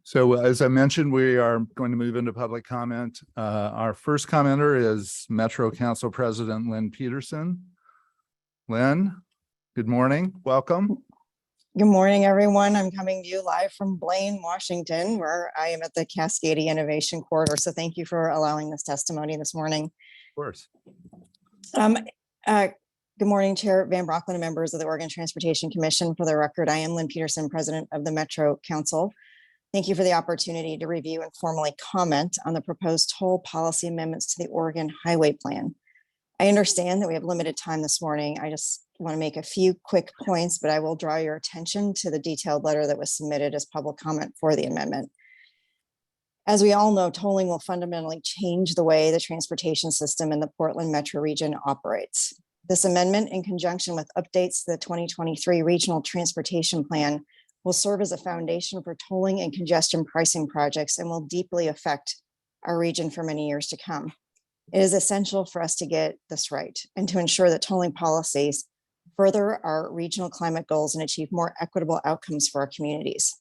So as I mentioned, we are going to move into public comment. Our first commenter is Metro Council President Lynn Peterson. Lynn, good morning. Welcome. Good morning, everyone. I'm coming to you live from Blaine, Washington, where I am at the Cascadia Innovation Corridor. So thank you for allowing this testimony this morning. Of course. Good morning, Chair Van Brockland and members of the Oregon Transportation Commission. For the record, I am Lynn Peterson, President of the Metro Council. Thank you for the opportunity to review and formally comment on the proposed toll policy amendments to the Oregon Highway Plan. I understand that we have limited time this morning. I just want to make a few quick points, but I will draw your attention to the detailed letter that was submitted as public comment for the amendment. As we all know, tolling will fundamentally change the way the transportation system in the Portland metro region operates. This amendment, in conjunction with updates to the 2023 Regional Transportation Plan, will serve as a foundation for tolling and congestion pricing projects and will deeply affect our region for many years to come. It is essential for us to get this right and to ensure that tolling policies further our regional climate goals and achieve more equitable outcomes for our communities.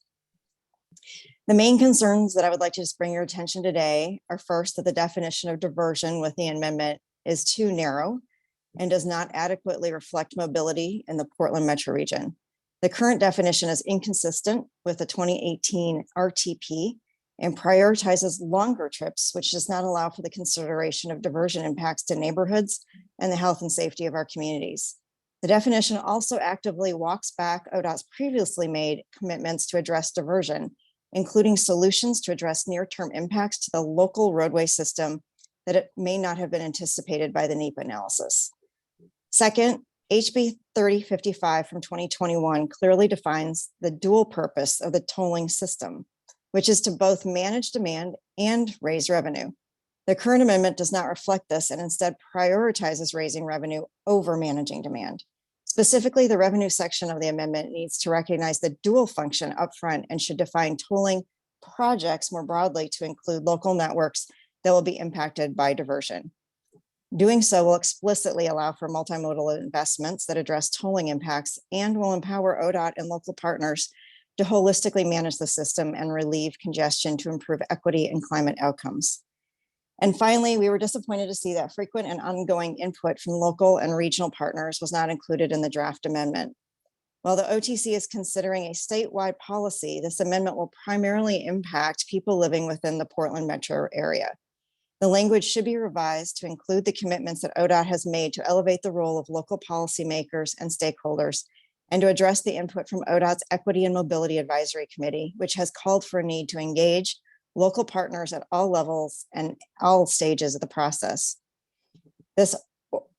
The main concerns that I would like to just bring your attention today are first, that the definition of diversion with the amendment is too narrow and does not adequately reflect mobility in the Portland metro region. The current definition is inconsistent with the 2018 RTP and prioritizes longer trips, which does not allow for the consideration of diversion impacts to neighborhoods and the health and safety of our communities. The definition also actively walks back ODOT's previously made commitments to address diversion, including solutions to address near-term impacts to the local roadway system that it may not have been anticipated by the NEPA analysis. Second, HB 3055 from 2021 clearly defines the dual purpose of the tolling system, which is to both manage demand and raise revenue. The current amendment does not reflect this and instead prioritizes raising revenue over managing demand. Specifically, the revenue section of the amendment needs to recognize the dual function upfront and should define tolling projects more broadly to include local networks that will be impacted by diversion. Doing so will explicitly allow for multimodal investments that address tolling impacts and will empower ODOT and local partners to holistically manage the system and relieve congestion to improve equity and climate outcomes. And finally, we were disappointed to see that frequent and ongoing input from local and regional partners was not included in the draft amendment. While the OTC is considering a statewide policy, this amendment will primarily impact people living within the Portland metro area. The language should be revised to include the commitments that ODOT has made to elevate the role of local policymakers and stakeholders, and to address the input from ODOT's Equity and Mobility Advisory Committee, which has called for a need to engage local partners at all levels and all stages of the process. This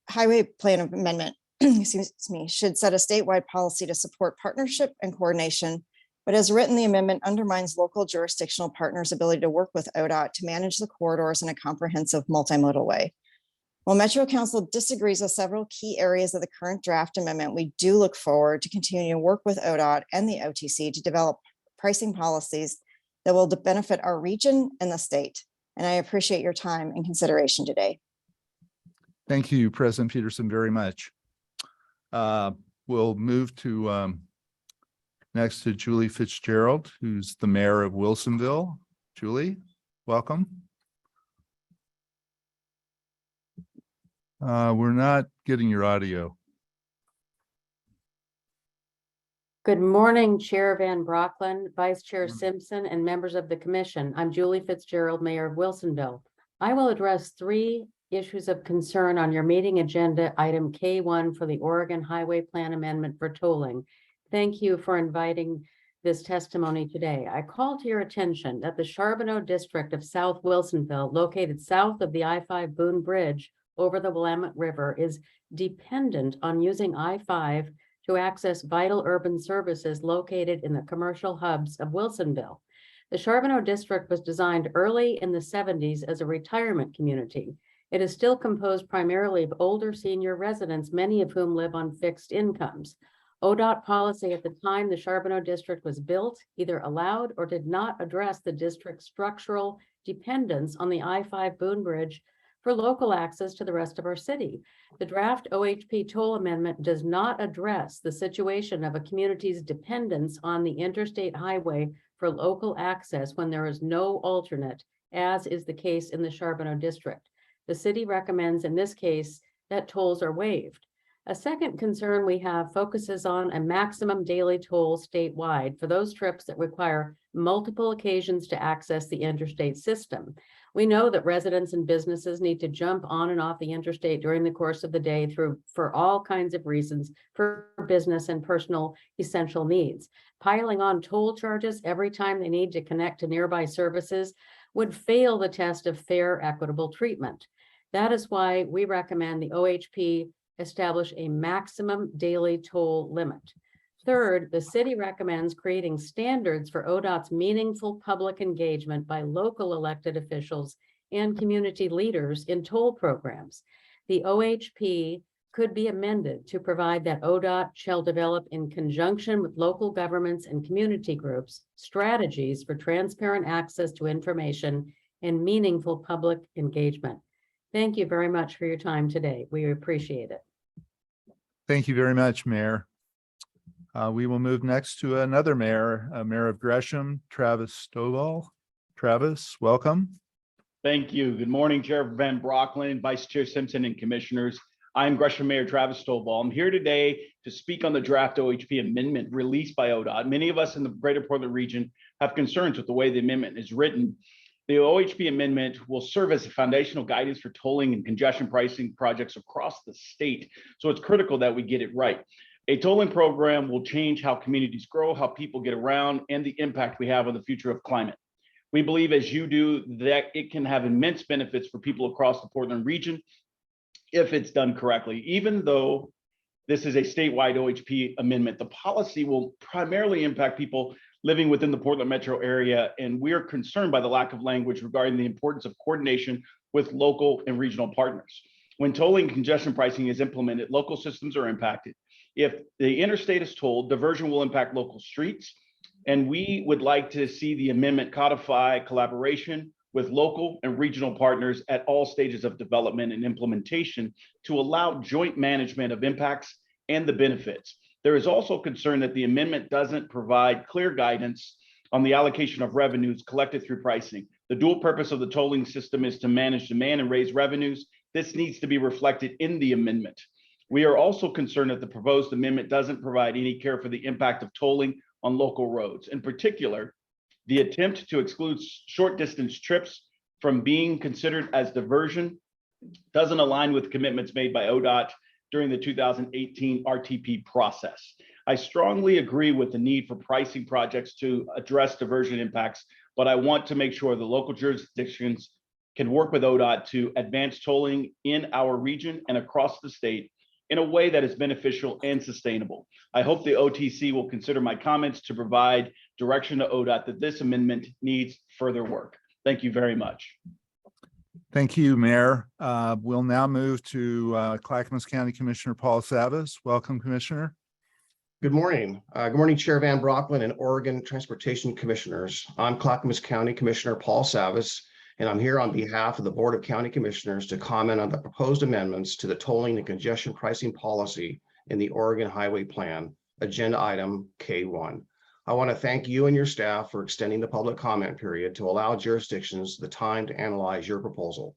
highway plan amendment should set a statewide policy to support partnership and coordination, but as written, the amendment undermines local jurisdictional partners' ability to work with ODOT to manage the corridors in a comprehensive multimodal way. While Metro Council disagrees with several key areas of the current draft amendment, we do look forward to continuing to work with ODOT and the OTC to develop pricing policies that will benefit our region and the state. And I appreciate your time and consideration today. Thank you, President Peterson, very much. We'll move to next to Julie Fitzgerald, who's the mayor of Wilsonville. Julie, welcome. We're not getting your audio. Good morning, Chair Van Brockland, Vice Chair Simpson, and members of the commission. I'm Julie Fitzgerald, Mayor of Wilsonville. I will address three issues of concern on your meeting agenda, item K1 for the Oregon Highway Plan Amendment for tolling. Thank you for inviting this testimony today. I call to your attention that the Charbonneau district of South Wilsonville, located south of the I-5 Boone Bridge over the Willamette River, is dependent on using I-5 to access vital urban services located in the commercial hubs of Wilsonville. The Charbonneau district was designed early in the 70s as a retirement community. It is still composed primarily of older senior residents, many of whom live on fixed incomes. ODOT policy at the time the Charbonneau district was built either allowed or did not address the district's structural dependence on the I-5 Boone Bridge for local access to the rest of our city. The draft OHP toll amendment does not address the situation of a community's dependence on the interstate highway for local access when there is no alternate, as is the case in the Charbonneau district. The city recommends in this case that tolls are waived. A second concern we have focuses on a maximum daily toll statewide for those trips that require multiple occasions to access the interstate system. We know that residents and businesses need to jump on and off the interstate during the course of the day for all kinds of reasons, for business and personal essential needs. Piling on toll charges every time they need to connect to nearby services would fail the test of fair, equitable treatment. That is why we recommend the OHP establish a maximum daily toll limit. Third, the city recommends creating standards for ODOT's meaningful public engagement by local elected officials and community leaders in toll programs. The OHP could be amended to provide that ODOT shall develop in conjunction with local governments and community groups strategies for transparent access to information and meaningful public engagement. Thank you very much for your time today. We appreciate it. Thank you very much, Mayor. We will move next to another mayor, Mayor of Gresham, Travis Stovall. Travis, welcome. Thank you. Good morning, Chair Van Brockland, Vice Chair Simpson, and Commissioners. I'm Gresham Mayor Travis Stovall. I'm here today to speak on the draft OHP amendment released by ODOT. Many of us in the greater Portland region have concerns with the way the amendment is written. The OHP amendment will serve as a foundational guidance for tolling and congestion pricing projects across the state. So it's critical that we get it right. A tolling program will change how communities grow, how people get around, and the impact we have on the future of climate. We believe, as you do, that it can have immense benefits for people across the Portland region if it's done correctly. Even though this is a statewide OHP amendment, the policy will primarily impact people living within the Portland metro area, and we are concerned by the lack of language regarding the importance of coordination with local and regional partners. When tolling and congestion pricing is implemented, local systems are impacted. If the interstate is tolled, diversion will impact local streets, and we would like to see the amendment codify collaboration with local and regional partners at all stages of development and implementation to allow joint management of impacts and the benefits. There is also concern that the amendment doesn't provide clear guidance on the allocation of revenues collected through pricing. The dual purpose of the tolling system is to manage demand and raise revenues. This needs to be reflected in the amendment. We are also concerned that the proposed amendment doesn't provide any care for the impact of tolling on local roads. In particular, the attempt to exclude short distance trips from being considered as diversion doesn't align with commitments made by ODOT during the 2018 RTP process. I strongly agree with the need for pricing projects to address diversion impacts, but I want to make sure the local jurisdictions can work with ODOT to advance tolling in our region and across the state in a way that is beneficial and sustainable. I hope the OTC will consider my comments to provide direction to ODOT that this amendment needs further work. Thank you very much. Thank you, Mayor. We'll now move to Clackamas County Commissioner Paul Savas. Welcome, Commissioner. Good morning. Good morning, Chair Van Brockland and Oregon Transportation Commissioners. I'm Clackamas County Commissioner Paul Savas, and I'm here on behalf of the Board of County Commissioners to comment on the proposed amendments to the tolling and congestion pricing policy in the Oregon Highway Plan, Agenda Item K1. I want to thank you and your staff for extending the public comment period to allow jurisdictions the time to analyze your proposal.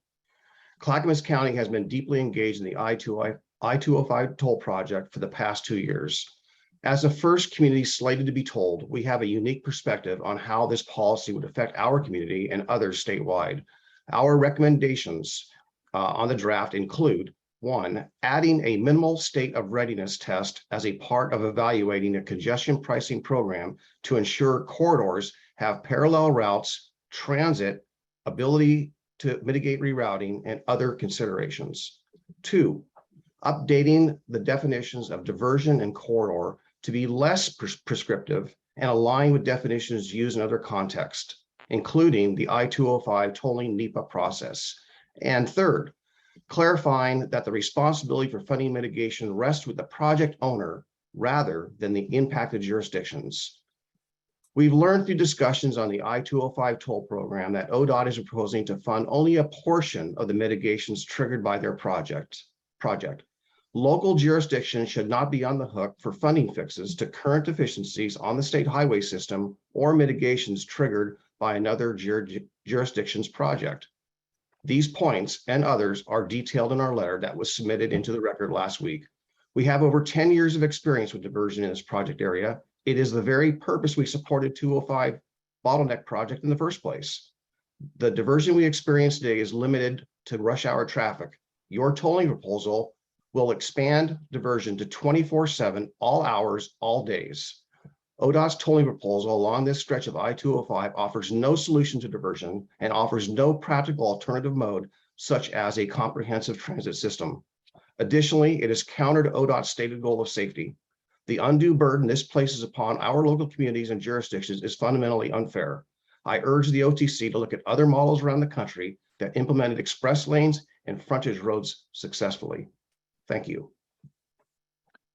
Clackamas County has been deeply engaged in the I-205 toll project for the past 2 years. As the first community slated to be tolled, we have a unique perspective on how this policy would affect our community and others statewide. Our recommendations on the draft include: 1, adding a minimal state of readiness test as a part of evaluating a congestion pricing program to ensure corridors have parallel routes, transit, ability to mitigate rerouting, and other considerations. 2, updating the definitions of diversion and corridor to be less prescriptive and align with definitions used in other contexts, including the I-205 tolling NEPA process. And 3rd, clarifying that the responsibility for funding mitigation rests with the project owner rather than the impacted jurisdictions. We've learned through discussions on the I-205 toll program that ODOT is proposing to fund only a portion of the mitigations triggered by their project. Local jurisdictions should not be on the hook for funding fixes to current deficiencies on the state highway system or mitigations triggered by another jurisdiction's project. These points and others are detailed in our letter that was submitted into the record last week. We have over 10 years of experience with diversion in this project area. It is the very purpose we supported 205 bottleneck project in the first place. The diversion we experience today is limited to rush hour traffic. Your tolling proposal will expand diversion to 24/7, all hours, all days. ODOT's tolling proposal along this stretch of I-205 offers no solution to diversion and offers no practical alternative mode, such as a comprehensive transit system. Additionally, it is counter to ODOT's stated goal of safety. The undue burden this places upon our local communities and jurisdictions is fundamentally unfair. I urge the OTC to look at other models around the country that implemented express lanes and frontage roads successfully. Thank you.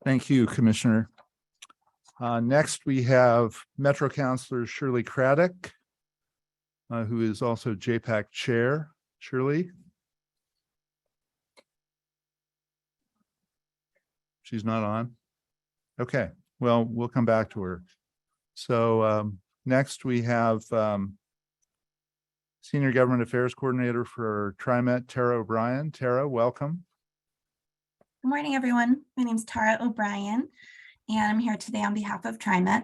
Thank you, Commissioner. Next, we have Metro Councilor Shirley Craddock, who is also JPAC Chair. Shirley? She's not on? Okay, well, we'll come back to her. So next we have Senior Government Affairs Coordinator for Trimet, Tara O'Brien. Tara, welcome. Good morning, everyone. My name is Tara O'Brien, and I'm here today on behalf of Trimet.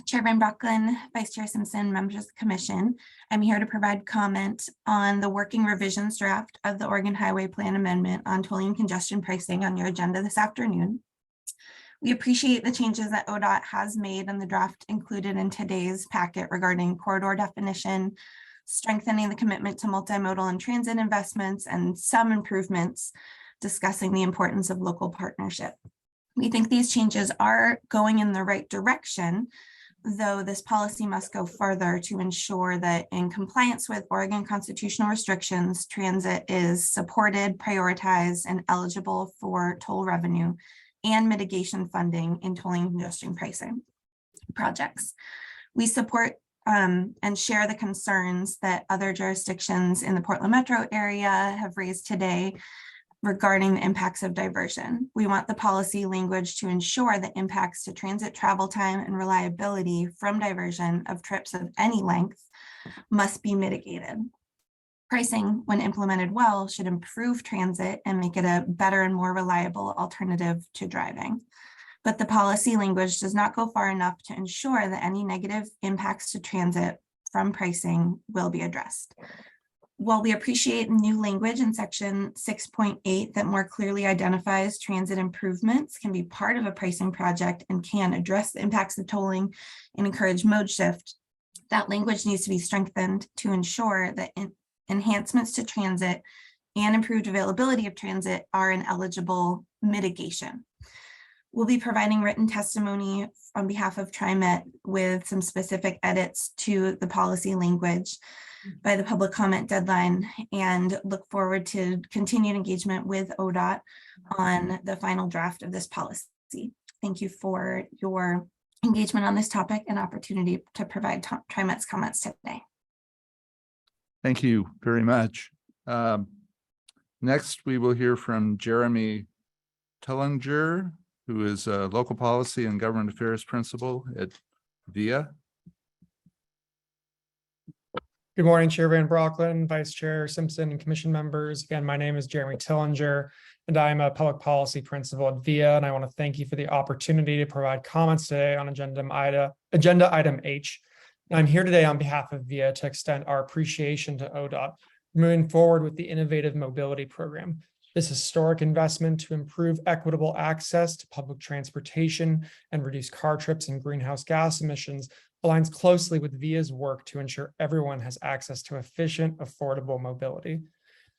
Chair Van Brocklin, Vice Chair Simpson, members of the Commission. I'm here to provide comment on the working revisions draft of the Oregon Highway Plan Amendment on tolling and congestion pricing on your agenda this afternoon. We appreciate the changes that ODOT has made and the draft included in today's packet regarding corridor definition, strengthening the commitment to multimodal and transit investments, and some improvements discussing the importance of local partnership. We think these changes are going in the right direction, though this policy must go further to ensure that in compliance with Oregon constitutional restrictions, transit is supported, prioritized, and eligible for toll revenue and mitigation funding in tolling and congestion pricing projects. We support and share the concerns that other jurisdictions in the Portland metro area have raised today regarding the impacts of diversion. We want the policy language to ensure that impacts to transit travel time and reliability from diversion of trips of any length must be mitigated. Pricing, when implemented well, should improve transit and make it a better and more reliable alternative to driving. But the policy language does not go far enough to ensure that any negative impacts to transit from pricing will be addressed. While we appreciate new language in section 6.8 that more clearly identifies transit improvements can be part of a pricing project and can address the impacts of tolling and encourage mode shift, that language needs to be strengthened to ensure that enhancements to transit and improved availability of transit are an eligible mitigation. We'll be providing written testimony on behalf of Trimet with some specific edits to the policy language by the public comment deadline, and look forward to continued engagement with ODOT on the final draft of this policy. Thank you for your engagement on this topic and opportunity to provide Trimet's comments today. Thank you very much. Next, we will hear from Jeremy Tellinger, who is a local policy and government affairs principal at VIA. Good morning, Chair Van Brocklin, Vice Chair Simpson, and Commission members. Again, my name is Jeremy Tellinger, and I'm a public policy principal at VIA, and I want to thank you for the opportunity to provide comments today on agenda item H. And I'm here today on behalf of VIA to extend our appreciation to ODOT, moving forward with the Innovative Mobility Program. This historic investment to improve equitable access to public transportation and reduce car trips and greenhouse gas emissions aligns closely with VIA's work to ensure everyone has access to efficient, affordable mobility.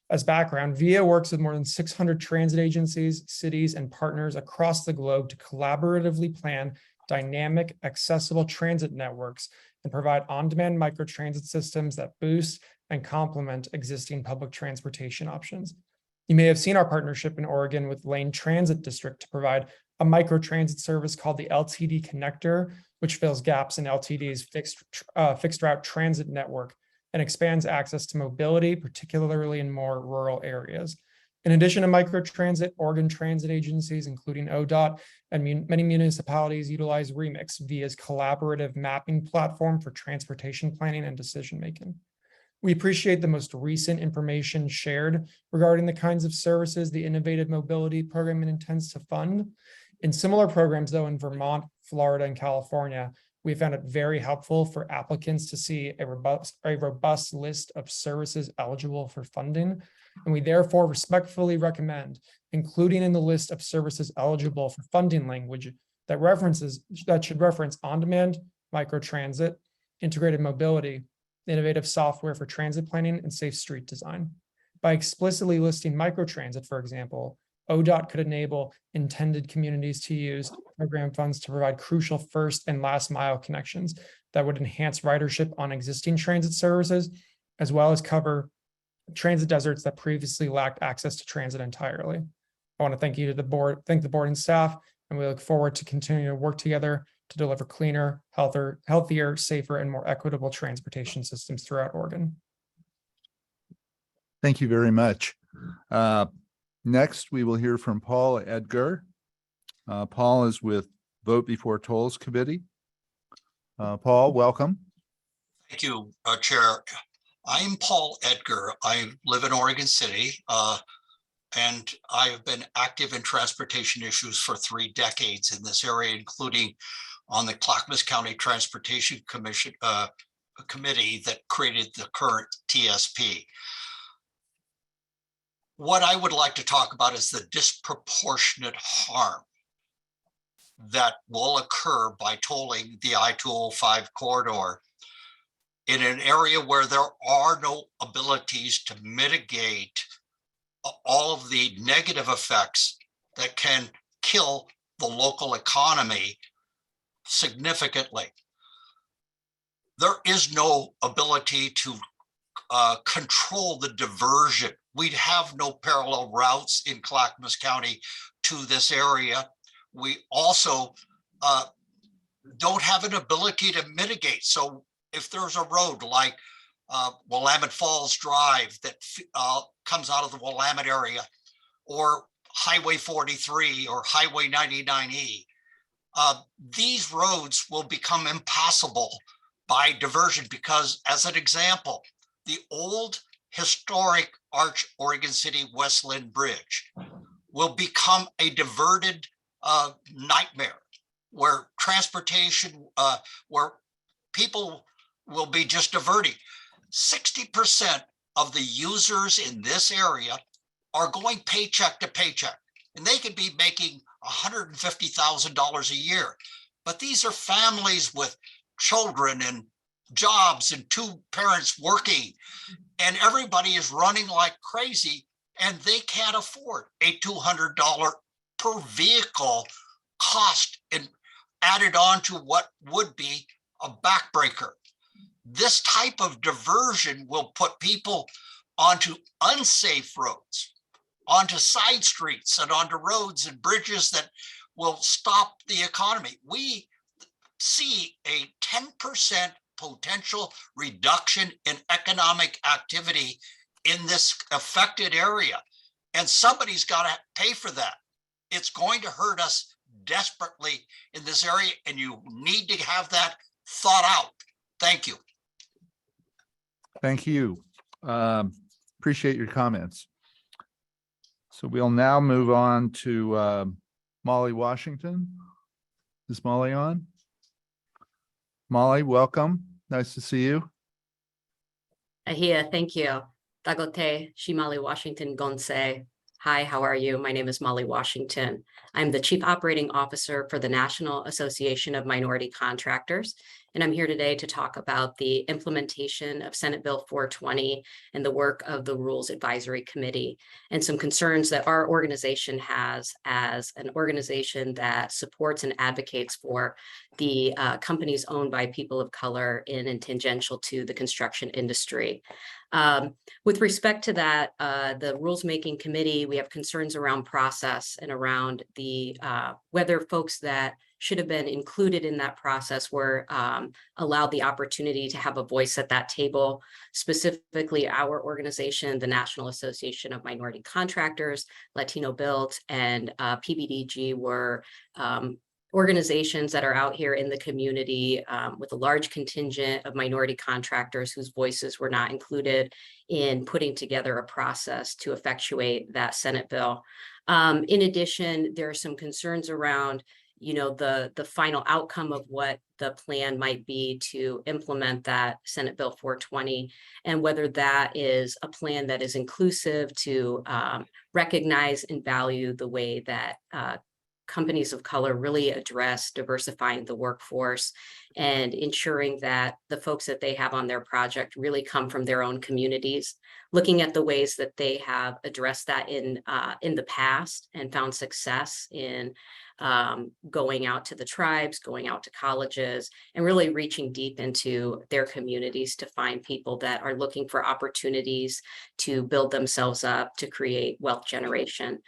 As background, VIA works with more than 600 transit agencies, cities, and partners across the globe to collaboratively plan dynamic, accessible transit networks and provide on-demand microtransit systems that boost and complement existing public transportation options. You may have seen our partnership in Oregon with Lane Transit District to provide a microtransit service called the LTD Connector, which fills gaps in LTD's fixed route transit network and expands access to mobility, particularly in more rural areas. In addition to microtransit, Oregon transit agencies, including ODOT, and many municipalities utilize Remix, VIA's collaborative mapping platform for transportation planning and decision-making. We appreciate the most recent information shared regarding the kinds of services the Innovative Mobility Program intends to fund. In similar programs, though, in Vermont, Florida, and California, we found it very helpful for applicants to see a robust list of services eligible for funding. And we therefore respectfully recommend including in the list of services eligible for funding language that should reference on-demand, microtransit, integrated mobility, innovative software for transit planning, and safe street design. By explicitly listing microtransit, for example, ODOT could enable intended communities to use program funds to provide crucial first and last mile connections that would enhance ridership on existing transit services, as well as cover transit deserts that previously lacked access to transit entirely. I want to thank the board and staff, and we look forward to continuing to work together to deliver cleaner, healthier, safer, and more equitable transportation systems throughout Oregon. Thank you very much. Next, we will hear from Paul Edgar. Paul is with Vote Before Tolls Committee. Paul, welcome. Thank you, Chair. I'm Paul Edgar. I live in Oregon City, and I have been active in transportation issues for 3 decades in this area, including on the Clackamas County Transportation Commission committee that created the current TSP. What I would like to talk about is the disproportionate harm that will occur by tolling the I-205 corridor in an area where there are no abilities to mitigate all of the negative effects that can kill the local economy significantly. There is no ability to control the diversion. We'd have no parallel routes in Clackamas County to this area. We also don't have an ability to mitigate. So if there's a road like Willamette Falls Drive that comes out of the Willamette area, or Highway 43 or Highway 99E, these roads will become impassable by diversion because, as an example, the old historic Arch Oregon City Westland Bridge will become a diverted nightmare where transportation, where people will be just diverting. 60% of the users in this area are going paycheck to paycheck, and they could be making $150,000 a year. But these are families with children and jobs and 2 parents working, and everybody is running like crazy, and they can't afford a $200 per vehicle cost and added on to what would be a backbreaker. This type of diversion will put people onto unsafe roads, onto side streets, and onto roads and bridges that will stop the economy. We see a 10% potential reduction in economic activity in this affected area, and somebody's got to pay for that. It's going to hurt us desperately in this area, and you need to have that thought out. Thank you. Thank you. Appreciate your comments. So we'll now move on to Molly Washington. Is Molly on? Molly, welcome. Nice to see you. Ahia, thank you. Dagote, Shimali Washington Gonse. Hi, how are you? My name is Molly Washington. I'm the Chief Operating Officer for the National Association of Minority Contractors, And I'm here today to talk about the implementation of Senate Bill 420 and the work of the Rules Advisory Committee and some concerns that our organization has as an organization that supports and advocates for the companies owned by people of color in and tangential to the construction industry. With respect to that, the Rules Making Committee, we have concerns around process and around the whether folks that should have been included in that process were allowed the opportunity to have a voice at that table. Specifically, our organization, the National Association of Minority Contractors, Latino Built, and PBDG were organizations that are out here in the community with a large contingent of minority contractors whose voices were not included in putting together a process to effectuate that Senate bill. In addition, there are some concerns around the final outcome of what the plan might be to implement that Senate Bill 420 and whether that is a plan that is inclusive to recognize and value the way that companies of color really address diversifying the workforce and ensuring that the folks that they have on their project really come from their own communities, looking at the ways that they have addressed that in the past and found success in going out to the tribes, going out to colleges, and really reaching deep into their communities to find people that are looking for opportunities to build themselves up, to create wealth generation.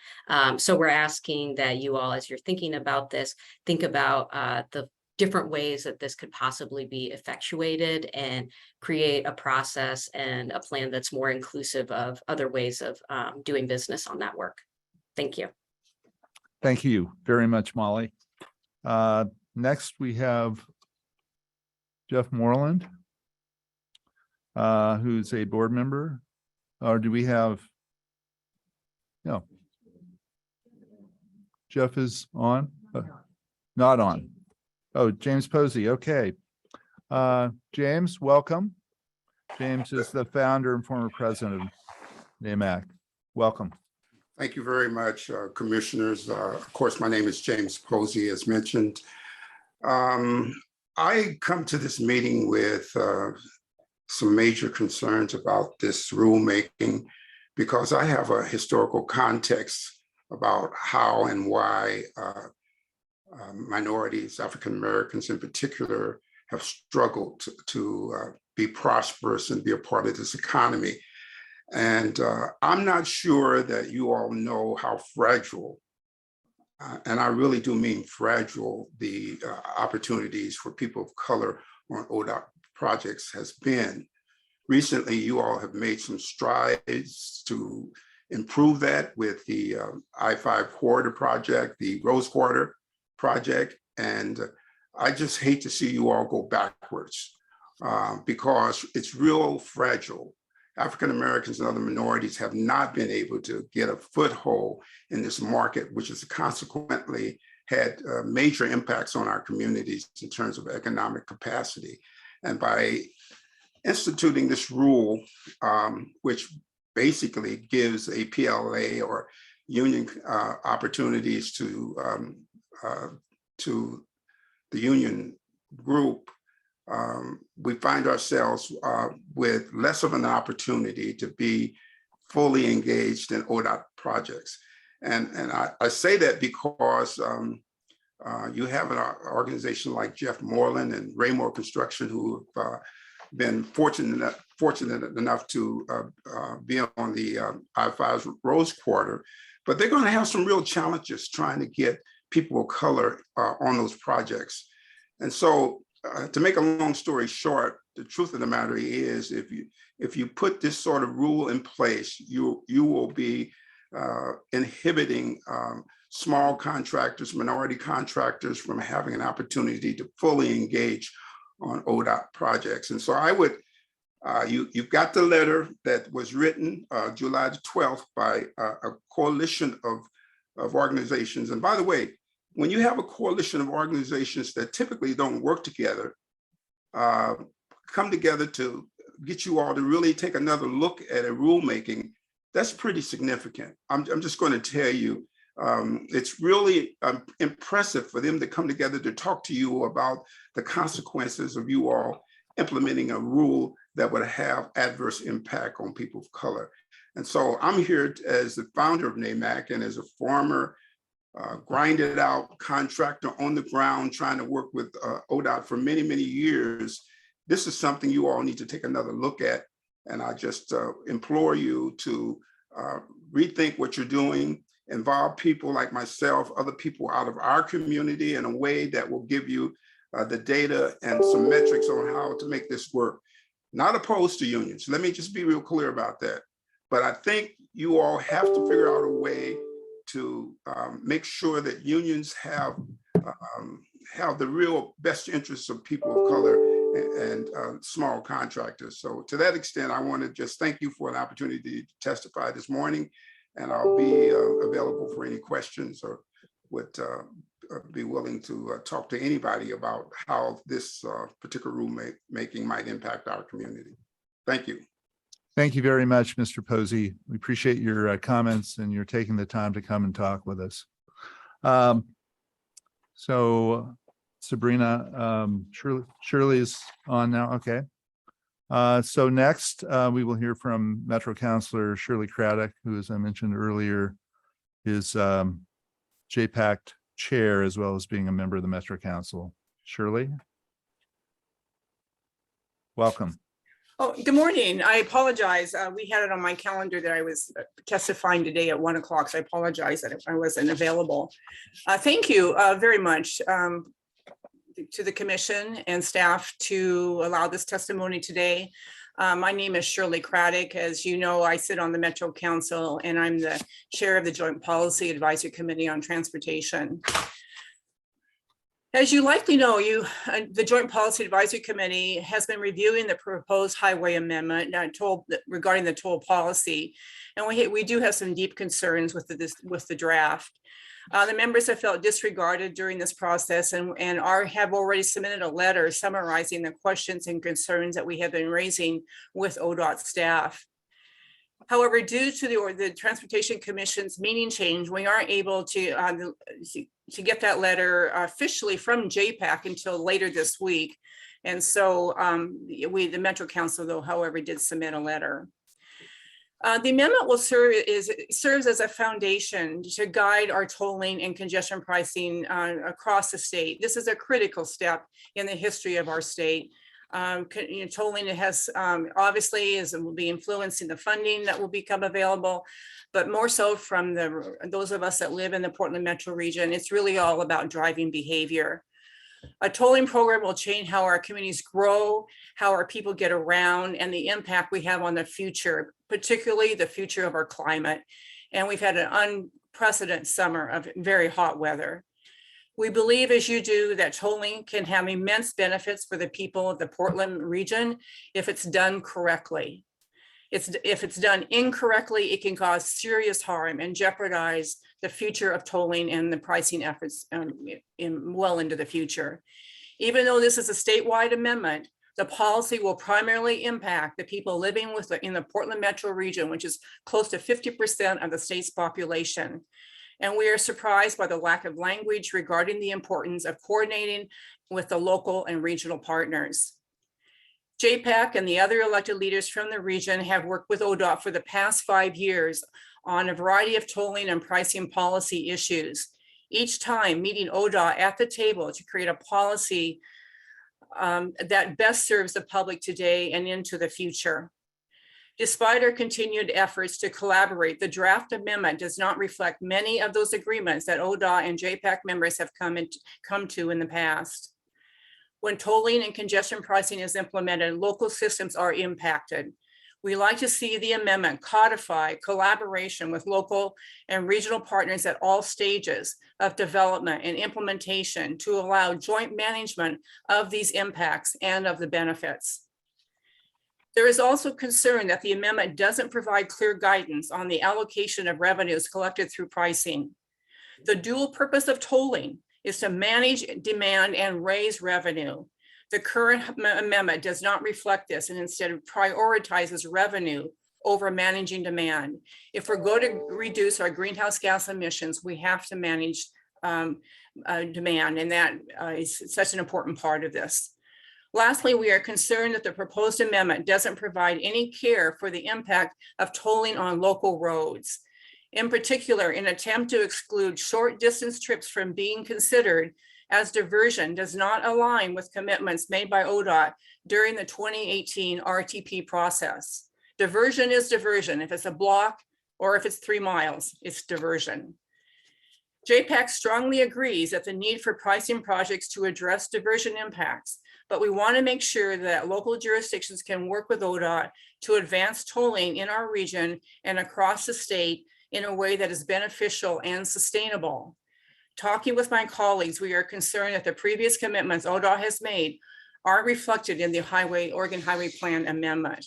So we're asking that you all, as you're thinking about this, think about the different ways that this could possibly be effectuated and create a process and a plan that's more inclusive of other ways of doing business on that work. Thank you. Thank you very much, Molly. Next, we have Jeff Moreland, who's a board member. Or do we have? No. Jeff is on? Not on. Oh, James Posey. Okay. James, welcome. James is the founder and former president of NAMAC. Welcome. Thank you very much, commissioners. Of course, my name is James Posey, as mentioned. I come to this meeting with some major concerns about this rulemaking because I have a historical context about how and why minorities, African Americans in particular, have struggled to be prosperous and be a part of this economy. And I'm not sure that you all know how fragile, and I really do mean fragile, the opportunities for people of color on ODOT projects has been. Recently, you all have made some strides to improve that with the I-5 corridor project, the Rose Quarter project, and I just hate to see you all go backwards because it's real fragile. African Americans and other minorities have not been able to get a foothold in this market, which has consequently had major impacts on our communities in terms of economic capacity. And by instituting this rule, which basically gives a PLA or union opportunities to the union group, we find ourselves with less of an opportunity to be fully engaged in ODOT projects. And I say that because you have an organization like Jeff Moreland and Raymore Construction who have been fortunate enough to be on the I-5 Rose Quarter, but they're going to have some real challenges trying to get people of color on those projects. And so to make a long story short, the truth of the matter is if you put this sort of rule in place, you will be inhibiting small contractors, minority contractors from having an opportunity to fully engage on ODOT projects. And so I would, you've got the letter that was written July the 12th by a coalition of organizations. And by the way, when you have a coalition of organizations that typically don't work together, come together to get you all to really take another look at a rulemaking, that's pretty significant. I'm just going to tell you, It's really impressive for them to come together to talk to you about the consequences of you all implementing a rule that would have adverse impact on people of color. And so I'm here as the founder of NAMAC and as a former grinded out contractor on the ground trying to work with ODOT for many, many years. This is something you all need to take another look at. And I just implore you to rethink what you're doing, involve people like myself, other people out of our community in a way that will give you the data and some metrics on how to make this work. Not opposed to unions. Let me just be real clear about that. But I think you all have to figure out a way to make sure that unions have the real best interests of people of color and small contractors. So to that extent, I want to just thank you for an opportunity to testify this morning, and I'll be available for any questions or would be willing to talk to anybody about how this particular rulemaking might impact our community. Thank you. Thank you very much, Mr. Posey. We appreciate your comments and you're taking the time to come and talk with us. So Sabrina, Shirley is on now. Okay. So next we will hear from Metro Councilor Shirley Craddock, who, as I mentioned earlier, is JPAC chair as well as being a member of the Metro Council. Shirley, welcome. Oh, good morning. I apologize. We had it on my calendar that I was testifying today at 1 o'clock. So I apologize that I wasn't available. Thank you very much to the commission and staff to allow this testimony today. My name is Shirley Craddock. As you know, I sit on the Metro Council and I'm the chair of the Joint Policy Advisory Committee on Transportation. As you likely know, the Joint Policy Advisory Committee has been reviewing the proposed highway amendment regarding the toll policy, and we do have some deep concerns with the draft. The members have felt disregarded during this process and have already submitted a letter summarizing the questions and concerns that we have been raising with ODOT staff. However, due to the Transportation Commission's meeting change, we aren't able to get that letter officially from JPAC until later this week. And so the Metro Council, though, however, did submit a letter. The amendment will serves as a foundation to guide our tolling and congestion pricing across the state. This is a critical step in the history of our state. Tolling has obviously will be influencing the funding that will become available, but more so from those of us that live in the Portland metro region. It's really all about driving behavior. A tolling program will change how our communities grow, how our people get around, and the impact we have on the future, particularly the future of our climate. And we've had an unprecedented summer of very hot weather. We believe, as you do, that tolling can have immense benefits for the people of the Portland region if it's done correctly. If it's done incorrectly, it can cause serious harm and jeopardize the future of tolling and the pricing efforts well into the future. Even though this is a statewide amendment, the policy will primarily impact the people living in the Portland metro region, which is close to 50% of the state's population. And we are surprised by the lack of language regarding the importance of coordinating with the local and regional partners. JPAC and the other elected leaders from the region have worked with ODOT for the past 5 years on a variety of tolling and pricing policy issues, each time meeting ODOT at the table to create a policy that best serves the public today and into the future. Despite our continued efforts to collaborate, the draft amendment does not reflect many of those agreements that ODOT and JPAC members have come to in the past. When tolling and congestion pricing is implemented, local systems are impacted. We like to see the amendment codify collaboration with local and regional partners at all stages of development and implementation to allow joint management of these impacts and of the benefits. There is also concern that the amendment doesn't provide clear guidance on the allocation of revenues collected through pricing. The dual purpose of tolling is to manage demand and raise revenue. The current amendment does not reflect this and instead prioritizes revenue over managing demand. If we're going to reduce our greenhouse gas emissions, we have to manage demand, and that is such an important part of this. Lastly, we are concerned that the proposed amendment doesn't provide any care for the impact of tolling on local roads. In particular, an attempt to exclude short distance trips from being considered as diversion does not align with commitments made by ODOT during the 2018 RTP process. Diversion is diversion. If it's a block or if it's 3 miles, it's diversion. JPAC strongly agrees that the need for pricing projects to address diversion impacts, but we want to make sure that local jurisdictions can work with ODOT to advance tolling in our region and across the state in a way that is beneficial and sustainable. Talking with my colleagues, we are concerned that the previous commitments ODOT has made are reflected in the Oregon Highway Plan amendment.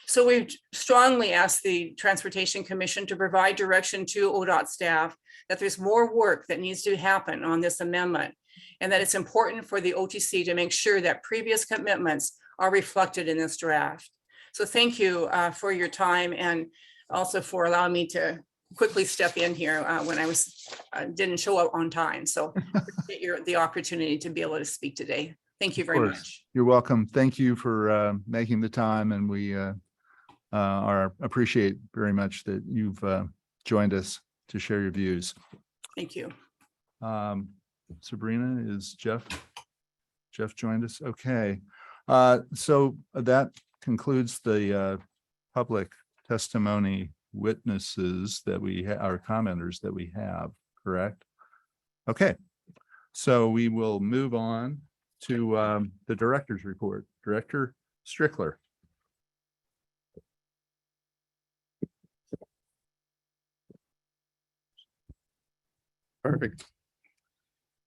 So we strongly ask the Transportation Commission to provide direction to ODOT staff that there's more work that needs to happen on this amendment, and that it's important for the OTC to make sure that previous commitments are reflected in this draft. So thank you for your time, and also for allowing me to quickly step in here when I didn't show up on time. So appreciate the opportunity to be able to speak today. Thank you very much. You're welcome. Thank you for making the time, and we appreciate very much that you've joined us to share your views. Thank you. Sabrina, is Jeff joined us? Okay. So that concludes the public testimony witnesses that our commenters that we have, correct? Okay. So we will move on to the director's report. Director Strickler. Perfect.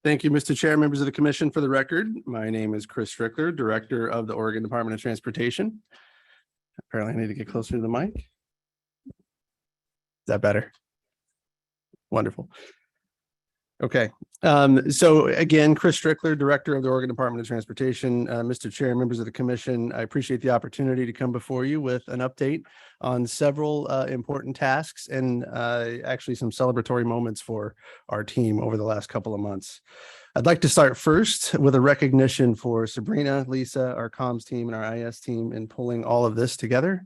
Thank you, Mr. Chair, members of the commission. For the record, my name is Chris Strickler, Director of the Oregon Department of Transportation. Apparently I need to get closer to the mic. Is that better? Wonderful. Okay. So again, Chris Strickler, Director of the Oregon Department of Transportation. Mr. Chair, members of the commission, I appreciate the opportunity to come before you with an update on several important tasks and actually some celebratory moments for our team over the last couple of months. I'd like to start first with a recognition for Sabrina, Lisa, our comms team and our IS team in pulling all of this together.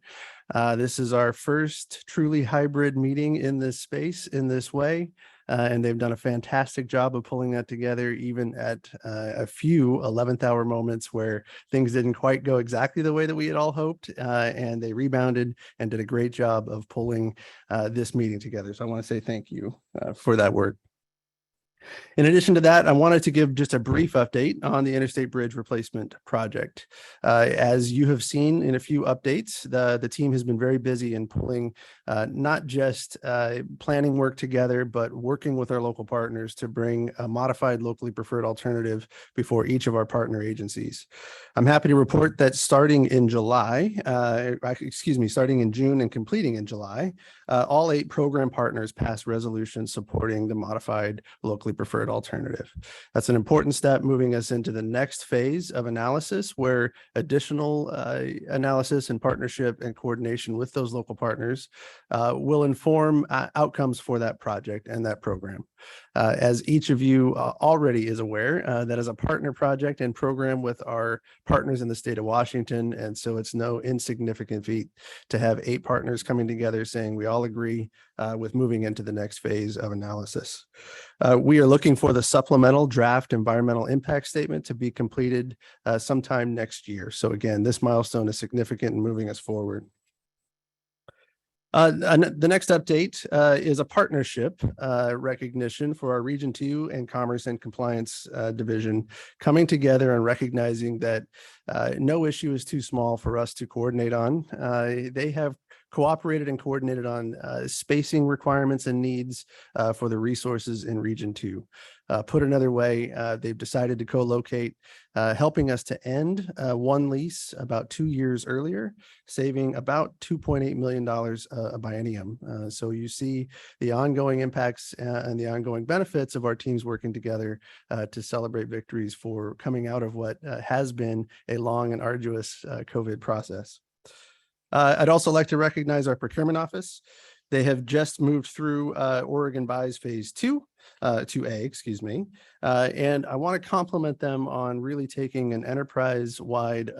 This is our first truly hybrid meeting in this space in this way. And they've done a fantastic job of pulling that together, even at a few 11th hour moments where things didn't quite go exactly the way that we had all hoped. And they rebounded and did a great job of pulling this meeting together. So I want to say thank you for that work. In addition to that, I wanted to give just a brief update on the Interstate Bridge Replacement Project. As you have seen in a few updates, the team has been very busy in pulling not just planning work together, but working with our local partners to bring a modified locally preferred alternative before each of our partner agencies. I'm happy to report that starting in June and completing in July, all 8 program partners passed resolutions supporting the modified locally preferred alternative. That's an important step moving us into the next phase of analysis, where additional analysis and partnership and coordination with those local partners will inform outcomes for that project and that program. As each of you already is aware, that is a partner project and program with our partners in the state of Washington. And so it's no insignificant feat to have 8 partners coming together saying we all agree with moving into the next phase of analysis. We are looking for the supplemental draft environmental impact statement to be completed sometime next year. So again, this milestone is significant in moving us forward. The next update is a partnership recognition for our Region 2 and Commerce and Compliance Division coming together and recognizing that no issue is too small for us to coordinate on. They have cooperated and coordinated on spacing requirements and needs for the resources in Region 2. Put another way, they've decided to co-locate, helping us to end one lease about 2 years earlier, saving about $2.8 million a biennium. So you see the ongoing impacts and the ongoing benefits of our teams working together to celebrate victories for coming out of what has been a long and arduous COVID process. I'd also like to recognize our procurement office. They have just moved through Oregon Buys Phase 2A, excuse me. And I want to compliment them on really taking an enterprise-wide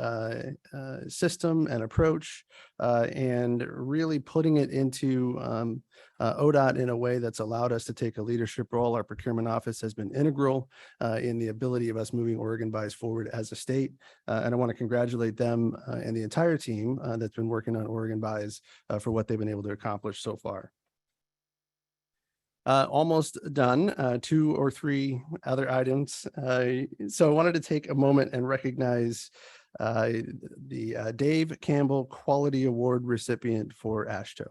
system and approach and really putting it into ODOT in a way that's allowed us to take a leadership role. Our procurement office has been integral in the ability of us moving Oregon Buys forward as a state. And I want to congratulate them and the entire team that's been working on Oregon Buys for what they've been able to accomplish so far. Almost done, 2 or 3 other items. So I wanted to take a moment and recognize the Dave Campbell Quality Award recipient for AASHTO.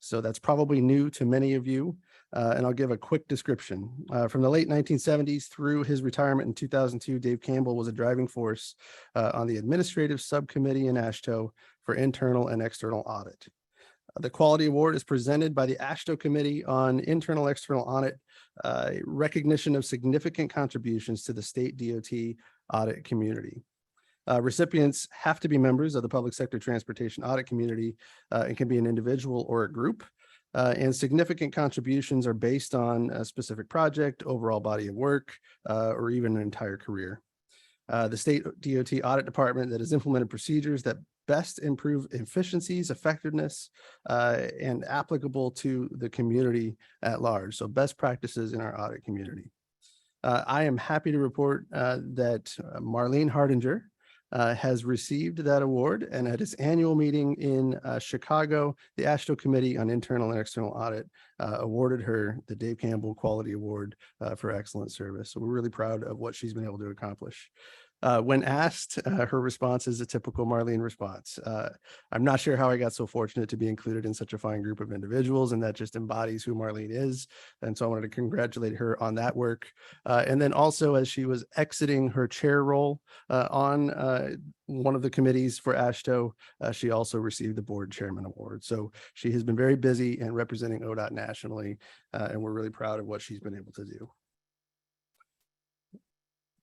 So that's probably new to many of you. And I'll give a quick description. From the late 1970s through his retirement in 2002, Dave Campbell was a driving force on the administrative subcommittee in AASHTO for internal and external audit. The Quality Award is presented by the AASHTO Committee on Internal External Audit, recognition of significant contributions to the state DOT audit community. Recipients have to be members of the public sector transportation audit community and can be an individual or a group. And significant contributions are based on a specific project, overall body of work, or even an entire career. The state DOT audit department that has implemented procedures that best improve efficiencies, effectiveness, and applicable to the community at large. So best practices in our audit community. I am happy to report that Marlene Hardinger has received that award, and at its annual meeting in Chicago, the AASHTO Committee on Internal and External Audit awarded her the Dave Campbell Quality Award for excellent service. So we're really proud of what she's been able to accomplish. When asked, her response is a typical Marlene response. I'm not sure how I got so fortunate to be included in such a fine group of individuals, and that just embodies who Marlene is. And so I wanted to congratulate her on that work. And then also, as she was exiting her chair role on one of the committees for AASHTO, she also received the Board Chairman Award. So she has been very busy and representing ODOT nationally, and we're really proud of what she's been able to do.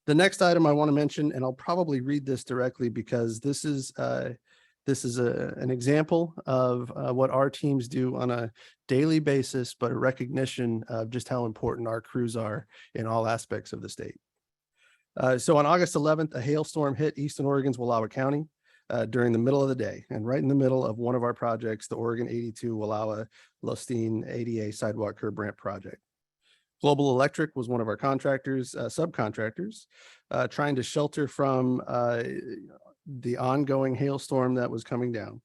The next item I want to mention, and I'll probably read this directly because this is an example of what our teams do on a daily basis, but a recognition of just how important our crews are in all aspects of the state. So on August 11th, a hailstorm hit Eastern Oregon's Wallowa County during the middle of the day, and right in the middle of one of our projects, the Oregon 82 Wallowa-Lostine ADA Sidewalk Curb Ramp Project. Global Electric was one of our contractors, subcontractors, trying to shelter from the ongoing hailstorm that was coming down.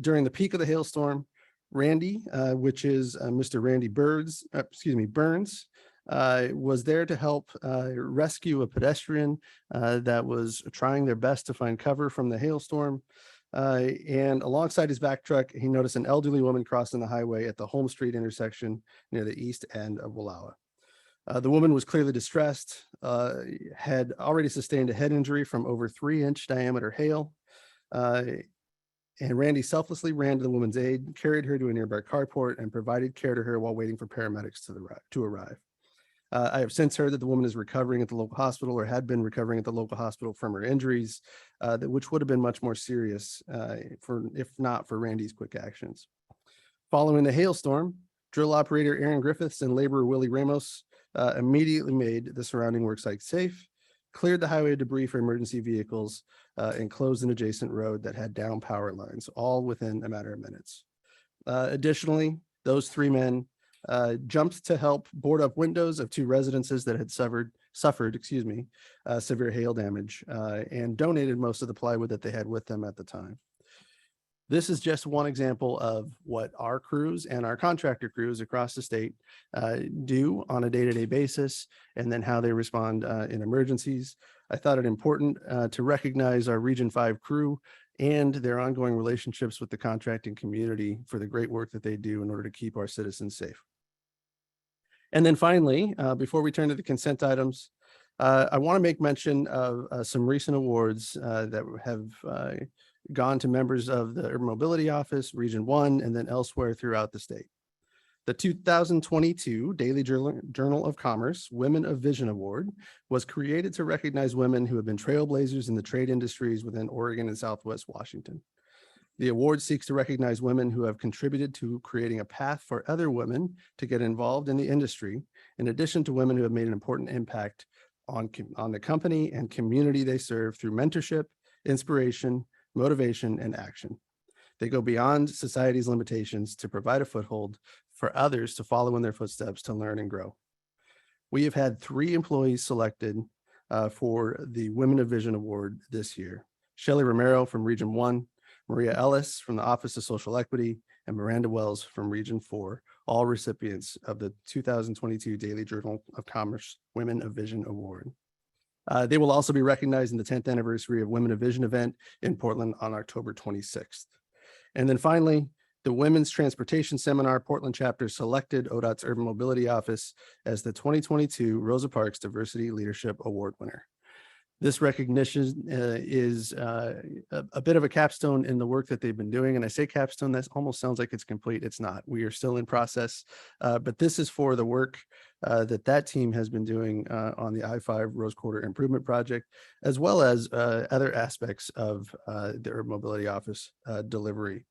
During the peak of the hailstorm, Randy, which is Mr. Randy Burns, was there to help rescue a pedestrian that was trying their best to find cover from the hailstorm. And alongside his back truck, he noticed an elderly woman crossing the highway at the Holmes Street intersection near the east end of Wallowa. The woman was clearly distressed, had already sustained a head injury from over 3-inch diameter hail. And Randy selflessly ran to the woman's aid, carried her to a nearby carport, and provided care to her while waiting for paramedics to arrive. I have since heard that the woman is recovering at the local hospital, or had been recovering at the local hospital from her injuries, which would have been much more serious if not for Randy's quick actions. Following the hailstorm, drill operator Aaron Griffiths and laborer Willie Ramos immediately made the surrounding work site safe, cleared the highway debris for emergency vehicles, and closed an adjacent road that had down power lines, all within a matter of minutes. Additionally, those 3 men jumped to help board up windows of 2 residences that had suffered severe hail damage, and donated most of the plywood that they had with them at the time. This is just one example of what our crews and our contractor crews across the state do on a day-to-day basis, and then how they respond in emergencies. I thought it important to recognize our Region 5 crew and their ongoing relationships with the contracting community for the great work that they do in order to keep our citizens safe. And then finally, before we turn to the consent items, I want to make mention of some recent awards that have gone to members of the Urban Mobility Office, Region 1, and then elsewhere throughout the state. The 2022 Daily Journal of Commerce Women of Vision Award was created to recognize women who have been trailblazers in the trade industries within Oregon and Southwest Washington. The award seeks to recognize women who have contributed to creating a path for other women to get involved in the industry, in addition to women who have made an important impact on the company and community they serve through mentorship, inspiration, motivation, and action. They go beyond society's limitations to provide a foothold for others to follow in their footsteps to learn and grow. We have had 3 employees selected for the Women of Vision Award this year. Shelley Romero from Region 1, Maria Ellis from the Office of Social Equity, and Miranda Wells from Region 4, all recipients of the 2022 Daily Journal of Commerce Women of Vision Award. They will also be recognized in the 10th anniversary of Women of Vision event in Portland on October 26th. And then finally, the Women's Transportation Seminar Portland chapter selected ODOT's Urban Mobility Office as the 2022 Rosa Parks Diversity Leadership Award winner. This recognition is a bit of a capstone in the work that they've been doing. And I say capstone, that almost sounds like it's complete. It's not. We are still in process, but this is for the work that team has been doing on the I-5 Rose Quarter Improvement Project, as well as other aspects of the Urban Mobility Office delivery.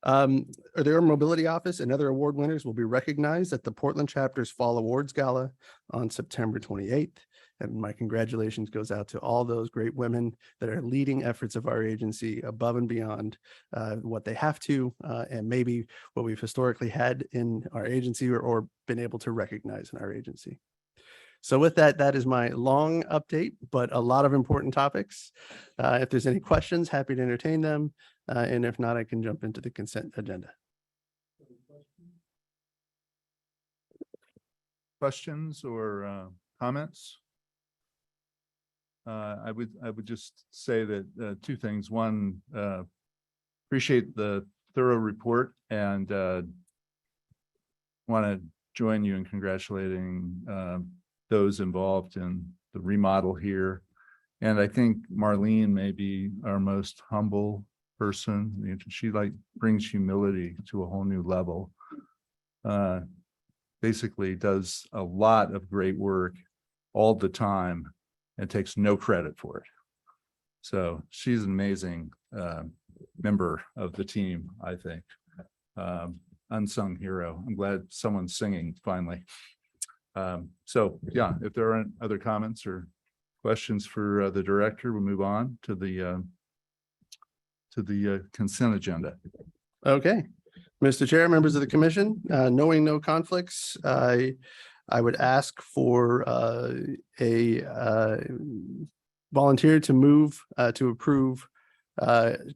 The Urban Mobility Office and other award winners will be recognized at the Portland chapter's Fall Awards Gala on September 28th. And my congratulations goes out to all those great women that are leading efforts of our agency above and beyond what they have to, and maybe what we've historically had in our agency or been able to recognize in our agency. So with that, that is my long update, but a lot of important topics. If there's any questions, happy to entertain them. And if not, I can jump into the consent agenda. Questions or comments? I would just say that 2 things. One, appreciate the thorough report and want to join you in congratulating those involved in the remodel here. And I think Marlene may be our most humble person. She brings humility to a whole new level. Basically does a lot of great work all the time and takes no credit for it. So she's an amazing member of the team, I think. Unsung hero. I'm glad someone's singing finally. So yeah, if there aren't other comments or questions for the director, we'll move on to the consent agenda. Okay, Mr. Chair, members of the commission, knowing no conflicts, I would ask for a volunteer to move to approve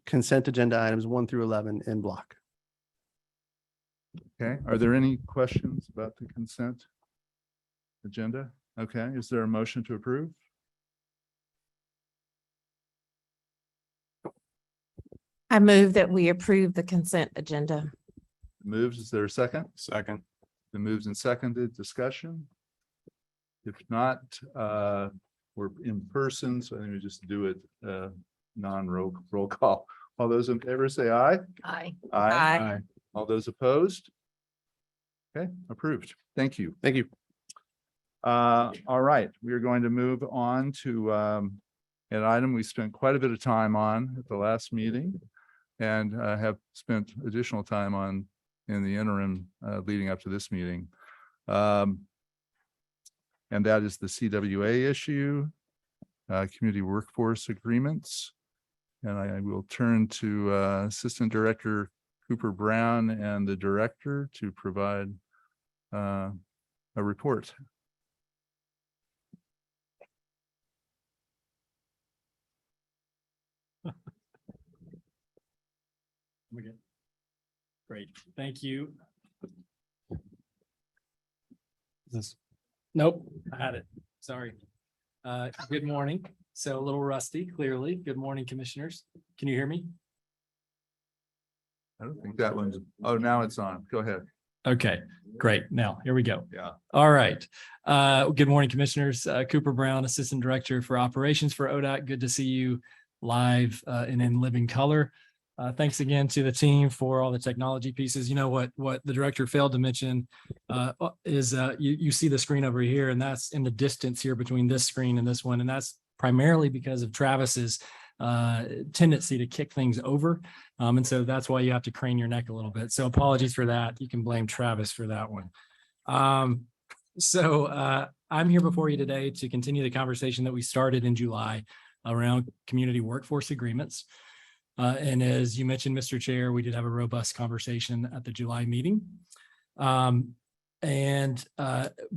consent agenda items 1 through 11 in block. Okay, are there any questions about the consent agenda? Okay, is there a motion to approve? I move that we approve the consent agenda. Moves, is there a second? Second. The moves and seconded, discussion? If not, we're in person, so I think we just do it non-roll call. All those in favor say aye. Aye. Aye. All those opposed? Okay, approved. Thank you. Thank you. All right, we are going to move on to an item we spent quite a bit of time on at the last meeting and have spent additional time on in the interim leading up to this meeting. And that is the CWA issue, community workforce agreements. And I will turn to Assistant Director Cooper Brown and the director to provide a report. Okay. Great, thank you. Nope, I had it, sorry. Good morning, so a little rusty, clearly. Good morning, commissioners. Can you hear me? I don't think that one's, oh, now it's on. Go ahead. Okay, great. Now, here we go. Yeah. All right. Good morning, commissioners. Cooper Brown, Assistant Director for Operations for ODOT. Good to see you live and in living color. Thanks again to the team for all the technology pieces. You know what the director failed to mention is you see the screen over here, and that's in the distance here between this screen and this one. And that's primarily because of Travis's tendency to kick things over. And so that's why you have to crane your neck a little bit. So apologies for that. You can blame Travis for that one. I'm here before you today to continue the conversation that we started in July around community workforce agreements. And as you mentioned, Mr. Chair, we did have a robust conversation at the July meeting.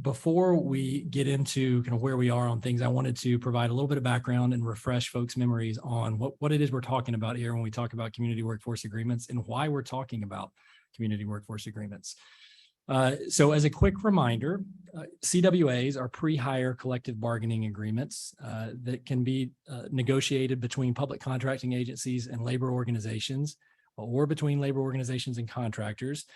Before we get into kind of where we are on things, I wanted to provide a little bit of background and refresh folks' memories on what it is we're talking about here when we talk about community workforce agreements and why we're talking about community workforce agreements. So as a quick reminder, CWAs are pre-hire collective bargaining agreements that can be negotiated between public contracting agencies and labor organizations, or between labor organizations and contractors.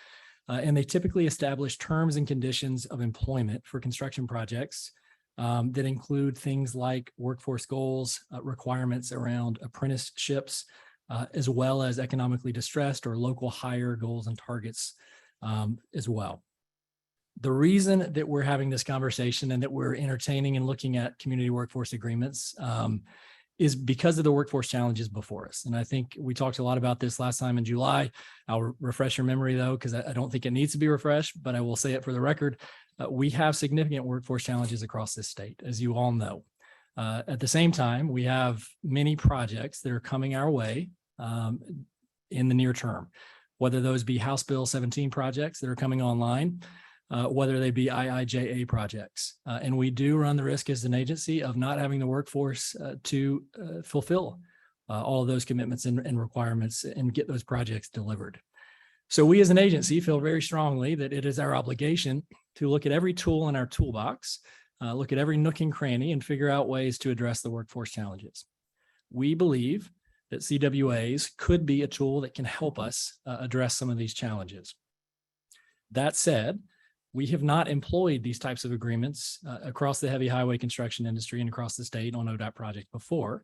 And they typically establish terms and conditions of employment for construction projects that include things like workforce goals, requirements around apprenticeships, as well as economically distressed or local hire goals and targets as well. The reason that we're having this conversation and that we're entertaining and looking at community workforce agreements is because of the workforce challenges before us. And I think we talked a lot about this last time in July. I'll refresh your memory though, because I don't think it needs to be refreshed, but I will say it for the record. We have significant workforce challenges across this state, as you all know. At the same time, we have many projects that are coming our way in the near term, whether those be House Bill 17 projects that are coming online, whether they be IIJA projects. And we do run the risk as an agency of not having the workforce to fulfill all of those commitments and requirements and get those projects delivered. So we as an agency feel very strongly that it is our obligation to look at every tool in our toolbox, look at every nook and cranny and figure out ways to address the workforce challenges. We believe that CWAs could be a tool that can help us address some of these challenges. That said, we have not employed these types of agreements across the heavy highway construction industry and across the state on ODOT projects before.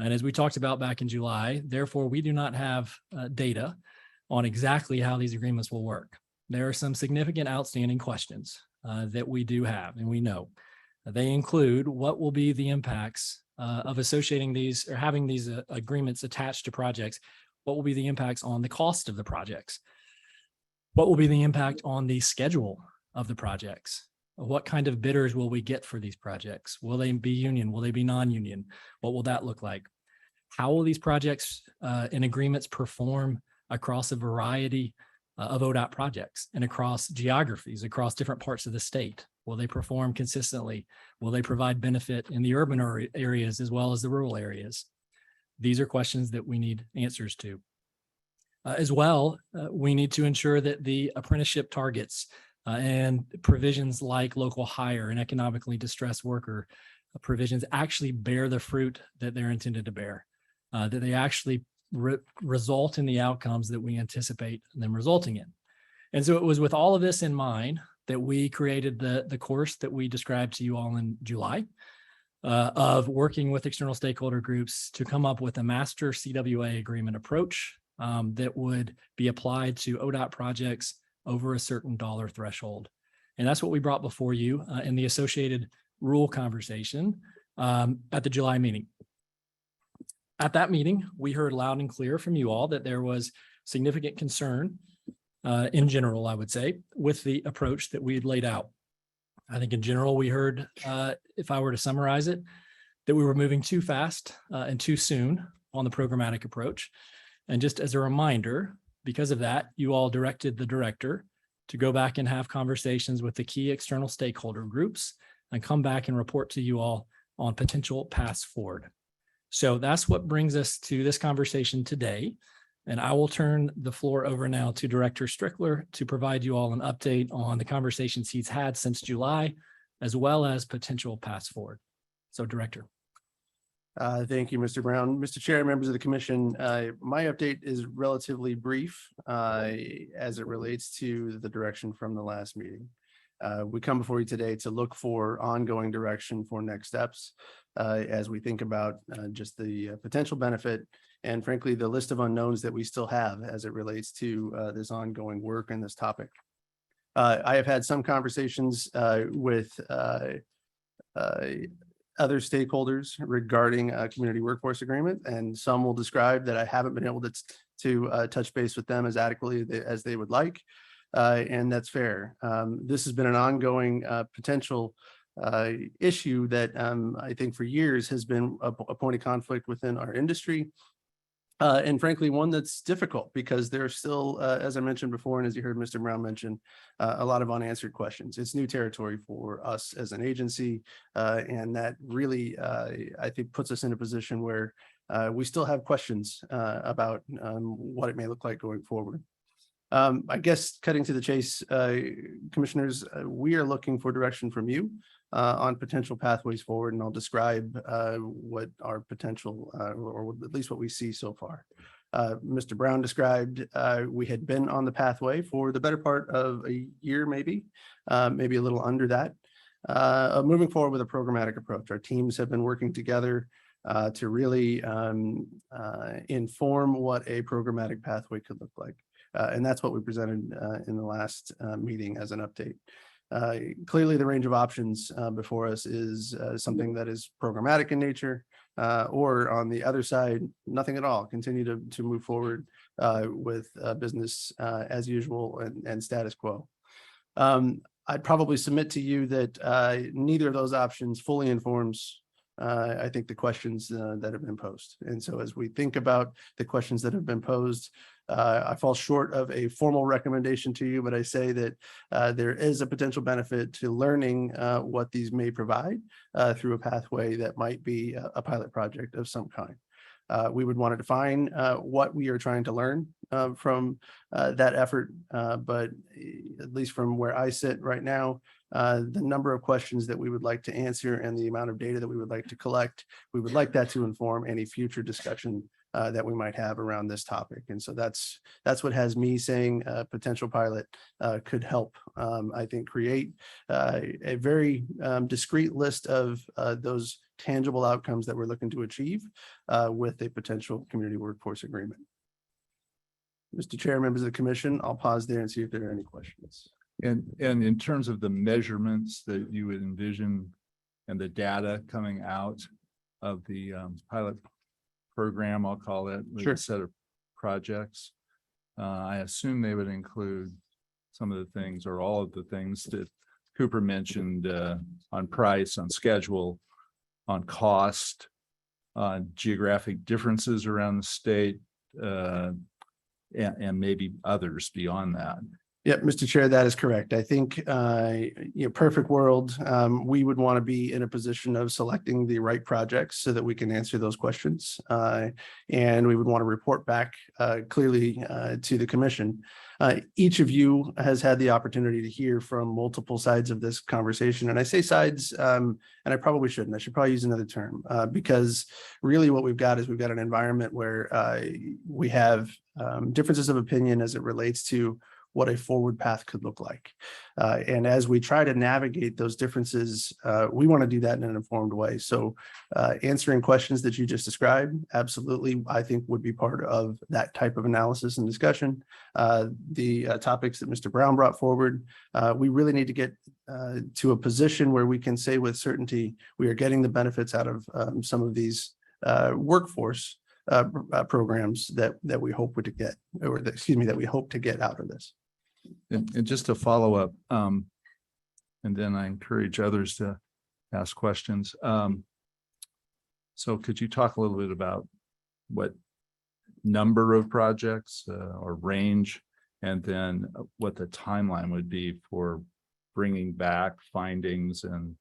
And as we talked about back in July, therefore, we do not have data on exactly how these agreements will work. There are some significant outstanding questions that we do have, and we know. They include what will be the impacts of associating these or having these agreements attached to projects. What will be the impacts on the cost of the projects? What will be the impact on the schedule of the projects? What kind of bidders will we get for these projects? Will they be union? Will they be non-union? What will that look like? How will these projects and agreements perform across a variety of ODOT projects and across geographies, across different parts of the state? Will they perform consistently? Will they provide benefit in the urban areas as well as the rural areas? These are questions that we need answers to. As well, we need to ensure that the apprenticeship targets and provisions like local hire and economically distressed worker provisions actually bear the fruit that they're intended to bear, that they actually result in the outcomes that we anticipate them resulting in. And so it was with all of this in mind that we created the course that we described to you all in July of working with external stakeholder groups to come up with a master CWA agreement approach that would be applied to ODOT projects over a certain dollar threshold. And that's what we brought before you in the associated rule conversation at the July meeting. At that meeting, we heard loud and clear from you all that there was significant concern in general, I would say, with the approach that we had laid out. I think in general, we heard, if I were to summarize it, that we were moving too fast and too soon on the programmatic approach. And just as a reminder, because of that, you all directed the director to go back and have conversations with the key external stakeholder groups and come back and report to you all on potential paths forward. So that's what brings us to this conversation today. And I will turn the floor over now to Director Strickler to provide you all an update on the conversations he's had since July, as well as potential paths forward. So Director. Thank you, Mr. Brown. Mr. Chair, members of the commission, my update is relatively brief as it relates to the direction from the last meeting. We come before you today to look for ongoing direction for next steps as we think about just the potential benefit and frankly, the list of unknowns that we still have as it relates to this ongoing work and this topic. I have had some conversations with other stakeholders regarding a community workforce agreement, and some will describe that I haven't been able to touch base with them as adequately as they would like. And that's fair. This has been an ongoing potential issue that I think for years has been a point of conflict within our industry. And frankly, one that's difficult because there are still, as I mentioned before, and as you heard Mr. Brown mention, a lot of unanswered questions. It's new territory for us as an agency, and that really, I think, puts us in a position where we still have questions about what it may look like going forward. I guess cutting to the chase, commissioners, we are looking for direction from you on potential pathways forward, and I'll describe what our potential, or at least what we see so far. Mr. Brown described we had been on the pathway for the better part of a year, maybe a little under that, moving forward with a programmatic approach. Our teams have been working together to really inform what a programmatic pathway could look like. And that's what we presented in the last meeting as an update. Clearly, the range of options before us is something that is programmatic in nature, or on the other side, nothing at all. Continue to move forward with business as usual and status quo. I'd probably submit to you that neither of those options fully informs I think the questions that have been posed. And so as we think about the questions that have been posed, I fall short of a formal recommendation to you, but I say that there is a potential benefit to learning what these may provide through a pathway that might be a pilot project of some kind. We would want to define what we are trying to learn from that effort, but at least from where I sit right now, the number of questions that we would like to answer and the amount of data that we would like to collect, we would like that to inform any future discussion that we might have around this topic. And so that's what has me saying a potential pilot could help, I think, create a very discrete list of those tangible outcomes that we're looking to achieve with a potential community workforce agreement. Mr. Chair, members of the commission, I'll pause there and see if there are any questions. And in terms of the measurements that you would envision and the data coming out of the pilot program, I'll call it, with a set of projects, I assume they would include some of the things or all of the things that Cooper mentioned on price, on schedule, on cost, on geographic differences around the state, and maybe others beyond that. Yeah, Mr. Chair, that is correct. I think, perfect world, we would want to be in a position of selecting the right projects so that we can answer those questions. And we would want to report back clearly to the commission. Each of you has had the opportunity to hear from multiple sides of this conversation. And I say sides, and I probably shouldn't. I should probably use another term because really what we've got is we've got an environment where we have differences of opinion as it relates to what a forward path could look like. And as we try to navigate those differences, we want to do that in an informed way. So answering questions that you just described, absolutely, I think would be part of that type of analysis and discussion. The topics that Mr. Brown brought forward, we really need to get to a position where we can say with certainty, we are getting the benefits out of some of these workforce programs that we hope to get, or that we hope to get out of this. And just to follow up, and then I encourage others to ask questions. So could you talk a little bit about what number of projects or range, and then what the timeline would be for bringing back findings and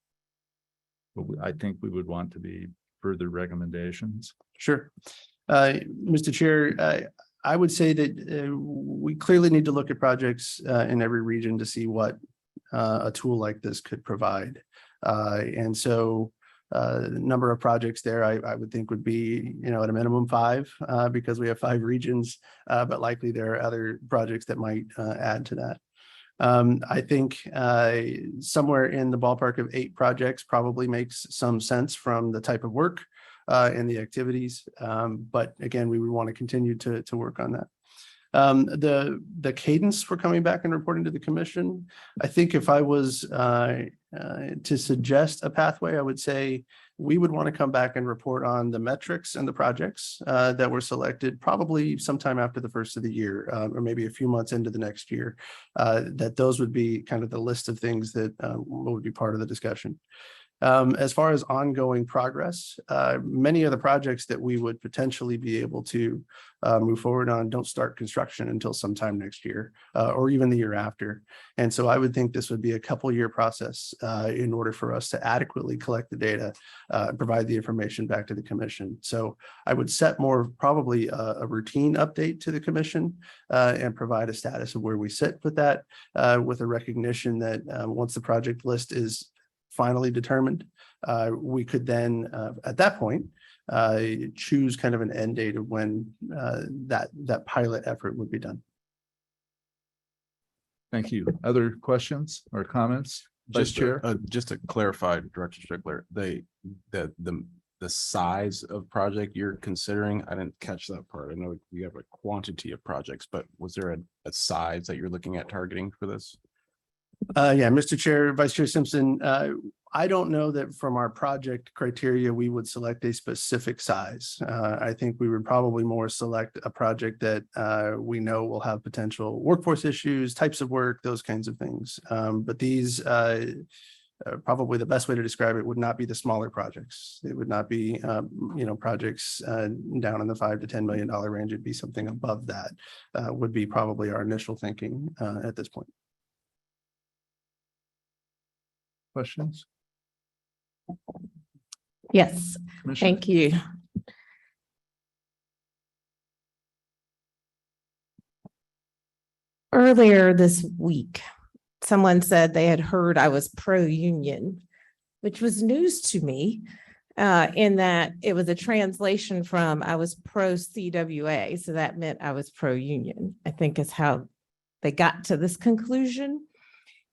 what I think we would want to be further recommendations? Sure. Mr. Chair, I would say that we clearly need to look at projects in every region to see what a tool like this could provide. And so the number of projects there, I would think would be, at a minimum 5, because we have 5 regions, but likely there are other projects that might add to that. I think somewhere in the ballpark of 8 projects probably makes some sense from the type of work and the activities. But again, we would want to continue to work on that. The cadence for coming back and reporting to the commission, I think if I was to suggest a pathway, I would say we would want to come back and report on the metrics and the projects that were selected probably sometime after the first of the year, or maybe a few months into the next year. That those would be kind of the list of things that would be part of the discussion. As far as ongoing progress, many of the projects that we would potentially be able to move forward on don't start construction until sometime next year or even the year after. And so I would think this would be a couple-year process in order for us to adequately collect the data, provide the information back to the commission. So I would set more probably a routine update to the commission and provide a status of where we sit with that, with a recognition that once the project list is finally determined, we could then at that point choose kind of an end date of when that pilot effort would be done. Thank you. Other questions or comments? Vice Chair? Just to clarify, Director Strickler, the size of project you're considering, I didn't catch that part. I know we have a quantity of projects, but was there a size that you're looking at targeting for this? Yeah, Mr. Chair, Vice Chair Simpson, I don't know that from our project criteria, we would select a specific size. I think we would probably more select a project that we know will have potential workforce issues, types of work, those kinds of things. But these, probably the best way to describe it would not be the smaller projects. It would not be, projects down in the $5 to $10 million range. It'd be something above that would be probably our initial thinking at this point. Questions? Yes, Commissioner? thank you. Earlier this week, someone said they had heard I was pro-union, which was news to me in that it was a translation from I was pro-CWA. So that meant I was pro-union, I think is how they got to this conclusion.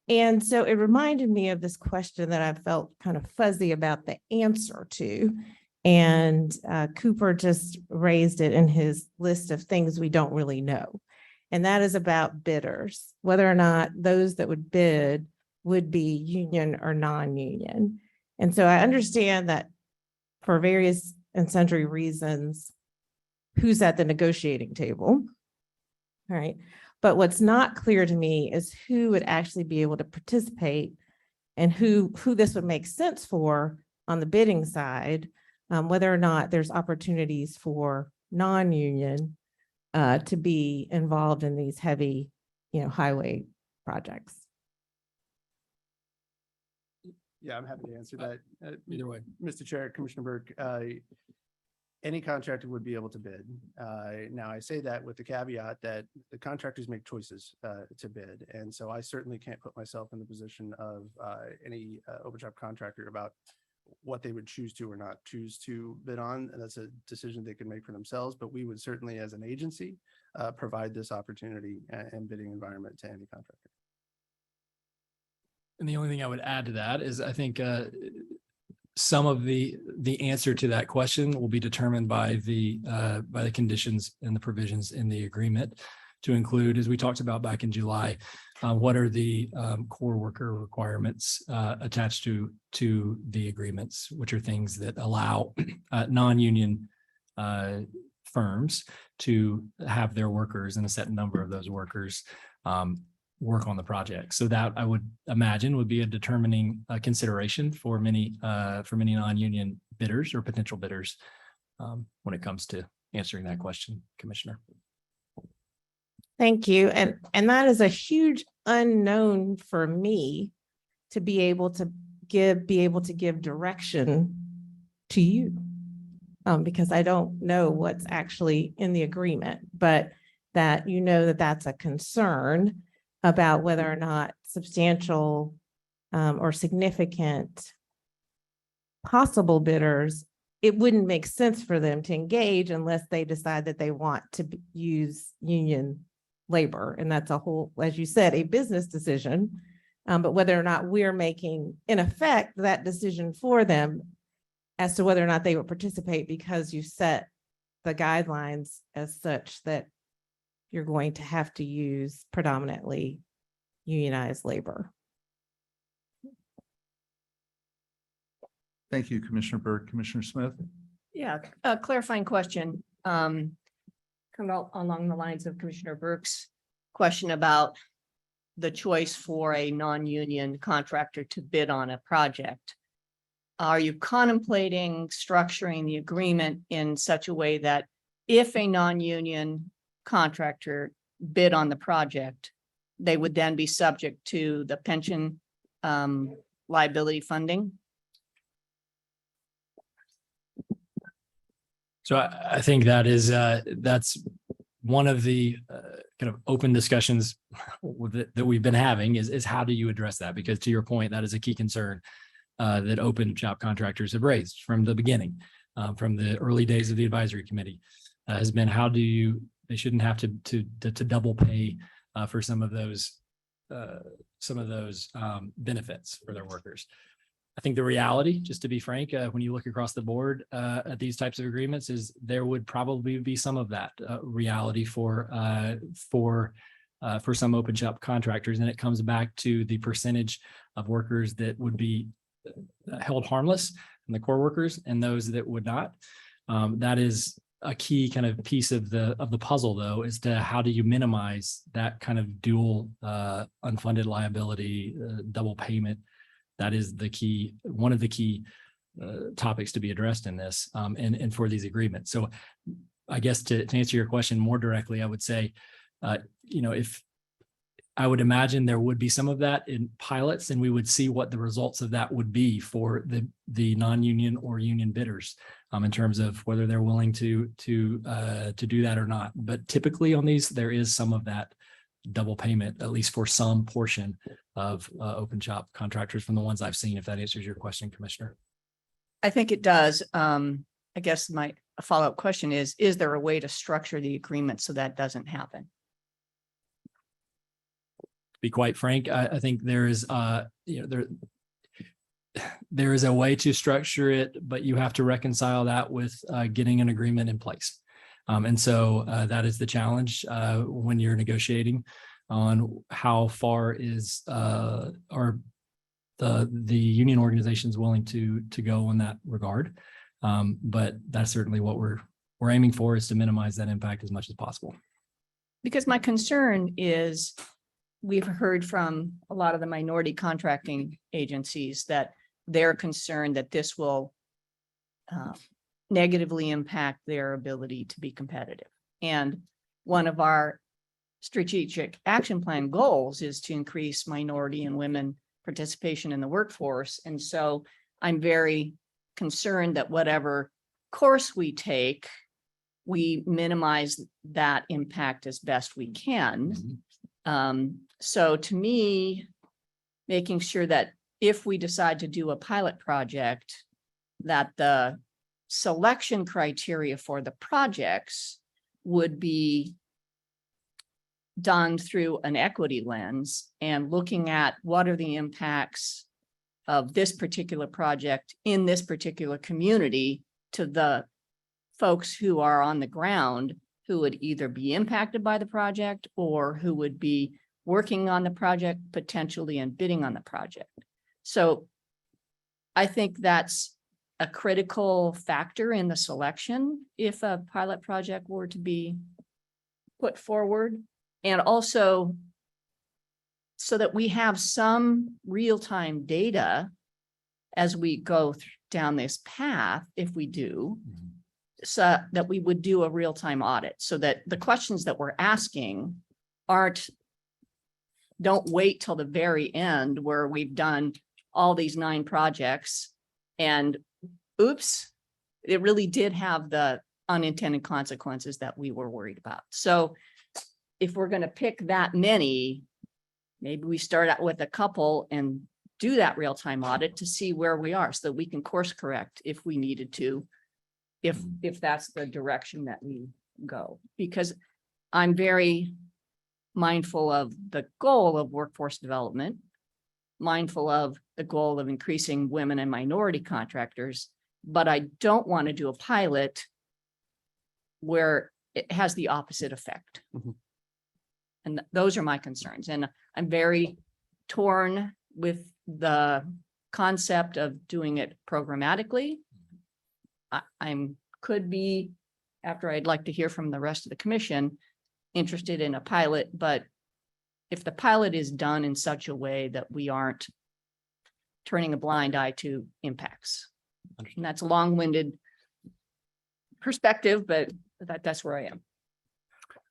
And so it reminded me of this question that I felt kind of fuzzy about the answer to. And Cooper just raised it in his list of things we don't really know. And that is about bidders, whether or not those that would bid would be union or non-union. And so I understand that for various and sundry reasons, who's at the negotiating table, all right? But what's not clear to me is who would actually be able to participate and who this would make sense for on the bidding side, whether or not there's opportunities for non-union to be involved in these heavy, highway projects. Yeah, I'm happy to answer that. Either way. Mr. Chair, Commissioner Burke, any contractor would be able to bid. Now, I say that with the caveat that the contractors make choices to bid. And so I certainly can't put myself in the position of any open job contractor about what they would choose to or not choose to bid on. And that's a decision they can make for themselves. But we would certainly, as an agency, provide this opportunity and bidding environment to any contractor. And the only thing I would add to that is I think some of the answer to that question will be determined by the conditions and the provisions in the agreement, to include, as we talked about back in July, what are the core worker requirements attached to the agreements, which are things that allow non-union firms to have their workers and a set number of those workers work on the project. So that I would imagine would be a determining consideration for many non-union bidders or potential bidders when it comes to answering that question, Commissioner. Thank you. And that is a huge unknown for me to be able to give direction to you. Because I don't know what's actually in the agreement, but that that's a concern about whether or not substantial or significant possible bidders, it wouldn't make sense for them to engage unless they decide that they want to use union labor. And that's a whole, as you said, a business decision. But whether or not we're making, in effect, that decision for them as to whether or not they would participate because you set the guidelines as such that you're going to have to use predominantly unionized labor. Thank you, Commissioner Burke. Commissioner Smith? Yeah, a clarifying question. Come out along the lines of Commissioner Burke's question about the choice for a non-union contractor to bid on a project. Are you contemplating structuring the agreement in such a way that if a non-union contractor bid on the project, they would then be subject to the pension liability funding? So I think that is, that's one of the kind of open discussions that we've been having is how do you address that? Because to your point, that is a key concern that open job contractors have raised from the beginning, from the early days of the advisory committee, has been how do you, they shouldn't have to double pay for some of those benefits for their workers. I think the reality, just to be frank, when you look across the board at these types of agreements, is there would probably be some of that reality for some open shop contractors, and it comes back to the percentage of workers that would be held harmless, and the core workers, and those that would not. That is a key kind of piece of the puzzle, though, is to how do you minimize that kind of dual unfunded liability, double payment. That is the key, one of the key topics to be addressed in this and for these agreements. So I guess to answer your question more directly, I would say, if I would imagine there would be some of that in pilots, and we would see what the results of that would be for the non-union or union bidders in terms of whether they're willing to do that or not. But typically on these, there is some of that double payment, at least for some portion of open shop contractors from the ones I've seen, if that answers your question, Commissioner. I think it does. I guess my follow-up question is there a way to structure the agreement so that doesn't happen? To be quite frank, I think there is, there is a way to structure it, but you have to reconcile that with getting an agreement in place. And so that is the challenge when you're negotiating on how far is the union organizations willing to go in that regard. But that's certainly what we're aiming for, is to minimize that impact as much as possible. Because my concern is we've heard from a lot of the minority contracting agencies that they're concerned that this will negatively impact their ability to be competitive. And one of our strategic action plan goals is to increase minority and women participation in the workforce. And so I'm very concerned that whatever course we take, we minimize that impact as best we can. So to me, making sure that if we decide to do a pilot project, that the selection criteria for the projects would be done through an equity lens and looking at what are the impacts of this particular project in this particular community to the folks who are on the ground who would either be impacted by the project or who would be working on the project potentially and bidding on the project. So I think that's a critical factor in the selection if a pilot project were to be put forward. And also so that we have some real-time data as we go down this path, if we do, so that we would do a real-time audit so that the questions that we're asking don't wait till the very end where we've done all these 9 projects and oops, it really did have the unintended consequences that we were worried about. So if we're going to pick that many, maybe we start out with a couple and do that real-time audit to see where we are so that we can course correct if we needed to, if that's the direction that we go. Because I'm very mindful of the goal of workforce development, mindful of the goal of increasing women and minority contractors, but I don't want to do a pilot where it has the opposite effect. And those are my concerns. And I'm very torn with the concept of doing it programmatically. Could be, after I'd like to hear from the rest of the commission, interested in a pilot, but if the pilot is done in such a way that we aren't turning a blind eye to impacts. And that's a long-winded perspective, but that's where I am.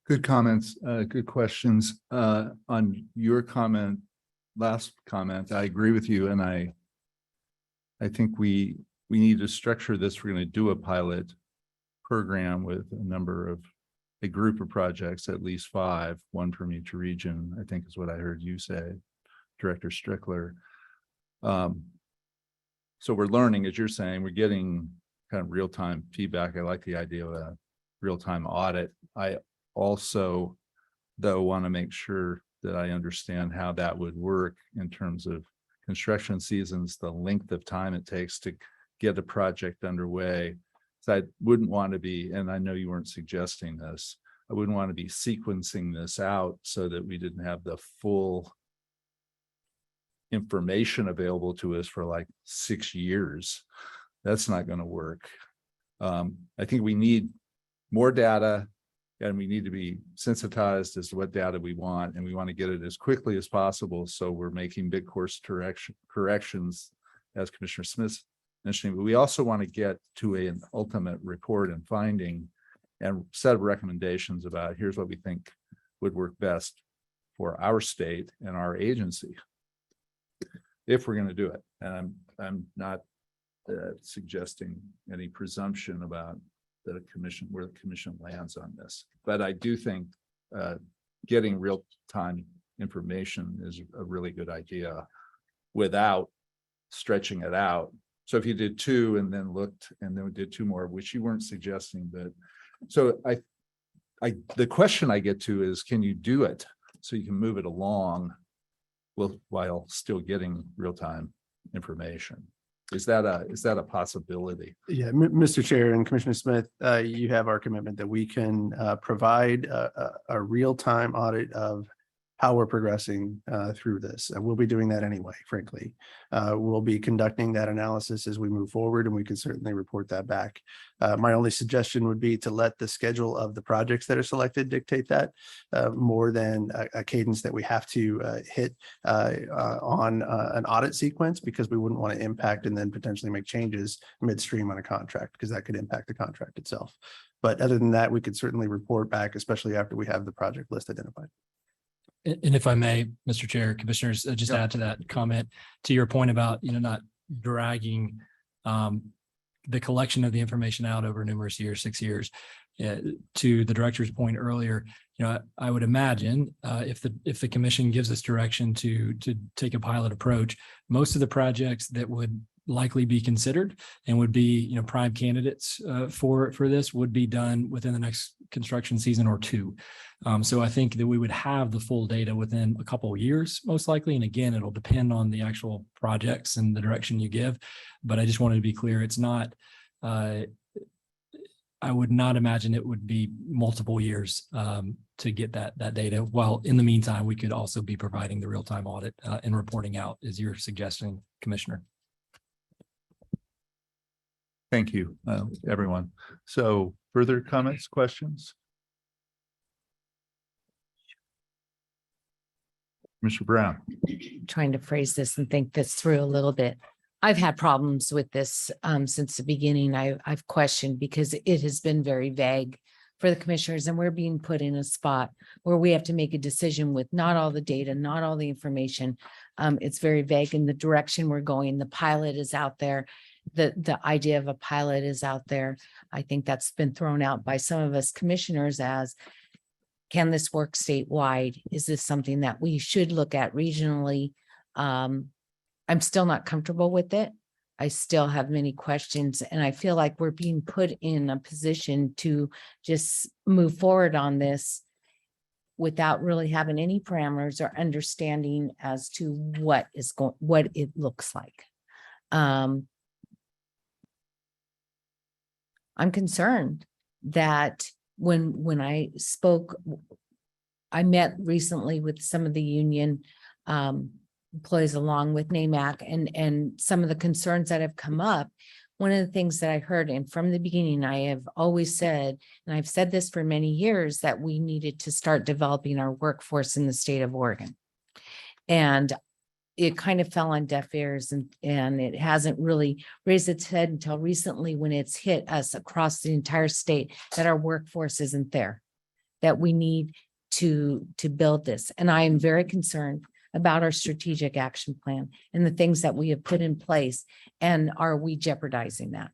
Good comments, good questions. On your comment, last comment, I agree with you, and I think we need to structure this. We're going to do a pilot program with a group of projects, at least 5, 1 from each region, I think is what I heard you say, Director Strickler. So we're learning, as you're saying, we're getting kind of real-time feedback. I like the idea of a real-time audit. I also, though, want to make sure that I understand how that would work in terms of construction seasons, the length of time it takes to get a project underway. So I wouldn't want to be, and I know you weren't suggesting this, I wouldn't want to be sequencing this out so that we didn't have the full information available to us for like 6 years. That's not going to work. I think we need more data, and we need to be sensitized as to what data we want, and we want to get it as quickly as possible. So we're making big course corrections, as Commissioner Smith mentioning, but we also want to get to an ultimate report and finding and set of recommendations about here's what we think would work best for our state and our agency, if we're going to do it. And I'm not suggesting any presumption about the commission, where the commission lands on this, but I do think getting real-time information is a really good idea without stretching it out. So if you did 2 and then looked and then we did 2 more, which you weren't suggesting, but so the question I get to is, can you do it so you can move it along while still getting real-time information? Is that a possibility? Yeah, Mr. Chair and Commissioner Smith, you have our commitment that we can provide a real-time audit of how we're progressing through this. And we'll be doing that anyway, frankly. We'll be conducting that analysis as we move forward, and we can certainly report that back. My only suggestion would be to let the schedule of the projects that are selected dictate that more than a cadence that we have to hit on an audit sequence, because we wouldn't want to impact and then potentially make changes midstream on a contract, because that could impact the contract itself. But other than that, we could certainly report back, especially after we have the project list identified. And if I may, Mr. Chair, Commissioners, just add to that comment, to your point about, not dragging the collection of the information out over numerous years, 6 years. To the director's point earlier, I would imagine if the commission gives us direction to take a pilot approach, most of the projects that would likely be considered and would be, prime candidates for this would be done within the next construction season or 2. So I think that we would have the full data within a couple of years, most likely. And again, it'll depend on the actual projects and the direction you give. But I just wanted to be clear, it's not, I would not imagine it would be multiple years to get that data. While in the meantime, we could also be providing the real-time audit and reporting out, as you're suggesting, Commissioner. Thank you, everyone. So further comments, questions? Mr. Brown. Trying to phrase this and think this through a little bit. I've had problems with this since the beginning. I've questioned because it has been very vague for the commissioners, and we're being put in a spot where we have to make a decision with not all the data, not all the information. It's very vague in the direction we're going. The pilot is out there. The idea of a pilot is out there. I think that's been thrown out by some of us commissioners as, can this work statewide? Is this something that we should look at regionally? I'm still not comfortable with it. I still have many questions, and I feel like we're being put in a position to just move forward on this without really having any parameters or understanding as to what it looks like. I'm concerned that when I spoke I met recently with some of the union employees along with NAMAC and some of the concerns that have come up. One of the things that I heard, and from the beginning, I have always said, and I've said this for many years, that we needed to start developing our workforce in the state of Oregon. And it kind of fell on deaf ears and it hasn't really raised its head until recently when it's hit us across the entire state that our workforce isn't there, that we need to build this. And I am very concerned about our strategic action plan and the things that we have put in place. And are we jeopardizing that?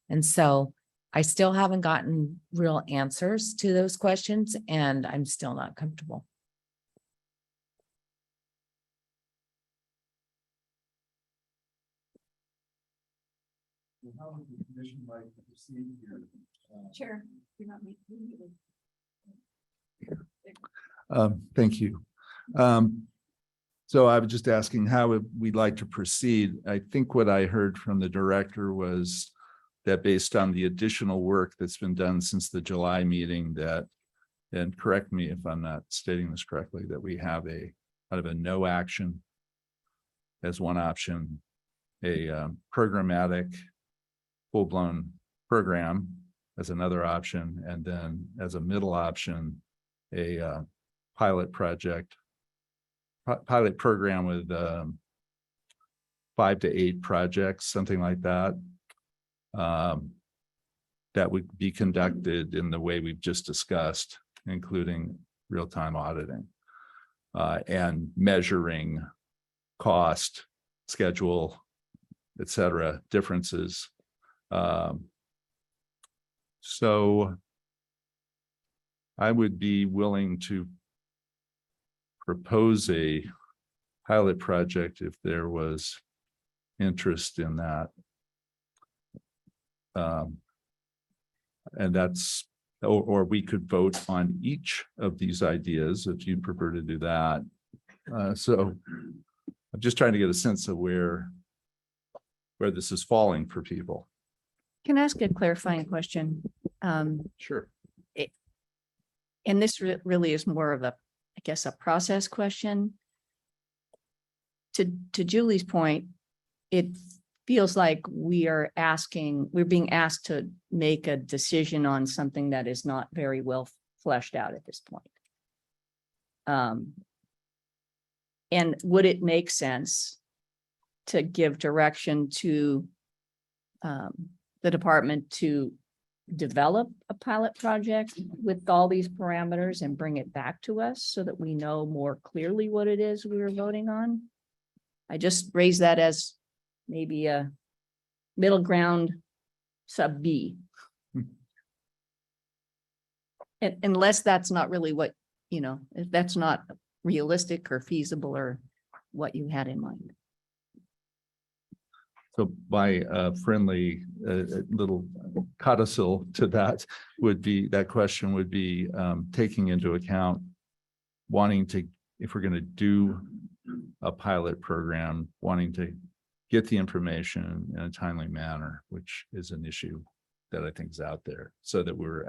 And so I still haven't gotten real answers to those questions, and I'm still not comfortable. Sure. Thank you. So I was just asking how we'd like to proceed. I think what I heard from the director was that based on the additional work that's been done since the July meeting, that, and correct me if I'm not stating this correctly, that we have a kind of a no action as one option, a programmatic full-blown program as another option, and then as a middle option, a pilot program with 5 to 8 projects, something like that, that would be conducted in the way we've just discussed, including real-time auditing and measuring cost, schedule, et cetera, differences. So I would be willing to propose a pilot project if there was interest in that. And that's, or we could vote on each of these ideas if you prefer to do that. So I'm just trying to get a sense of where this is falling for people. Can I ask a clarifying question? Sure. And this really is more of a, I guess, a process question. To Julie's point, it feels like we're being asked to make a decision on something that is not very well fleshed out at this point. And would it make sense to give direction to the department to develop a pilot project with all these parameters and bring it back to us so that we know more clearly what it is we were voting on? I just raised that as maybe a middle ground sub B. And unless that's not really what, if that's not realistic or feasible or what you had in mind. So my friendly little codicil to that would be, that question would be taking into account wanting to, if we're going to do a pilot program, wanting to get the information in a timely manner, which is an issue that I think is out there, so that we're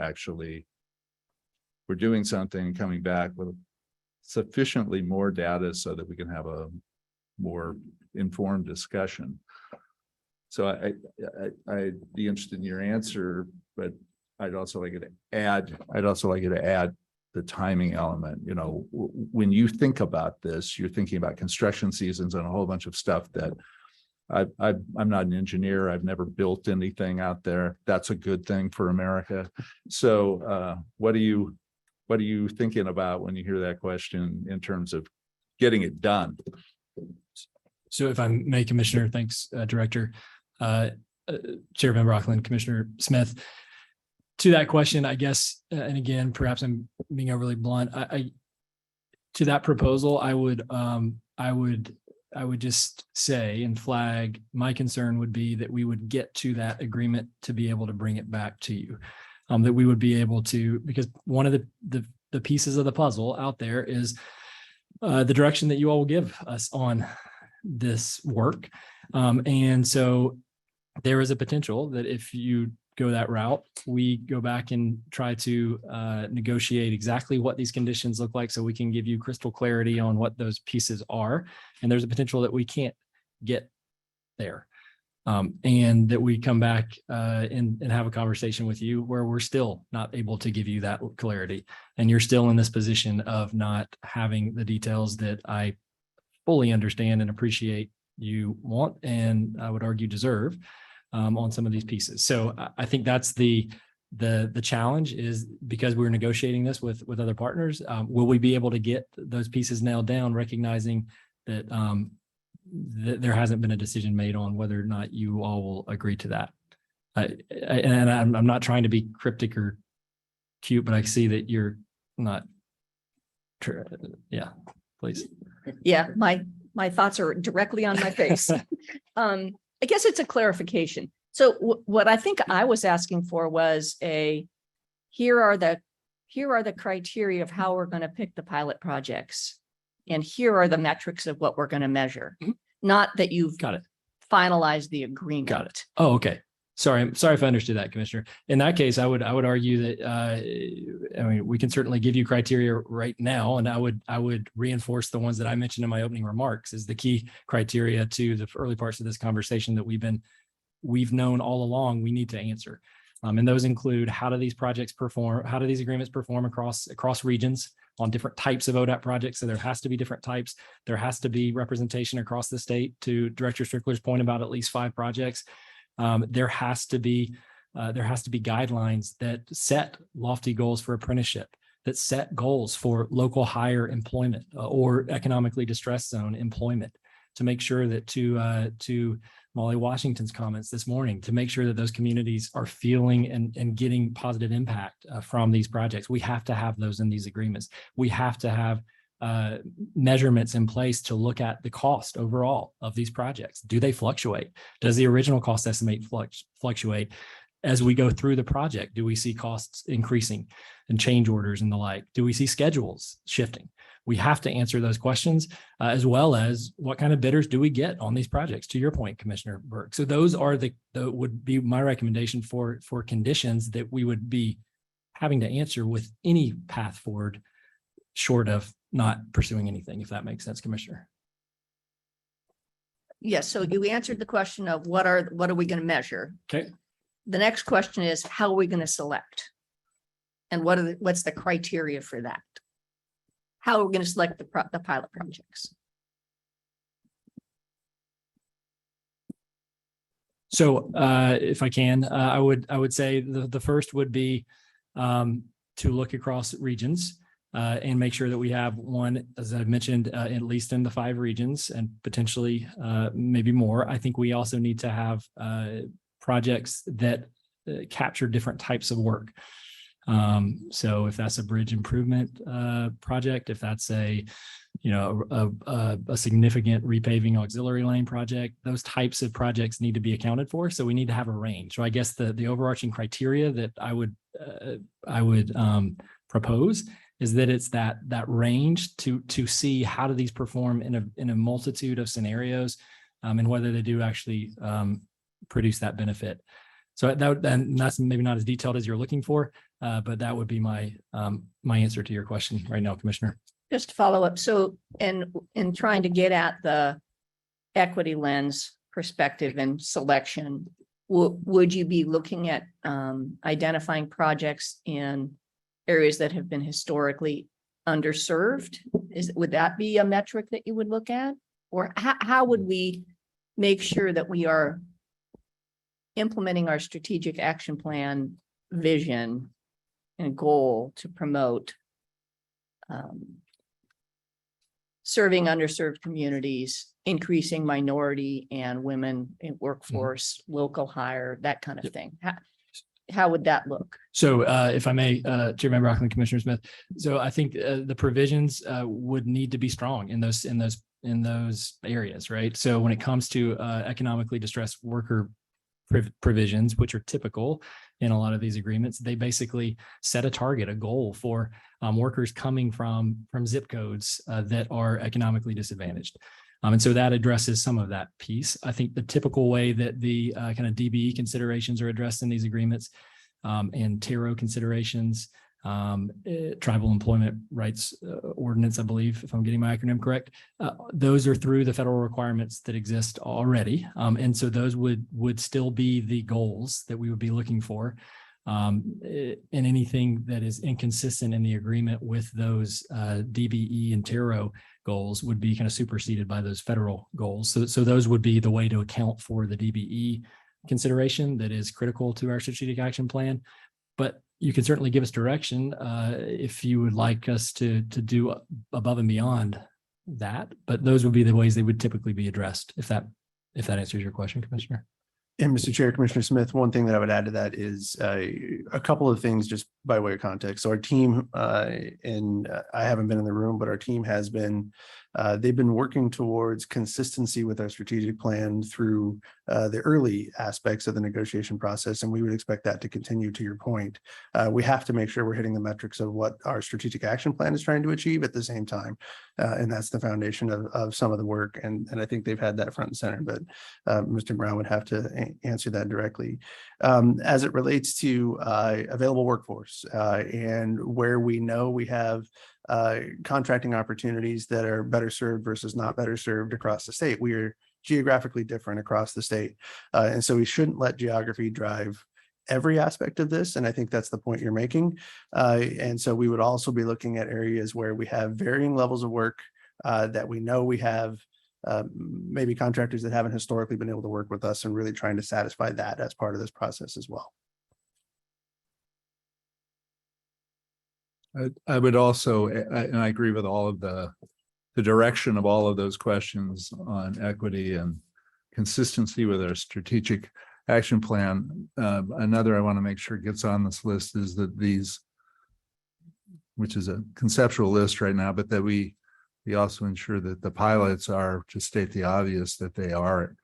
doing something, coming back with sufficiently more data so that we can have a more informed discussion. So I'd be interested in your answer, but I'd also like you to add the timing element. When you think about this, you're thinking about construction seasons and a whole bunch of stuff that I'm not an engineer. I've never built anything out there. That's a good thing for America. So what are you thinking about when you hear that question in terms of getting it done? So if I may, Commissioner, thanks, Director. Chair Van Brockland, Commissioner Smith, to that question, I guess, and again, perhaps I'm being overly blunt. To that proposal, I would just say and flag, my concern would be that we would get to that agreement to be able to bring it back to you. That we would be able to, because one of the pieces of the puzzle out there is the direction that you all will give us on this work. And so there is a potential that if you go that route, we go back and try to negotiate exactly what these conditions look like so we can give you crystal clarity on what those pieces are. And there's a potential that we can't get there. And that we come back and have a conversation with you where we're still not able to give you that clarity. And you're still in this position of not having the details that I fully understand and appreciate you want, and I would argue deserve on some of these pieces. So I think that's the challenge, is because we're negotiating this with other partners. Will we be able to get those pieces nailed down, recognizing that there hasn't been a decision made on whether or not you all will agree to that. And I'm not trying to be cryptic or cute, but I see that you're not. Yeah, please. Yeah, my thoughts are directly on my face. I guess it's a clarification. So what I think I was asking for was here are the criteria of how we're going to pick the pilot projects. And here are the metrics of what we're going to measure. Not that you've got it, finalized the agreement. Got it. Oh, okay. Sorry if I understood that, Commissioner. In that case, I would argue that I mean, we can certainly give you criteria right now, and I would reinforce the ones that I mentioned in my opening remarks as the key criteria to the early parts of this conversation that we've known all along we need to answer. And those include, how do these projects perform? How do these agreements perform across regions on different types of ODOT projects? So there has to be different types. There has to be representation across the state, to Director Strickler's point about at least 5 projects. There has to be guidelines that set lofty goals for apprenticeship, that set goals for local hire employment or economically distressed zone employment, to make sure that to Molly Washington's comments this morning, to make sure that those communities are feeling and getting positive impact from these projects. We have to have those in these agreements. We have to have measurements in place to look at the cost overall of these projects. Do they fluctuate? Does the original cost estimate fluctuate as we go through the project? Do we see costs increasing and change orders and the like? Do we see schedules shifting? We have to answer those questions, as well as what kind of bidders do we get on these projects, to your point, Commissioner Burke. So those are would be my recommendation for conditions that we would be having to answer with any path forward, short of not pursuing anything, if that makes sense, Commissioner. Yes, so you answered the question of what are we going to measure? Okay. The next question is, how are we going to select? And what's the criteria for that? How are we going to select the pilot projects? So if I can, I would say the first would be to look across regions and make sure that we have one, as I've mentioned, at least in the 5 regions, and potentially maybe more. I think we also need to have projects that capture different types of work. So if that's a bridge improvement project, if that's a significant repaving auxiliary lane project, those types of projects need to be accounted for. So we need to have a range. So I guess the overarching criteria that I would propose is that it's that range to see how do these perform in a multitude of scenarios, and whether they do actually produce that benefit. So and that's maybe not as detailed as you're looking for, but that would be my answer to your question right now, Commissioner. Just to follow up. So in trying to get at the equity lens perspective and selection, would you be looking at identifying projects in areas that have been historically underserved? Would that be a metric that you would look at? Or how would we make sure that we are implementing our strategic action plan vision and goal to promote serving underserved communities, increasing minority and women in workforce, local hire, that kind of thing? How would that look? So if I may, Chairman Brockman, Commissioner Smith, so I think the provisions would need to be strong in those areas, right? So when it comes to economically distressed worker provisions, which are typical in a lot of these agreements, they basically set a target, a goal for workers coming from zip codes that are economically disadvantaged. And so that addresses some of that piece. I think the typical way that the kind of DBE considerations are addressed in these agreements and TARO considerations, tribal employment rights ordinance, I believe, if I'm getting my acronym correct, those are through the federal requirements that exist already. And so those would still be the goals that we would be looking for. And anything that is inconsistent in the agreement with those DBE and TARO goals would be kind of superseded by those federal goals. So those would be the way to account for the DBE consideration that is critical to our strategic action plan. But you can certainly give us direction if you would like us to do above and beyond that. But those would be the ways they would typically be addressed, if that answers your question, Commissioner. And Mr. Chair, Commissioner Smith, one thing that I would add to that is a couple of things just by way of context. So our team, and I haven't been in the room, but our team has been, they've been working towards consistency with our strategic plan through the early aspects of the negotiation process, and we would expect that to continue. To your point, we have to make sure we're hitting the metrics of what our strategic action plan is trying to achieve at the same time. And that's the foundation of some of the work. And I think they've had that front and center, but Mr. Brown would have to answer that directly. As it relates to available workforce and where we know we have contracting opportunities that are better served versus not better served across the state. We are geographically different across the state. And so we shouldn't let geography drive every aspect of this. And I think that's the point you're making. And so we would also be looking at areas where we have varying levels of work that we know we have maybe contractors that haven't historically been able to work with us, and really trying to satisfy that as part of this process as well. I would also, and I agree with all of the direction of all of those questions on equity and consistency with our strategic action plan. Another I want to make sure gets on this list is that these, which is a conceptual list right now, but that we also ensure that the pilots are, to state the obvious, that they are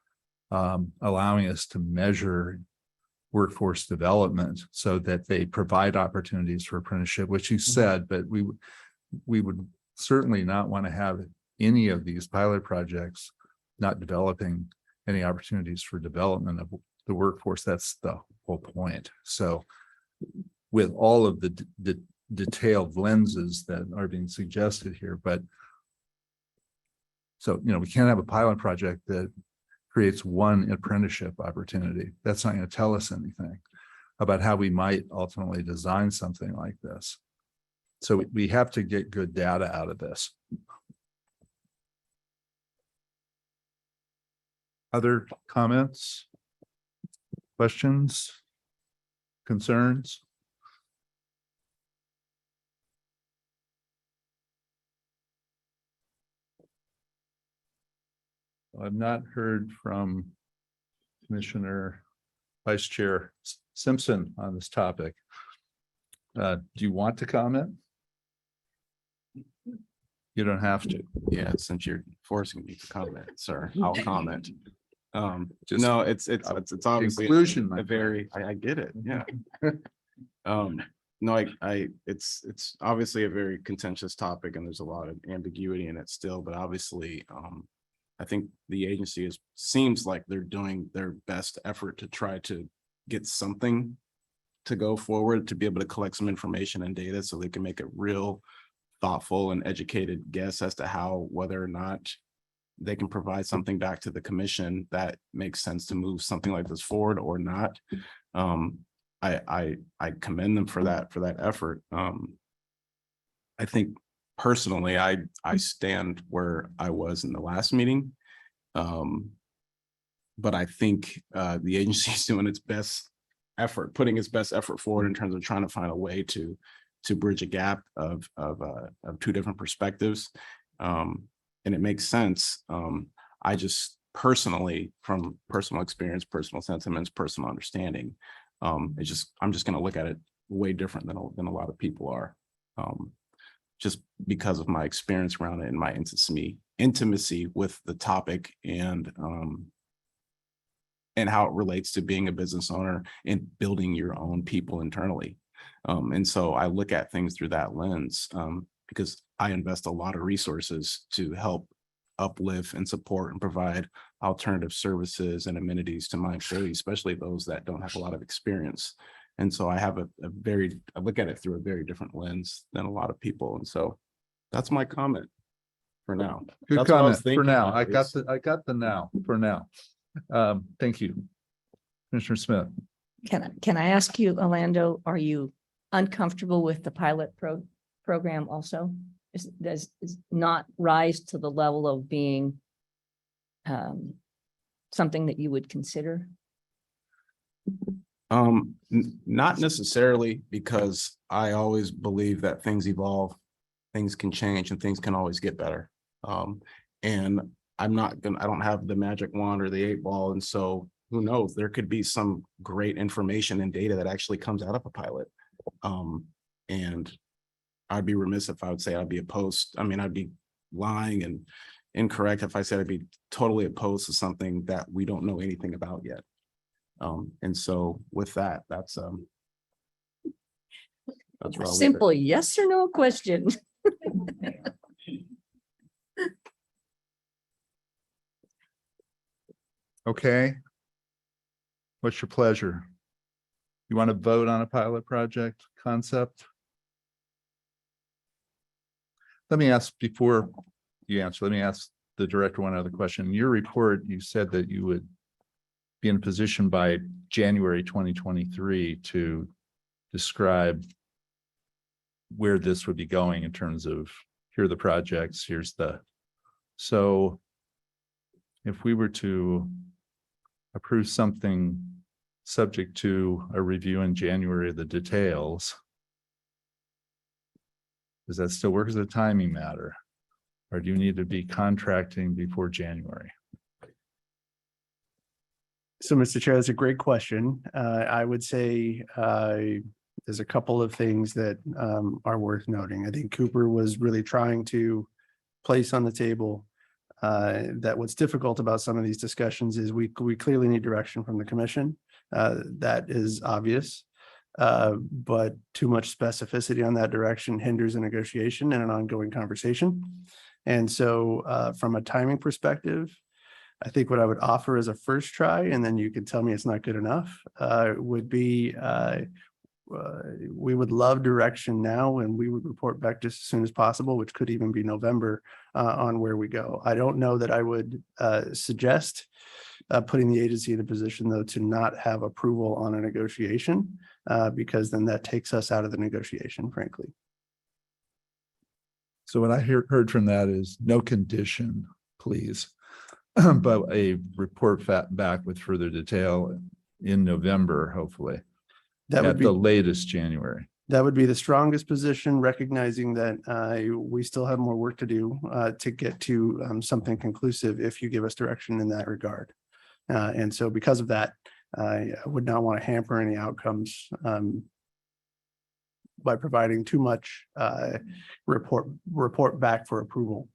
allowing us to measure workforce development so that they provide opportunities for apprenticeship, which you said, but we would certainly not want to have any of these pilot projects not developing any opportunities for development of the workforce. That's the whole point. So with all of the detailed lenses that are being suggested here, but so, we can't have a pilot project that creates one apprenticeship opportunity. That's not going to tell us anything about how we might ultimately design something like this. So we have to get good data out of this. Other comments, questions, concerns? I've not heard from Commissioner Vice Chair Simpson on this topic. Do you want to comment? You don't have to. Yeah, since you're forcing me to comment, sir, I'll comment. Just No, it's obviously conclusion, a very, I get it, yeah. No, it's obviously a very contentious topic, and there's a lot of ambiguity in it still, but obviously, I think the agency seems like they're doing their best effort to try to get something to go forward, to be able to collect some information and data so they can make a real thoughtful and educated guess as to how, whether or not they can provide something back to the commission that makes sense to move something like this forward or not. I commend them for that effort. I think personally, I stand where I was in the last meeting. But I think the agency is doing its best effort, putting its best effort forward in terms of trying to find a way to bridge a gap of two different perspectives. And it makes sense. I just personally, from personal experience, personal sentiments, personal understanding, I'm just going to look at it way different than a lot of people are. Just because of my experience around it and my intimacy with the topic and how it relates to being a business owner and building your own people internally. And so I look at things through that lens because I invest a lot of resources to help uplift and support and provide alternative services and amenities to my employees, especially those that don't have a lot of experience. And so I have I look at it through a very different lens than a lot of people. And so that's my comment for now. Good That's what I was comment for thinking now. of, I got the now for now. Thank you. Commissioner Smith. Can I ask you, Orlando, are you uncomfortable with the pilot program also? Does not rise to the level of being something that you would consider? Not necessarily, because I always believe that things evolve, things can change, and things can always get better. And I don't have the magic wand or the 8-ball. And so who knows, there could be some great information and data that actually comes out of a pilot. And I'd be remiss if I would say I'd be opposed. I mean, I'd be lying and incorrect if I said I'd be totally opposed to something that we don't know anything about yet. And so with that, that's where I'll leave it. Simple yes or no question. Okay. What's your pleasure? You want to vote on a pilot project concept? Let me ask before you answer, let me ask the director one other question. In your report, you said that you would be in a position by January 2023 to describe where this would be going in terms of here are the projects, here's the. So if we were to approve something subject to a review in January of the details, does that still work as a timing matter? Or do you need to be contracting before January? So, Mr. Chair, that's a great question. I would say there's a couple of things that are worth noting. I think Cooper was really trying to place on the table that what's difficult about some of these discussions is we clearly need direction from the commission. That is obvious. But too much specificity on that direction hinders a negotiation and an ongoing conversation. And so from a timing perspective, I think what I would offer as a first try, and then you can tell me it's not good enough, would be we would love direction now, and we would report back just as soon as possible, which could even be November, on where we go. I don't know that I would suggest putting the agency in a position, though, to not have approval on a negotiation, because then that takes us out of the negotiation, frankly. So what I heard from that is no condition, please, but a report back with further detail in November, hopefully. That would at be the latest January. That would be the strongest position, recognizing that we still have more work to do to get to something conclusive if you give us direction in that regard. And so because of that, I would not want to hamper any outcomes by providing too much report back for approval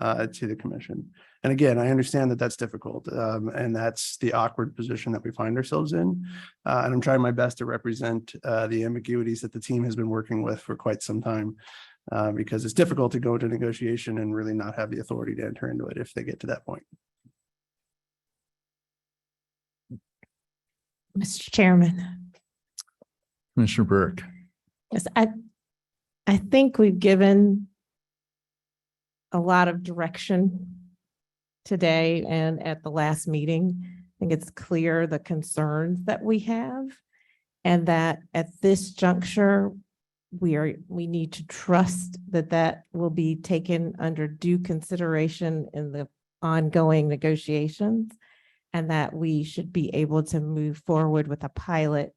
to the commission. And again, I understand that that's difficult, and that's the awkward position that we find ourselves in. And I'm trying my best to represent the ambiguities that the team has been working with for quite some time, because it's difficult to go into negotiation and really not have the authority to enter into it if they get to that point. Mr. Chairman. Commissioner Burke. Yes, I think we've given a lot of direction today and at the last meeting. I think it's clear the concerns that we have, and that at this juncture, we need to trust that that will be taken under due consideration in the ongoing negotiations, and that we should be able to move forward with a pilot,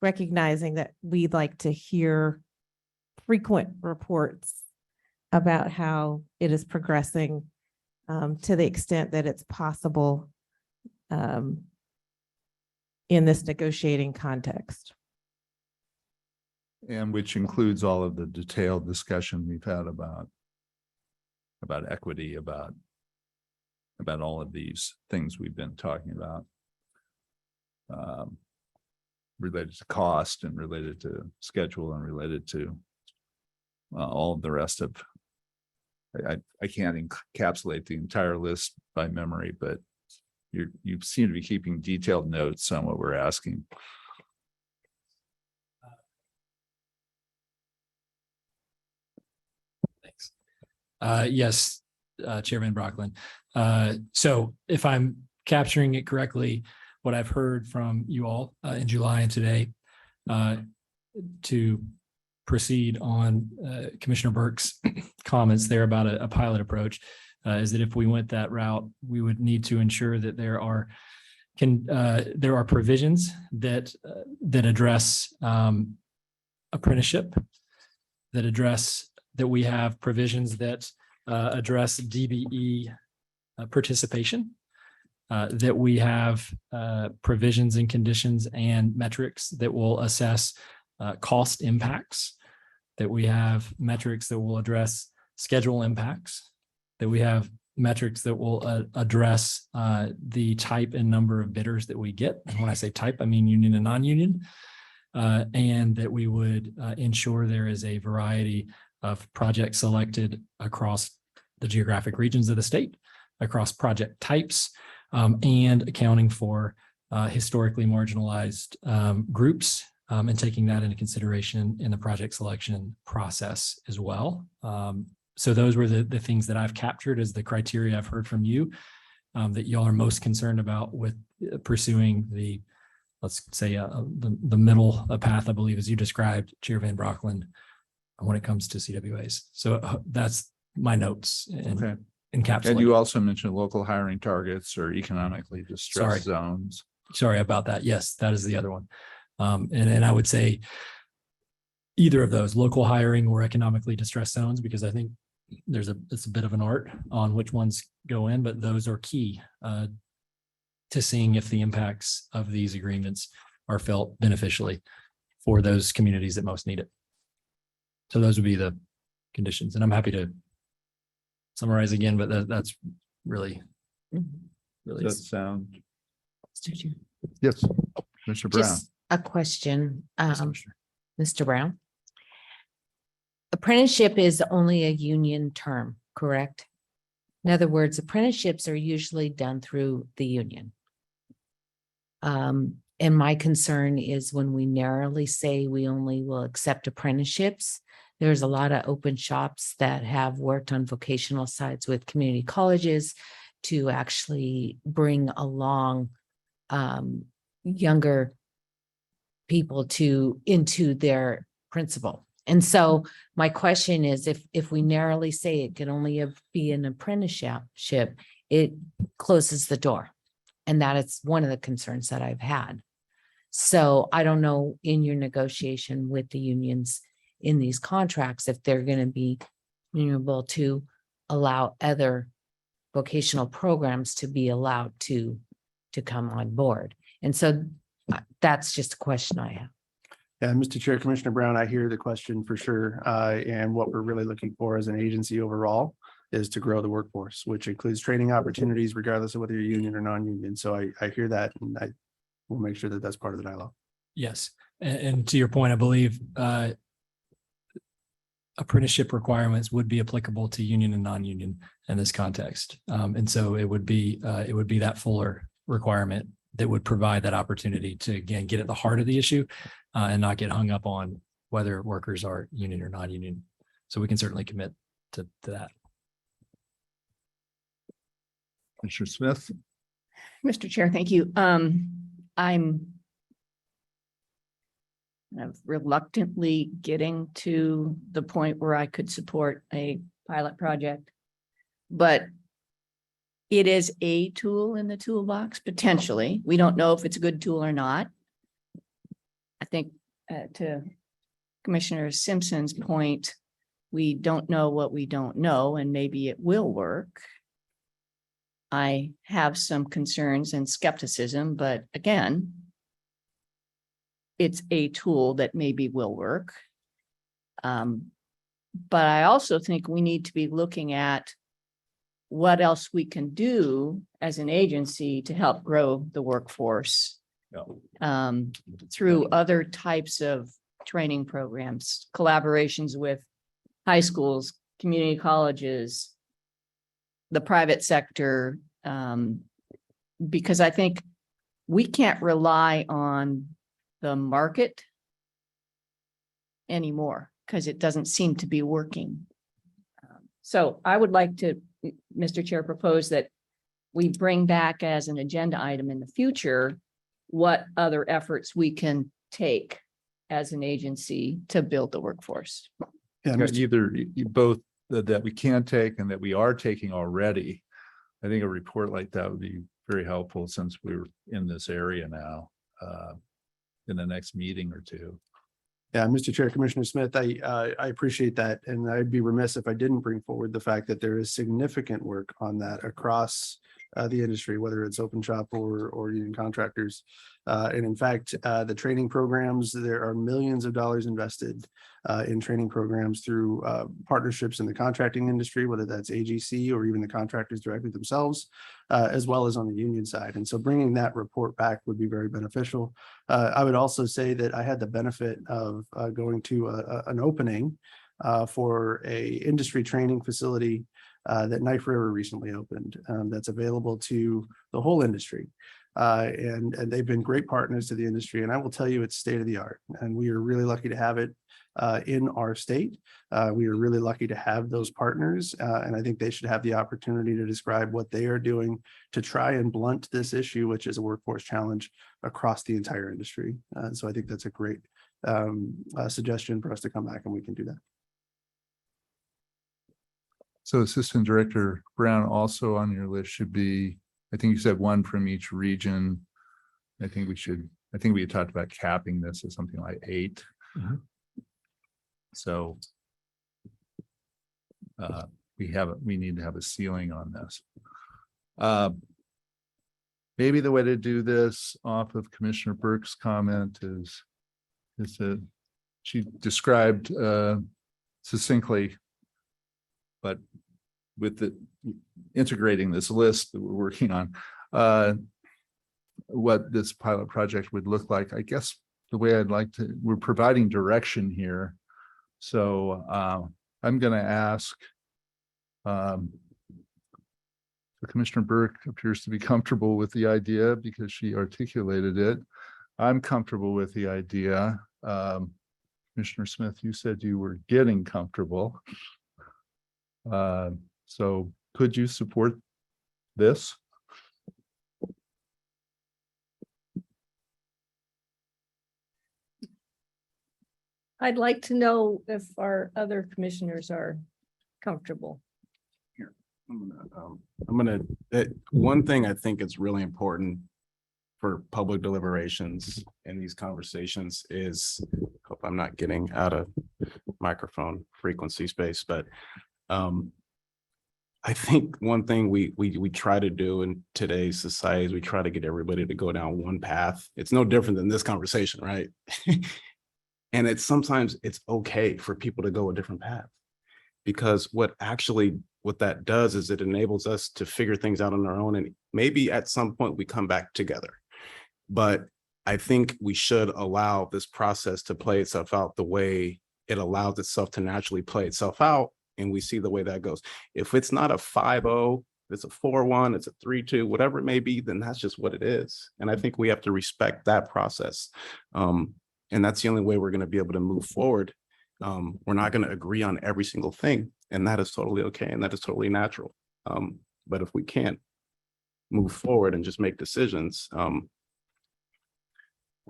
recognizing that we'd like to hear frequent reports about how it is progressing to the extent that it's possible in this negotiating context. And which includes all of the detailed discussion we've had about equity, about all of these things we've been talking about, related to cost and related to schedule and related to all of the rest of I can't encapsulate the entire list by memory, but you seem to be keeping detailed notes on what we're asking. Thanks. Yes, Chairman Brocklin. So if I'm capturing it correctly, what I've heard from you all in July and today to proceed on Commissioner Burke's comments there about a pilot approach is that if we went that route, we would need to ensure that there are provisions that address apprenticeship, that we have provisions that address DBE participation, that we have provisions and conditions and metrics that will assess cost impacts, that we have metrics that will address schedule impacts, that we have metrics that will address the type and number of bidders that we get. And when I say type, I mean union and non-union. And that we would ensure there is a variety of projects selected across the geographic regions of the state, across project types, and accounting for historically marginalized groups, and taking that into consideration in the project selection process as well. So those were the things that I've captured as the criteria I've heard from you that y'all are most concerned about with pursuing the, let's say, the middle path, I believe, as you described, Chair Van Brocklin, when it comes to CWAs. So that's my notes and encapsulate. And you also mentioned local hiring targets or economically distressed zones. Sorry about that. Yes, that is the other one. And I would say either of those, local hiring or economically distressed zones, because I think it's a bit of an art on which ones go in, but those are key to seeing if the impacts of these agreements are felt beneficially for those communities that most need it. So those would be the conditions, and I'm happy to summarize again, but that's really. Does that sound? Yes, Mr. Brown. Just a question, Mr. Brown. Apprenticeship is only a union term, correct? In other words, apprenticeships are usually done through the union. And my concern is when we narrowly say we only will accept apprenticeships, there's a lot of open shops that have worked on vocational sites with community colleges to actually bring along younger people into their principal. And so my question is, if we narrowly say it can only be an apprenticeship, it closes the door. And that is one of the concerns that I've had. So I don't know in your negotiation with the unions in these contracts, if they're going to be able to allow other vocational programs to be allowed to come on board. And so that's just a question I have. Yeah, Mr. Chair, Commissioner Brown, I hear the question for sure. And what we're really looking for as an agency overall is to grow the workforce, which includes training opportunities regardless of whether you're union or non-union. So I hear that, and I will make sure that that's part of the dialogue. Yes. And to your point, I believe apprenticeship requirements would be applicable to union and non-union in this context. And so it would be that fuller requirement that would provide that opportunity to, again, get at the heart of the issue and not get hung up on whether workers are union or non-union. So we can certainly commit to that. Commissioner Smith. Mr. Chair, thank you. I'm reluctantly getting to the point where I could support a pilot project, but it is a tool in the toolbox, potentially. We don't know if it's a good tool or not. I think to Commissioner Simpson's point, we don't know what we don't know, and maybe it will work. I have some concerns and skepticism, but again, it's a tool that maybe will work. But I also think we need to be looking at what else we can do as an agency to help grow the workforce through other types of training programs, collaborations with high schools, community colleges, the private sector, because I think we can't rely on the market anymore because it doesn't seem to be working. So I would like to, Mr. Chair, propose that we bring back as an agenda item in the future what other efforts we can take as an agency to build the workforce. Yeah, Yeah, either both that we can take and that we are taking already. I think a report like that would be very helpful since we're in this area now, in the next meeting or two. Yeah, Mr. Chair, Commissioner Smith, I appreciate that. And I'd be remiss if I didn't bring forward the fact that there is significant work on that across the industry, whether it's open shop or union contractors. And in fact, the training programs, there are millions of dollars invested in training programs through partnerships in the contracting industry, whether that's AGC or even the contractors directly themselves, as well as on the union side. And so bringing that report back would be very beneficial. I would also say that I had the benefit of going to an opening for a industry training facility that Knife River recently opened, that's available to the whole industry. And they've been great partners to the industry. And I will tell you, it's state of the art. And we are really lucky to have it in our state. We are really lucky to have those partners. And I think they should have the opportunity to describe what they are doing to try and blunt this issue, which is a workforce challenge across the entire industry. So I think that's a great suggestion for us to come back and we can do that. So Assistant Director Brown, also on your list should be, I think you said one from each region. I think we had talked about capping this at something like 8. So we need to have a ceiling on this. Maybe the way to do this off of Commissioner Burke's comment is that she described succinctly, but with the integrating this list that we're working on, what this pilot project would look like. I guess the way I'd like to, we're providing direction here. So I'm going to ask, Commissioner Burke appears to be comfortable with the idea because she articulated it. I'm comfortable with the idea. Commissioner Smith, you said you were getting comfortable. So could you support this? I'd like to know if our other commissioners are comfortable. One thing I think is really important for public deliberations in these conversations is, hope I'm not getting out of microphone frequency space, but I think one thing we try to do in today's society is we try to get everybody to go down one path. It's no different than this conversation, right? And sometimes it's okay for people to go a different path, because what that does is it enables us to figure things out on our own. And maybe at some point we come back together. But I think we should allow this process to play itself out the way it allows itself to naturally play itself out. And we see the way that goes. If it's not a 5-0, it's a 4-1, it's a 3-2, whatever it may be, then that's just what it is. And I think we have to respect that process. And that's the only way we're going to be able to move forward. We're not going to agree on every single thing, and that is totally okay. And that is totally natural. But if we can't move forward and just make decisions, we're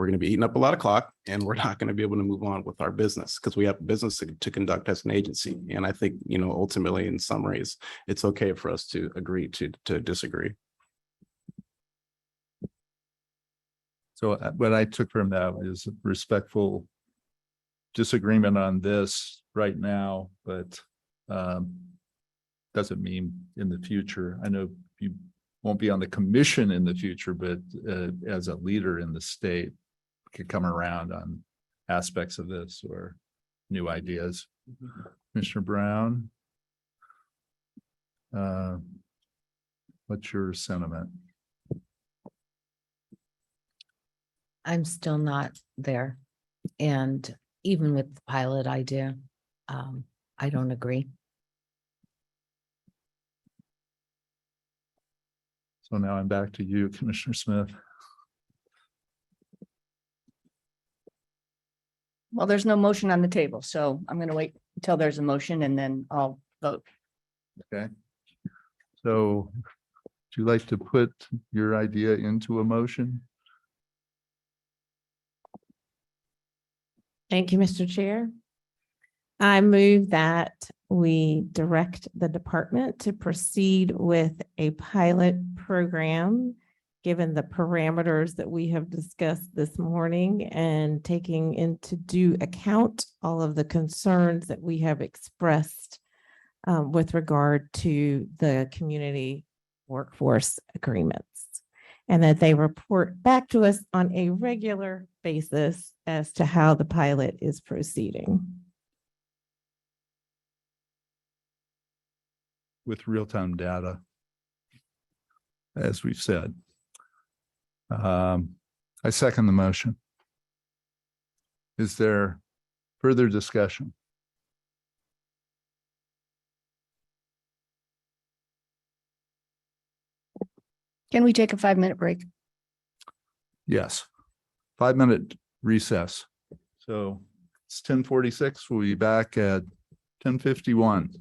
going to be eating up a lot of clock, and we're not going to be able to move on with our business because we have business to conduct as an agency. And I think, ultimately, in summary, it's okay for us to agree to disagree. So what I took from that is respectful disagreement on this right now, but doesn't mean in the future. I know you won't be on the commission in the future, but as a leader in the state, could come around on aspects of this or new ideas. Commissioner Brown, what's your sentiment? I'm still not there. And even with the pilot idea, I don't agree. So now I'm back to you, Commissioner Smith. Well, there's no motion on the table, so I'm going to wait until there's a motion and then I'll vote. Okay. So would you like to put your idea into a motion? Thank you, Mr. Chair. I move that we direct the department to proceed with a pilot program, given the parameters that we have discussed this morning and taking into due account all of the concerns that we have expressed with regard to the community workforce agreements. And that they report back to us on a regular basis as to how the pilot is proceeding. With real-time data, as we've said. I second the motion. Is there further discussion? Can we take a 5-minute break? Yes. 5-minute recess. So it's 10:46. We'll be back at 10:51.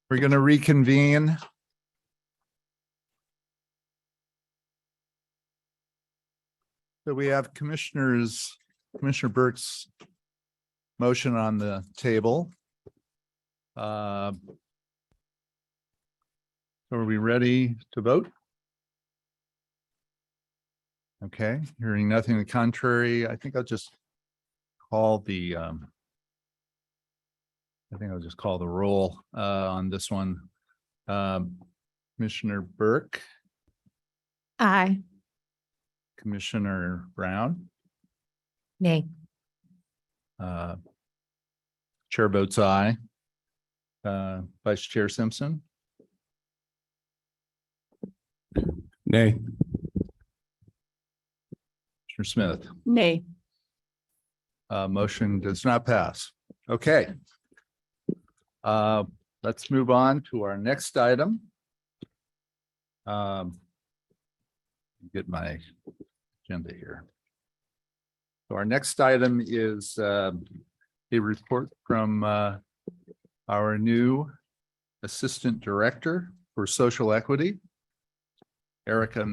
We're going to reconvene. So we have Commissioner Burke's motion on the table. Are we ready to vote? Okay, hearing nothing to the contrary, I think I'll just call the roll on this one. Commissioner Burke, Aye. Commissioner Brown, Nay. Chair votes aye. Vice Chair Simpson, Nay. Commissioner Smith. Nay. Motion does not pass. Okay. Let's move on to our next item. Get my agenda here. So our next item is a report from our new Assistant Director for Social Equity, Erica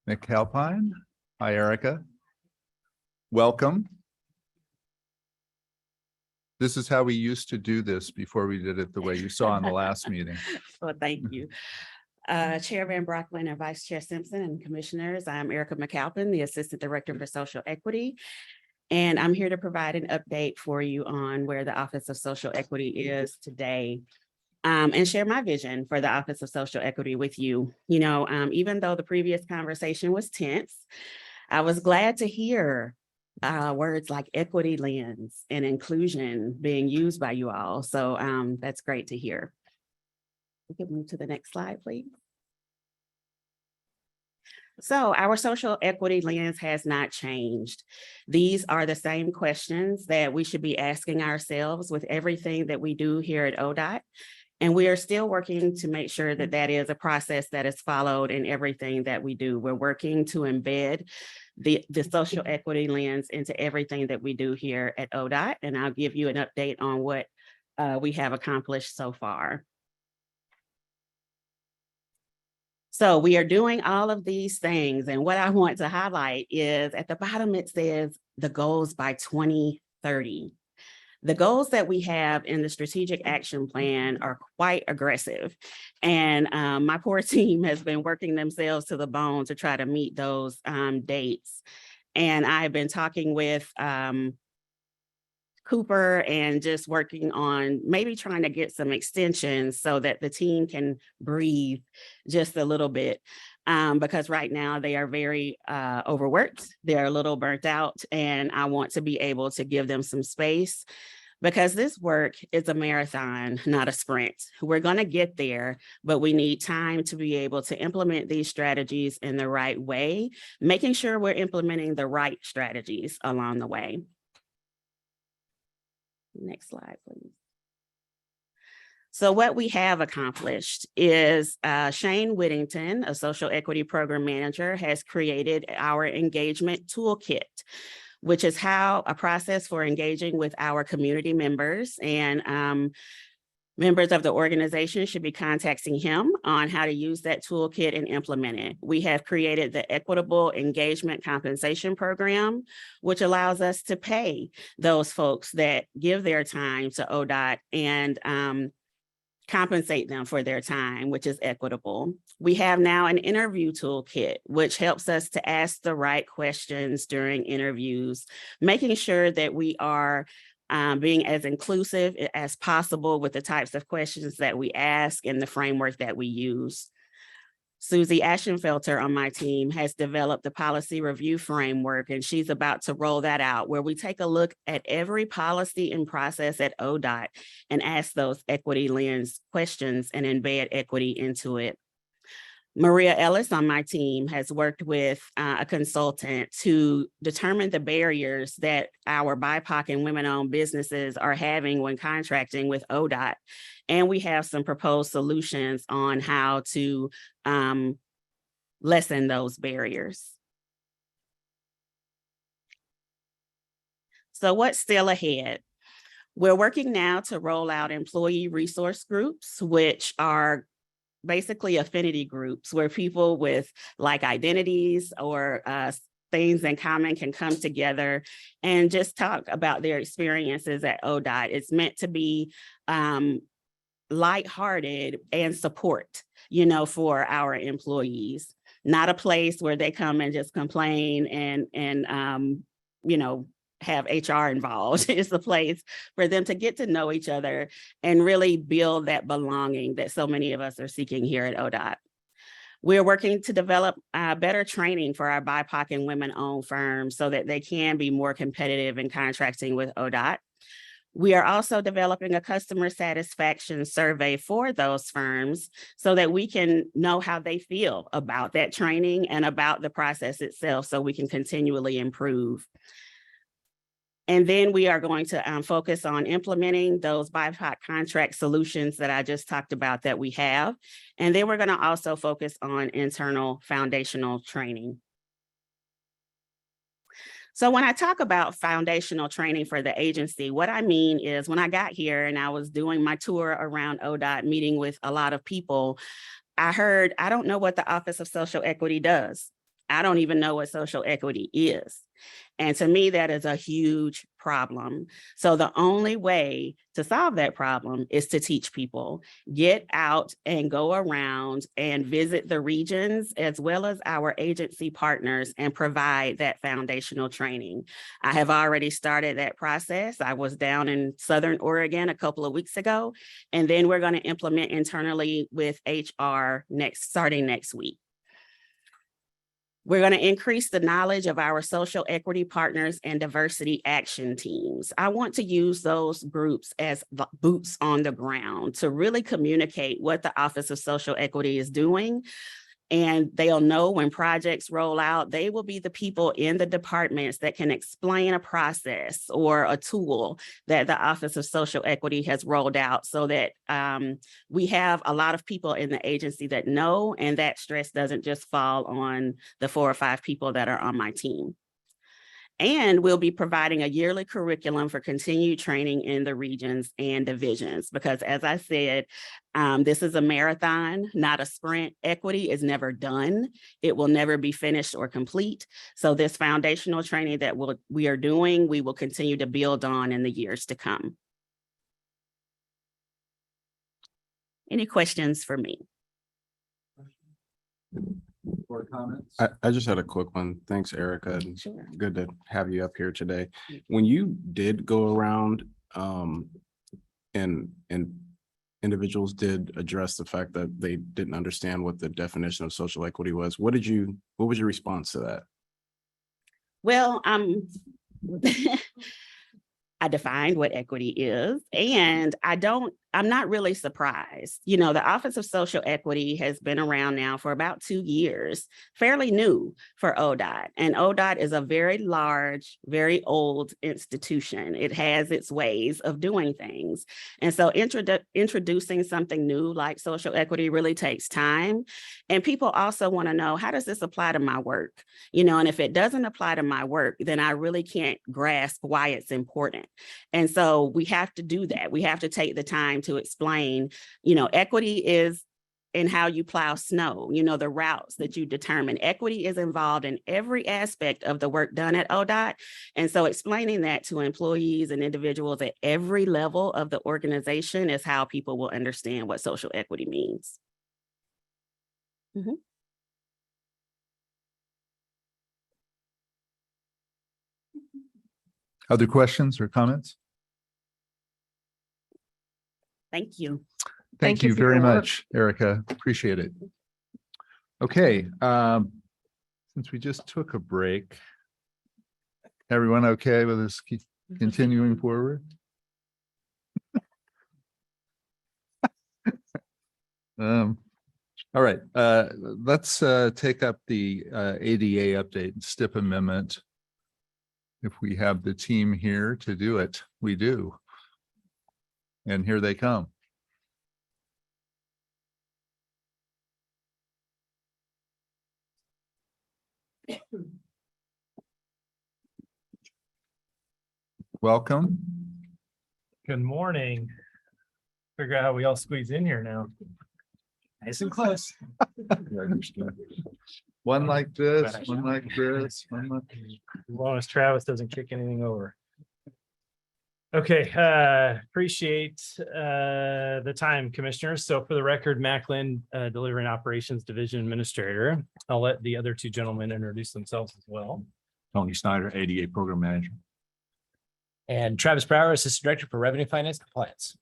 McAlpine. Hi, Erica. Welcome. This is how we used to do this before we did it the way you saw in the last meeting. Well, thank you. Chair Van Brocklin and Vice Chair Simpson and Commissioners, I'm Erica McAlpin, the Assistant Director for Social Equity. And I'm here to provide an update for you on where the Office of Social Equity is today. And share my vision for the Office of Social Equity with you. You know, even though the previous conversation was tense, I was glad to hear words like equity lens and inclusion being used by you all. So that's great to hear. We can move to the next slide, please. So our social equity lens has not changed. These are the same questions that we should be asking ourselves with everything that we do here at ODOT. And we are still working to make sure that that is a process that is followed in everything that we do. We're working to embed the social equity lens into everything that we do here at ODOT. And I'll give you an update on what we have accomplished so far. So we are doing all of these things. And what I want to highlight is at the bottom, it says the goals by 2030. The goals that we have in the strategic action plan are quite aggressive. And my poor team has been working themselves to the bone to try to meet those dates. And I've been talking with Cooper and just working on maybe trying to get some extensions so that the team can breathe just a little bit. Because right now they are very overworked, they're a little burnt out, and I want to be able to give them some space because this work is a marathon, not a sprint. We're going to get there, but we need time to be able to implement these strategies in the right way, making sure we're implementing the right strategies along the way. Next slide, please. So what we have accomplished is Shane Whittington, a social equity program manager, has created our engagement toolkit, which is how a process for engaging with our community members, and members of the organization should be contacting him on how to use that toolkit and implement it. We have created the Equitable Engagement Compensation Program, which allows us to pay those folks that give their time to ODOT and compensate them for their time, which is equitable. We have now an interview toolkit, which helps us to ask the right questions during interviews, making sure that we are being as inclusive as possible with the types of questions that we ask and the framework that we use. Susie Ashenfelter on my team has developed the policy review framework, and she's about to roll that out where we take a look at every policy and process at ODOT and ask those equity lens questions and embed equity into it. Maria Ellis on my team has worked with a consultant to determine the barriers that our BIPOC and women-owned businesses are having when contracting with ODOT. And we have some proposed solutions on how to lessen those barriers. So what's still ahead? We're working now to roll out employee resource groups, which are basically affinity groups where people with like identities or things in common can come together and just talk about their experiences at ODOT. It's meant to be lighthearted and support, for our employees, not a place where they come and just complain and have HR involved. It's a place for them to get to know each other and really build that belonging that so many of us are seeking here at ODOT. We're working to develop better training for our BIPOC and women-owned firms so that they can be more competitive in contracting with ODOT. We are also developing a customer satisfaction survey for those firms so that we can know how they feel about that training and about the process itself so we can continually improve. And then we are going to focus on implementing those BIPOC contract solutions that I just talked about that we have. And then we're going to also focus on internal foundational training. So when I talk about foundational training for the agency, what I mean is when I got here and I was doing my tour around ODOT, meeting with a lot of people, I heard, I don't know what the Office of Social Equity does. I don't even know what social equity is. And to me, that is a huge problem. So the only way to solve that problem is to teach people, get out and go around and visit the regions as well as our agency partners and provide that foundational training. I have already started that process. I was down in Southern Oregon a couple of weeks ago, and then we're going to implement internally with HR starting next week. We're going to increase the knowledge of our social equity partners and diversity action teams. I want to use those groups as boots on the ground to really communicate what the Office of Social Equity is doing. And they'll know when projects roll out, they will be the people in the departments that can explain a process or a tool that the Office of Social Equity has rolled out so that we have a lot of people in the agency that know, and that stress doesn't just fall on the 4 or 5 people that are on my team. And we'll be providing a yearly curriculum for continued training in the regions and divisions, because as I said, this is a marathon, not a sprint. Equity is never done. It will never be finished or complete. So this foundational training that we are doing, we will continue to build on in the years to come. Any questions for me? Or comments? I just had a quick one. Thanks, Erica. Sure. Good to have you up here today. When you did go around and individuals did address the fact that they didn't understand what the definition of social equity was, what was your response to that? Well, I defined what equity is, and I'm not really surprised. The Office of Social Equity has been around now for about 2 years, fairly new for ODOT. And ODOT is a very large, very old institution. It has its ways of doing things. And so introducing something new like social equity really takes time. And people also want to know, how does this apply to my work? And if it doesn't apply to my work, then I really can't grasp why it's important. And so we have to do that. We have to take the time to explain, equity is in how you plow snow, the routes that you determine. Equity is involved in every aspect of the work done at ODOT. And so explaining that to employees and individuals at every level of the organization is how people will understand what social equity means. Mm-hmm. Other questions or comments? Thank you. Thank you very much, Erica. Appreciate it. Okay, since we just took a break, everyone okay with us continuing forward? All right, let's take up the ADA update and STIP amendment. If we have the team here to do it, we do. And here they come. Welcome. Good morning. Figure out how we all squeeze in here now. Nice and close. One like this, one like this, one like. As long as Travis doesn't kick anything over. Okay, appreciate the time, commissioners. So for the record, Macklin, Delivery and Operations Division Administrator. I'll let the other two gentlemen introduce themselves as well. Tony Snyder, ADA Program Manager. And Travis Brower, Assistant Director for Revenue Finance Compliance.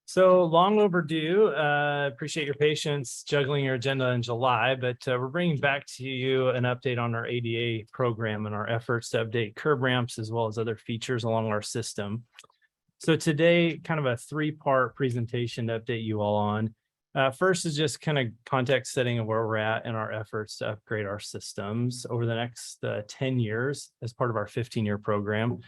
So long overdue. Appreciate your patience juggling your agenda in July, but we're bringing back to you an update on our ADA program and our efforts to update curb ramps as well as other features along our system. So today, kind of a three-part presentation to update you all on. First is just kind of context setting of where we're at in our efforts to upgrade our systems over the next 10 years as part of our 15-year program.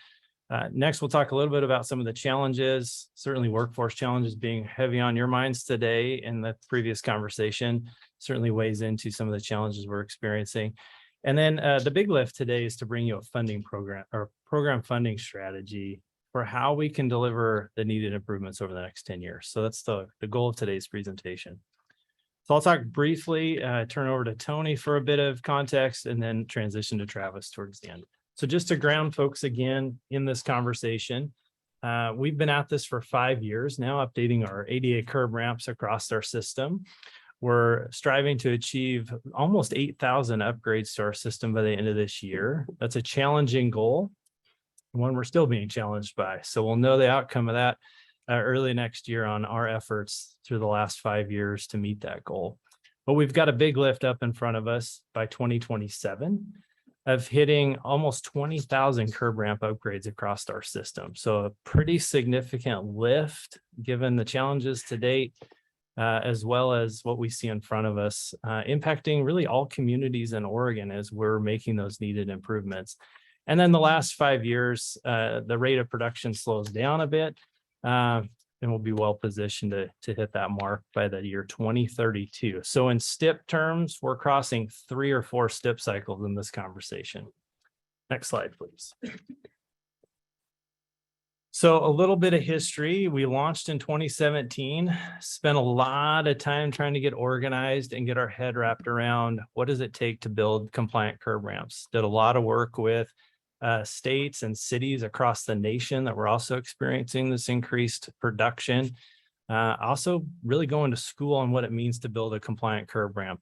Next, we'll talk a little bit about some of the challenges, certainly workforce challenges being heavy on your minds today, and the previous conversation certainly weighs into some of the challenges we're experiencing. And then the big lift today is to bring you a funding program or program funding strategy for how we can deliver the needed improvements over the next 10 years. So that's the goal of today's presentation. So I'll talk briefly, turn over to Tony for a bit of context, and then transition to Travis towards the end. So just to ground folks again in this conversation, we've been at this for 5 years now, updating our ADA curb ramps across our system. We're striving to achieve almost 8,000 upgrades to our system by the end of this year. That's a challenging goal, one we're still being challenged by. So we'll know the outcome of that early next year on our efforts through the last 5 years to meet that goal. But we've got a big lift up in front of us by 2027. Of hitting almost 20,000 curb ramp upgrades across our system. So a pretty significant lift given the challenges to date, as well as what we see in front of us, impacting really all communities in Oregon as we're making those needed improvements. And then the last 5 years, the rate of production slows down a bit, and we'll be well positioned to hit that mark by the year 2032. So in STIP terms, we're crossing 3 or 4 STIP cycles in this conversation. Next slide, please. So a little bit of history. We launched in 2017, spent a lot of time trying to get organized and get our head wrapped around what does it take to build compliant curb ramps. Did a lot of work with states and cities across the nation that were also experiencing this increased production. Also really going to school on what it means to build a compliant curb ramp.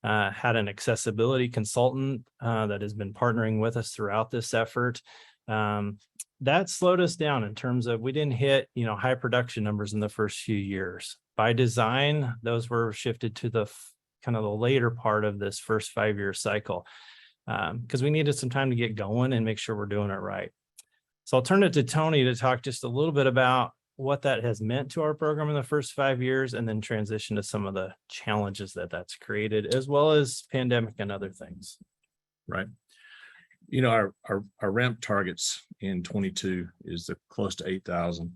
Had an accessibility consultant that has been partnering with us throughout this effort. That slowed us down in terms of we didn't hit, high production numbers in the first few years. By design, those were shifted to the kind of the later part of this first 5-year cycle. Because we needed some time to get going and make sure we're doing it right. So I'll turn it to Tony to talk just a little bit about what that has meant to our program in the first 5 years, and then transition to some of the challenges that that's created, as well as pandemic and other things. Right. Our ramp targets in 22 is close to 8,000.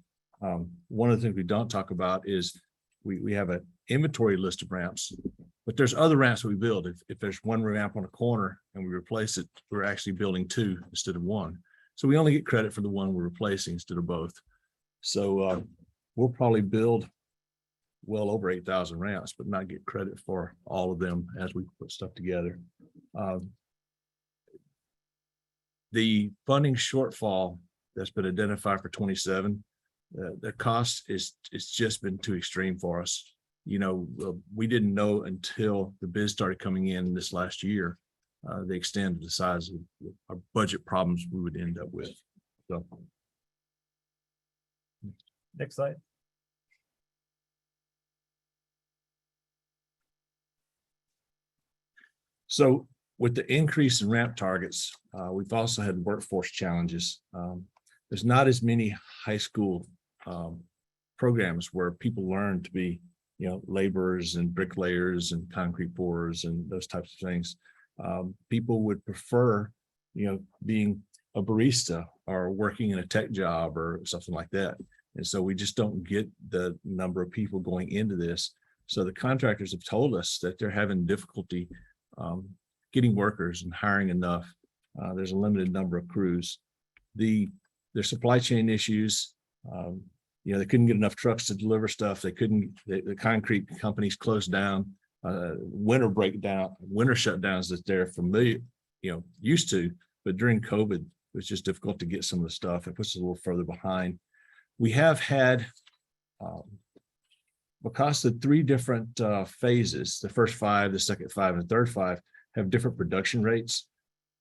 One of the things we don't talk about is we have an inventory list of ramps, but there's other ramps that we build. If there's one ramp on a corner and we replace it, we're actually building 2 instead of 1. So we only get credit for the one we're replacing instead of both. So we'll probably build well over 8,000 ramps, but not get credit for all of them as we put stuff together. The funding shortfall that's been identified for 27, the cost it's just been too extreme for us. We didn't know until the bids started coming in this last year, the extent of the size of our budget problems we would end up with. So. Next slide. So with the increase in ramp targets, we've also had workforce challenges. There's not as many high school programs where people learn to be laborers and bricklayers and concrete pourers and those types of things. People would prefer, being a barista or working in a tech job or something like that. And so we just don't get the number of people going into this. So the contractors have told us that they're having difficulty getting workers and hiring enough. There's a limited number of crews. There's supply chain issues. They couldn't get enough trucks to deliver stuff. They couldn't, the concrete companies closed down, winter shutdowns that they're familiar, used to, but during COVID, it was just difficult to get some of the stuff. It puts us a little further behind. We have had, because the three different phases, the first 5, the second 5, and the third 5 have different production rates.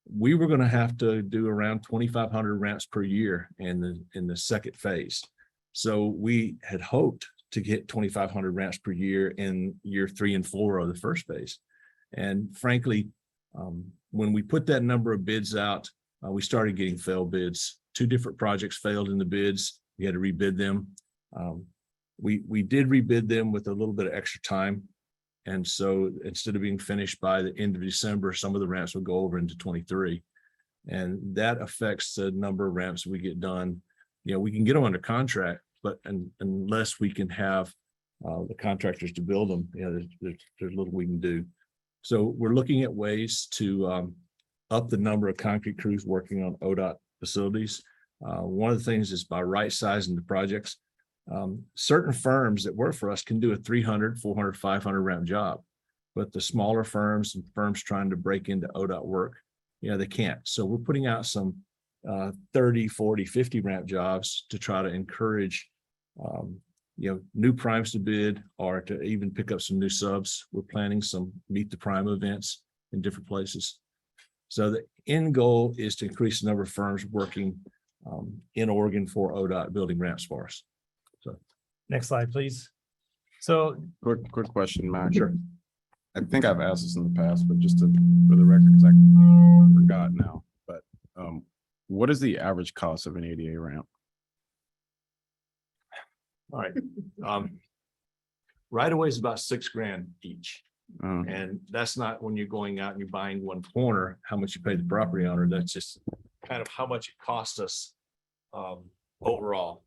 We were going to have to do around 2,500 ramps per year in the second phase. So we had hoped to get 2,500 ramps per year in year 3 and 4 of the first phase. And frankly, when we put that number of bids out, we started getting failed bids. 2 different projects failed in the bids. We had to rebid them. We did rebid them with a little bit of extra time. And so instead of being finished by the end of December, some of the ramps will go over into 23. And that affects the number of ramps we get done. We can get them under contract, but unless we can have the contractors to build them, there's little we can do. So we're looking at ways to up the number of concrete crews working on ODOT facilities. One of the things is by right sizing the projects. Certain firms that work for us can do a 300, 400, 500 ramp job, but the smaller firms and firms trying to break into ODOT work, they can't. So we're putting out some 30, 40, 50 ramp jobs to try to encourage, new primes to bid or to even pick up some new subs. We're planning some meet the prime events in different places. So the end goal is to increase the number of firms working in Oregon for ODOT building ramps for us. So Next slide, please. So Quick question, Matt. Sure. I think I've asked this in the past, but just for the record, because I forgot now, but what is the average cost of an ADA ramp? all right. Right away is about $6,000 each. And that's not when you're going out and you're buying one corner, how much you pay the property owner. That's just kind of how much it costs us overall.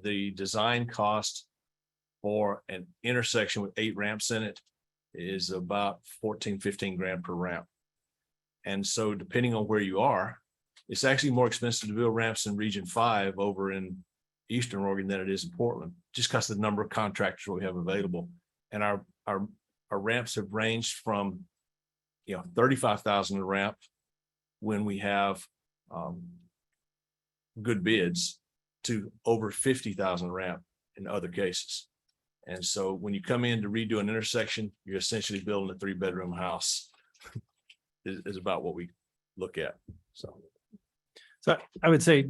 The design cost for an intersection with 8 ramps in it is about 14, 15 grand per ramp. And so depending on where you are, it's actually more expensive to build ramps in Region 5 over in Eastern Oregon than it is in Portland, just because of the number of contractors we have available. And our ramps have ranged from, 35,000 a ramp when we have good bids to over 50,000 a ramp in other cases. And so when you come in to redo an intersection, you're essentially building a 3-bedroom house is about what we look at. So I would say,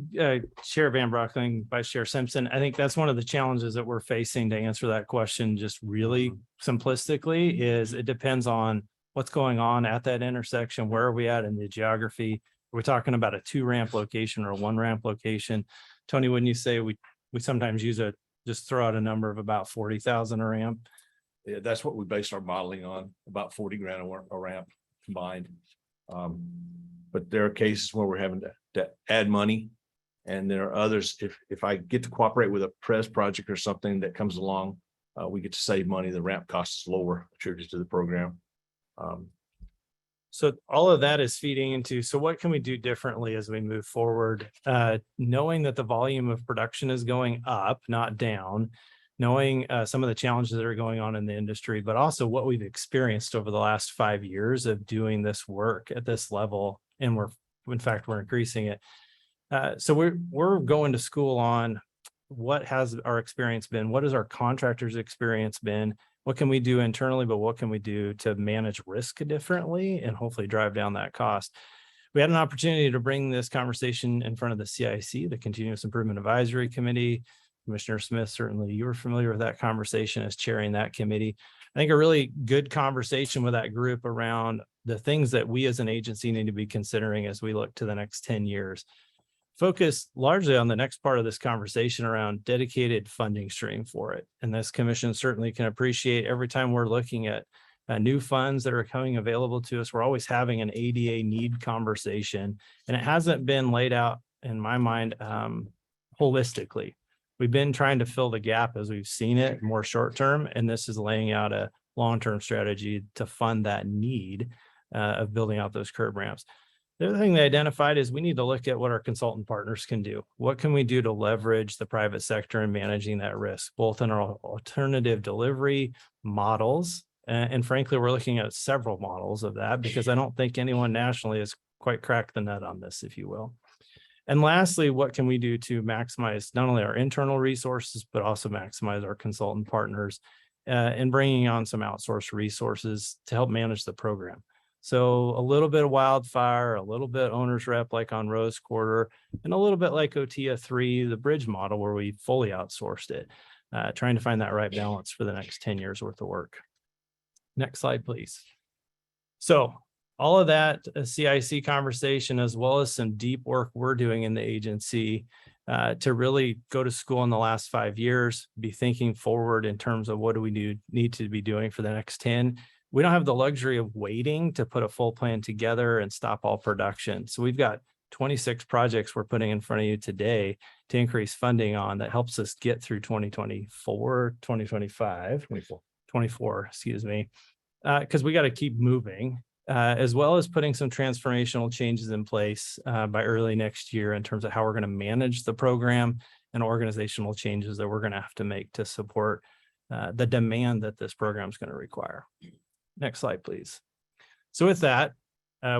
Chair Van Brockling, Vice Chair Simpson, I think that's one of the challenges that we're facing to answer that question just really simplistically is it depends on what's going on at that intersection. Where are we at in the geography? Are we talking about a 2-ramp location or a 1-ramp location? Tony, wouldn't you say we sometimes just throw out a number of about 40,000 a ramp? Yeah, that's what we based our modeling on, about 40 grand a ramp combined. But there are cases where we're having to add money. And there are others, if I get to cooperate with a PRES project or something that comes along, we get to save money. The ramp cost is lower attributed to the program. So all of that is feeding into, so what can we do differently as we move forward? Knowing that the volume of production is going up, not down, knowing some of the challenges that are going on in the industry, but also what we've experienced over the last 5 years of doing this work at this level. And we're increasing it. So we're going to school on what has our experience been? What has our contractors' experience been? What can we do internally, but what can we do to manage risk differently and hopefully drive down that cost? We had an opportunity to bring this conversation in front of the CIC, the Continuous Improvement Advisory Committee. Commissioner Smith, certainly you were familiar with that conversation as chairing that committee. I think a really good conversation with that group around the things that we as an agency need to be considering as we look to the next 10 years. Focus largely on the next part of this conversation around dedicated funding stream for it. And this commission certainly can appreciate every time we're looking at new funds that are coming available to us, we're always having an ADA need conversation. And it hasn't been laid out, in my mind, holistically. We've been trying to fill the gap as we've seen it more short term, and this is laying out a long-term strategy to fund that need of building out those curb ramps. The other thing they identified is we need to look at what our consultant partners can do. What can we do to leverage the private sector in managing that risk, both in our alternative delivery models. And frankly, we're looking at several models of that because I don't think anyone nationally has quite cracked the nut on this, if you will. And lastly, what can we do to maximize not only our internal resources, but also maximize our consultant partners and bringing on some outsourced resources to help manage the program. So a little bit of wildfire, a little bit owner's rep like on Rose Quarter, and a little bit like OTIA 3, the bridge model where we fully outsourced it, trying to find that right balance for the next 10 years worth of work. Next slide, please. So all of that CIC conversation, as well as some deep work we're doing in the agency to really go to school in the last 5 years, be thinking forward in terms of what do we need to be doing for the next 10. We don't have the luxury of waiting to put a full plan together and stop all production. So we've got 26 projects we're putting in front of you today to increase funding on that helps us get through 24, excuse me, because we got to keep moving, as well as putting some transformational changes in place by early next year in terms of how we're going to manage the program and organizational changes that we're going to have to make to support the demand that this program is going to require. Next slide, please. So with that,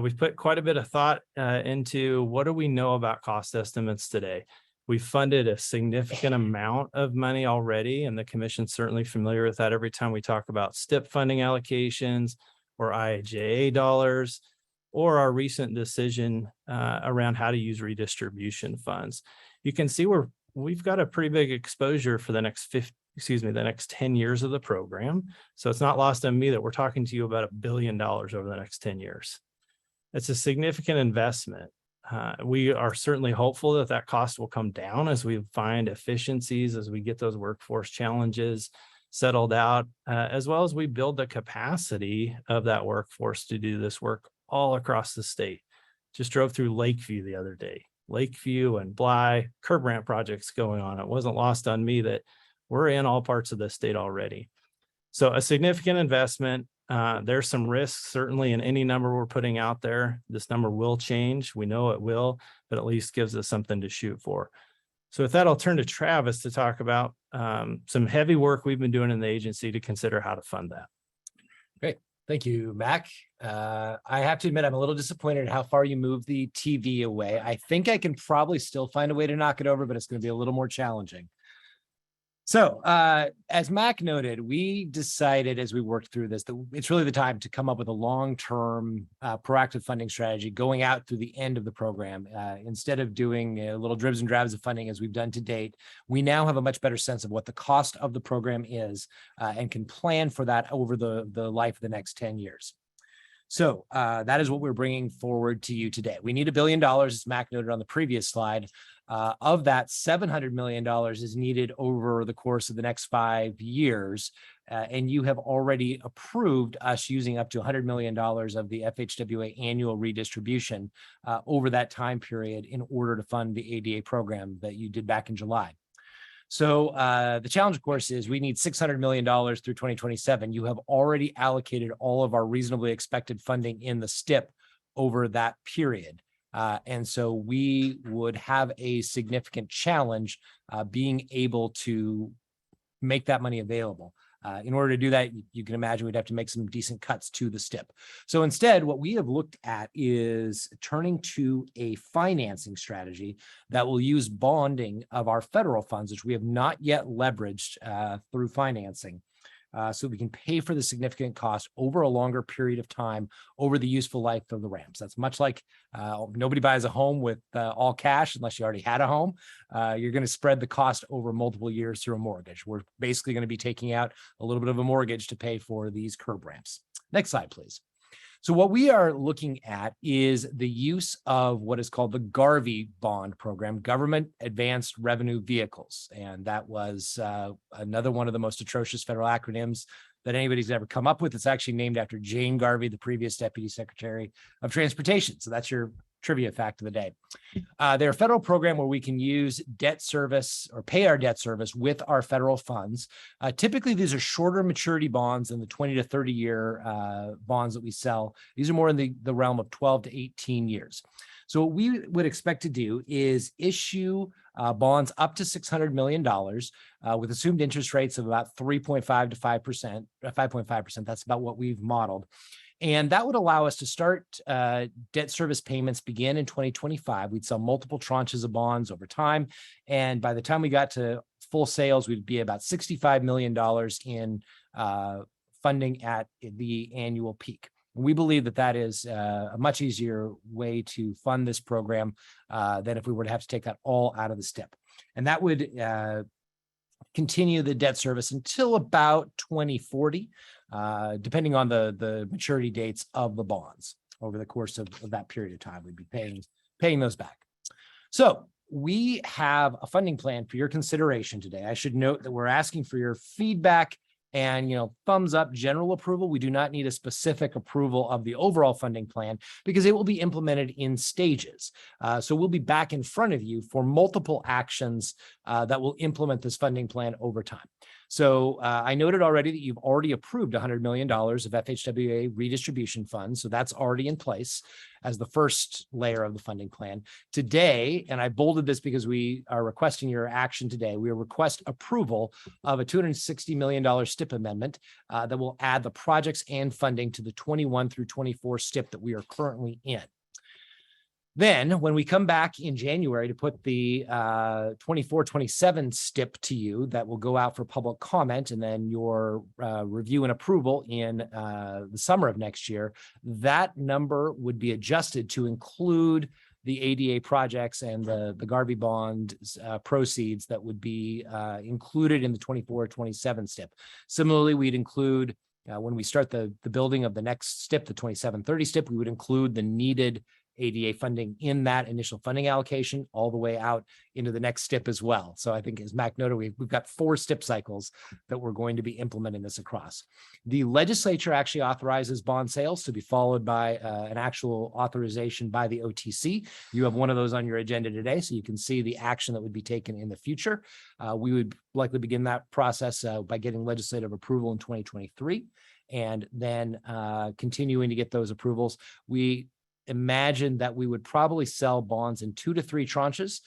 we've put quite a bit of thought into what do we know about cost estimates today. We've funded a significant amount of money already, and the commission's certainly familiar with that every time we talk about STIP funding allocations or IIJA dollars, or our recent decision around how to use redistribution funds. You can see we've got a pretty big exposure for the next the next 10 years of the program. So it's not lost on me that we're talking to you about $1 billion over the next 10 years. It's a significant investment. We are certainly hopeful that that cost will come down as we find efficiencies, as we get those workforce challenges settled out, as well as we build the capacity of that workforce to do this work all across the state. Just drove through Lakeview the other day. Lakeview and Bly, curb ramp projects going on. It wasn't lost on me that we're in all parts of the state already. So a significant investment. There's some risks certainly in any number we're putting out there. This number will change. We know it will, but at least gives us something to shoot for. So with that, I'll turn to Travis to talk about some heavy work we've been doing in the agency to consider how to fund that. Great. Thank you, Mac. I have to admit, I'm a little disappointed at how far you moved the TV away. I think I can probably still find a way to knock it over, but it's going to be a little more challenging. So as Mac noted, we decided as we worked through this, that it's really the time to come up with a long-term proactive funding strategy going out through the end of the program. Instead of doing little dribs and drabs of funding as we've done to date, we now have a much better sense of what the cost of the program is and can plan for that over the life of the next 10 years. So that is what we're bringing forward to you today. We need $1 billion, as Mac noted on the previous slide. Of that, $700 million is needed over the course of the next 5 years. And you have already approved us using up to $100 million of the FHWA annual redistribution over that time period in order to fund the ADA program that you did back in July. So the challenge, of course, is we need $600 million through 2027. You have already allocated all of our reasonably expected funding in the STIP over that period. And so we would have a significant challenge being able to make that money available. In order to do that, you can imagine we'd have to make some decent cuts to the STIP. So instead, what we have looked at is turning to a financing strategy that will use bonding of our federal funds, which we have not yet leveraged through financing. So we can pay for the significant cost over a longer period of time over the useful life of the ramps. That's much like nobody buys a home with all cash unless you already had a home. You're going to spread the cost over multiple years through a mortgage. We're basically going to be taking out a little bit of a mortgage to pay for these curb ramps. Next slide, please. So what we are looking at is the use of what is called the Garvey bond program, Government Advanced Revenue Vehicles. And that was another one of the most atrocious federal acronyms that anybody's ever come up with. It's actually named after Jane Garvey, the previous Deputy Secretary of Transportation. So that's your trivia fact of the day. They're a federal program where we can use debt service or pay our debt service with our federal funds. Typically, these are shorter maturity bonds than the 20 to 30 year bonds that we sell. These are more in the realm of 12 to 18 years. So what we would expect to do is issue bonds up to $600 million with assumed interest rates of about 3.5 to 5%, 5.5%. That's about what we've modeled. And that would allow us to start debt service payments begin in 2025. We'd sell multiple tranches of bonds over time. And by the time we got to full sales, we'd be about $65 million in funding at the annual peak. We believe that that is a much easier way to fund this program than if we were to have to take that all out of the STIP. And that would continue the debt service until about 2040, depending on the maturity dates of the bonds. Over the course of that period of time, we'd be paying those back. So we have a funding plan for your consideration today. I should note that we're asking for your feedback and, thumbs up general approval. We do not need a specific approval of the overall funding plan because it will be implemented in stages. So we'll be back in front of you for multiple actions that will implement this funding plan over time. So I noted already that you've already approved $100 million of FHWA redistribution funds. So that's already in place as the first layer of the funding plan. Today, and I bolded this because we are requesting your action today, we request approval of a $260 million STIP amendment that will add the projects and funding to the 21 through 24 STIP that we are currently in. Then when we come back in January to put the 24-27 STIP to you, that will go out for public comment and then your review and approval in the summer of next year, that number would be adjusted to include the ADA projects and the Garvey bond proceeds that would be included in the 24-27 STIP. Similarly, we'd include when we start the building of the next STIP, the 27-30 STIP, we would include the needed ADA funding in that initial funding allocation all the way out into the next STIP as well. So I think as Mac noted, we've got 4 STIP cycles that we're going to be implementing this across. The legislature actually authorizes bond sales to be followed by an actual authorization by the OTC. You have one of those on your agenda today, so you can see the action that would be taken in the future. We would likely begin that process by getting legislative approval in 2023 and then continuing to get those approvals. We imagine that we would probably sell bonds in 2 to 3 tranches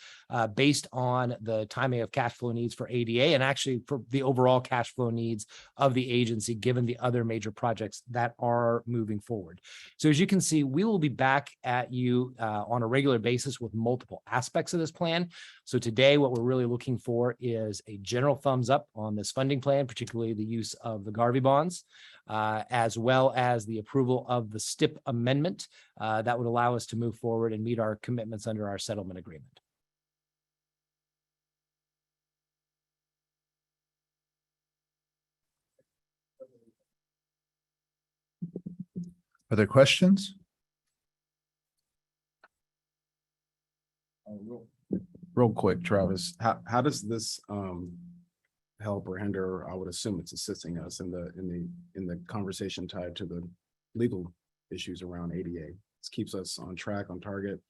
based on the timing of cash flow needs for ADA and actually for the overall cash flow needs of the agency, given the other major projects that are moving forward. So as you can see, we will be back at you on a regular basis with multiple aspects of this plan. So today, what we're really looking for is a general thumbs up on this funding plan, particularly the use of the Garvey bonds, as well as the approval of the STIP amendment that would allow us to move forward and meet our commitments under our settlement agreement. Are there questions? Real quick, Travis, how does this help or hinder? I would assume it's assisting us in the conversation tied to the legal issues around ADA. This keeps us on track, on target.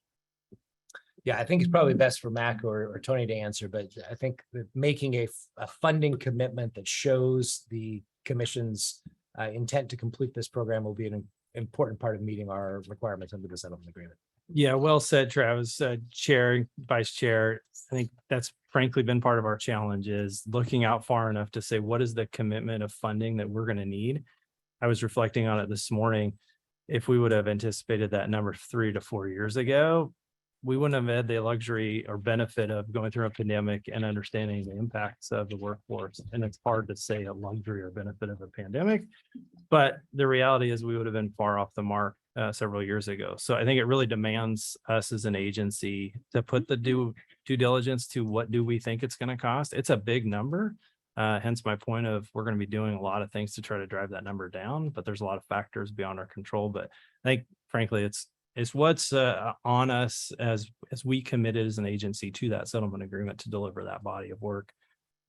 Yeah, I think it's probably best for Mac or Tony to answer, but I think that making a funding commitment that shows the commission's intent to complete this program will be an important part of meeting our requirements under the settlement agreement. Yeah, well said, Travis. Chair, Vice Chair, I think that's frankly been part of our challenge is looking out far enough to say, what is the commitment of funding that we're going to need? I was reflecting on it this morning. If we would have anticipated that number 3 to 4 years ago, we wouldn't have had the luxury or benefit of going through a pandemic and understanding the impacts of the workforce. And it's hard to say a luxury or benefit of a pandemic, but the reality is we would have been far off the mark several years ago. So I think it really demands us as an agency to put the due diligence to what do we think it's going to cost. It's a big number. Hence my point of we're going to be doing a lot of things to try to drive that number down, but there's a lot of factors beyond our control. But I think frankly, it's what's on us as we committed as an agency to that settlement agreement to deliver that body of work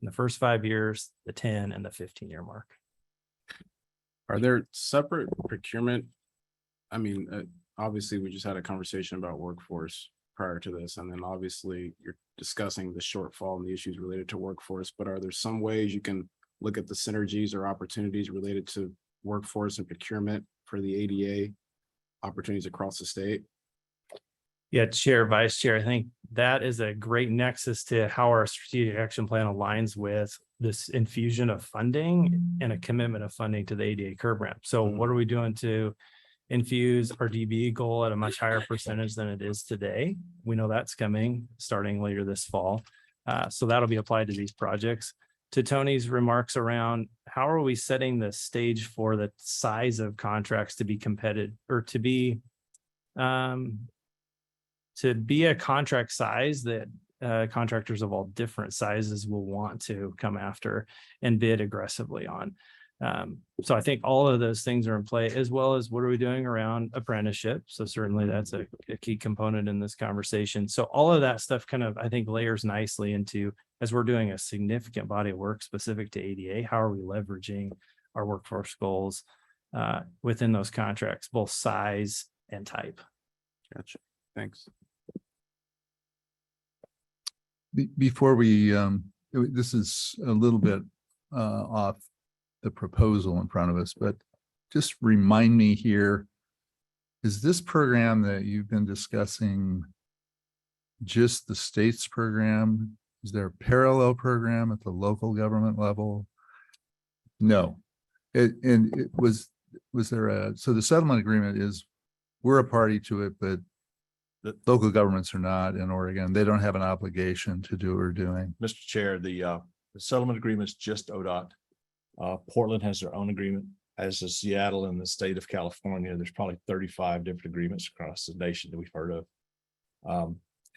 in the first 5 years, the 10 and the 15-year mark. Are there separate procurement? I mean, obviously we just had a conversation about workforce prior to this, and then obviously you're discussing the shortfall and the issues related to workforce, but are there some ways you can look at the synergies or opportunities related to workforce and procurement for the ADA opportunities across the state? Yeah, Chair, Vice Chair, I think that is a great nexus to how our strategic action plan aligns with this infusion of funding and a commitment of funding to the ADA curb ramp. So what are we doing to infuse our DB goal at a much higher percentage than it is today? We know that's coming starting later this fall. So that'll be applied to these projects. To Tony's remarks around how are we setting the stage for the size of contracts to be competitive or to be a contract size that contractors of all different sizes will want to come after and bid aggressively on. So I think all of those things are in play, as well as what are we doing around apprenticeship? So certainly that's a key component in this conversation. So all of that stuff kind of, I think, layers nicely into, as we're doing a significant body of work specific to ADA, how are we leveraging our workforce goals within those contracts, both size and type? Gotcha. Thanks. Before we, this is a little bit off the proposal in front of us, but just remind me here, is this program that you've been discussing just the state's program? Is there a parallel program at the local government level? No. Was there so the settlement agreement is, we're a party to it, but the local governments are not in Oregon. They don't have an obligation to do what we're doing. Mr. Chair, the settlement agreement is just ODOT. Portland has their own agreement, as does Seattle and the state of California. There's probably 35 different agreements across the nation that we've heard of.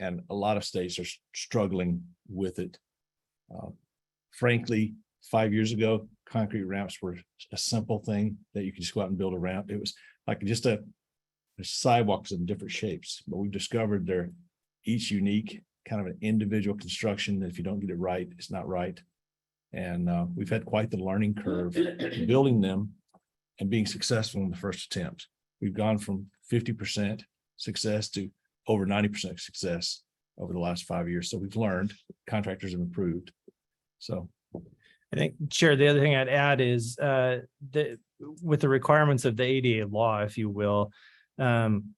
And a lot of states are struggling with it. Frankly, 5 years ago, concrete ramps were a simple thing that you could just go out and build a ramp. It was like just there's sidewalks in different shapes, but we've discovered they're each unique, kind of an individual construction. If you don't get it right, it's not right. And we've had quite the learning curve building them and being successful in the first attempt. We've gone from 50% success to over 90% success over the last 5 years. So we've learned, contractors have improved. So I think, Chair, the other thing I'd add is with the requirements of the ADA law, if you will,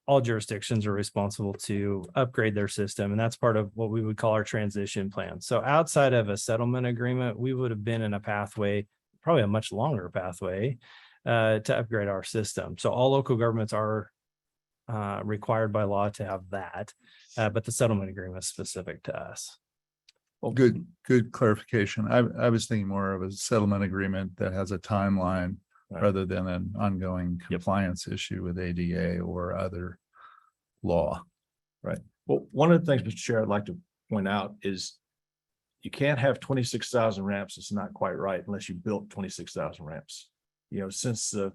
all jurisdictions are responsible to upgrade their system. And that's part of what we would call our transition plan. So outside of a settlement agreement, we would have been in a pathway, probably a much longer pathway to upgrade our system. So all local governments are required by law to have that, but the settlement agreement is specific to us. Well, good clarification. I was thinking more of a settlement agreement that has a timeline rather than an ongoing compliance issue with ADA or other law. Right. Well, one of the things, Mr. Chair, I'd like to point out is you can't have 26,000 ramps. It's not quite right unless you built 26,000 ramps. You know, since the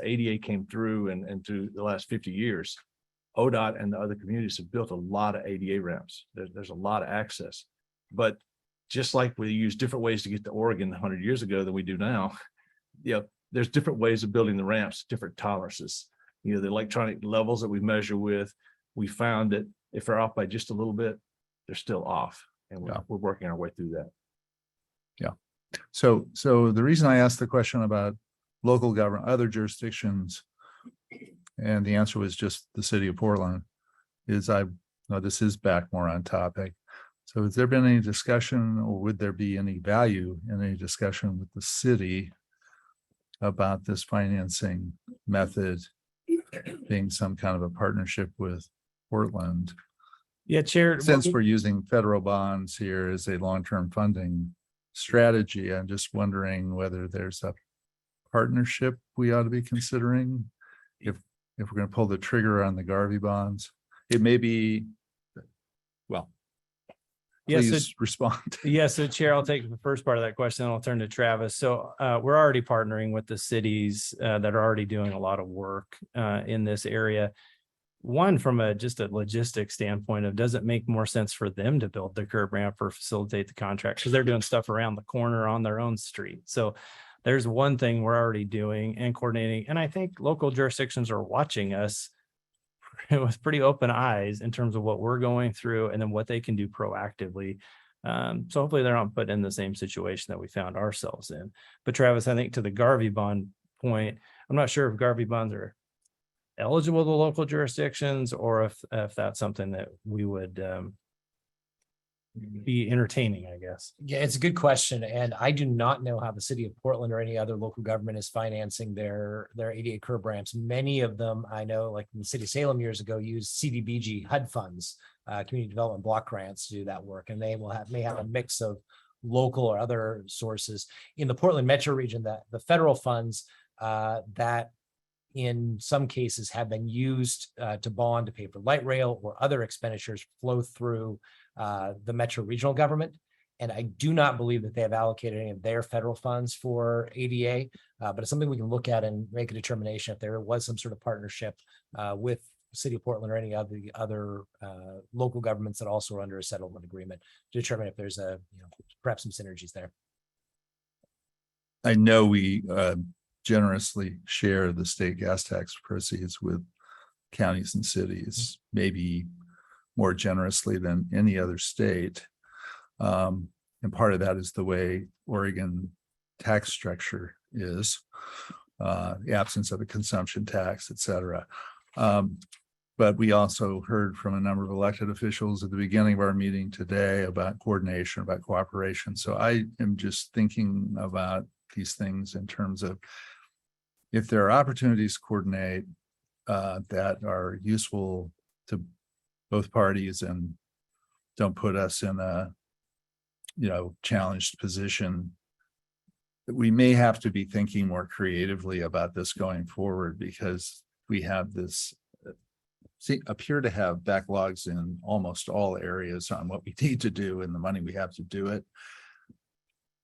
ADA came through and through the last 50 years, ODOT and the other communities have built a lot of ADA ramps. There's a lot of access, but just like we use different ways to get to Oregon 100 years ago than we do now, you know, there's different ways of building the ramps, different tolerances. You know, the electronic levels that we measure with, we found that if they're off by just a little bit, they're still off, and we're working our way through that. Yeah. So the reason I asked the question about local government, other jurisdictions, and the answer was just the city of Portland, is this is back more on topic. So has there been any discussion, or would there be any value in any discussion with the city about this financing method being some kind of a partnership with Portland? Yeah, Chair. Since we're using federal bonds here as a long-term funding strategy, I'm just wondering whether there's a partnership we ought to be considering if we're going to pull the trigger on the Garvey bonds. It may be, well, please respond. Yes, so Chair, I'll take the first part of that question, and I'll turn to Travis. So we're already partnering with the cities that are already doing a lot of work in this area. One, from just a logistics standpoint, of does it make more sense for them to build the curb ramp or facilitate the contract, because they're doing stuff around the corner on their own street. So there's one thing we're already doing and coordinating. And I think local jurisdictions are watching us with pretty open eyes in terms of what we're going through and then what they can do proactively. So hopefully they're not put in the same situation that we found ourselves in. But Travis, I think to the Garvey bond point, I'm not sure if Garvey bonds are eligible to local jurisdictions or if that's something that we would be entertaining, I guess. Yeah, it's a good question. And I do not know how the city of Portland or any other local government is financing their ADA curb ramps. Many of them, I know, like in the city of Salem years ago, used CDBG HUD funds, community development block grants to do that work. And they may have a mix of local or other sources. In the Portland metro region, that the federal funds that in some cases have been used to bond to pay for light rail or other expenditures flow through the metro regional government. And I do not believe that they have allocated any of their federal funds for ADA, but it's something we can look at and make a determination if there was some sort of partnership with the city of Portland or any of the other local governments that also are under a settlement agreement to determine if there's perhaps some synergies there. I know we generously share the state gas tax proceeds with counties and cities, maybe more generously than any other state. And part of that is the way Oregon tax structure is, the absence of a consumption tax, et cetera. But we also heard from a number of elected officials at the beginning of our meeting today about coordination, about cooperation. So I am just thinking about these things in terms of if there are opportunities to coordinate that are useful to both parties and don't put us in a challenged position, we may have to be thinking more creatively about this going forward, because we have this appear to have backlogs in almost all areas on what we need to do and the money we have to do it.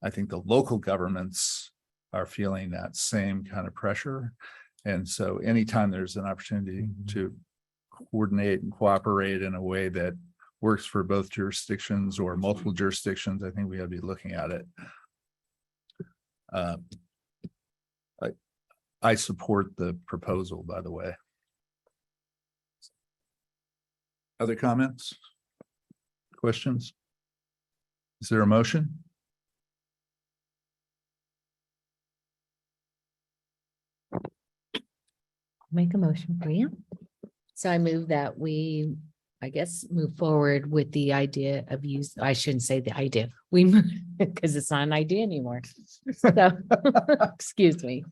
I think the local governments are feeling that same kind of pressure. And so anytime there's an opportunity to coordinate and cooperate in a way that works for both jurisdictions or multiple jurisdictions, I think we ought to be looking at it. I support the proposal, by the way. Other comments? Questions? Is there a motion? Make a motion for you. So I move that we, I guess, move forward with the idea of I shouldn't say the idea. We move because it's not an idea anymore. So excuse me,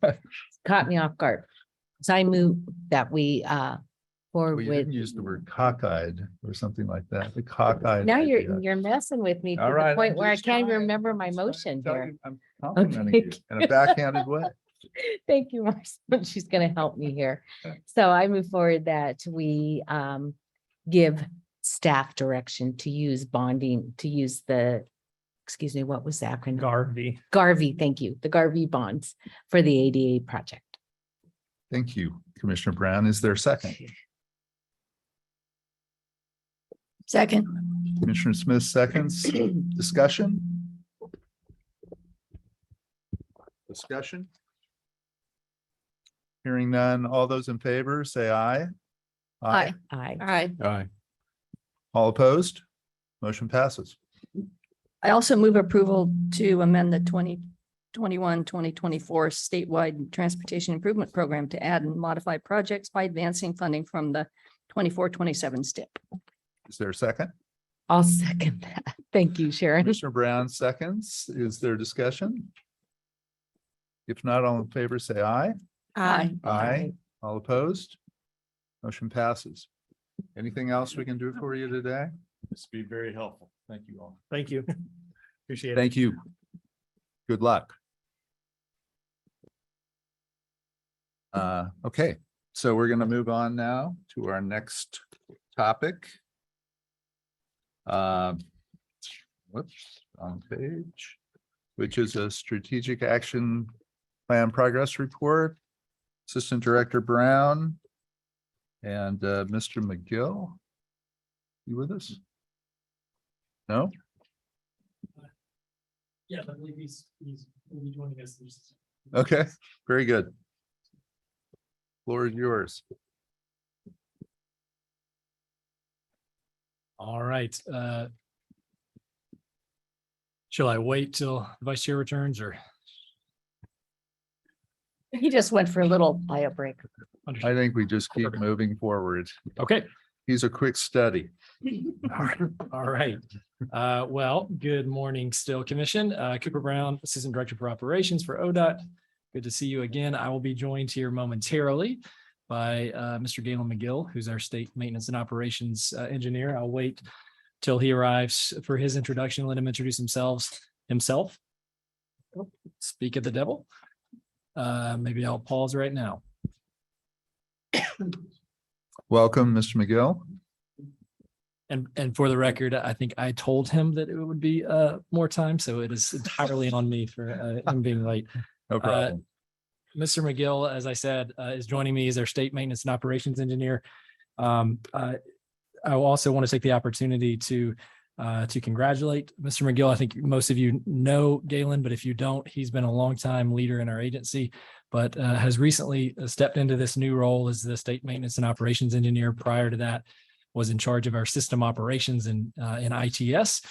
caught me off guard. So I move that we forward We with. didn't use the word cockeyed or something like that. The cockeyed. Now idea. you're messing with me to All the right, point I'm where I just can't even trying- remember my I'm motion telling here. you, I'm complimenting you in a backhanded way. Thank you, Marcia. She's going to help me here. So I move forward that we give staff direction to use bonding, to use the, excuse me, what was the acronym? Garvey. Garvey, thank you. The Garvey bonds for the ADA project. Thank you, Commissioner Brown. Is there a second? Second. Commissioner Smith seconds. Discussion? Discussion? Hearing none. All those in favor, say aye. Aye. Aye. Aye. All opposed? Motion passes. I also move approval to amend the 2021-2024 statewide transportation improvement program to add and modify projects by advancing funding from the 24-27 STIP. Is there a second? I'll second that. Thank you, Sharon. Commissioner Brown seconds. Is there discussion? If not, all in favor, say aye. Aye. Aye. All opposed? Motion passes. Anything else we can do for you today? This would be very helpful. Thank you all. Thank you. Appreciate it. Thank you. Good luck. Okay, so we're going to move on now to our next topic. Whoops, on page, which is a strategic action plan progress report. Assistant Director Brown and Mr. McGill. You with us? No? Yeah, I believe he's will be joining us. Okay, very good. Floor is yours. All right. Shall I wait till the vice chair returns or? He just went for a little bio break. I think we just keep moving forward. Okay. He's a quick study. All right. Well, good morning still, Commission. Cooper Brown, Assistant Director for Operations for ODOT. Good to see you again. I will be joined here momentarily by Mr. Galen McGill, who's our State Maintenance and Operations Engineer. I'll wait till he arrives for his introduction. Let him introduce himself. Oh, speak of the devil. Maybe I'll pause right now. Welcome, Mr. McGill. And for the record, I think I told him that it would be more time, so it is entirely on me for him being late. No problem. Mr. McGill, as I said, is joining me as our State Maintenance and Operations Engineer. I also want to take the opportunity to congratulate Mr. McGill. I think most of you know Galen, but if you don't, he's been a longtime leader in our agency, but has recently stepped into this new role as the State Maintenance and Operations Engineer. Prior to that, was in charge of our system operations in ITS,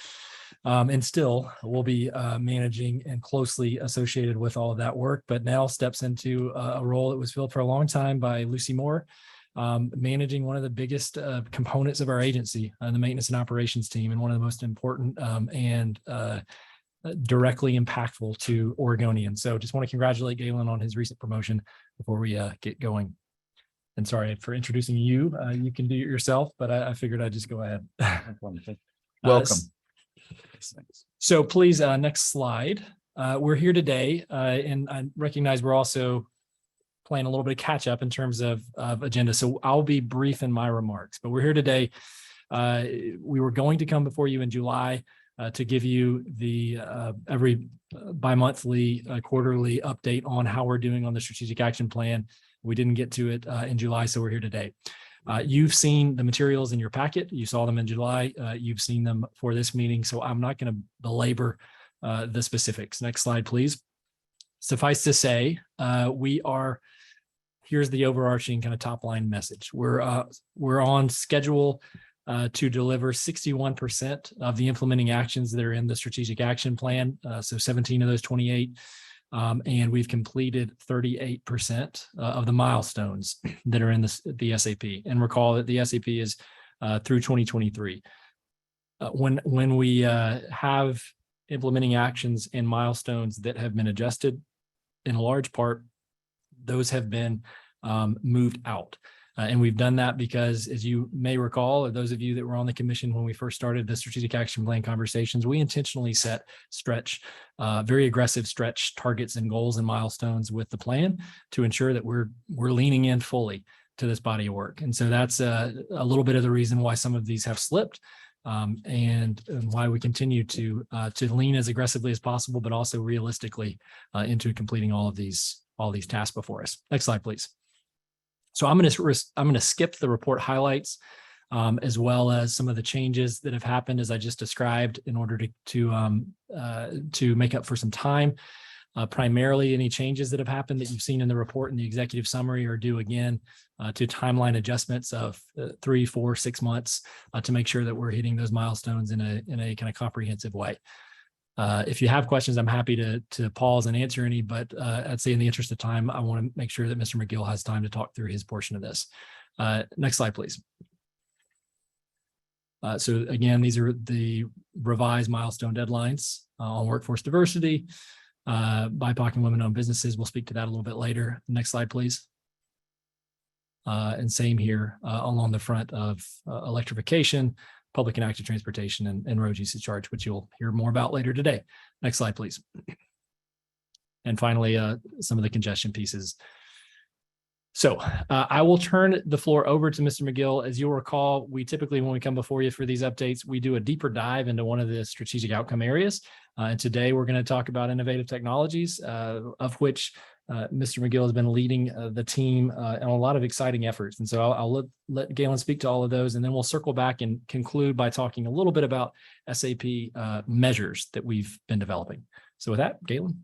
and still will be managing and closely associated with all of that work, but now steps into a role that was filled for a long time by Lucy Moore, managing one of the biggest components of our agency, the maintenance and operations team, and one of the most important and directly impactful to Oregonians. So just want to congratulate Galen on his recent promotion before we get going. And sorry for introducing you. You can do it yourself, but I figured I'd just go ahead. Welcome. So please, next slide. We're here today, and I recognize we're also playing a little bit of catch up in terms of agenda. So I'll be brief in my remarks, but we're here today. We were going to come before you in July to give you the every bi-monthly, quarterly update on how we're doing on the strategic action plan. We didn't get to it in July, so we're here today. You've seen the materials in your packet. You saw them in July. You've seen them for this meeting, so I'm not going to belabor the specifics. Next slide, please. Suffice to say, here's the overarching kind of top line message. We're on schedule to deliver 61% of the implementing actions that are in the strategic action plan. So 17 of those 28. And we've completed 38% of the milestones that are in the SAP. And recall that the SAP is through 2023. When we have implementing actions and milestones that have been adjusted, in a large part, those have been moved out. And we've done that because, as you may recall, or those of you that were on the commission when we first started the strategic action plan conversations, we intentionally set very aggressive stretch targets and goals and milestones with the plan to ensure that we're leaning in fully to this body of work. And so that's a little bit of the reason why some of these have slipped, and why we continue to lean as aggressively as possible, but also realistically into completing all these tasks before us. Next slide, please. So I'm going to skip the report highlights, as well as some of the changes that have happened as I just described, in order to make up for some time. Primarily, any changes that have happened that you've seen in the report and the executive summary are due again to timeline adjustments of 3, 4, 6 months to make sure that we're hitting those milestones in a kind of comprehensive way. If you have questions, I'm happy to pause and answer any, but I'd say in the interest of time, I want to make sure that Mr. McGill has time to talk through his portion of this. Next slide, please. So again, these are the revised milestone deadlines on workforce diversity, BIPOC and women-owned businesses. We'll speak to that a little bit later. Next slide, please. And same here along the front of electrification, public and active transportation, and road usage charge, which you'll hear more about later today. Next slide, please. And finally, some of the congestion pieces. So I will turn the floor over to Mr. McGill. As you'll recall, we typically, when we come before you for these updates, we do a deeper dive into one of the strategic outcome areas. And today we're going to talk about innovative technologies, of which Mr. McGill has been leading the team on a lot of exciting efforts. And so I'll let Galen speak to all of those, and then we'll circle back and conclude by talking a little bit about SAP measures that we've been developing. So with that, Galen.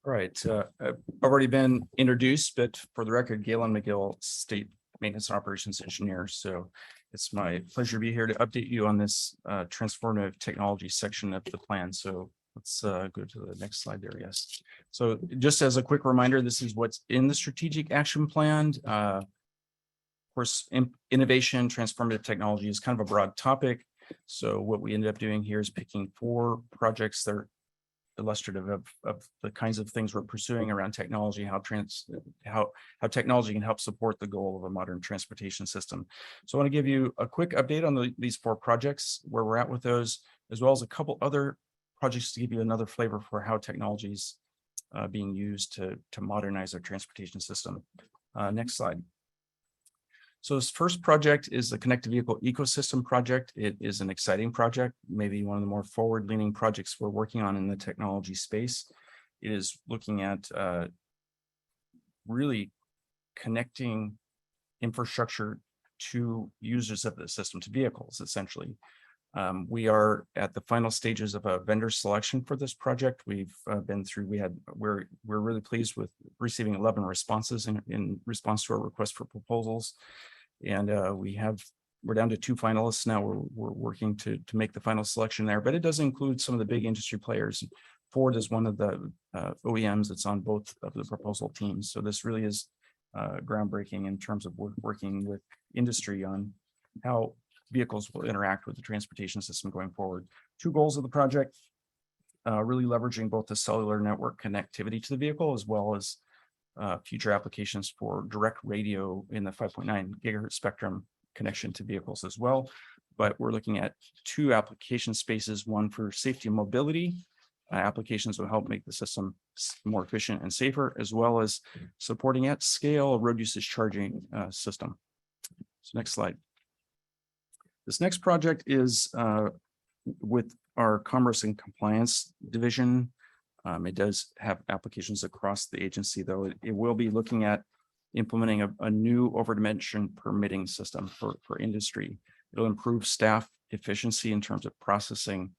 All right, I've already been introduced, but for the record, Galen McGill, State Maintenance and Operations Engineer. So it's my pleasure to be here to update you on this transformative technology section of the plan. So let's go to the next slide there. Yes. So just as a quick reminder, this is what's in the strategic action plan. Of course, innovation, transformative technology is kind of a broad topic. So what we ended up doing here is picking 4 projects that are illustrative of the kinds of things we're pursuing around technology, how technology can help support the goal of a modern transportation system. So I want to give you a quick update on these 4 projects, where we're at with those, as well as a couple other projects to give you another flavor for how technology is being used to modernize our transportation system. Next slide. So this first project is the Connected Vehicle Ecosystem project. It is an exciting project, maybe one of the more forward-leaning projects we're working on in the technology space. It is looking at really connecting infrastructure to users of the system, to vehicles, essentially. We are at the final stages of a vendor selection for this project. We've been through, we're really pleased with receiving 11 responses in response to our request for proposals. And we're down to 2 finalists now. We're working to make the final selection there, but it does include some of the big industry players. Ford is one of the OEMs that's on both of the proposal teams. So this really is groundbreaking in terms of working with industry on how vehicles will interact with the transportation system going forward. 2 goals of the project, really leveraging both the cellular network connectivity to the vehicle, as well as future applications for direct radio in the 5.9 gigahertz spectrum connection to vehicles as well. But we're looking at 2 application spaces, one for safety and mobility. Applications will help make the system more efficient and safer, as well as supporting at scale a road usage charging system. So next slide. This next project is with our Commerce and Compliance Division. It does have applications across the agency, though. It will be looking at implementing a new over-dimension permitting system for industry. It'll improve staff efficiency in terms of processing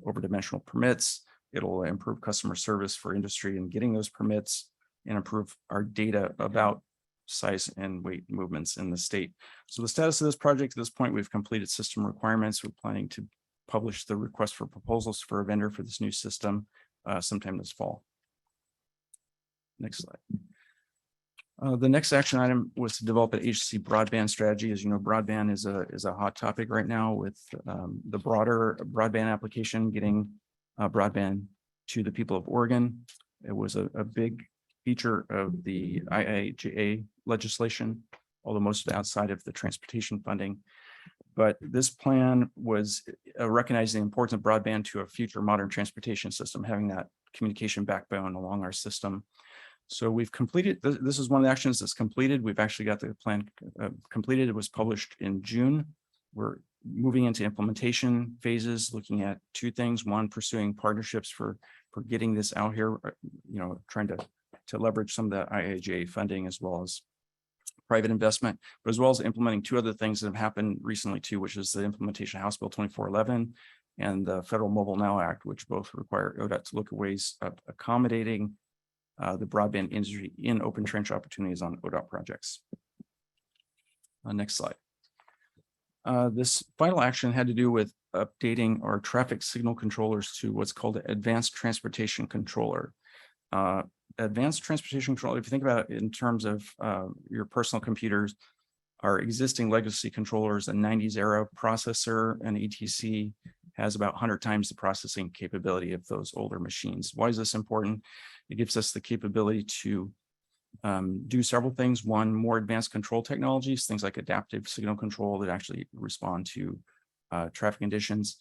over-dimensional permits. It'll improve customer service for industry and getting those permits, and improve our data about size and weight movements in the state. So the status of this project at this point, we've completed system requirements. We're planning to publish the request for proposals for a vendor for this new system sometime this fall. Next slide. The next action item was to develop an agency broadband strategy. As you know, broadband is a hot topic right now with the broader broadband application, getting broadband to the people of Oregon. It was a big feature of the IIJA legislation, although most of it outside of the transportation funding. But this plan was recognizing the importance of broadband to a future modern transportation system, having that communication backbone along our system. So we've completed, this is one of the actions that's completed. We've actually got the plan completed. It was published in June. We're moving into implementation phases, looking at 2 things. One, pursuing partnerships for getting this out here, trying to leverage some of the IIJA funding, as well as private investment, but as well as implementing 2 other things that have happened recently too, which is the implementation of House Bill 2411 and the Federal Mobile Now Act, which both require ODOT to look at ways of accommodating the broadband industry in open trench opportunities on ODOT projects. Next slide. This final action had to do with updating our traffic signal controllers to what's called an Advanced Transportation Controller. Advanced Transportation Controller, if you think about it in terms of your personal computers, our existing legacy controllers, a 90s era processor, and ETC has about 100 times the processing capability of those older machines. Why is this important? It gives us the capability to do several things. One, more advanced control technologies, things like adaptive signal control that actually respond to traffic conditions.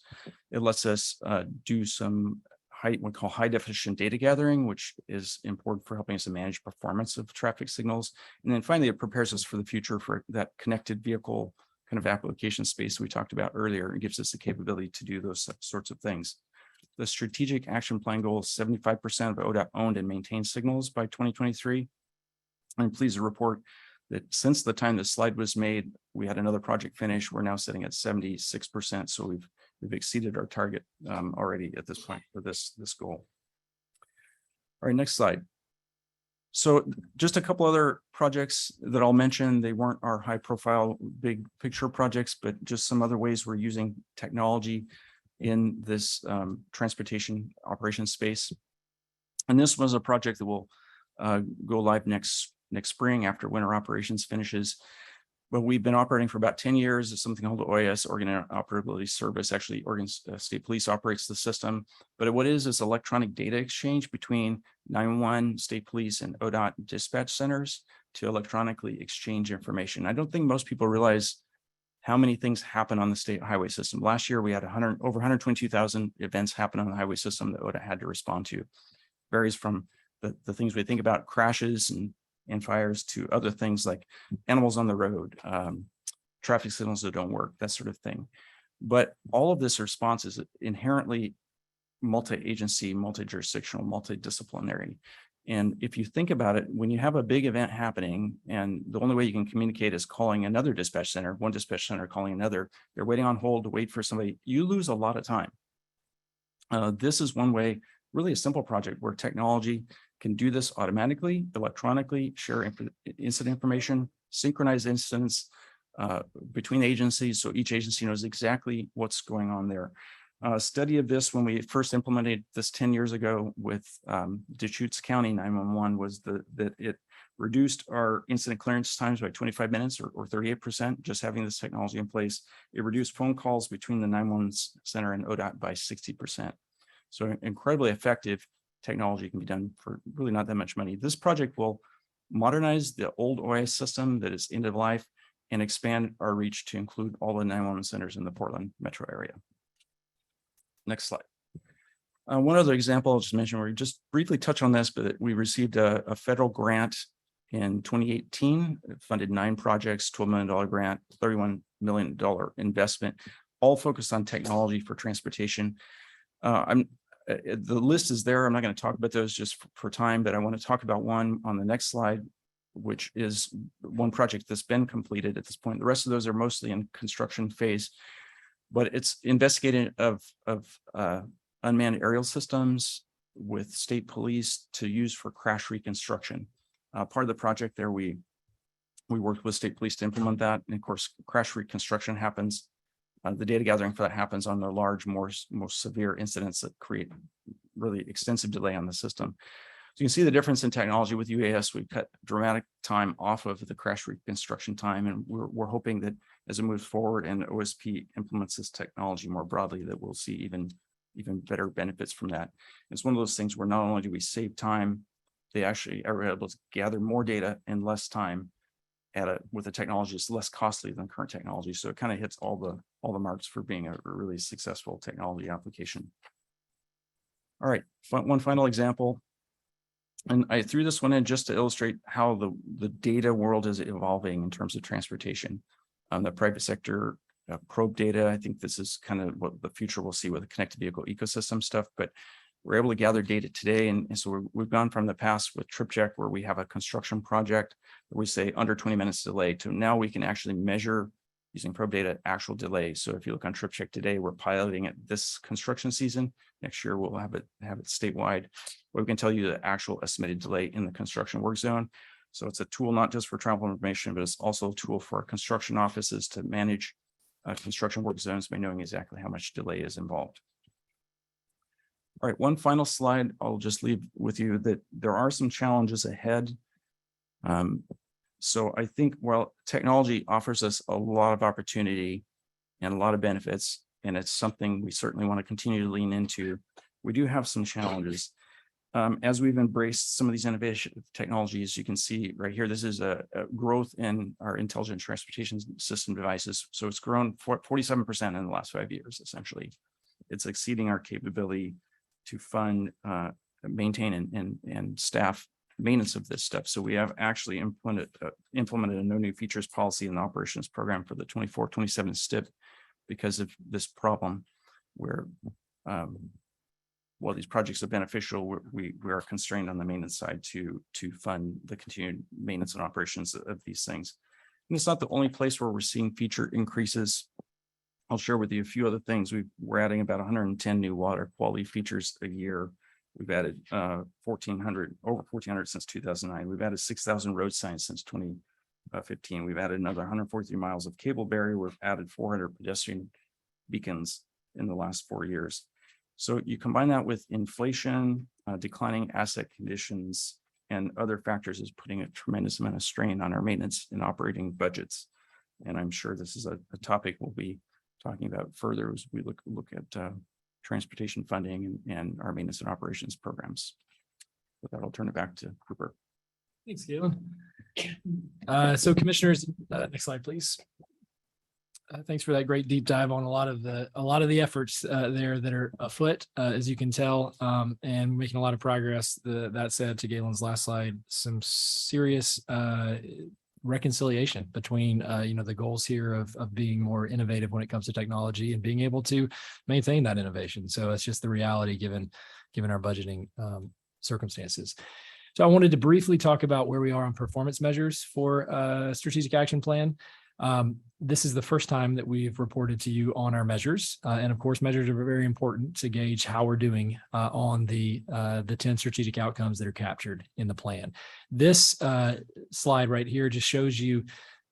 It lets us do some what we call high definition data gathering, which is important for helping us to manage performance of traffic signals. And then finally, it prepares us for the future for that connected vehicle kind of application space we talked about earlier. It gives us the capability to do those sorts of things. The strategic action plan goal is 75% of ODOT owned and maintained signals by 2023. I'm pleased to report that since the time this slide was made, we had another project finish. We're now sitting at 76%. So we've exceeded our target already at this point for this goal. All right, next slide. So just a couple other projects that I'll mention. They weren't our high profile, big picture projects, but just some other ways we're using technology in this transportation operations space. And this was a project that will go live next spring after winter operations finishes. But we've been operating for about 10 years. It's something called OIS, Oregon Interoperability Service. Actually, Oregon State Police operates the system. But what is electronic data exchange between 911, State Police, and ODOT dispatch centers to electronically exchange information. I don't think most people realize how many things happen on the state highway system. Last year, we had over 122,000 events happen on the highway system that ODOT had to respond to. Varies from the things we think about, crashes and fires, to other things like animals on the road, traffic signals that don't work, that sort of thing. But all of this response is inherently multi-agency, multi-jurisdictional, multidisciplinary. And if you think about it, when you have a big event happening and the only way you can communicate is calling another dispatch center, one dispatch center calling another, they're waiting on hold to wait for somebody, you lose a lot of time. This is one way, really a simple project where technology can do this automatically, electronically, share incident information, synchronize incidents between agencies, so each agency knows exactly what's going on there. A study of this when we first implemented this 10 years ago with Deschutes County 911 was that it reduced our incident clearance times by 25 minutes or 38%, just having this technology in place. It reduced phone calls between the 911 center and ODOT by 60%. So incredibly effective technology can be done for really not that much money. This project will modernize the old OIS system that is end of life and expand our reach to include all the 911 centers in the Portland metro area. Next slide. One other example I'll just mention, we just briefly touch on this, but we received a federal grant in 2018. It funded 9 projects, $12 million grant, $31 million investment, all focused on technology for transportation. The list is there. I'm not going to talk about those just for time, but I want to talk about one on the next slide, which is one project that's been completed at this point. The rest of those are mostly in construction phase, but it's investigating of unmanned aerial systems with state police to use for crash reconstruction. Part of the project there, we worked with state police to implement that. And of course, crash reconstruction happens. The data gathering for that happens on the large, most severe incidents that create really extensive delay on the system. So you can see the difference in technology with UAS. We cut dramatic time off of the crash reconstruction time, and we're hoping that as it moves forward and OSP implements this technology more broadly, that we'll see even better benefits from that. It's one of those things where not only do we save time, they actually are able to gather more data in less time with a technology that's less costly than current technology. So it kind of hits all the marks for being a really successful technology application. All right, one final example. And I threw this one in just to illustrate how the data world is evolving in terms of transportation. The private sector probe data, I think this is kind of what the future we'll see with the connected vehicle ecosystem stuff, but we're able to gather data today. And so we've gone from the past with trip check, where we have a construction project where we say under 20 minutes delay, to now we can actually measure using probe data actual delay. So if you look on trip check today, we're piloting it this construction season. Next year, we'll have it statewide, where we can tell you the actual estimated delay in the construction work zone. So it's a tool not just for travel information, but it's also a tool for our construction offices to manage construction work zones by knowing exactly how much delay is involved. All right, one final slide. I'll just leave with you that there are some challenges ahead. So I think while technology offers us a lot of opportunity and a lot of benefits, and it's something we certainly want to continue to lean into, we do have some challenges. As we've embraced some of these innovation technologies, you can see right here, this is a growth in our intelligent transportation system devices. So it's grown 47% in the last 5 years, essentially. It's exceeding our capability to fund, maintain, and staff maintenance of this stuff. So we have actually implemented a no new features policy in the operations program for the 24-27 STIP because of this problem where while these projects are beneficial, we are constrained on the maintenance side to fund the continued maintenance and operations of these things. And it's not the only place where we're seeing feature increases. I'll share with you a few other things. We're adding about 110 new water quality features a year We've added 1,400, over 1,400 since 2009. We've added 6,000 road signs since 2015. We've added another 143 miles of cable barrier. We've added 400 pedestrian beacons in the last 4 years. So you combine that with inflation, declining asset conditions, and other factors is putting a tremendous amount of strain on our maintenance and operating budgets. And I'm sure this is a topic we'll be talking about further as we look at transportation funding and our maintenance and operations programs. With that, I'll turn it back to Cooper. Thanks, Galen. So commissioners, next slide, please. Thanks for that great deep dive on a lot of the efforts there that are afoot, as you can tell, and making a lot of progress. That said, to Galen's last slide, some serious reconciliation between the goals here of being more innovative when it comes to technology and being able to maintain that innovation. So it's just the reality given our budgeting circumstances. So I wanted to briefly talk about where we are on performance measures for strategic action plan. This is the first time that we've reported to you on our measures. And of course, measures are very important to gauge how we're doing on the 10 strategic outcomes that are captured in the plan. This slide right here just shows you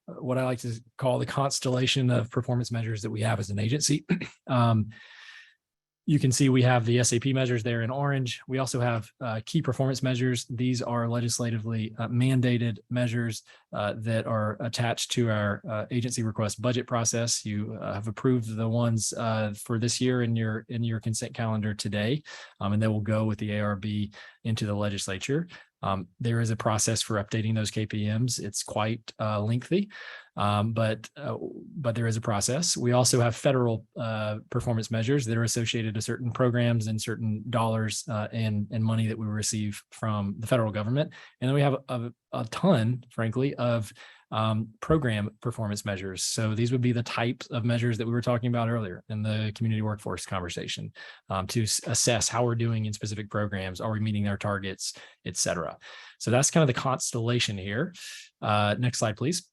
what I like to call the constellation of performance measures that we have as an agency. You can see we have the SAP measures there in orange. We also have key performance measures. These are legislatively mandated measures that are attached to our agency request budget process. You have approved the ones for this year in your consent calendar today, and they will go with the ARB into the legislature. There is a process for updating those KPMs. It's quite lengthy, but there is a process. We also have federal performance measures that are associated to certain programs and certain dollars and money that we receive from the federal government. And then we have a ton, frankly, of program performance measures. So these would be the types of measures that we were talking about earlier in the community workforce conversation, to assess how we're doing in specific programs. Are we meeting our targets, et cetera? So that's kind of the constellation here. Next slide, please.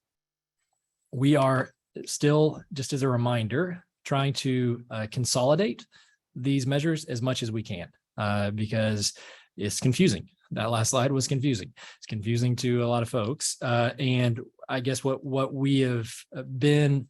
We are still, just as a reminder, trying to consolidate these measures as much as we can, because it's confusing. That last slide was confusing. It's confusing to a lot of folks. And I guess what we have been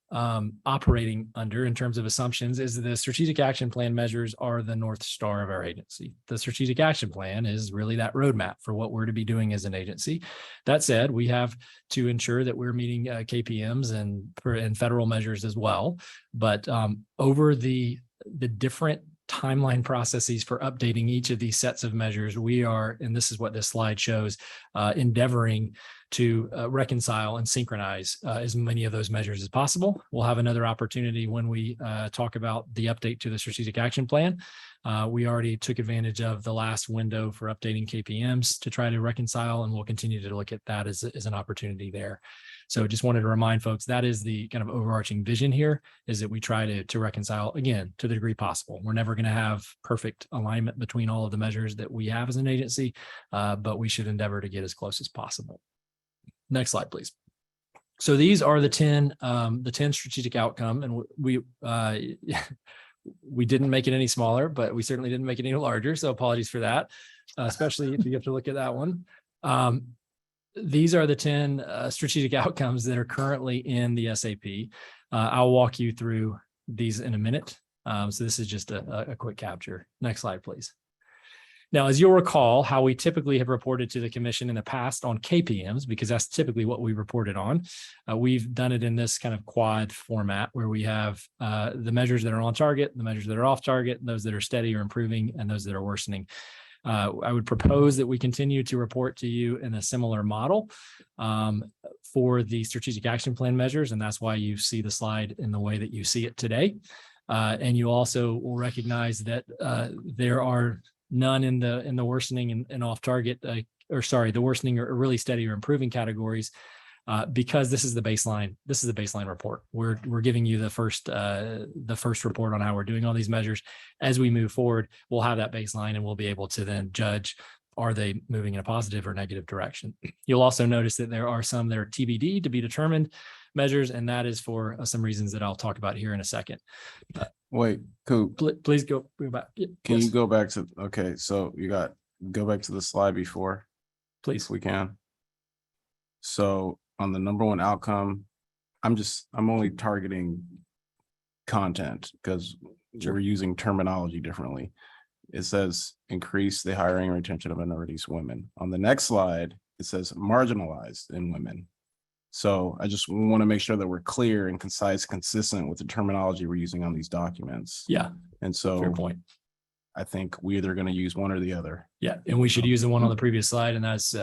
operating under in terms of assumptions is the strategic action plan measures are the North Star of our agency. The strategic action plan is really that roadmap for what we're to be doing as an agency. That said, we have to ensure that we're meeting KPMs and federal measures as well. But over the different timeline processes for updating each of these sets of measures, we are, and this is what this slide shows, endeavoring to reconcile and synchronize as many of those measures as possible. We'll have another opportunity when we talk about the update to the strategic action plan. We already took advantage of the last window for updating KPMs to try to reconcile, and we'll continue to look at that as an opportunity there. So just wanted to remind folks that is the kind of overarching vision here, is that we try to reconcile, again, to the degree possible. We're never going to have perfect alignment between all of the measures that we have as an agency, but we should endeavor to get as close as possible. Next slide, please. So these are the 10 strategic outcome, and we didn't make it any smaller, but we certainly didn't make it any larger. So apologies for that, especially if you have to look at that one. These are the 10 strategic outcomes that are currently in the SAP. I'll walk you through these in a minute. So this is just a quick capture. Next slide, please. Now, as you'll recall, how we typically have reported to the commission in the past on KPMs, because that's typically what we reported on, we've done it in this kind of quad format where we have the measures that are on target, the measures that are off target, those that are steady or improving, and those that are worsening. I would propose that we continue to report to you in a similar model for the strategic action plan measures, and that's why you see the slide in the way that you see it today. And you also will recognize that there are none in the worsening and off target, the worsening or really steady or improving categories, because this is the baseline. This is the baseline report. We're giving you the first report on how we're doing all these measures. As we move forward, we'll have that baseline and we'll be able to then judge are they moving in a positive or negative direction? You'll also notice that there are some that are TBD, to be determined measures, and that is for some reasons that I'll talk about here in a second. Wait, Coop, Please go back. can Yes, you go back to, okay, so go back to the slide before, please. if we can. So on the number one outcome, I'm only targeting content because we're using terminology differently. It says increase the hiring and retention of minorities, women. On the next slide, it says marginalized in women. So I just want to make sure that we're clear and concise, consistent with the terminology we're using on these documents. Yeah, And so fair point. I think we're either going to use one or the other. Yeah, and we should use the one on the previous slide, and that's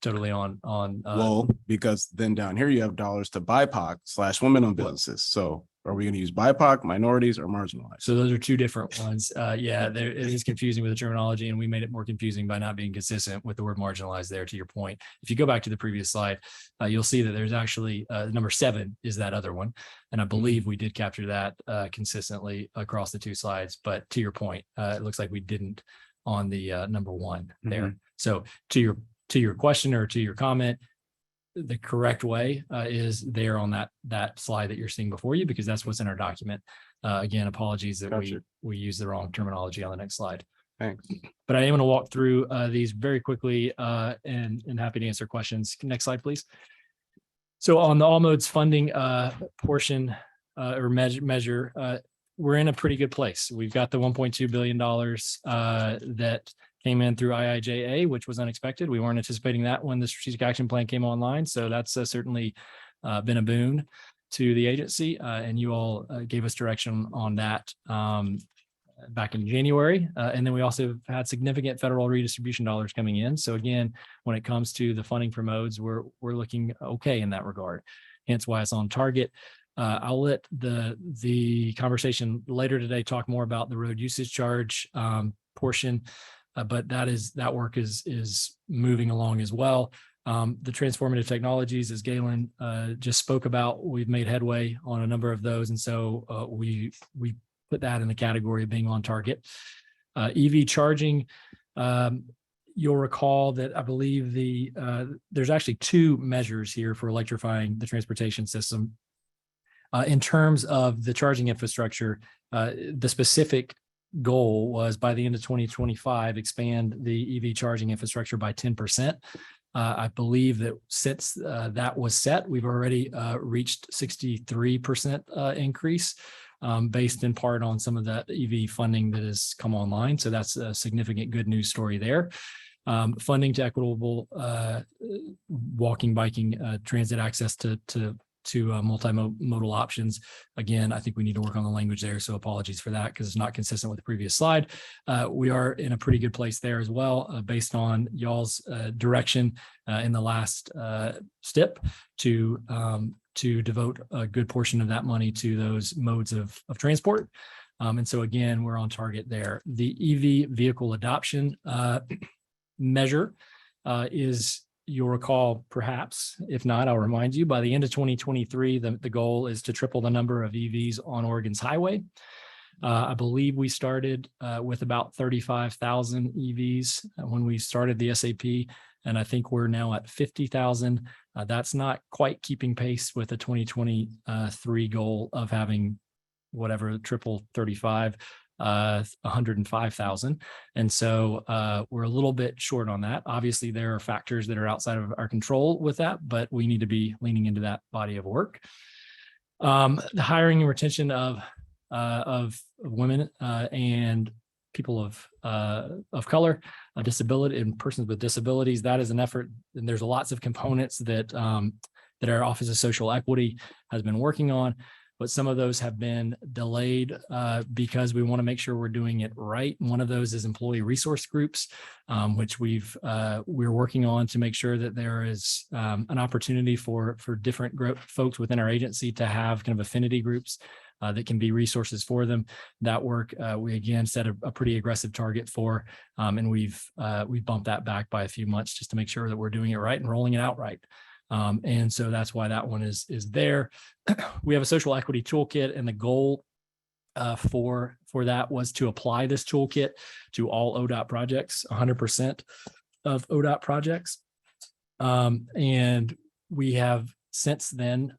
totally on. Well, because then down here you have dollars to BIPOC / women-owned businesses. So are we going to use BIPOC, minorities, or marginalized? So those are two different ones. Yeah, it is confusing with the terminology, and we made it more confusing by not being consistent with the word marginalized there, to your point. If you go back to the previous slide, you'll see that there's actually number 7 is that other one. And I believe we did capture that consistently across the 2 slides. But to your point, it looks like we didn't on the number 1 there. So to your question or to your comment, the correct way is there on that slide that you're seeing before you, because that's what's in our document. Again, apologies that we use the wrong terminology on the next slide. Thanks. But I am going to walk through these very quickly and happy to answer questions. Next slide, please. So on the all modes funding portion or measure, we're in a pretty good place. We've got the $1.2 billion that came in through IIJA, which was unexpected. We weren't anticipating that when the strategic action plan came online. So that's certainly been a boon to the agency. And you all gave us direction on that back in January. And then we also had significant federal redistribution dollars coming in. So again, when it comes to the funding for modes, we're looking okay in that regard. Hence why it's on target. I'll let the conversation later today talk more about the road usage charge portion. But that work is moving along as well. The transformative technologies, as Galen just spoke about, we've made headway on a number of those. And so we put that in the category of being on target. EV charging, you'll recall that I believe there's actually 2 measures here for electrifying the transportation system. In terms of the charging infrastructure, the specific goal was by the end of 2025, expand the EV charging infrastructure by 10%. I believe that since that was set, we've already reached 63% increase based in part on some of that EV funding that has come online. So that's a significant good news story there. Funding to equitable walking, biking, transit access to multimodal options. Again, I think we need to work on the language there. So apologies for that because it's not consistent with the previous slide. We are in a pretty good place there as well, based on y'all's direction in the last step to devote a good portion of that money to those modes of transport. And so again, we're on target there. The EV vehicle adoption measure is, you'll recall, perhaps, if not, I'll remind you, by the end of 2023, the goal is to triple the number of EVs on Oregon's highway. I believe we started with about 35,000 EVs when we started the SAP, and I think we're now at 50,000. That's not quite keeping pace with the 2023 goal of having whatever triple 35. 105,000. And so we're a little bit short on that. Obviously, there are factors that are outside of our control with that, but we need to be leaning into that body of work. The hiring and retention of women and people of color, disability, and persons with disabilities. That is an effort, and there's lots of components that our Office of Social Equity has been working on. But some of those have been delayed because we want to make sure we're doing it right. And one of those is employee resource groups, which we're working on to make sure that there is an opportunity for different folks within our agency to have kind of affinity groups that can be resources for them. That work we again set a pretty aggressive target for, and we've bumped that back by a few months just to make sure that we're doing it right and rolling it out right. And so that's why that one is there. We have a social equity toolkit, and the goal for that was to apply this toolkit to all ODOT projects, 100% of ODOT projects. And we have since then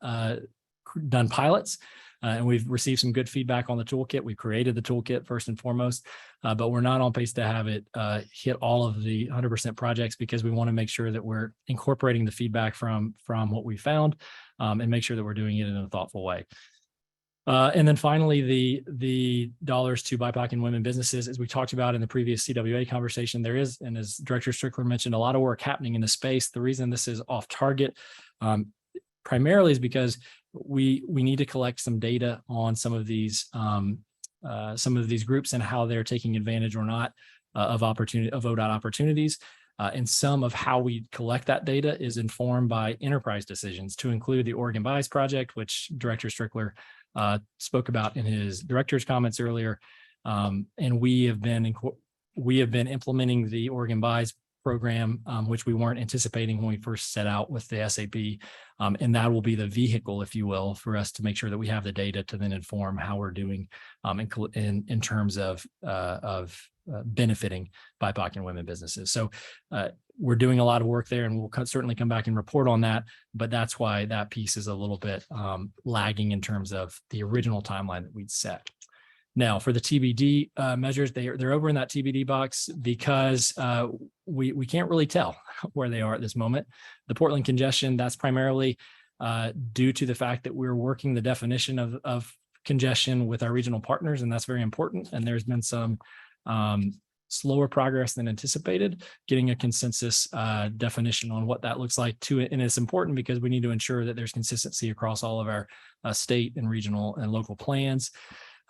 done pilots, and we've received some good feedback on the toolkit. We created the toolkit first and foremost, but we're not on pace to have it hit all of the 100% projects, because we want to make sure that we're incorporating the feedback from what we found, and make sure that we're doing it in a thoughtful way. And then finally, the dollars to BIPOC and women businesses, as we talked about in the previous CWA conversation, there is, and as Director Strickler mentioned, a lot of work happening in the space. The reason this is off target primarily is because we need to collect some data on some of these groups and how they're taking advantage or not of ODOT opportunities. And some of how we collect that data is informed by enterprise decisions, to include the Oregon Buys project, which Director Strickler spoke about in his director's comments earlier. And we have been implementing the Oregon Buys program, which we weren't anticipating when we first set out with the SAP. And that will be the vehicle, if you will, for us to make sure that we have the data to then inform how we're doing in terms of benefiting BIPOC and women businesses. So we're doing a lot of work there, and we'll certainly come back and report on that. But that's why that piece is a little bit lagging in terms of the original timeline that we'd set. Now, for the TBD measures, they're over in that TBD box because we can't really tell where they are at this moment. The Portland congestion, that's primarily due to the fact that we're working the definition of congestion with our regional partners, and that's very important. And there's been some slower progress than anticipated, getting a consensus definition on what that looks like too. And it's important because we need to ensure that there's consistency across all of our state and regional and local plans.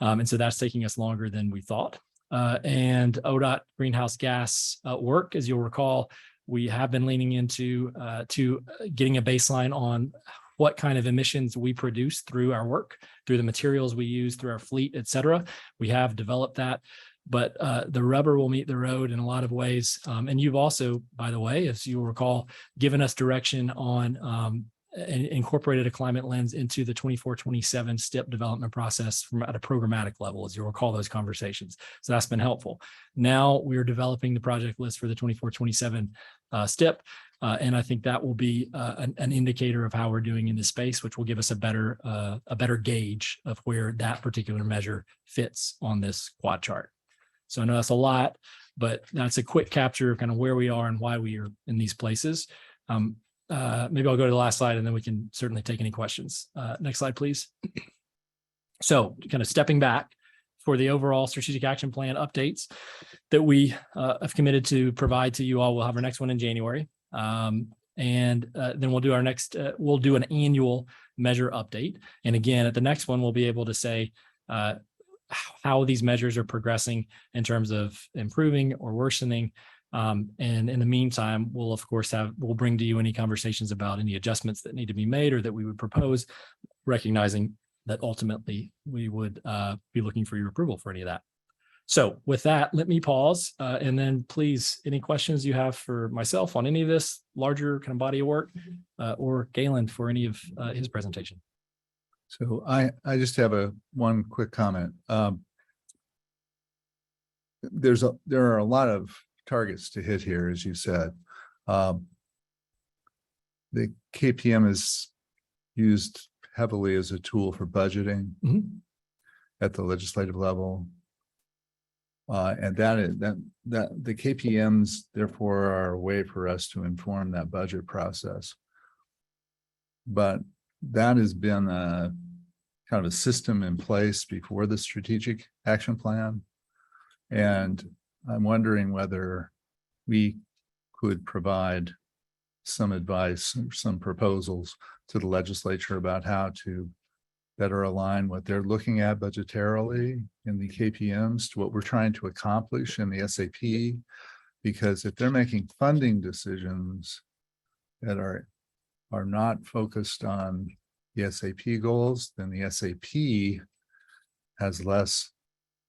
And so that's taking us longer than we thought. And ODOT greenhouse gas work, as you'll recall, we have been leaning into to getting a baseline on what kind of emissions we produce through our work, through the materials we use, through our fleet, et cetera. We have developed that, but the rubber will meet the road in a lot of ways. And you've also, by the way, as you'll recall, given us direction on and incorporated a climate lens into the 24-27 STIP development process from at a programmatic level, as you'll recall those conversations. So that's been helpful. Now we're developing the project list for the 24-27 STIP. And I think that will be an indicator of how we're doing in this space, which will give us a better gauge of where that particular measure fits on this quad chart. So I know that's a lot, but that's a quick capture of kind of where we are and why we are in these places. Maybe I'll go to the last slide and then we can certainly take any questions. Next slide, please. So kind of stepping back for the overall strategic action plan updates that we have committed to provide to you all. We'll have our next one in January. And then we'll do our next, we'll do an annual measure update. And again, at the next one, we'll be able to say how these measures are progressing in terms of improving or worsening. And in the meantime, we'll of course we'll bring to you any conversations about any adjustments that need to be made or that we would propose, recognizing that ultimately we would be looking for your approval for any of that. So with that, let me pause and then please, any questions you have for myself on any of this larger kind of body of work or Galen for any of his presentation. So I just have one quick comment. There are a lot of targets to hit here, as you said. The KPM is used heavily as a tool for budgeting at the legislative level. And that the KPMs therefore are a way for us to inform that budget process. But that has been a kind of a system in place before the strategic action plan. And I'm wondering whether we could provide some advice or some proposals to the legislature about how to better align what they're looking at budgetarily in the KPMs to what we're trying to accomplish in the SAP. Because if they're making funding decisions that are not focused on the SAP goals, then the SAP has less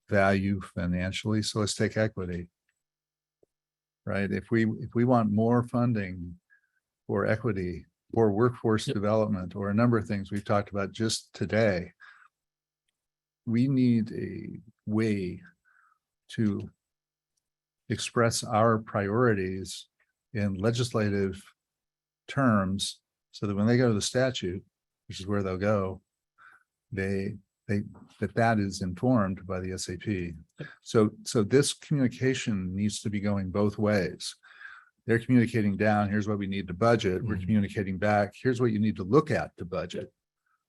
value financially. So let's take equity, right? If we want more funding for equity or workforce development or a number of things we've talked about just today, we need a way to express our priorities in legislative terms so that when they go to the statute, which is where they'll go, that is informed by the SAP. So this communication needs to be going both ways. They're communicating down, here's what we need to budget. We're communicating back, here's what you need to look at to budget.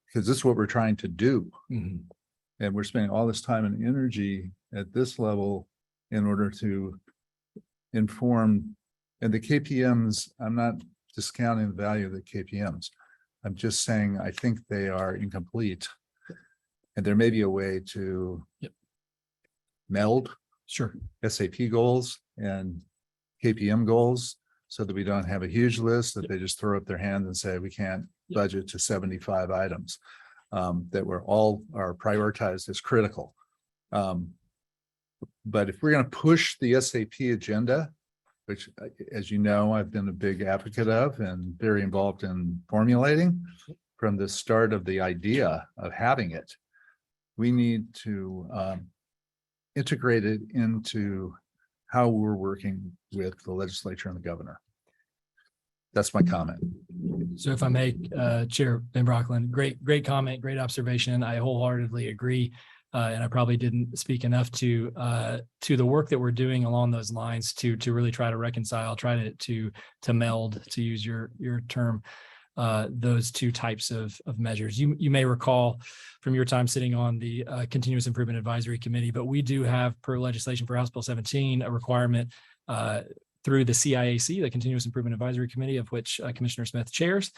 Because this is what we're trying to do. And we're spending all this time and energy at this level in order to inform. And the KPMs, I'm not discounting the value of the KPMs. I'm just saying, I think they are incomplete. And there may be a way to meld SAP goals and KPM goals so that we don't have a huge list that they just throw up their hand and say, we can't budget to 75 items that were all are prioritized as critical. But if we're going to push the SAP agenda, which, as you know, I've been a big advocate of and very involved in formulating from the start of the idea of having it, we need to integrate it into how we're working with the legislature and the governor. That's my comment. So if I may, Chair Van Brockland, great comment, great observation. I wholeheartedly agree. And I probably didn't speak enough to the work that we're doing along those lines to really try to reconcile, try to meld, to use your term, those two types of measures. You may recall from your time sitting on the Continuous Improvement Advisory Committee, but we do have, per legislation for House Bill 17, a requirement through the CIAC, the Continuous Improvement Advisory Committee, of which Commissioner Smith chairs,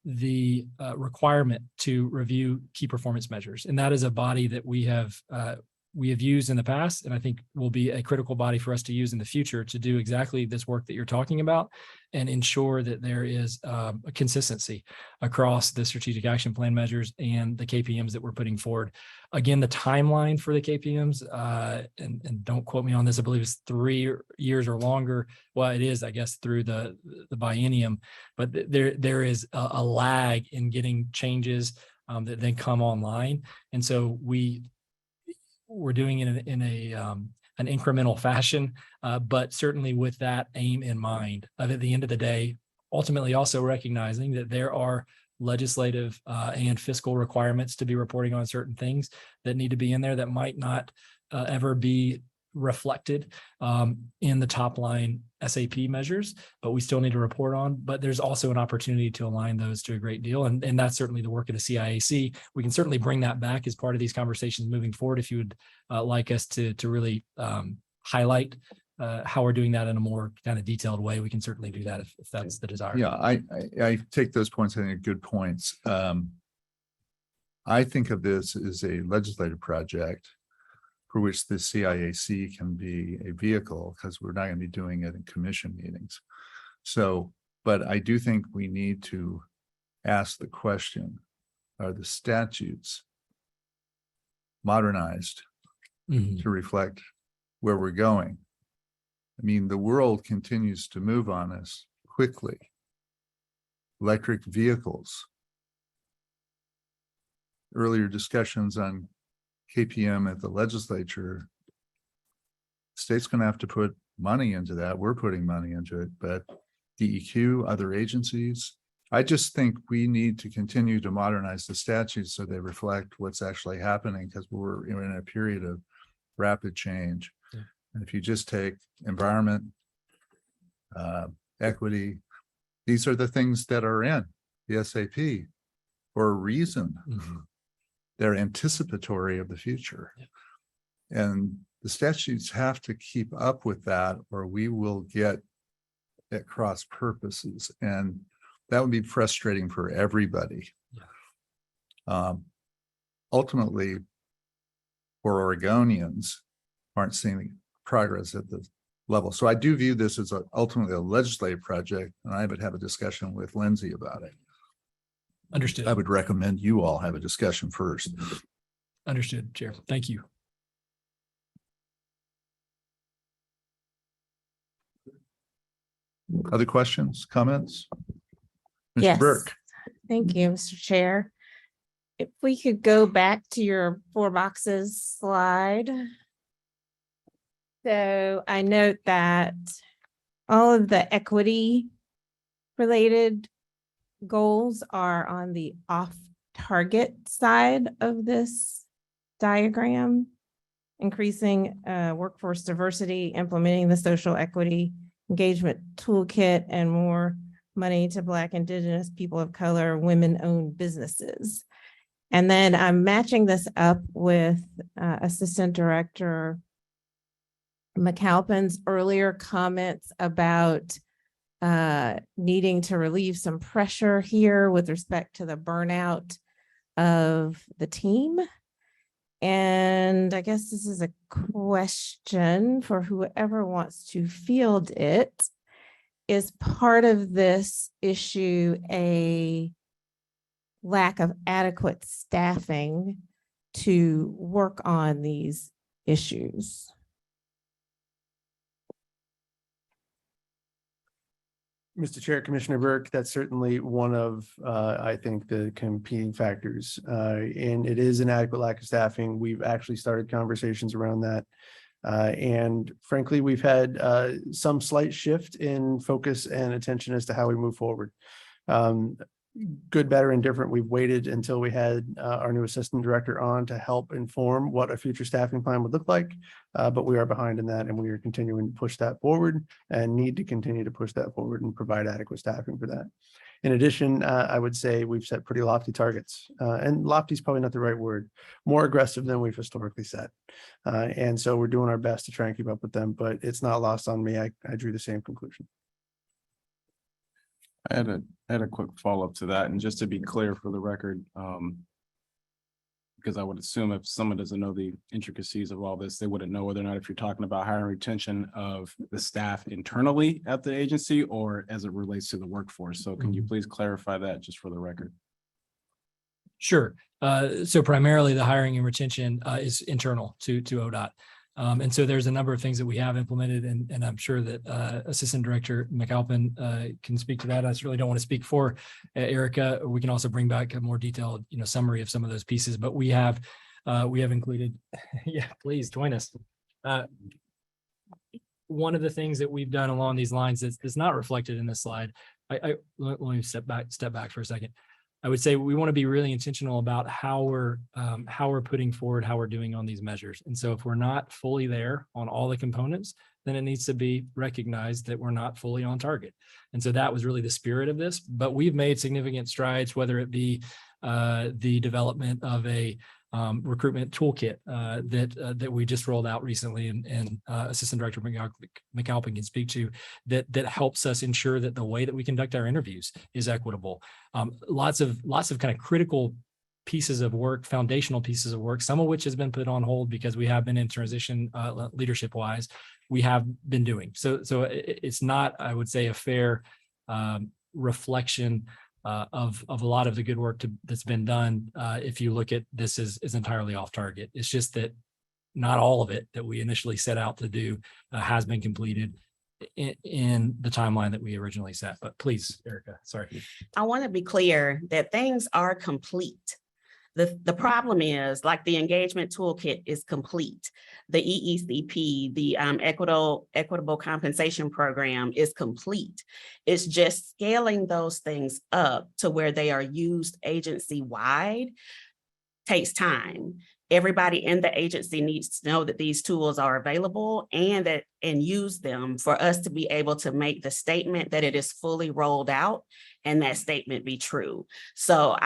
the requirement to review key performance measures. And that is a body that we have used in the past, and I think will be a critical body for us to use in the future to do exactly this work that you're talking about and ensure that there is a consistency across the strategic action plan measures and the KPMs that we're putting forward. Again, the timeline for the KPMs, and don't quote me on this, I believe it's 3 years or longer. Well, it is, I guess, through the biennium, but there is a lag in getting changes that then come online. And so we're doing it in an incremental fashion, but certainly with that aim in mind of, at the end of the day, ultimately also recognizing that there are legislative and fiscal requirements to be reporting on certain things that need to be in there that might not ever be reflected in the top line SAP measures, but we still need to report on. But there's also an opportunity to align those to a great deal. And that's certainly the work of the CIAC. We can certainly bring that back as part of these conversations moving forward. If you would like us to really highlight how we're doing that in a more kind of detailed way, we can certainly do that if that's the desire. Yeah, I take those points. I think are good points. I think of this as a legislative project for which the CIAC can be a vehicle, because we're not going to be doing it in commission meetings. So, but I do think we need to ask the question, are the statutes modernized to reflect where we're going? I mean, the world continues to move on us quickly. Electric vehicles. Earlier discussions on KPM at the legislature, state's going to have to put money into that. We're putting money into it, but DEQ, other agencies, I just think we need to continue to modernize the statutes so they reflect what's actually happening, because we're in a period of rapid change. Yeah. And if you just take environment, equity, these are the things that are in the SAP for a reason. They're anticipatory of the future. Yeah. And the statutes have to keep up with that, or we will get at cross purposes. And that would be frustrating for everybody. Yeah. Ultimately, for Oregonians, aren't seeing progress at the level. So I do view this as ultimately a legislative project, and I would have a discussion with Lindsay about it. Understood. I would recommend you all have a discussion first. Understood, Chair. Thank you. Other questions, comments? Mr. Yes. Burke. Thank you, Mr. Chair. If we could go back to your 4 boxes slide. So I note that all of the equity related goals are on the off-target side of this diagram. Increasing workforce diversity, implementing the social equity engagement toolkit, and more money to Black, Indigenous, people of color, women-owned businesses. And then I'm matching this up with Assistant Director McAlpin's earlier comments about needing to relieve some pressure here with respect to the burnout of the team. And I guess this is a question for whoever wants to field it. Is part of this issue a lack of adequate staffing to work on these issues? Mr. Chair, Commissioner Burke, that's certainly one of, I think, the competing factors. And it is an adequate lack of staffing. We've actually started conversations around that. And frankly, we've had some slight shift in focus and attention as to how we move forward. Good, better, and different. We've waited until we had our new assistant director on to help inform what a future staffing plan would look like. But we are behind in that, and we are continuing to push that forward and need to continue to push that forward and provide adequate staffing for that. In addition, I would say we've set pretty lofty targets, and lofty is probably not the right word, more aggressive than we've historically set. And so we're doing our best to try and keep up with them, but it's not lost on me. I drew the same conclusion. I had a quick follow-up to that, and just to be clear for the record, because I would assume if someone doesn't know the intricacies of all this, they wouldn't know whether or not if you're talking about hiring retention of the staff internally at the agency or as it relates to the workforce. So can you please clarify that just for the record? Sure. So primarily the hiring and retention is internal to ODOT. And so there's a number of things that we have implemented, and I'm sure that Assistant Director McAlpin can speak to that. I certainly don't want to speak for Erica. We can also bring back a more detailed, summary of some of those pieces, but we have included, yeah, please join us. One of the things that we've done along these lines that's not reflected in this slide, let me step back for a second. I would say we want to be really intentional about how we're putting forward, how we're doing on these measures. And so if we're not fully there on all the components, then it needs to be recognized that we're not fully on target. And so that was really the spirit of this, but we've made significant strides, whether it be the development of a recruitment toolkit that we just rolled out recently, and Assistant Director McAlpin can speak to that helps us ensure that the way that we conduct our interviews is equitable. Lots of kind of critical pieces of work, foundational pieces of work, some of which has been put on hold because we have been in transition leadership wise, we have been doing. So it's not, I would say, a fair reflection of a lot of the good work that's been done. If you look at this is entirely off target. It's just that not all of it that we initially set out to do has been completed in the timeline that we originally set. But please, Erica, sorry. I want to be clear that things are complete. The problem is, like, the engagement toolkit is complete. The EECP, the equitable compensation program is complete. It's just scaling those things up to where they are used agency-wide takes time. Everybody in the agency needs to know that these tools are available and use them for us to be able to make the statement that it is fully rolled out and that statement be true. So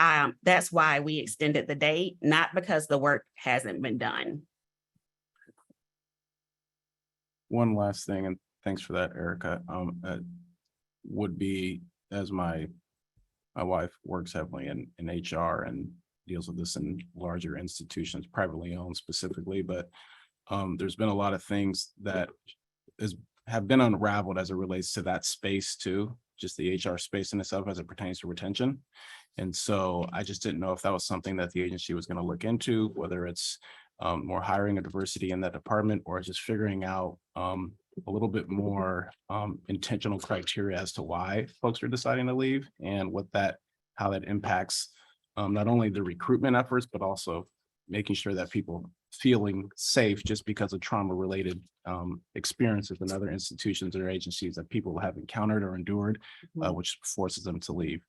that's why we extended the date, not because the work hasn't been done. One last thing, and thanks for that, Erica, would be, as my wife works heavily in HR and deals with this in larger institutions, privately owned specifically, but there's been a lot of things that have been unraveled as it relates to that space too, just the HR space in itself as it pertains to retention. And so I just didn't know if that was something that the agency was going to look into, whether it's more hiring a diversity in that department, or just figuring out a little bit more intentional criteria as to why folks are deciding to leave and how that impacts not only the recruitment efforts, but also making sure that people feeling safe just because of trauma-related experiences in other institutions or agencies that people have encountered or endured, which forces them to leave.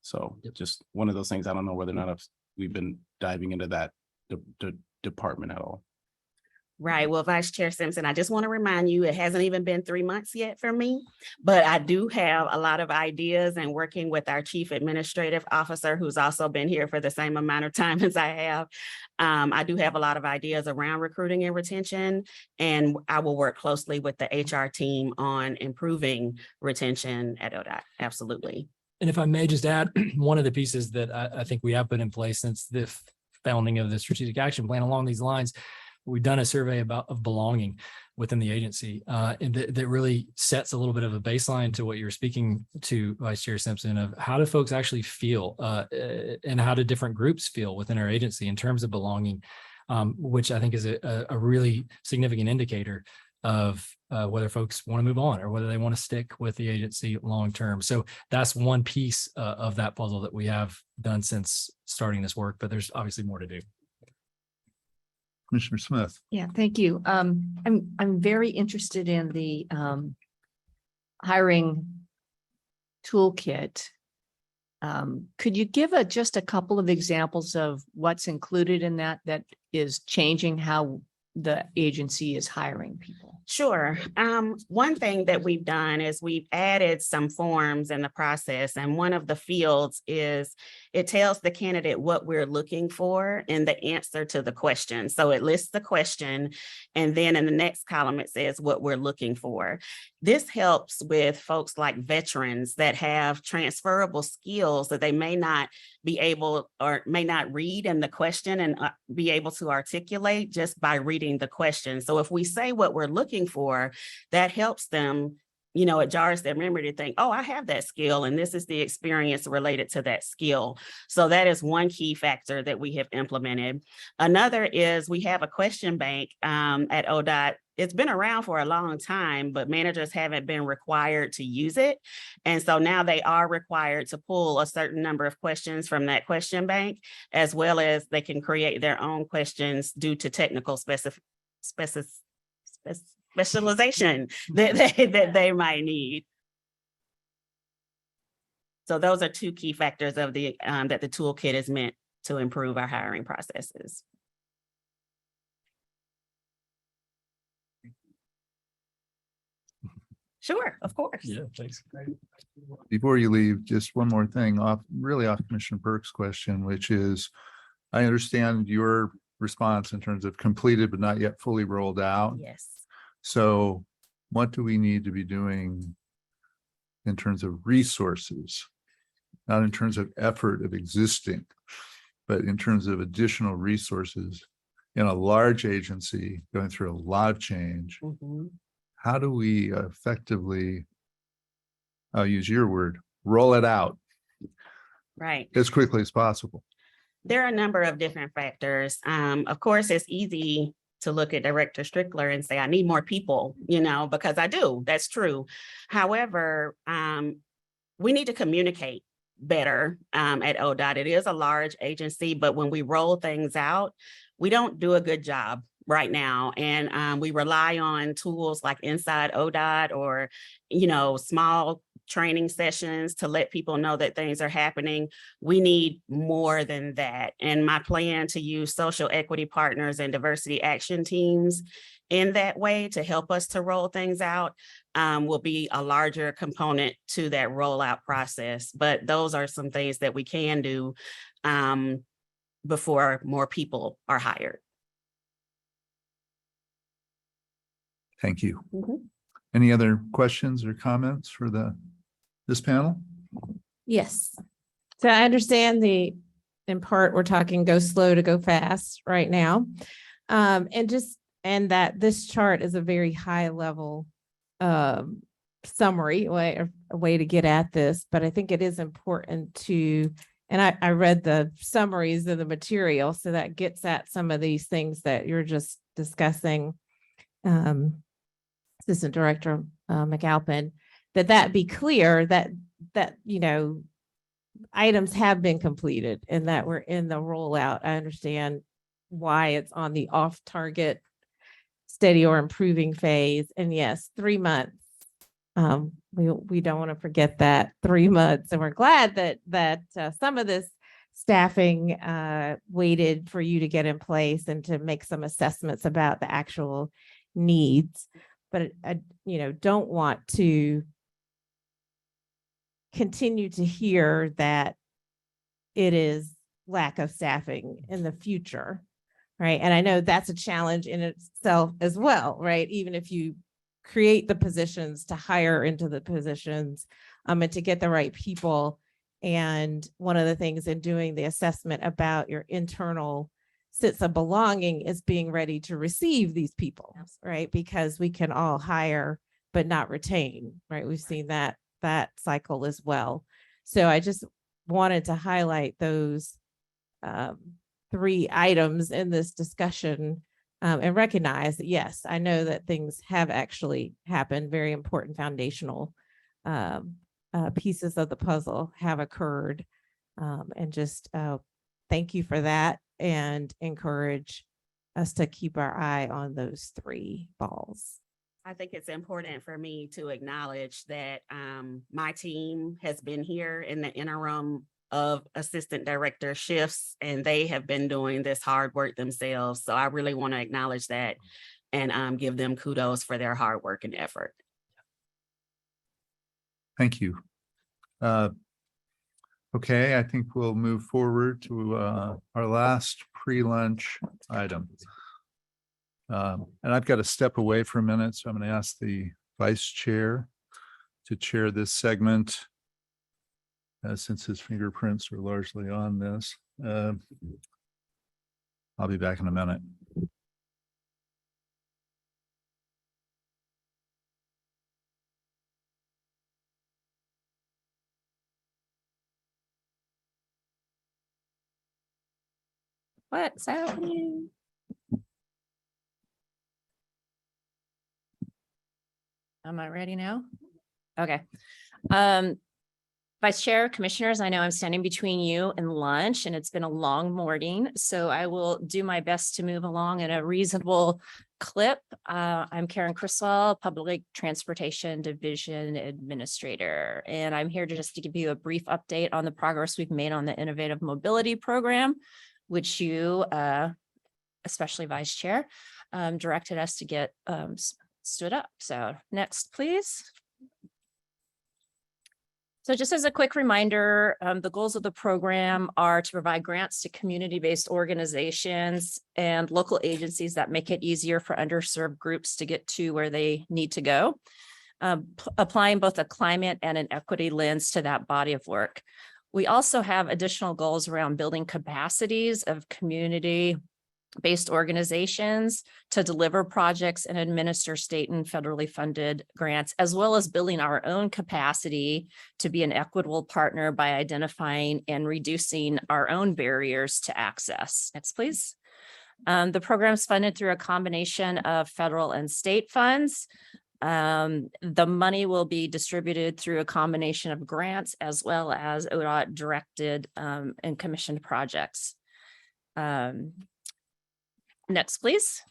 So just one of those things. I don't know whether or not we've been diving into that department at all. Right. Well, Vice Chair Simpson, I just want to remind you, it hasn't even been 3 months yet for me, but I do have a lot of ideas, and working with our Chief Administrative Officer, who's also been here for the same amount of time as I have. I do have a lot of ideas around recruiting and retention, and I will work closely with the HR team on improving retention at ODOT. Absolutely. And if I may just add, one of the pieces that I think we have put in place since the founding of the strategic action plan along these lines, we've done a survey of belonging within the agency, and that really sets a little bit of a baseline to what you're speaking to, Vice Chair Simpson, of how do folks actually feel, and how do different groups feel within our agency in terms of belonging, which I think is a really significant indicator of whether folks want to move on or whether they want to stick with the agency long term. So that's one piece of that puzzle that we have done since starting this work, but there's obviously more to do. Commissioner Smith. Yeah, thank you. I'm very interested in the hiring toolkit. Could you give just a couple of examples of what's included in that is changing how the agency is hiring people? Sure. One thing that we've done is we've added some forms in the process, and one of the fields is it tells the candidate what we're looking for in the answer to the question. So it lists the question, and then in the next column, it says what we're looking for. This helps with folks like veterans that have transferable skills that they may not be able or may not read in the question and be able to articulate just by reading the question. So if we say what we're looking for, that helps them, it jars their memory to think, oh, I have that skill, and this is the experience related to that skill. So that is one key factor that we have implemented. Another is we have a question bank at ODOT. It's been around for a long time, but managers haven't been required to use it. And so now they are required to pull a certain number of questions from that question bank, as well as they can create their own questions due to technical specialization that they might need. So those are two key factors of the that the toolkit is meant to improve our hiring processes. Sure, of course. Yeah, thanks. Before you leave, just one more thing off Commissioner Burke's question, which is, I understand your response in terms of completed but not yet fully rolled out. Yes. So what do we need to be doing in terms of resources? Not in terms of effort of existing, but in terms of additional resources in a large agency going through a lot of change. How do we effectively, I'll use your word, roll it out Right. as quickly as possible? There are a number of different factors. Of course, it's easy to look at Director Strickler and say, I need more people, because I do. That's true. However, we need to communicate better at ODOT. It is a large agency, but when we roll things out, we don't do a good job right now. And we rely on tools like Inside ODOT or, small training sessions to let people know that things are happening. We need more than that. And my plan to use social equity partners and diversity action teams in that way to help us to roll things out will be a larger component to that rollout process. But those are some things that we can do before more people are hired. Thank you. Any other questions or comments for this panel? Yes. So I understand in part, we're talking go slow to go fast right now. And that this chart is a very high level summary a way to get at this, but I think it is important to, and I read the summaries of the material, so that gets at some of these things that you're just discussing, Assistant Director McAlpin, that be clear that items have been completed and that we're in the rollout. I understand why it's on the off target, steady or improving phase. And yes, 3 months. We don't want to forget that 3 months, and we're glad that some of this staffing waited for you to get in place and to make some assessments about the actual needs. But I, don't want to continue to hear that it is lack of staffing in the future, right? And I know that's a challenge in itself as well, right? Even if you create the positions, to hire into the positions, and to get the right people. And one of the things in doing the assessment about your internal sense of belonging is being ready to receive these people, right? Because we can all hire but not retain, right? We've seen that cycle as well. So I just wanted to highlight those 3 items in this discussion, and recognize that, yes, I know that things have actually happened. Very important foundational pieces of the puzzle have occurred, and just thank you for that, and encourage us to keep our eye on those 3 balls. I think it's important for me to acknowledge that my team has been here in the interim of assistant director shifts, and they have been doing this hard work themselves. So I really want to acknowledge that and give them kudos for their hard work and effort. Thank you. Okay, I think we'll move forward to our last pre-lunch item. And I've got to step away for a minute, so I'm going to ask the vice chair to chair this segment, since his fingerprints are largely on this. I'll be back in a minute. What's happening? Am I ready now? Okay. Vice Chair, Commissioners, I know I'm standing between you and lunch, and it's been a long morning, so I will do my best to move along in a reasonable clip. I'm Karen Criswell, Public Transportation Division Administrator, and I'm here to give you a brief update on the progress we've made on the Innovative Mobility Program, which you, especially Vice Chair, directed us to get stood up. So next, please. So just as a quick reminder, the goals of the program are to provide grants to community-based organizations and local agencies that make it easier for underserved groups to get to where they need to go, applying both a climate and an equity lens to that body of work. We also have additional goals around building capacities of community-based organizations to deliver projects and administer state and federally funded grants, as well as building our own capacity to be an equitable partner by identifying and reducing our own barriers to access. Next, please. The program is funded through a combination of federal and state funds. The money will be distributed through a combination of grants as well as ODOT directed and commissioned projects. Next, please.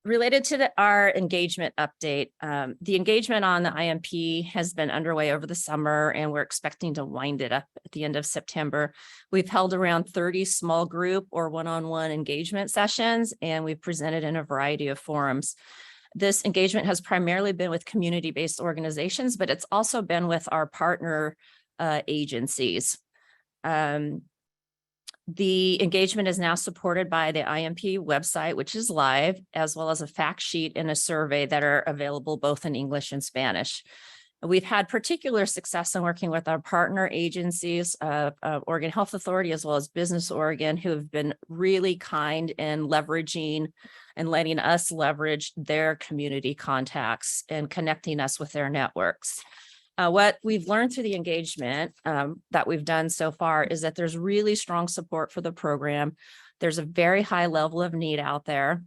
Related to our engagement update, the engagement on the IMP has been underway over the summer, and we're expecting to wind it up at the end of September. We've held around 30 small group or one-on-one engagement sessions, and we've presented in a variety of forums. This engagement has primarily been with community-based organizations, but it's also been with our partner agencies. The engagement is now supported by the IMP website, which is live, as well as a fact sheet and a survey that are available both in English and Spanish. We've had particular success in working with our partner agencies, Oregon Health Authority, as well as Business Oregon, who have been really kind in leveraging and letting us leverage their community contacts and connecting us with their networks. What we've learned through the engagement that we've done so far is that there's really strong support for the program. There's a very high level of need out there.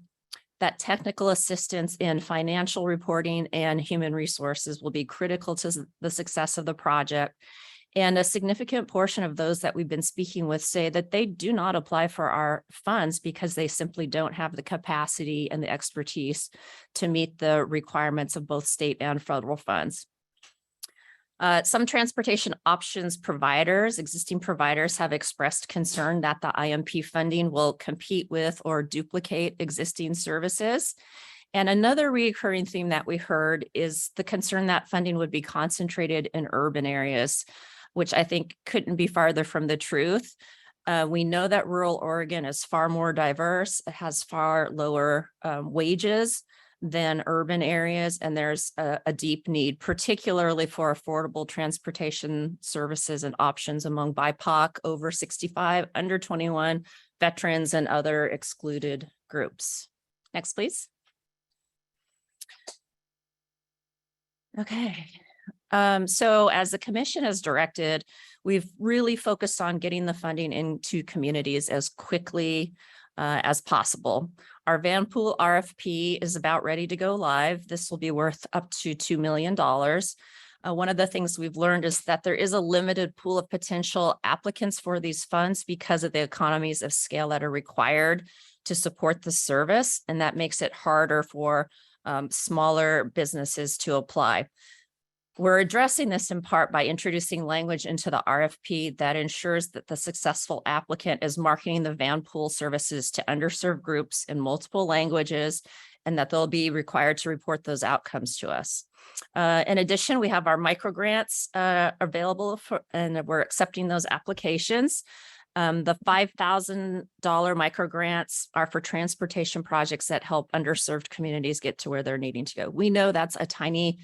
That technical assistance in financial reporting and human resources will be critical to the success of the project. And a significant portion of those that we've been speaking with say that they do not apply for our funds because they simply don't have the capacity and the expertise to meet the requirements of both state and federal funds. Some transportation options providers, existing providers, have expressed concern that the IMP funding will compete with or duplicate existing services. And another recurring theme that we heard is the concern that funding would be concentrated in urban areas, which I think couldn't be farther from the truth. We know that rural Oregon is far more diverse. It has far lower wages than urban areas, and there's a deep need, particularly for affordable transportation services and options among BIPOC, over 65, under 21, veterans, and other excluded groups. Next, please. Okay. So as the commission has directed, we've really focused on getting the funding into communities as quickly as possible. Our van pool RFP is about ready to go live. This will be worth up to $2 million. One of the things we've learned is that there is a limited pool of potential applicants for these funds because of the economies of scale that are required to support the service, and that makes it harder for smaller businesses to apply. We're addressing this in part by introducing language into the RFP that ensures that the successful applicant is marketing the van pool services to underserved groups in multiple languages, and that they'll be required to report those outcomes to us. In addition, we have our microgrants available and we're accepting those applications. The $5,000 microgrants are for transportation projects that help underserved communities get to where they're needing to go. We know that's a tiny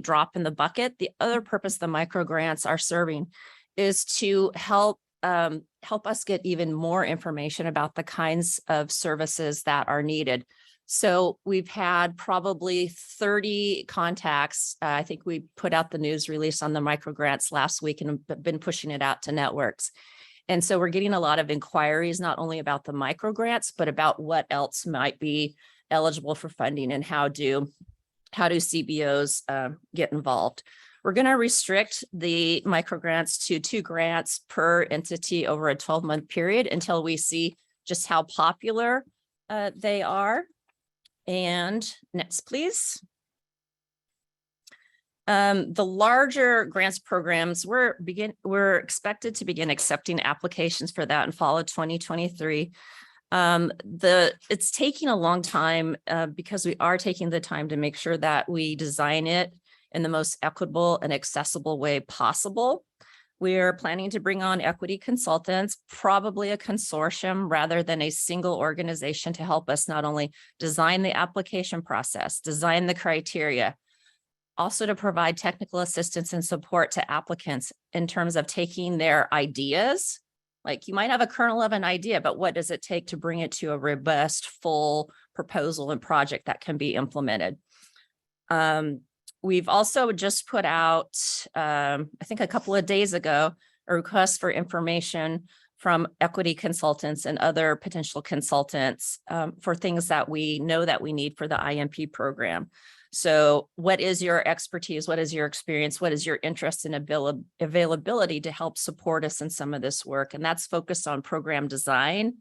drop in the bucket. The other purpose the microgrants are serving is to help us get even more information about the kinds of services that are needed. So we've had probably 30 contacts. I think we put out the news release on the microgrants last week and been pushing it out to networks. And so we're getting a lot of inquiries, not only about the microgrants, but about what else might be eligible for funding and how do CBOs get involved. We're going to restrict the microgrants to 2 grants per entity over a 12-month period until we see just how popular they are. And next, please. The larger grants programs, we're expected to begin accepting applications for that in fall of 2023. It's taking a long time because we are taking the time to make sure that we design it in the most equitable and accessible way possible. We are planning to bring on equity consultants, probably a consortium rather than a single organization, to help us not only design the application process, design the criteria, also to provide technical assistance and support to applicants in terms of taking their ideas. Like, you might have a kernel of an idea, but what does it take to bring it to a robust, full proposal and project that can be implemented? We've also just put out, I think a couple of days ago, a request for information from equity consultants and other potential consultants for things that we know that we need for the IMP program. So what is your expertise? What is your experience? What is your interest in availability to help support us in some of this work? And that's focused on program design,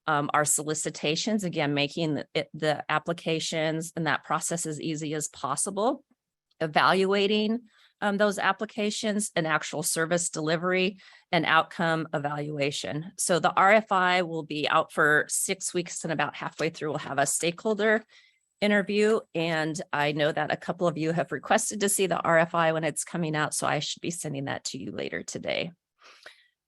our solicitations, again, making the applications and that process as easy as possible, evaluating those applications and actual service delivery and outcome evaluation. So the RFI will be out for 6 weeks, and about halfway through we'll have a stakeholder interview. And I know that a couple of you have requested to see the RFI when it's coming out, so I should be sending that to you later today.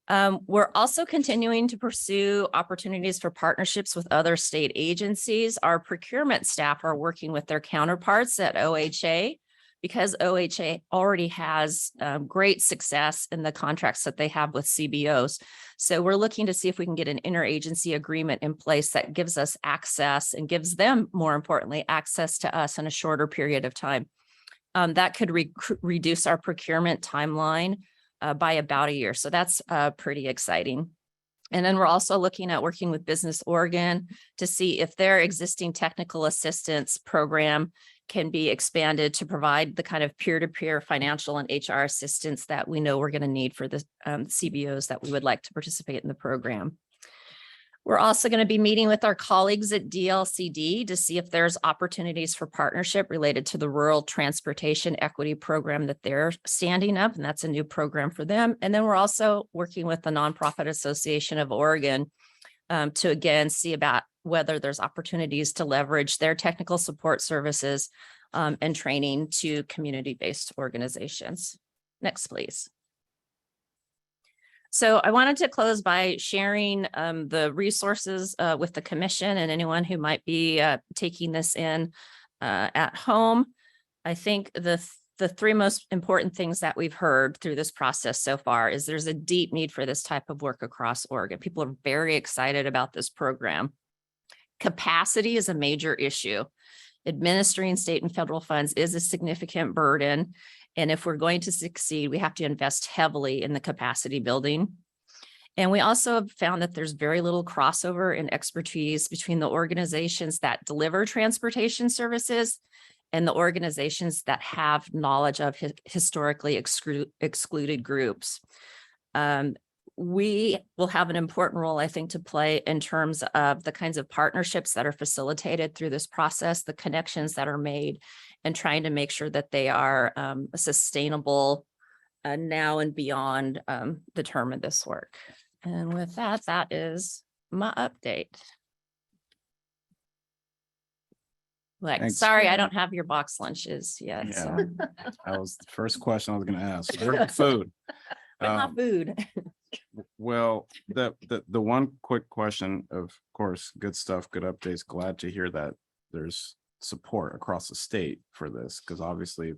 We're also continuing to pursue opportunities for partnerships with other state agencies. Our procurement staff are working with their counterparts at OHA, because OHA already has great success in the contracts that they have with CBOs. So we're looking to see if we can get an interagency agreement in place that gives us access and gives them, more importantly, access to us in a shorter period of time. That could reduce our procurement timeline by about a year. So that's pretty exciting. And then we're also looking at working with Business Oregon to see if their existing technical assistance program can be expanded to provide the kind of peer-to-peer financial and HR assistance that we know we're going to need for the CBOs that we would like to participate in the program. We're also going to be meeting with our colleagues at DLCD to see if there's opportunities for partnership related to the Rural Transportation Equity Program that they're standing up, and that's a new program for them. And then we're also working with the Nonprofit Association of Oregon to again see about whether there's opportunities to leverage their technical support services and training to community-based organizations. Next, please. So I wanted to close by sharing the resources with the commission and anyone who might be taking this in at home. I think the three most important things that we've heard through this process so far is there's a deep need for this type of work across Oregon. People are very excited about this program. Capacity is a major issue. Administering state and federal funds is a significant burden. And if we're going to succeed, we have to invest heavily in the capacity building. And we also have found that there's very little crossover in expertise between the organizations that deliver transportation services and the organizations that have knowledge of historically excluded groups. We will have an important role, I think, to play in terms of the kinds of partnerships that are facilitated through this process, the connections that are made, and trying to make sure that they are sustainable now and beyond the term of this work. And with that, that is my update. Like, Thanks. sorry, I don't have your box lunches yet. Yeah. So. That was the first question I was going to ask. Where's the food? But not food. Well, the one quick question, of course, good stuff, good updates. Glad to hear that there's support across the state for this, because obviously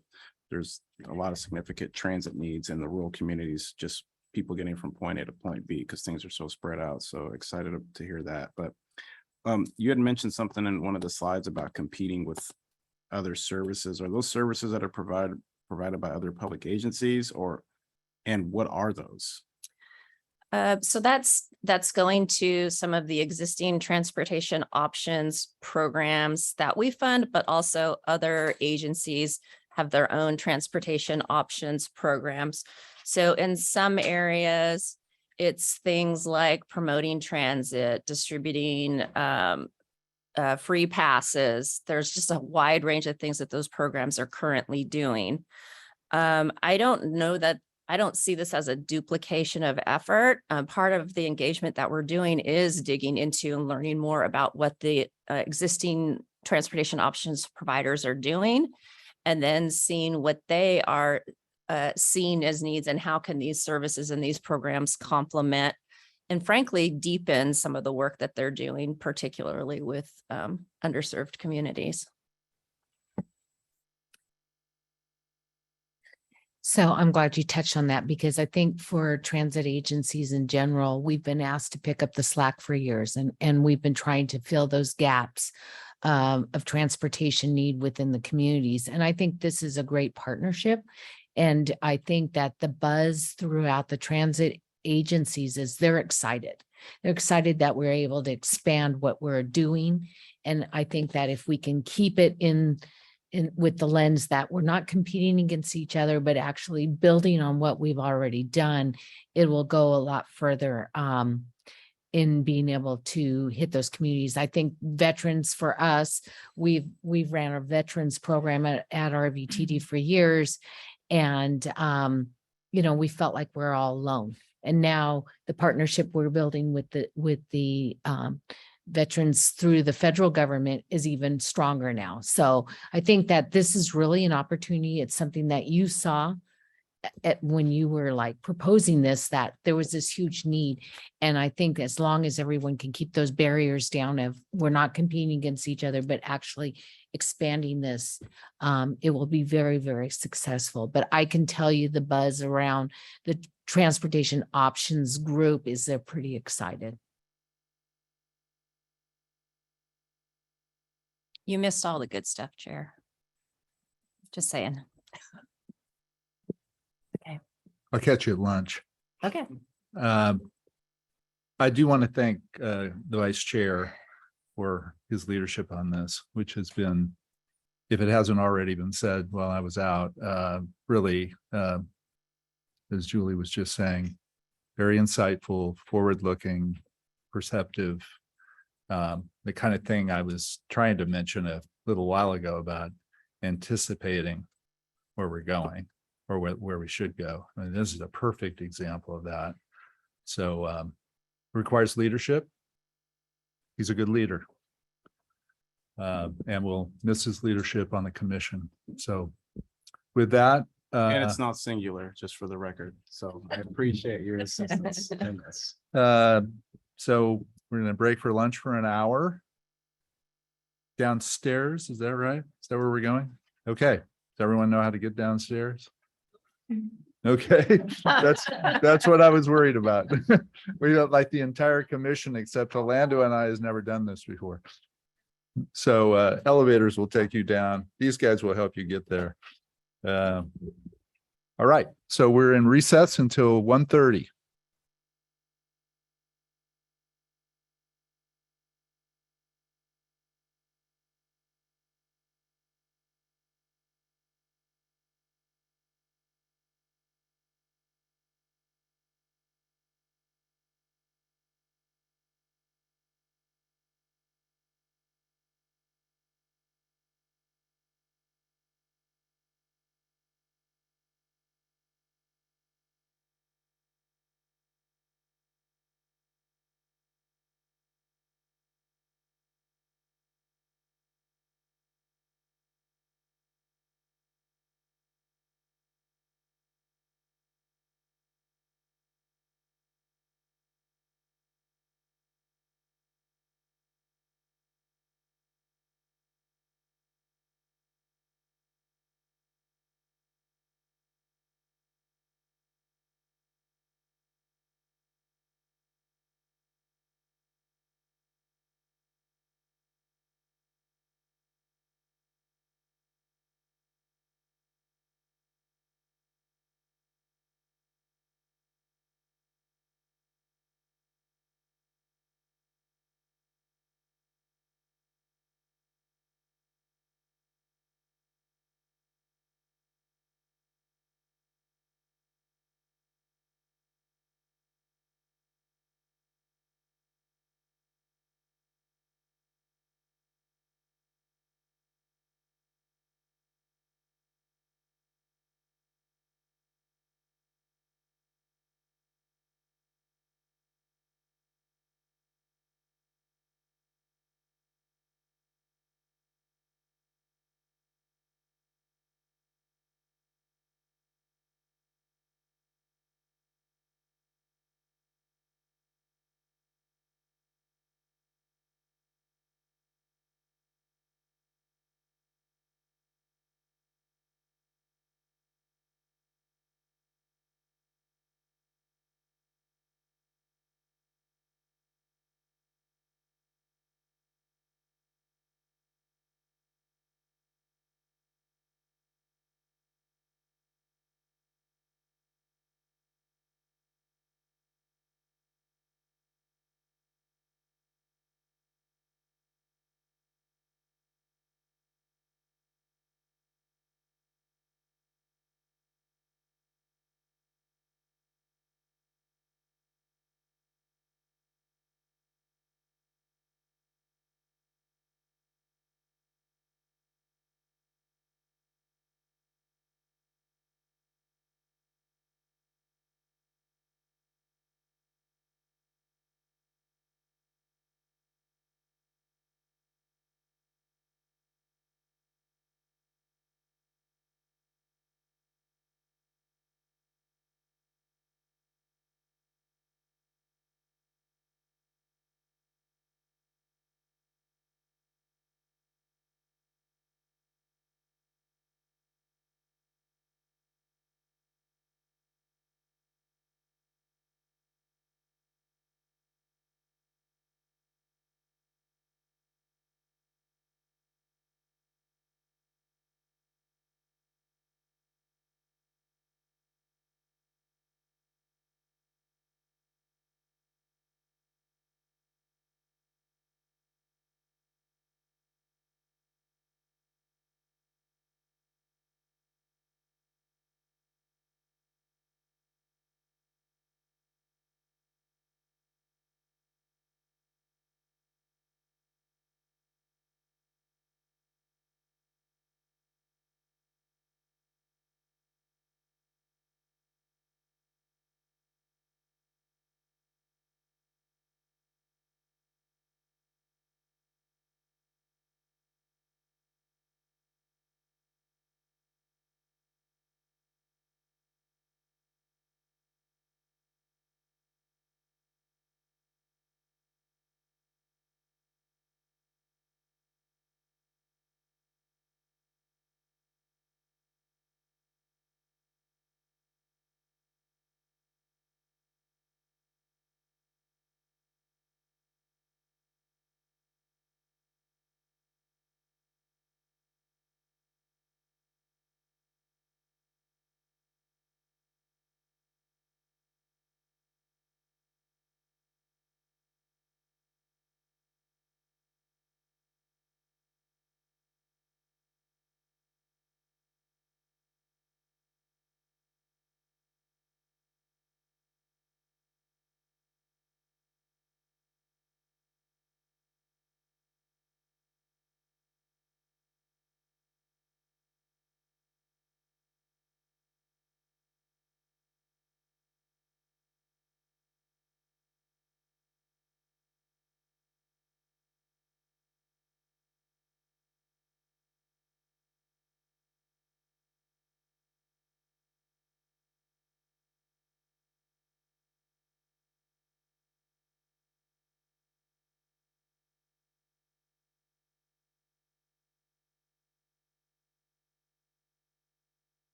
there's a lot of significant transit needs in the rural communities, just people getting from point A to point B because things are so spread out. So excited to hear that. But you had mentioned something in one of the slides about competing with other services. Are those services that are provided by other public agencies, and what are those? So that's going to some of the existing transportation options programs that we fund, but also other agencies have their own transportation options programs. So in some areas, it's things like promoting transit, distributing free passes. There's just a wide range of things that those programs are currently doing. I don't see this as a duplication of effort. Part of the engagement that we're doing is digging into and learning more about what the existing transportation options providers are doing, and then seeing what they are seeing as needs and how can these services and these programs complement and frankly deepen some of the work that they're doing, particularly with underserved communities. So I'm glad you touched on that, because I think for transit agencies in general, we've been asked to pick up the slack for years, and we've been trying to fill those gaps of transportation need within the communities. And I think this is a great partnership. And I think that the buzz throughout the transit agencies is they're excited. They're excited that we're able to expand what we're doing. And I think that if we can keep it in with the lens that we're not competing against each other, but actually building on what we've already done, it will go a lot further in being able to hit those communities. I think veterans, for us, we've ran our veterans program at RVTD for years, and we felt like we're all alone. And now the partnership we're building with the veterans through the federal government is even stronger now. So I think that this is really an opportunity. It's something that you saw when you were like proposing this, that there was this huge need. And I think as long as everyone can keep those barriers down of we're not competing against each other, but actually expanding this, it will be very, very successful. But I can tell you the buzz around the transportation options group is they're pretty excited. You missed all the good stuff, Chair. Just saying. Okay. I'll catch you at lunch. Okay. I do want to thank the vice chair for his leadership on this, which has been, if it hasn't already been said while I was out, really, as Julie was just saying, very insightful, forward-looking, perceptive, the kind of thing I was trying to mention a little while ago about anticipating where we're going or where we should go. I mean, this is a perfect example of that. So requires leadership. He's a good leader. And we'll miss his leadership on the commission. So with that. And it's not singular, just for the record. So I appreciate your assistance in this. So we're going to break for lunch for an hour. Downstairs, is that right? Is that where we're going? Okay. Does everyone know how to get downstairs? Okay, that's what I was worried about. We don't, like the entire commission except Orlando and I has never done this before. So elevators will take you down. These guys will help you get there. All right, so we're in recess until 1:30.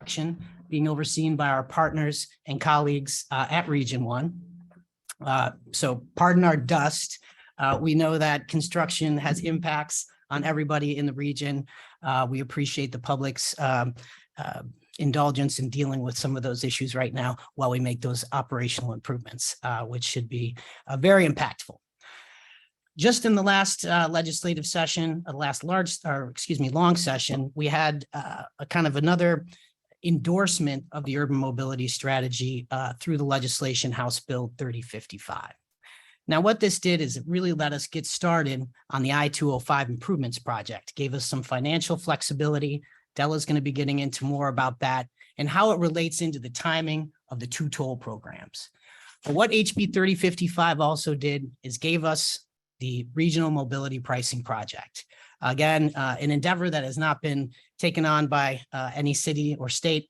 construction being overseen by our partners and colleagues at Region 1. So pardon our dust. We know that construction has impacts on everybody in the region. We appreciate the public's indulgence in dealing with some of those issues right now while we make those operational improvements, which should be very impactful. Just in the last legislative session, long session, we had a kind of another endorsement of the urban mobility strategy through the legislation, House Bill 3055. Now, what this did is it really let us get started on the I-205 improvements project, gave us some financial flexibility. Della's going to be getting into more about that and how it relates into the timing of the two toll programs. But what HB 3055 also did is gave us the regional mobility pricing project. Again, an endeavor that has not been taken on by any city or state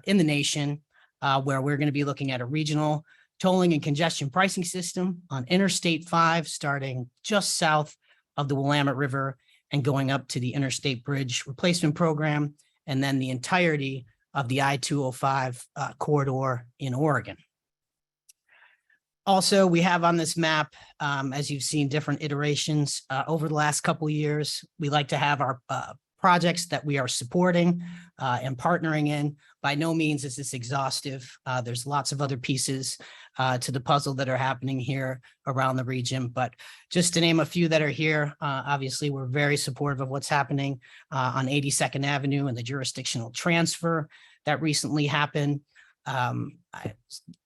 in the nation, where we're going to be looking at a regional tolling and congestion pricing system on Interstate 5, starting just south of the Willamette River and going up to the Interstate Bridge Replacement Program, and then the entirety of the I-205 corridor in Oregon. Also, we have on this map, as you've seen, different iterations over the last couple of years. We like to have our projects that we are supporting and partnering in. By no means is this exhaustive. There's lots of other pieces to the puzzle that are happening here around the region. But just to name a few that are here, obviously, we're very supportive of what's happening on 82nd Avenue and the jurisdictional transfer that recently happened. I'm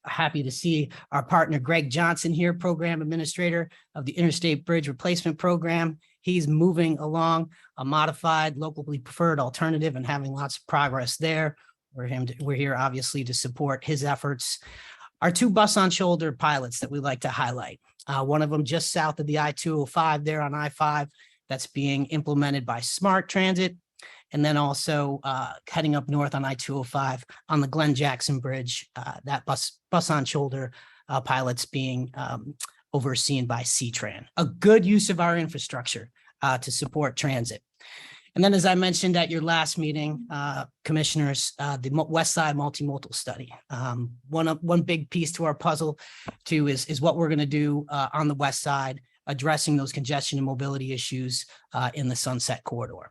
happy to see our partner Greg Johnson here, Program Administrator of the Interstate Bridge Replacement Program. He's moving along a modified, locally preferred alternative and having lots of progress there. We're here obviously to support his efforts. Our two bus on shoulder pilots that we like to highlight. One of them just south of the I-205 there on I-5 that's being implemented by Smart Transit. And then also heading up north on I-205 on the Glenn Jackson Bridge, that bus on shoulder pilots being overseen by C-Tran. A good use of our infrastructure to support transit. And then, as I mentioned at your last meeting, commissioners, the West Side Multimodal Study. One big piece to our puzzle too is what we're going to do on the West Side, addressing those congestion and mobility issues in the Sunset Corridor.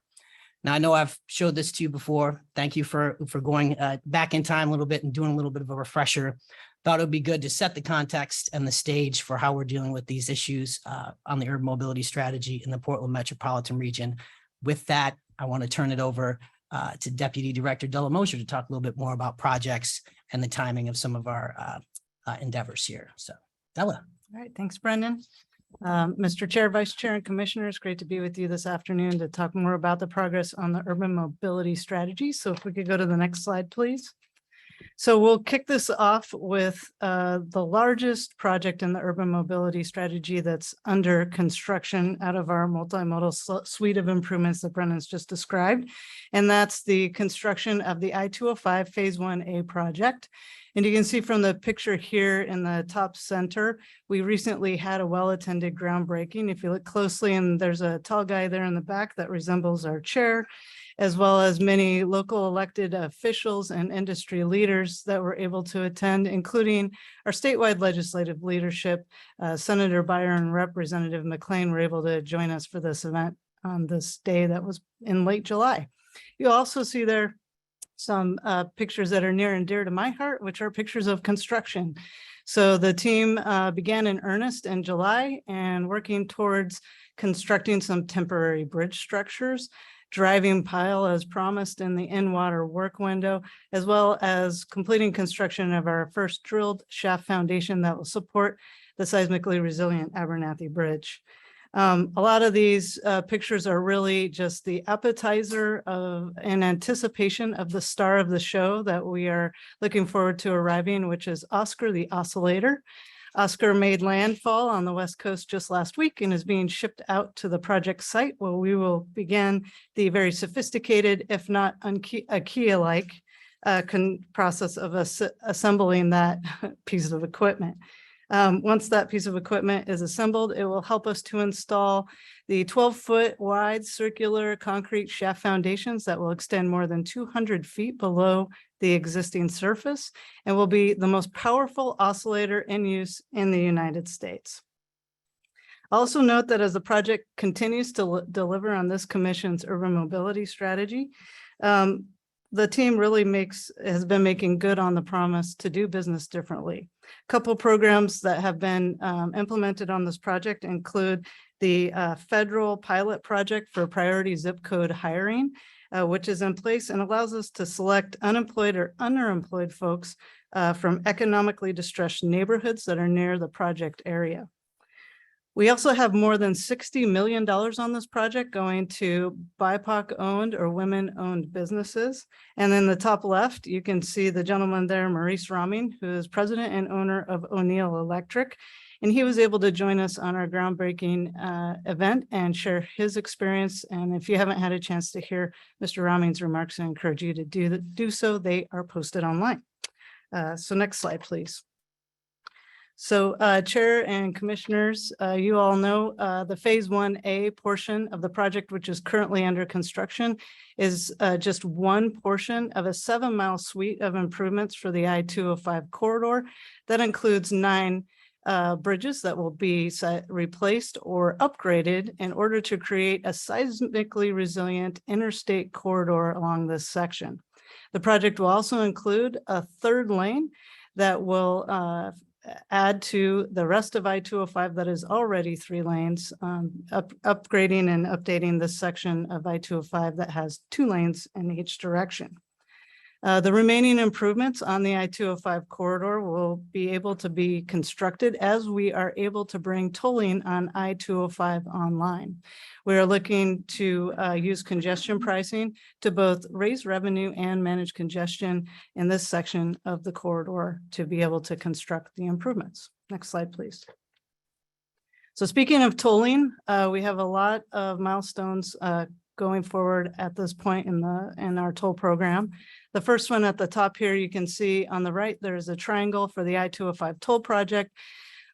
Now, I know I've showed this to you before. Thank you for going back in time a little bit and doing a little bit of a refresher. Thought it would be good to set the context and the stage for how we're dealing with these issues on the urban mobility strategy in the Portland metropolitan region. With that, I want to turn it over to Deputy Director Della Mosher to talk a little bit more about projects and the timing of some of our endeavors here. So, Della. All right, thanks, Brendan. Mr. Chair, Vice Chair, and Commissioners, great to be with you this afternoon to talk more about the progress on the urban mobility strategy. So if we could go to the next slide, please. So we'll kick this off with the largest project in the urban mobility strategy that's under construction out of our multimodal suite of improvements that Brendan's just described. And that's the construction of the I-205 Phase 1A project. And you can see from the picture here in the top center, we recently had a well-attended groundbreaking. If you look closely, and there's a tall guy there in the back that resembles our chair, as well as many local elected officials and industry leaders that were able to attend, including our statewide legislative leadership. Senator Byron and Representative McLean were able to join us for this event on this day that was in late July. You also see there some pictures that are near and dear to my heart, which are pictures of construction. So the team began in earnest in July and working towards constructing some temporary bridge structures, driving pile as promised in the in-water work window, as well as completing construction of our first drilled shaft foundation that will support the seismically resilient Abernathy Bridge. A lot of these pictures are really just the appetizer of an anticipation of the star of the show that we are looking forward to arriving, which is Oscar the Oscillator. Oscar made landfall on the West Coast just last week and is being shipped out to the project site where we will begin the very sophisticated, if not IKEA-like process of assembling that piece of equipment. Once that piece of equipment is assembled, it will help us to install the 12-foot wide circular concrete shaft foundations that will extend more than 200 feet below the existing surface and will be the most powerful oscillator in use in the United States. Also note that as the project continues to deliver on this commission's urban mobility strategy, the team really has been making good on the promise to do business differently. A couple programs that have been implemented on this project include the federal pilot project for priority zip code hiring, which is in place and allows us to select unemployed or underemployed folks from economically distressed neighborhoods that are near the project area. We also have more than $60 million on this project going to BIPOC-owned or women-owned businesses. And in the top left, you can see the gentleman there, Maurice Raming, who is president and owner of O'Neill Electric. And he was able to join us on our groundbreaking event and share his experience. And if you haven't had a chance to hear Mr. Raming's remarks, I encourage you to do so. They are posted online. So next slide, please. So Chair and Commissioners, you all know the Phase 1A portion of the project, which is currently under construction, is just one portion of a 7-mile suite of improvements for the I-205 corridor. That includes 9 bridges that will be replaced or upgraded in order to create a seismically resilient interstate corridor along this section. The project will also include a 3rd lane that will add to the rest of I-205 that is already 3 lanes, upgrading and updating this section of I-205 that has 2 lanes in each direction. The remaining improvements on the I-205 corridor will be able to be constructed as we are able to bring tolling on I-205 online. We are looking to use congestion pricing to both raise revenue and manage congestion in this section of the corridor to be able to construct the improvements. Next slide, please. So speaking of tolling, we have a lot of milestones going forward at this point in our toll program. The first one at the top here, you can see on the right, there's a triangle for the I-205 toll project,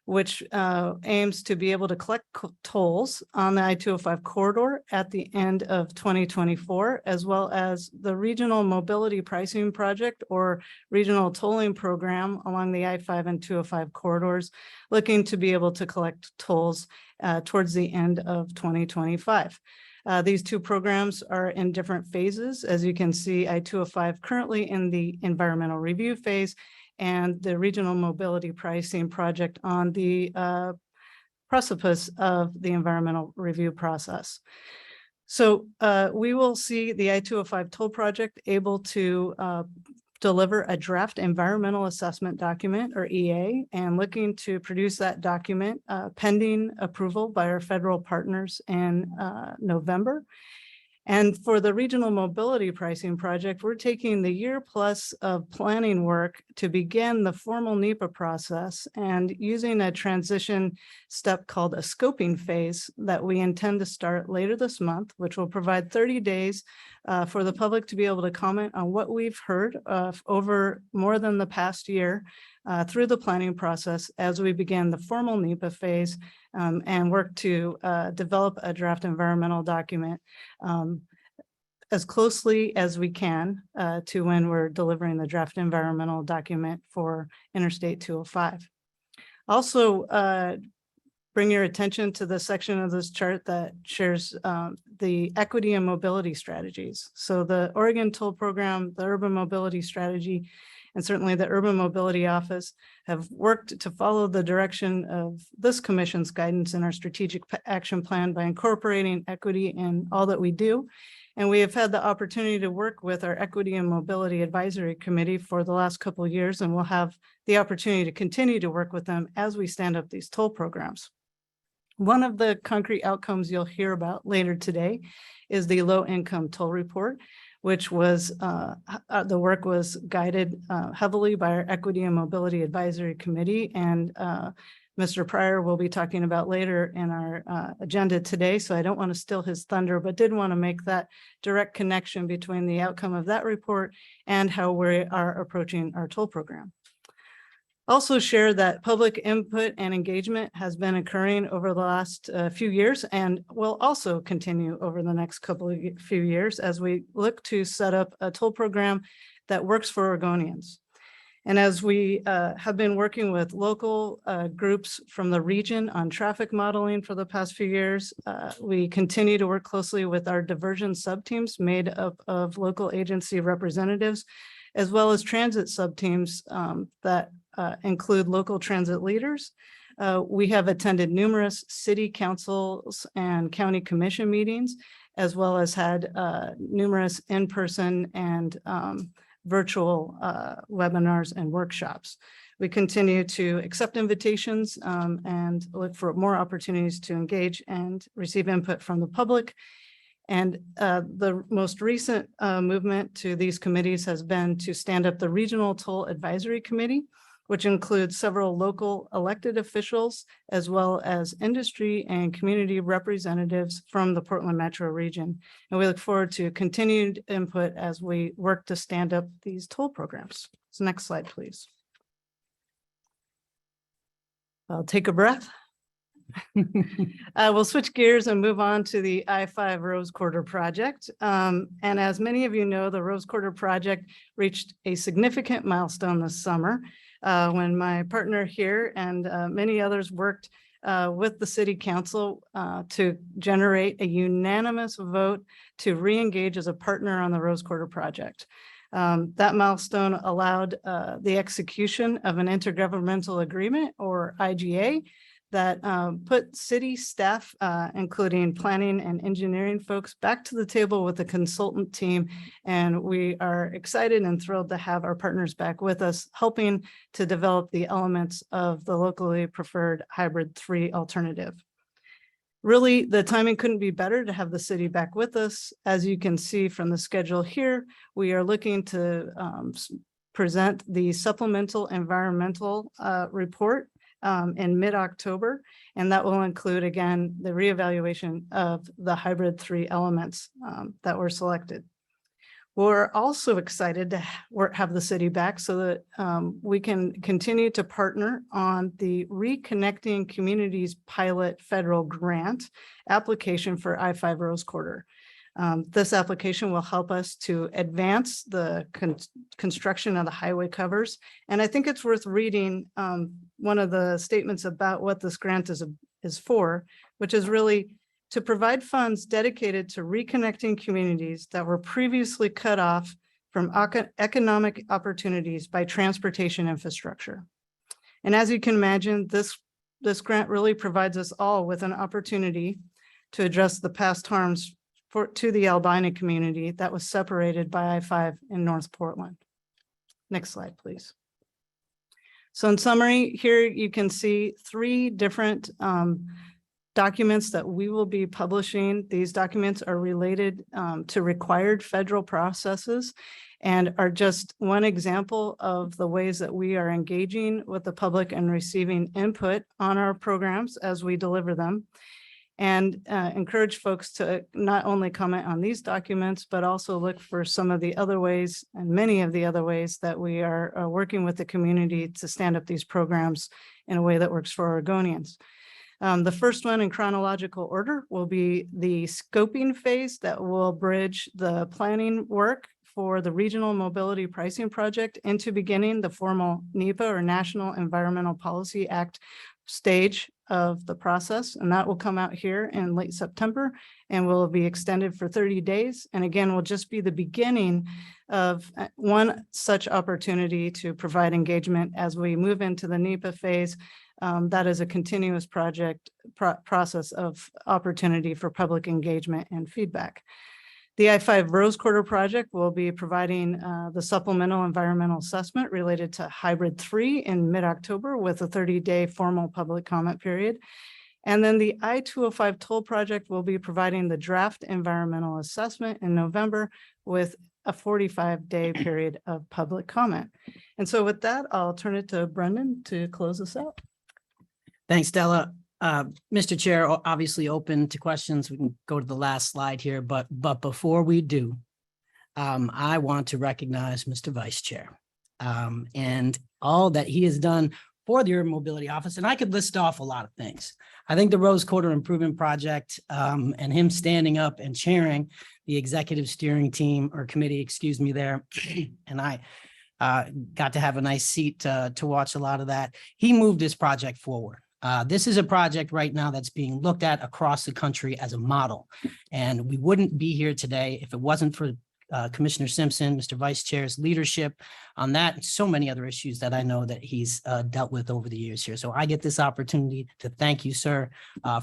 which aims to be able to collect tolls on the I-205 corridor at the end of 2024, as well as the regional mobility pricing project or regional tolling program along the I-5 and 205 corridors, looking to be able to collect tolls towards the end of 2025. These 2 programs are in different phases. As you can see, I-205 currently in the environmental review phase and the regional mobility pricing project on the precipice of the environmental review process. So we will see the I-205 toll project able to deliver a draft environmental assessment document or EA and looking to produce that document pending approval by our federal partners in November. And for the regional mobility pricing project, we're taking the year plus of planning work to begin the formal NEPA process and using a transition step called a scoping phase that we intend to start later this month, which will provide 30 days for the public to be able to comment on what we've heard over more than the past year through the planning process as we begin the formal NEPA phase and work to develop a draft environmental document as closely as we can to when we're delivering the draft environmental document for Interstate 205. Also, bring your attention to the section of this chart that shares the equity and mobility strategies. So the Oregon Toll Program, the Urban Mobility Strategy, and certainly the Urban Mobility Office have worked to follow the direction of this commission's guidance in our strategic action plan by incorporating equity in all that we do. And we have had the opportunity to work with our Equity and Mobility Advisory Committee for the last couple of years, and we'll have the opportunity to continue to work with them as we stand up these toll programs. One of the concrete outcomes you'll hear about later today is the low income toll report, which was the work was guided heavily by our Equity and Mobility Advisory Committee. And Mr. Pryor will be talking about later in our agenda today. So I don't want to steal his thunder, but did want to make that direct connection between the outcome of that report and how we are approaching our toll program. Also share that public input and engagement has been occurring over the last few years and will also continue over the next few years as we look to set up a toll program that works for Oregonians. And as we have been working with local groups from the region on traffic modeling for the past few years, we continue to work closely with our diversion sub-teams made up of local agency representatives, as well as transit sub-teams that include local transit leaders. We have attended numerous city councils and county commission meetings, as well as had numerous in-person and virtual webinars and workshops. We continue to accept invitations and look for more opportunities to engage and receive input from the public. And the most recent movement to these committees has been to stand up the Regional Toll Advisory Committee, which includes several local elected officials, as well as industry and community representatives from the Portland metro region. And we look forward to continued input as we work to stand up these toll programs. So next slide, please. I'll take a breath. We'll switch gears and move on to the I-5 Rose Quarter project. And as many of you know, the Rose Quarter project reached a significant milestone this summer when my partner here and many others worked with the city council to generate a unanimous vote to re-engage as a partner on the Rose Quarter project. That milestone allowed the execution of an intergovernmental agreement, or IGA, that put city staff, including planning and engineering folks, back to the table with the consultant team. And we are excited and thrilled to have our partners back with us, helping to develop the elements of the locally preferred hybrid 3 alternative. Really, the timing couldn't be better to have the city back with us. As you can see from the schedule here, we are looking to present the supplemental environmental report in mid-October, and that will include, again, the reevaluation of the hybrid 3 elements that were selected. We're also excited to have the city back so that we can continue to partner on the Reconnecting Communities Pilot Federal Grant application for I-5 Rose Quarter. This application will help us to advance the construction of the highway covers. And I think it's worth reading one of the statements about what this grant is for, which is really to provide funds dedicated to reconnecting communities that were previously cut off from economic opportunities by transportation infrastructure. And as you can imagine, this grant really provides us all with an opportunity to address the past harms to the Albina community that was separated by I-5 in North Portland. Next slide, please. So in summary, here you can see 3 different documents that we will be publishing. These documents are related to required federal processes and are just one example of the ways that we are engaging with the public and receiving input on our programs as we deliver them. And encourage folks to not only comment on these documents, but also look for some of the other ways and many of the other ways that we are working with the community to stand up these programs in a way that works for Oregonians. The first one in chronological order will be the scoping phase that will bridge the planning work for the Regional Mobility Pricing Project into beginning the formal NEPA, or National Environmental Policy Act, stage of the process. And that will come out here in late September and will be extended for 30 days. And again, will just be the beginning of one such opportunity to provide engagement as we move into the NEPA phase. That is a continuous process of opportunity for public engagement and feedback. The I-5 Rose Quarter project will be providing the supplemental environmental assessment related to hybrid 3 in mid-October with a 30-day formal public comment period. And then the I-205 toll project will be providing the draft environmental assessment in November with a 45-day period of public comment. And so with that, I'll turn it to Brendan to close us out. Thanks, Stella. Mr. Chair, obviously open to questions. We can go to the last slide here, but before we do, I want to recognize Mr. Vice Chair. and all that he has done for the Urban Mobility Office. And I could list off a lot of things. I think the Rose Quarter Improvement Project and him standing up and chairing the executive steering team or committee, excuse me, there. And I got to have a nice seat to watch a lot of that. He moved this project forward. This is a project right now that's being looked at across the country as a model. And we wouldn't be here today if it wasn't for Commissioner Simpson, Mr. Vice Chair's leadership on that, and so many other issues that I know that he's dealt with over the years here. So I get this opportunity to thank you, sir,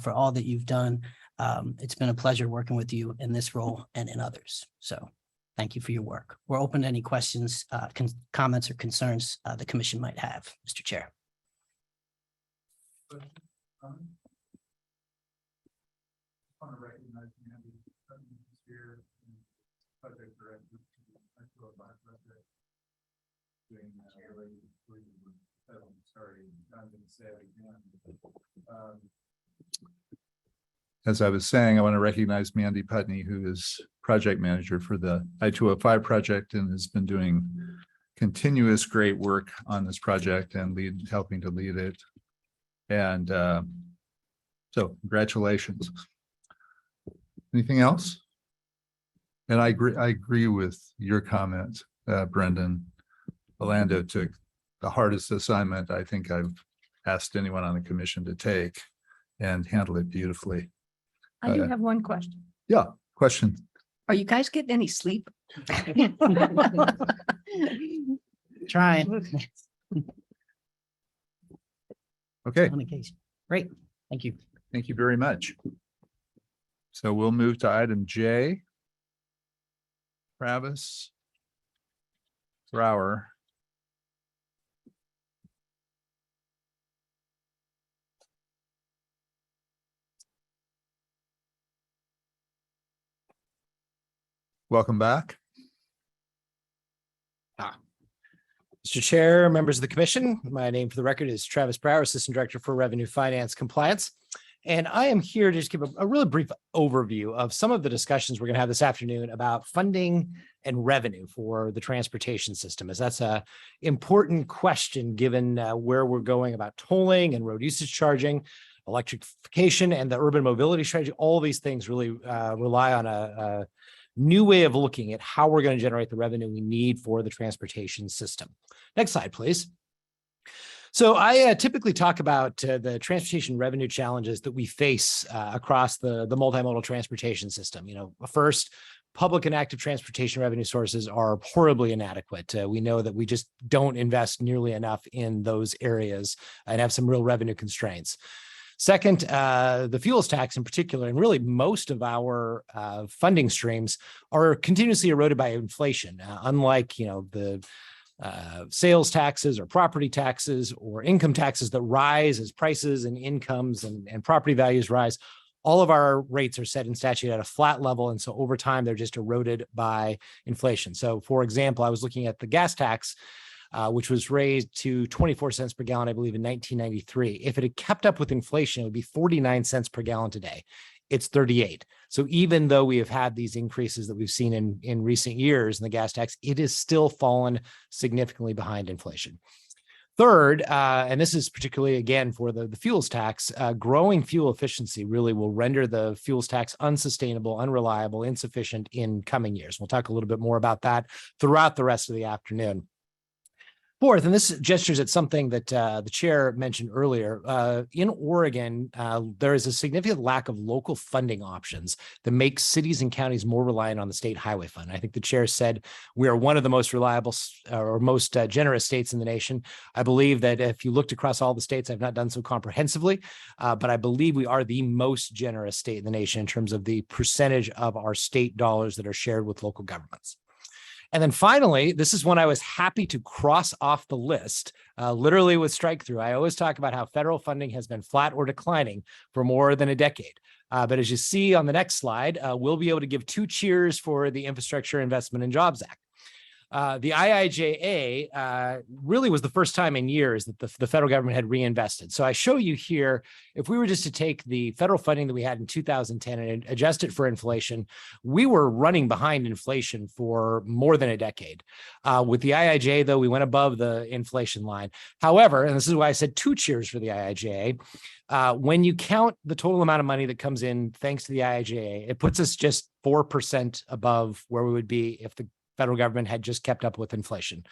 for all that you've done. It's been a pleasure working with you in this role and in others. So thank you for your work. We're open to any questions, comments, or concerns the commission might have, Mr. Chair. As I was saying, I want to recognize Mandy Putney, who is project manager for the I-205 project and has been doing continuous great work on this project and helping to lead it. And so congratulations. Anything else? And I agree with your comment, Brendan. Orlando took the hardest assignment I think I've asked anyone on the commission to take and handle it beautifully. I do have one question. Yeah, question. Are you guys getting any sleep? Trying. Okay. On occasion. Great. Thank you. Thank you very much. So we'll move to item J. Travis Brower. Welcome back. Mr. Chair, members of the commission, my name for the record is Travis Brower, Assistant Director for Revenue Finance Compliance. And I am here to just give a really brief overview of some of the discussions we're going to have this afternoon about funding and revenue for the transportation system, as that's an important question given where we're going about tolling and road usage charging, electrification, and the urban mobility strategy. All these things really rely on a new way of looking at how we're going to generate the revenue we need for the transportation system. Next slide, please. So I typically talk about the transportation revenue challenges that we face across the multimodal transportation system. You know, first, public and active transportation revenue sources are horribly inadequate. We know that we just don't invest nearly enough in those areas and have some real revenue constraints. Second, the fuels tax in particular, and really most of our funding streams are continuously eroded by inflation. Unlike, you know, the sales taxes or property taxes or income taxes that rise as prices and incomes and property values rise, all of our rates are set in statute at a flat level. And so over time, they're just eroded by inflation. So for example, I was looking at the gas tax, which was raised to 24 cents per gallon, I believe, in 1993. If it had kept up with inflation, it would be 49 cents per gallon today. It's 38. So even though we have had these increases that we've seen in recent years in the gas tax, it has still fallen significantly behind inflation. Third, and this is particularly, again, for the fuels tax, growing fuel efficiency really will render the fuels tax unsustainable, unreliable, insufficient in coming years. We'll talk a little bit more about that throughout the rest of the afternoon. Fourth, and this gestures at something that the chair mentioned earlier, in Oregon, there is a significant lack of local funding options that makes cities and counties more reliant on the state highway fund. I think the chair said we are one of the most reliable or most generous states in the nation. I believe that if you looked across all the states, I've not done so comprehensively, but I believe we are the most generous state in the nation in terms of the percentage of our state dollars that are shared with local governments. And then finally, this is one I was happy to cross off the list, literally with strike through. I always talk about how federal funding has been flat or declining for more than a decade. But as you see on the next slide, we'll be able to give 2 cheers for the Infrastructure Investment and Jobs Act. The IIJA really was the first time in years that the federal government had reinvested. So I show you here, if we were just to take the federal funding that we had in 2010 and adjust it for inflation, we were running behind inflation for more than a decade. With the IIJA, though, we went above the inflation line. However, and this is why I said 2 cheers for the IIJA, when you count the total amount of money that comes in thanks to the IIJA, it puts us just 4% above where we would be if the federal government had just kept up with inflation.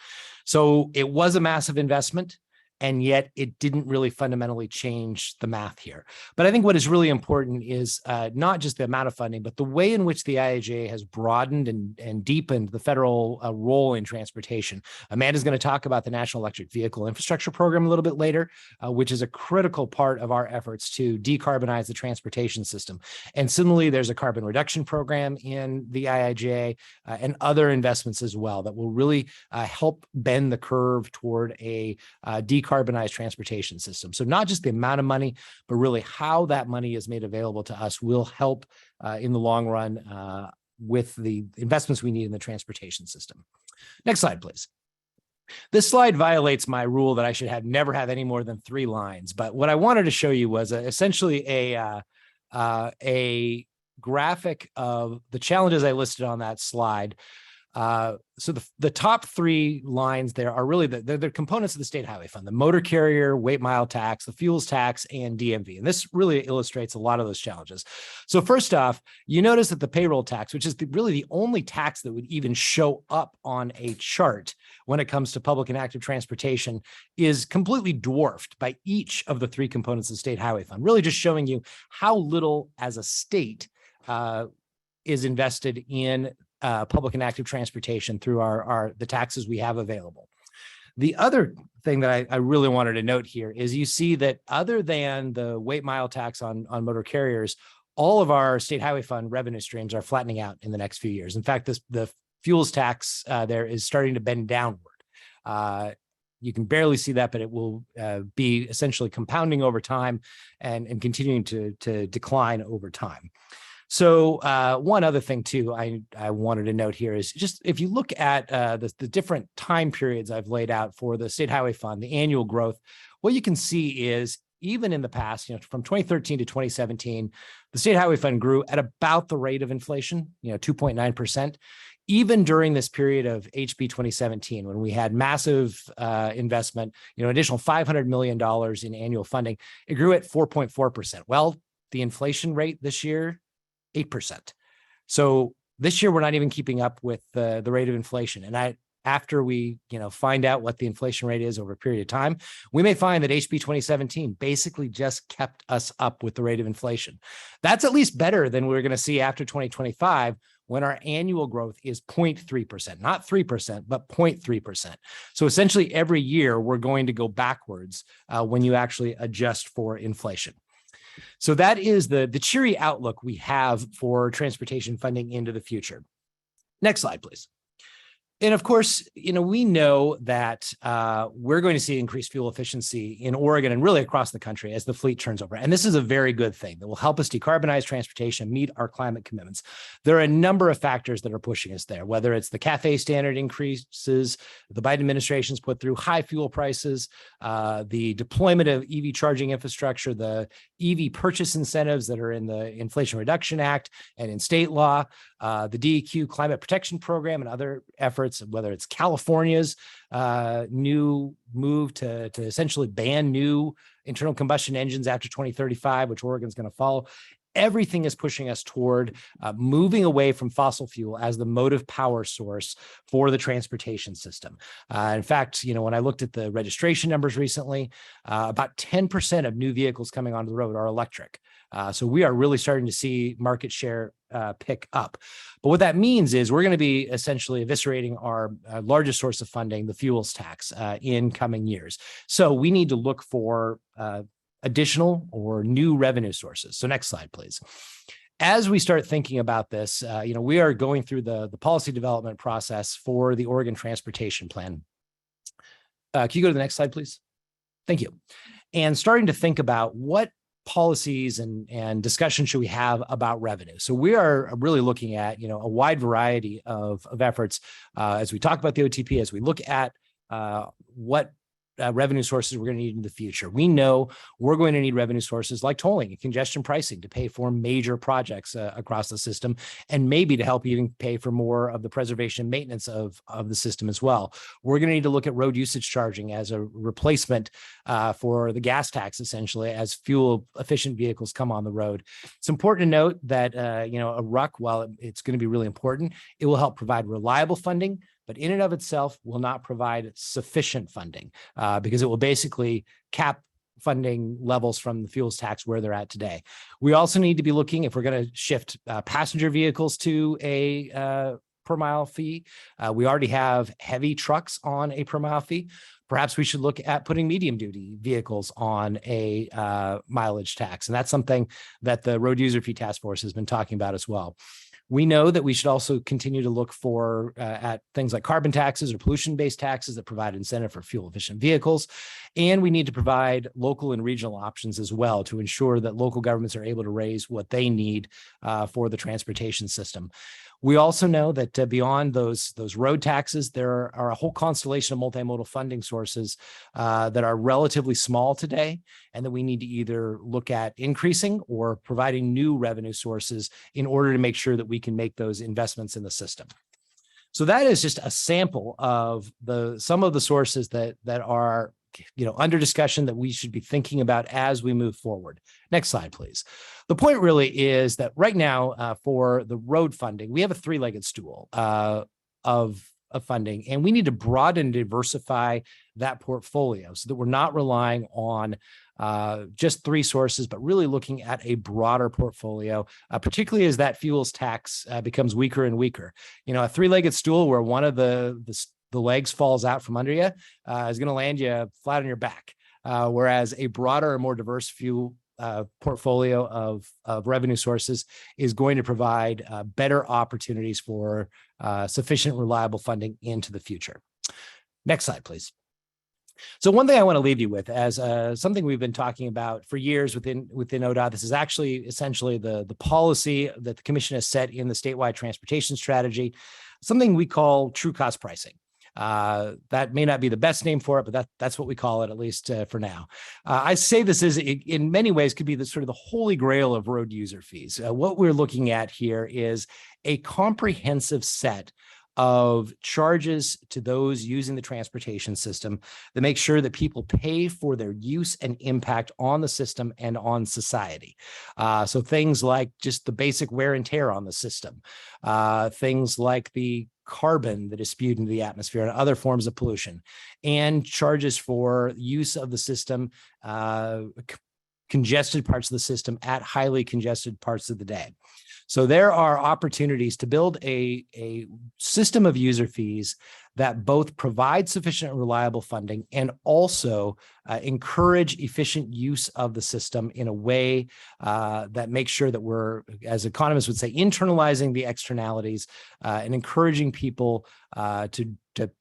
So it was a massive investment, and yet it didn't really fundamentally change the math here. But I think what is really important is not just the amount of funding, but the way in which the IIJA has broadened and deepened the federal role in transportation. Amanda's going to talk about the National Electric Vehicle Infrastructure Program a little bit later, which is a critical part of our efforts to decarbonize the transportation system. And similarly, there's a carbon reduction program in the IIJA and other investments as well that will really help bend the curve toward a decarbonized transportation system. So not just the amount of money, but really how that money is made available to us will help in the long run with the investments we need in the transportation system. Next slide, please. This slide violates my rule that I should never have any more than 3 lines. But what I wanted to show you was essentially a graphic of the challenges I listed on that slide. So the top 3 lines there are really the components of the state highway fund: the motor carrier, weight mile tax, the fuels tax, and DMV. And this really illustrates a lot of those challenges. So first off, you notice that the payroll tax, which is really the only tax that would even show up on a chart when it comes to public and active transportation, is completely dwarfed by each of the 3 components of the state highway fund, really just showing you how little as a state is invested in public and active transportation through the taxes we have available. The other thing that I really wanted to note here is you see that other than the weight mile tax on motor carriers, all of our state highway fund revenue streams are flattening out in the next few years. In fact, the fuels tax there is starting to bend downward. You can barely see that, but it will be essentially compounding over time and continuing to decline over time. So one other thing too, I wanted to note here is just if you look at the different time periods I've laid out for the State Highway Fund, the annual growth, what you can see is even in the past, from 2013 to 2017, the State Highway Fund grew at about the rate of inflation, 2.9%. Even during this period of HB 2017, when we had massive investment, additional $500 million in annual funding, it grew at 4.4%. Well, the inflation rate this year, 8%. So this year, we're not even keeping up with the rate of inflation. And after we, find out what the inflation rate is over a period of time, we may find that HB 2017 basically just kept us up with the rate of inflation. That's at least better than we're going to see after 2025, when our annual growth is 0.3%, not 3%, but 0.3%. So essentially every year we're going to go backwards when you actually adjust for inflation. So that is the cheery outlook we have for transportation funding into the future. Next slide, please. And of course, we know that we're going to see increased fuel efficiency in Oregon and really across the country as the fleet turns over. And this is a very good thing that will help us decarbonize transportation, meet our climate commitments. There are a number of factors that are pushing us there, whether it's the CAFE standard increases, the Biden administration's put through high fuel prices, the deployment of EV charging infrastructure, the EV purchase incentives that are in the Inflation Reduction Act and in state law, the DEQ climate protection program and other efforts, whether it's California's new move to essentially ban new internal combustion engines after 2035, which Oregon's going to follow. Everything is pushing us toward moving away from fossil fuel as the motive power source for the transportation system. In fact, when I looked at the registration numbers recently, about 10% of new vehicles coming onto the road are electric. So we are really starting to see market share pick up. But what that means is we're going to be essentially eviscerating our largest source of funding, the fuels tax, in coming years. So we need to look for additional or new revenue sources. So next slide, please. As we start thinking about this, we are going through the policy development process for the Oregon Transportation Plan. Can you go to the next slide, please? Thank you. And starting to think about what policies and discussion should we have about revenue? So we are really looking at, a wide variety of efforts as we talk about the OTP, as we look at what revenue sources we're going to need in the future. We know we're going to need revenue sources like tolling and congestion pricing to pay for major projects across the system, and maybe to help even pay for more of the preservation and maintenance of the system as well. We're going to need to look at road usage charging as a replacement for the gas tax, essentially, as fuel efficient vehicles come on the road. It's important to note that, a RUC, while it's going to be really important, it will help provide reliable funding, but in and of itself will not provide sufficient funding because it will basically cap funding levels from the fuels tax where they're at today. We also need to be looking, if we're going to shift passenger vehicles to a per mile fee, we already have heavy trucks on a per mile fee. Perhaps we should look at putting medium duty vehicles on a mileage tax. And that's something that the Road User Fee Task Force has been talking about as well. We know that we should also continue to look for at things like carbon taxes or pollution-based taxes that provide incentive for fuel-efficient vehicles. And we need to provide local and regional options as well to ensure that local governments are able to raise what they need for the transportation system. We also know that beyond those road taxes, there are a whole constellation of multimodal funding sources that are relatively small today, and that we need to either look at increasing or providing new revenue sources in order to make sure that we can make those investments in the system. So that is just a sample of some of the sources that are under discussion that we should be thinking about as we move forward. Next slide, please. The point really is that right now for the road funding, we have a three-legged stool of funding, and we need to broaden and diversify that portfolio so that we're not relying on just three sources, but really looking at a broader portfolio, particularly as that fuels tax becomes weaker and weaker. A three-legged stool where one of the legs falls out from under you is going to land you flat on your back. Whereas a broader and more diverse fuel portfolio of revenue sources is going to provide better opportunities for sufficient, reliable funding into the future. Next slide, please. So one thing I want to leave you with as something we've been talking about for years within ODOT, this is actually essentially the policy that the commission has set in the statewide transportation strategy, something we call true cost pricing. That may not be the best name for it, but that's what we call it, at least for now. I say this is in many ways could be the sort of the holy grail of road user fees. What we're looking at here is a comprehensive set of charges to those using the transportation system that make sure that people pay for their use and impact on the system and on society. So things like just the basic wear and tear on the system, things like the carbon that is spewed into the atmosphere and other forms of pollution, and charges for use of the system, congested parts of the system at highly congested parts of the day. So there are opportunities to build a system of user fees that both provide sufficient and reliable funding and also encourage efficient use of the system in a way that makes sure that we're, as economists would say, internalizing the externalities and encouraging people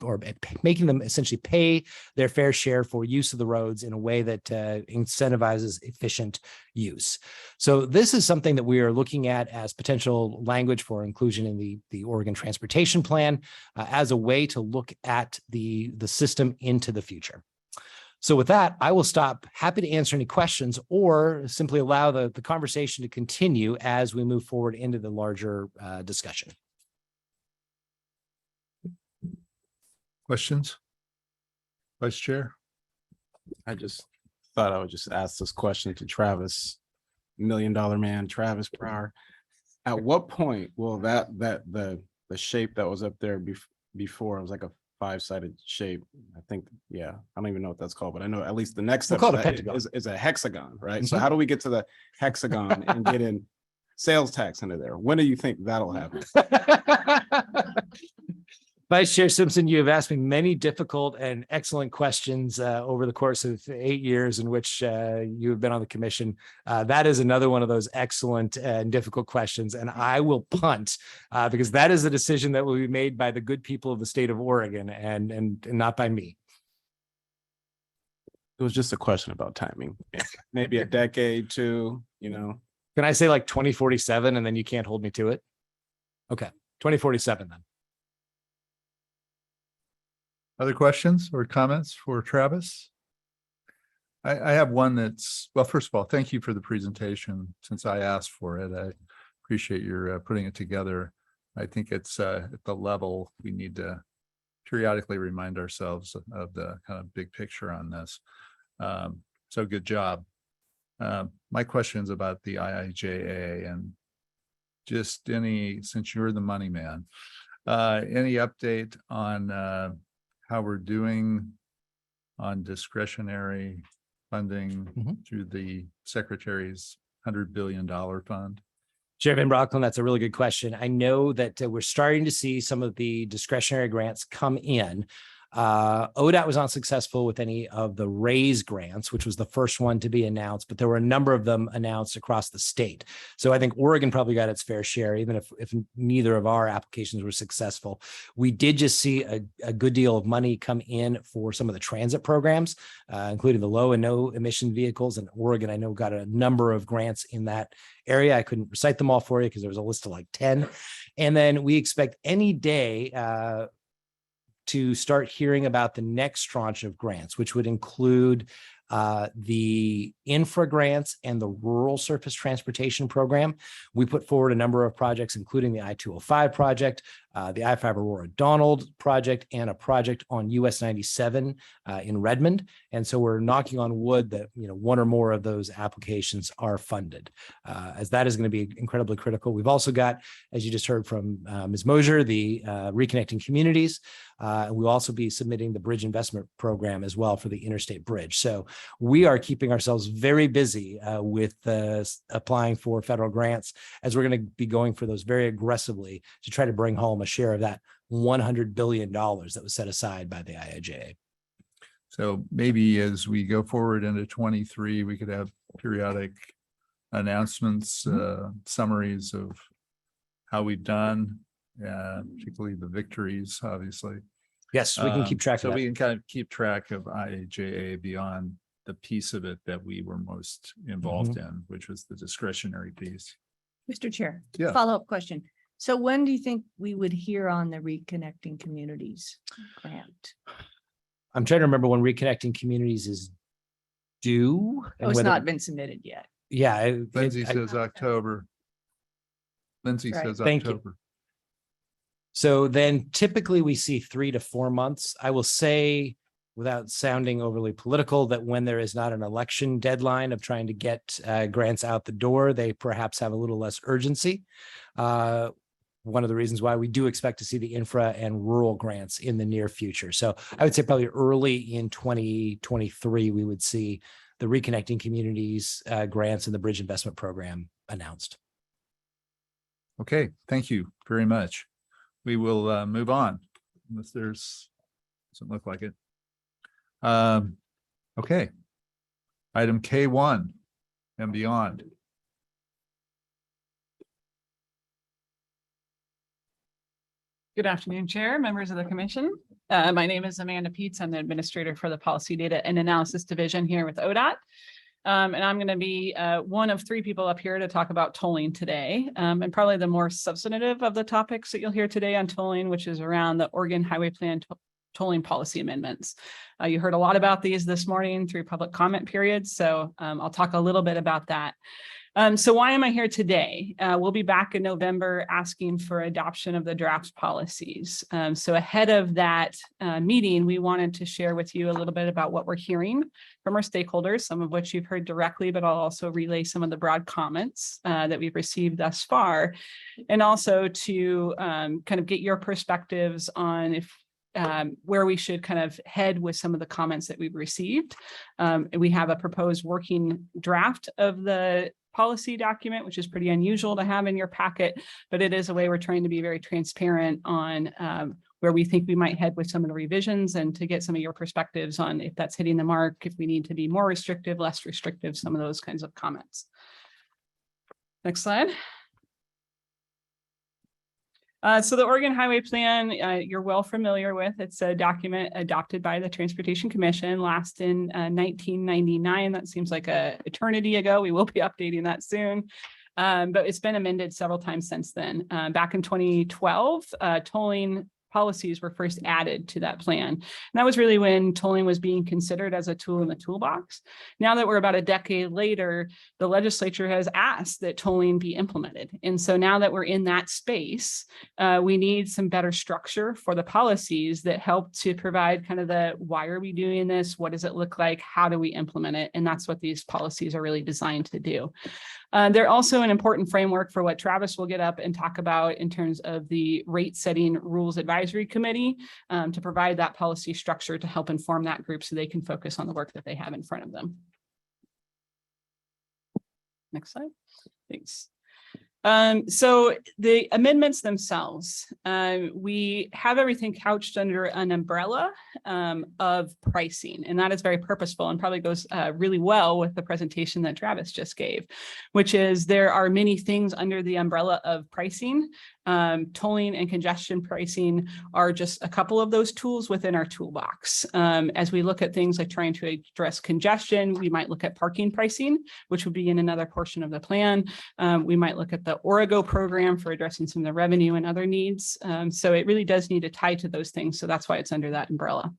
or making them essentially pay their fair share for use of the roads in a way that incentivizes efficient use. So this is something that we are looking at as potential language for inclusion in the Oregon Transportation Plan as a way to look at the system into the future. So with that, I will stop. Happy to answer any questions or simply allow the conversation to continue as we move forward into the larger discussion. Questions? Vice Chair? I just thought I would just ask this question to Travis, $1 Million Man, Travis Brower. At what point will the shape that was up there before, it was like a 5-sided shape, I think, yeah, I don't even know what that's called, but I know at least the next step is a hexagon, right? So how do we get to the hexagon and get in sales tax into there? When do you think that'll happen? Vice Chair Simpson, you have asked me many difficult and excellent questions over the course of 8 years in which you have been on the commission. That is another one of those excellent and difficult questions, and I will punt because that is a decision that will be made by the good people of the state of Oregon and not by me. It was just a question about timing. Maybe a decade, two, you know. Can I say like 2047 and then you can't hold me to it? Okay, 2047 then. Other questions or comments for Travis? I have one that's, well, first of all, thank you for the presentation. Since I asked for it, I appreciate your putting it together. I think it's at the level we need to periodically remind ourselves of the kind of big picture on this. So good job. My question is about the IIJA and just since you're the money man, any update on how we're doing on discretionary funding through the Secretary's $100 billion fund? Chairman Brocklin, that's a really good question. I know that we're starting to see some of the discretionary grants come in. ODOT was unsuccessful with any of the RAISE grants, which was the first one to be announced, but there were a number of them announced across the state. So I think Oregon probably got its fair share, even if neither of our applications were successful. We did just see a good deal of money come in for some of the transit programs, including the low and no emission vehicles. And Oregon, I know, got a number of grants in that area. I couldn't recite them all for you because there was a list of like 10. And then we expect any day to start hearing about the next tranche of grants, which would include the infra grants and the rural surface transportation program. We put forward a number of projects, including the I-205 project, the I-5 Aurora Donald project, and a project on US 97 in Redmond. And so we're knocking on wood that one or more of those applications are funded, as that is going to be incredibly critical. We've also got, as you just heard from Ms. Mosier, the Reconnecting Communities. And we'll also be submitting the Bridge Investment Program as well for the Interstate Bridge. So we are keeping ourselves very busy with applying for federal grants, as we're going to be going for those very aggressively to try to bring home a share of that $100 billion that was set aside by the IIJA. So maybe as we go forward into 23, we could have periodic announcements, summaries of how we've done, particularly the victories, obviously. Yes, we can keep track of so that. we can kind of keep track of IIJA beyond the piece of it that we were most involved in, which was the discretionary piece. Mr. Chair, Yeah. follow-up question. So when do you think we would hear on the Reconnecting Communities grant? I'm trying to remember when Reconnecting Communities is due. Oh, it's not been submitted yet. Yeah. Lindsay says October. Lindsay Right. says Thank you. October. So then typically we see 3 to 4 months. I will say, without sounding overly political, that when there is not an election deadline of trying to get grants out the door, they perhaps have a little less urgency. One of the reasons why we do expect to see the infra and rural grants in the near future. So I would say probably early in 2023, we would see the Reconnecting Communities grants and the Bridge Investment Program announced. Okay, thank you very much. We will move on unless doesn't look like it. Okay. Item K1 and beyond. Good afternoon, Chair, members of the Commission. My name is Amanda Peets. I'm the Administrator for the Policy Data and Analysis Division here with ODOT. And I'm going to be one of 3 people up here to talk about tolling today, and probably the more substantive of the topics that you'll hear today on tolling, which is around the Oregon Highway Plan tolling policy amendments. You heard a lot about these this morning through public comment periods, so I'll talk a little bit about that. So why am I here today? We'll be back in November asking for adoption of the draft policies. So ahead of that meeting, we wanted to share with you a little bit about what we're hearing from our stakeholders, some of which you've heard directly, but I'll also relay some of the broad comments that we've received thus far, and also to kind of get your perspectives on if where we should kind of head with some of the comments that we've received. We have a proposed working draft of the policy document, which is pretty unusual to have in your packet, but it is a way we're trying to be very transparent on where we think we might head with some of the revisions, and to get some of your perspectives on if that's hitting the mark, if we need to be more restrictive, less restrictive, some of those kinds of comments. Next slide. So the Oregon Highway Plan, you're well familiar with. It's a document adopted by the Transportation Commission last in 1999. That seems like an eternity ago. We will be updating that soon. But it's been amended several times since then. Back in 2012, tolling policies were first added to that plan. And that was really when tolling was being considered as a tool in the toolbox. Now that we're about a decade later, the legislature has asked that tolling be implemented. And so now that we're in that space, we need some better structure for the policies that help to provide kind of the, why are we doing this? What does it look like? How do we implement it? And that's what these policies are really designed to do. They're also an important framework for what Travis will get up and talk about in terms of the rate setting rules advisory committee to provide that policy structure to help inform that group so they can focus on the work that they have in front of them. Next slide. Thanks. So the amendments themselves, we have everything couched under an umbrella of pricing, and that is very purposeful and probably goes really well with the presentation that Travis just gave, which is there are many things under the umbrella of pricing. Tolling and congestion pricing are just a couple of those tools within our toolbox. As we look at things like trying to address congestion, we might look at parking pricing, which would be in another portion of the plan. We might look at the OreGO program for addressing some of the revenue and other needs. So it really does need to tie to those things. So that's why it's under that umbrella.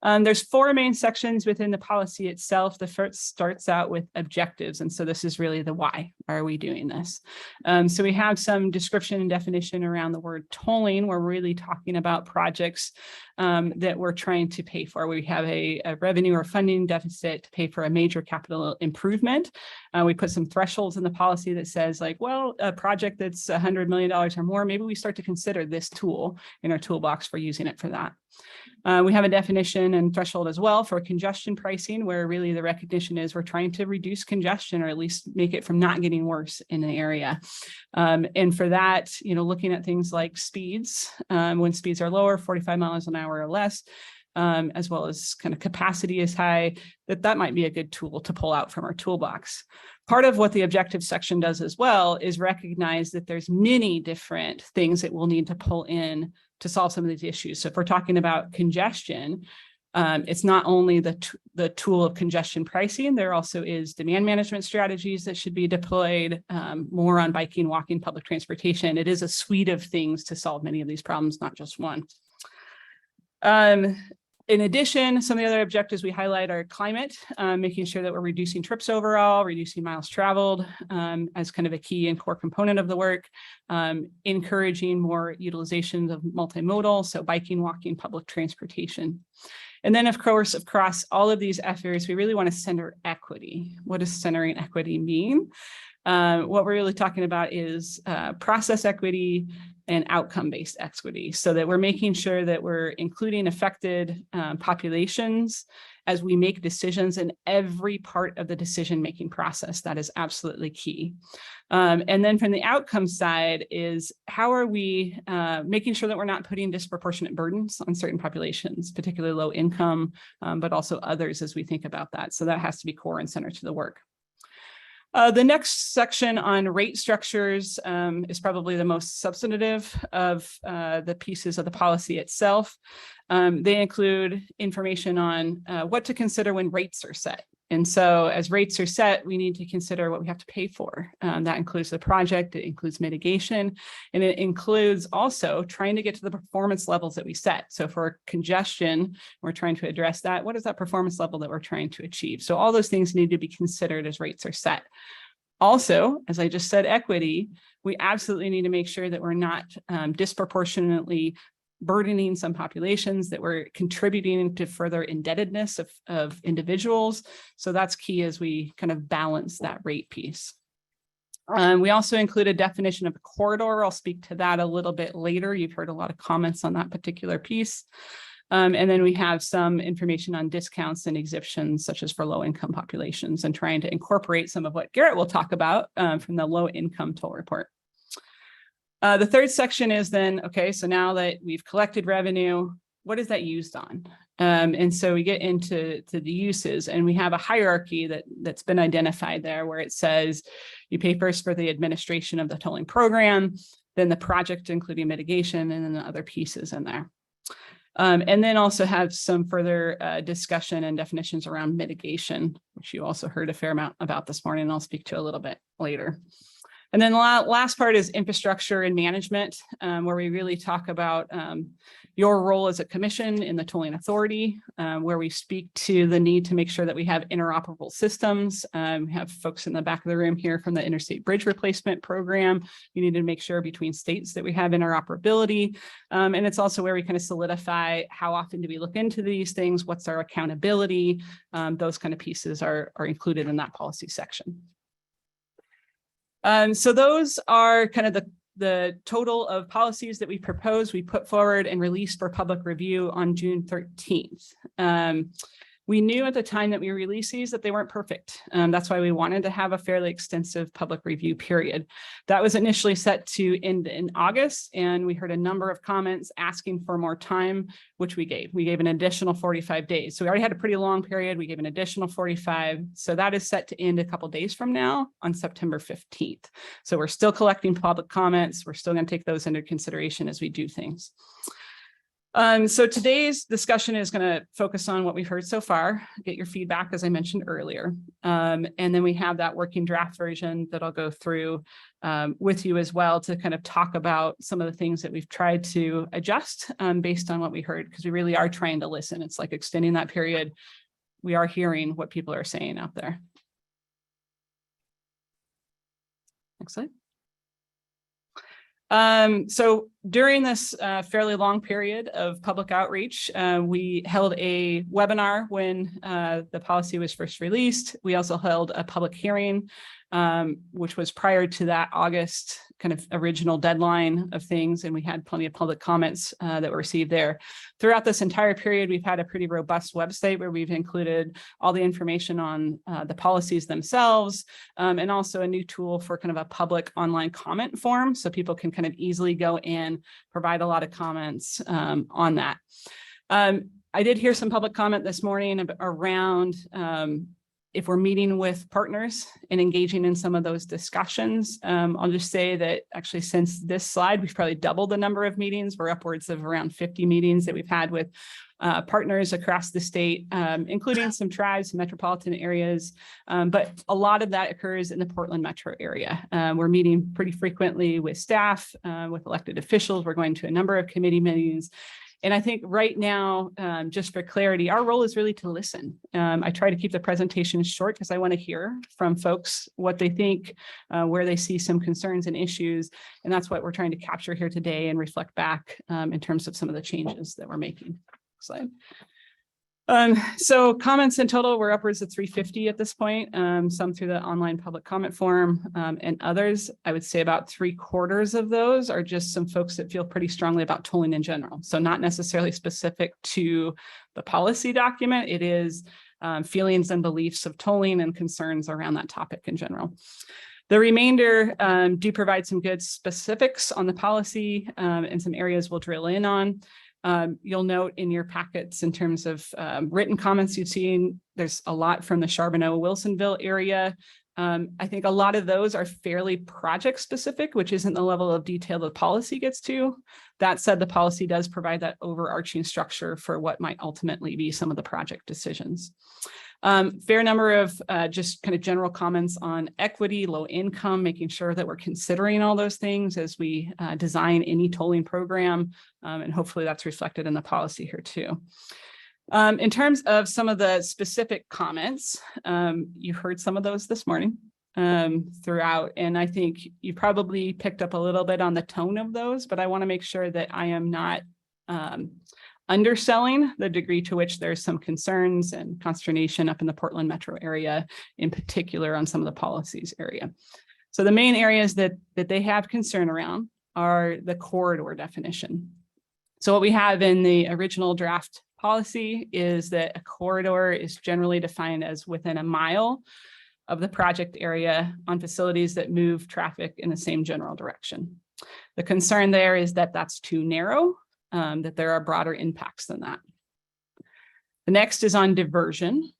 There's four main sections within the policy itself. The first starts out with objectives. And so this is really the why are we doing this? So we have some description and definition around the word tolling. We're really talking about projects that we're trying to pay for. We have a revenue or funding deficit to pay for a major capital improvement. We put some thresholds in the policy that says like, well, a project that's $100 million or more, maybe we start to consider this tool in our toolbox for using it for that. We have a definition and threshold as well for congestion pricing, where really the recognition is we're trying to reduce congestion or at least make it from not getting worse in the area. And for that, you know, looking at things like speeds, when speeds are lower, 45 miles an hour or less, as well as kind of capacity is high, that might be a good tool to pull out from our toolbox. Part of what the objective section does as well is recognize that there's many different things that we'll need to pull in to solve some of these issues. So if we're talking about congestion, it's not only the tool of congestion pricing, there also is demand management strategies that should be deployed, more on biking, walking, public transportation. It is a suite of things to solve many of these problems, not just one. In addition, some of the other objectives we highlight are climate, making sure that we're reducing trips overall, reducing miles traveled as kind of a key and core component of the work, encouraging more utilization of multimodal, so biking, walking, public transportation. And then, of course, across all of these efforts, we really want to center equity. What does centering equity mean? What we're really talking about is process equity and outcome-based equity, so that we're making sure that we're including affected populations as we make decisions in every part of the decision-making process. That is absolutely key. And then from the outcome side is how are we making sure that we're not putting disproportionate burdens on certain populations, particularly low income, but also others as we think about that. So that has to be core and center to the work. The next section on rate structures is probably the most substantive of the pieces of the policy itself. They include information on what to consider when rates are set. And so as rates are set, we need to consider what we have to pay for. That includes the project, it includes mitigation, and it includes also trying to get to the performance levels that we set. So for congestion, we're trying to address that. What is that performance level that we're trying to achieve? So all those things need to be considered as rates are set. Also, as I just said, equity, we absolutely need to make sure that we're not disproportionately burdening some populations, that we're contributing to further indebtedness of individuals. So that's key as we kind of balance that rate piece. We also include a definition of a corridor. I'll speak to that a little bit later. You've heard a lot of comments on that particular piece. And then we have some information on discounts and exemptions, such as for low-income populations, and trying to incorporate some of what Garrett will talk about from the low-income toll report. The third section is then, okay, so now that we've collected revenue, what is that used on? And so we get into the uses, and we have a hierarchy that's been identified there where it says you pay first for the administration of the tolling program, then the project, including mitigation, and then the other pieces in there. And then also have some further discussion and definitions around mitigation, which you also heard a fair amount about this morning, and I'll speak to a little bit later. And then the last part is infrastructure and management, where we really talk about your role as a commission in the tolling authority, where we speak to the need to make sure that we have interoperable systems. We have folks in the back of the room here from the Interstate Bridge Replacement Program. We need to make sure between states that we have interoperability. And it's also where we kind of solidify how often do we look into these things, what's our accountability. Those kind of pieces are included in that policy section. So those are kind of the total of policies that we propose, we put forward and released for public review on June 13th. We knew at the time that we released these that they weren't perfect. That's why we wanted to have a fairly extensive public review period. That was initially set to end in August, and we heard a number of comments asking for more time, which we gave. We gave an additional 45 days. So we already had a pretty long period. We gave an additional 45. So that is set to end a couple days from now on September 15th. So we're still collecting public comments. We're still going to take those into consideration as we do things. So today's discussion is going to focus on what we've heard so far, get your feedback, as I mentioned earlier. And then we have that working draft version that I'll go through with you as well to kind of talk about some of the things that we've tried to adjust based on what we heard, because we really are trying to listen. It's like extending that period. We are hearing what people are saying out there. Next slide. So during this fairly long period of public outreach, we held a webinar when the policy was first released. We also held a public hearing, which was prior to that August kind of original deadline of things. And we had plenty of public comments that were received there. Throughout this entire period, we've had a pretty robust website where we've included all the information on the policies themselves, and also a new tool for kind of a public online comment form. So people can kind of easily go in, provide a lot of comments on that. I did hear some public comment this morning around if we're meeting with partners and engaging in some of those discussions. I'll just say that actually since this slide, we've probably doubled the number of meetings. We're upwards of around 50 meetings that we've had with partners across the state, including some tribes, metropolitan areas. But a lot of that occurs in the Portland metro area. We're meeting pretty frequently with staff, with elected officials. We're going to a number of committee meetings. And I think right now, just for clarity, our role is really to listen. I try to keep the presentation short because I want to hear from folks what they think, where they see some concerns and issues. And that's what we're trying to capture here today and reflect back in terms of some of the changes that we're making. Slide. So comments in total were upwards of 350 at this point, some through the online public comment form, and others. I would say about 3/4 of those are just some folks that feel pretty strongly about tolling in general. So not necessarily specific to the policy document. It is feelings and beliefs of tolling and concerns around that topic in general. The remainder do provide some good specifics on the policy and some areas we'll drill in on. You'll note in your packets in terms of written comments you've seen, there's a lot from the Charbonneau-Wilsonville area. I think a lot of those are fairly project specific, which isn't the level of detail the policy gets to. That said, the policy does provide that overarching structure for what might ultimately be some of the project decisions. Fair number of just kind of general comments on equity, low income, making sure that we're considering all those things as we design any tolling program. And hopefully that's reflected in the policy here too. In terms of some of the specific comments, you've heard some of those this morning throughout, and I think you probably picked up a little bit on the tone of those, but I want to make sure that I am not underselling the degree to which there's some concerns and consternation up in the Portland metro area, in particular on some of the policies area. So the main areas that they have concern around are the corridor definition. So what we have in the original draft policy is that a corridor is generally defined as within a mile of the project area on facilities that move traffic in the same general direction. The concern there is that that's too narrow, that there are broader impacts than that. The next is on diversion,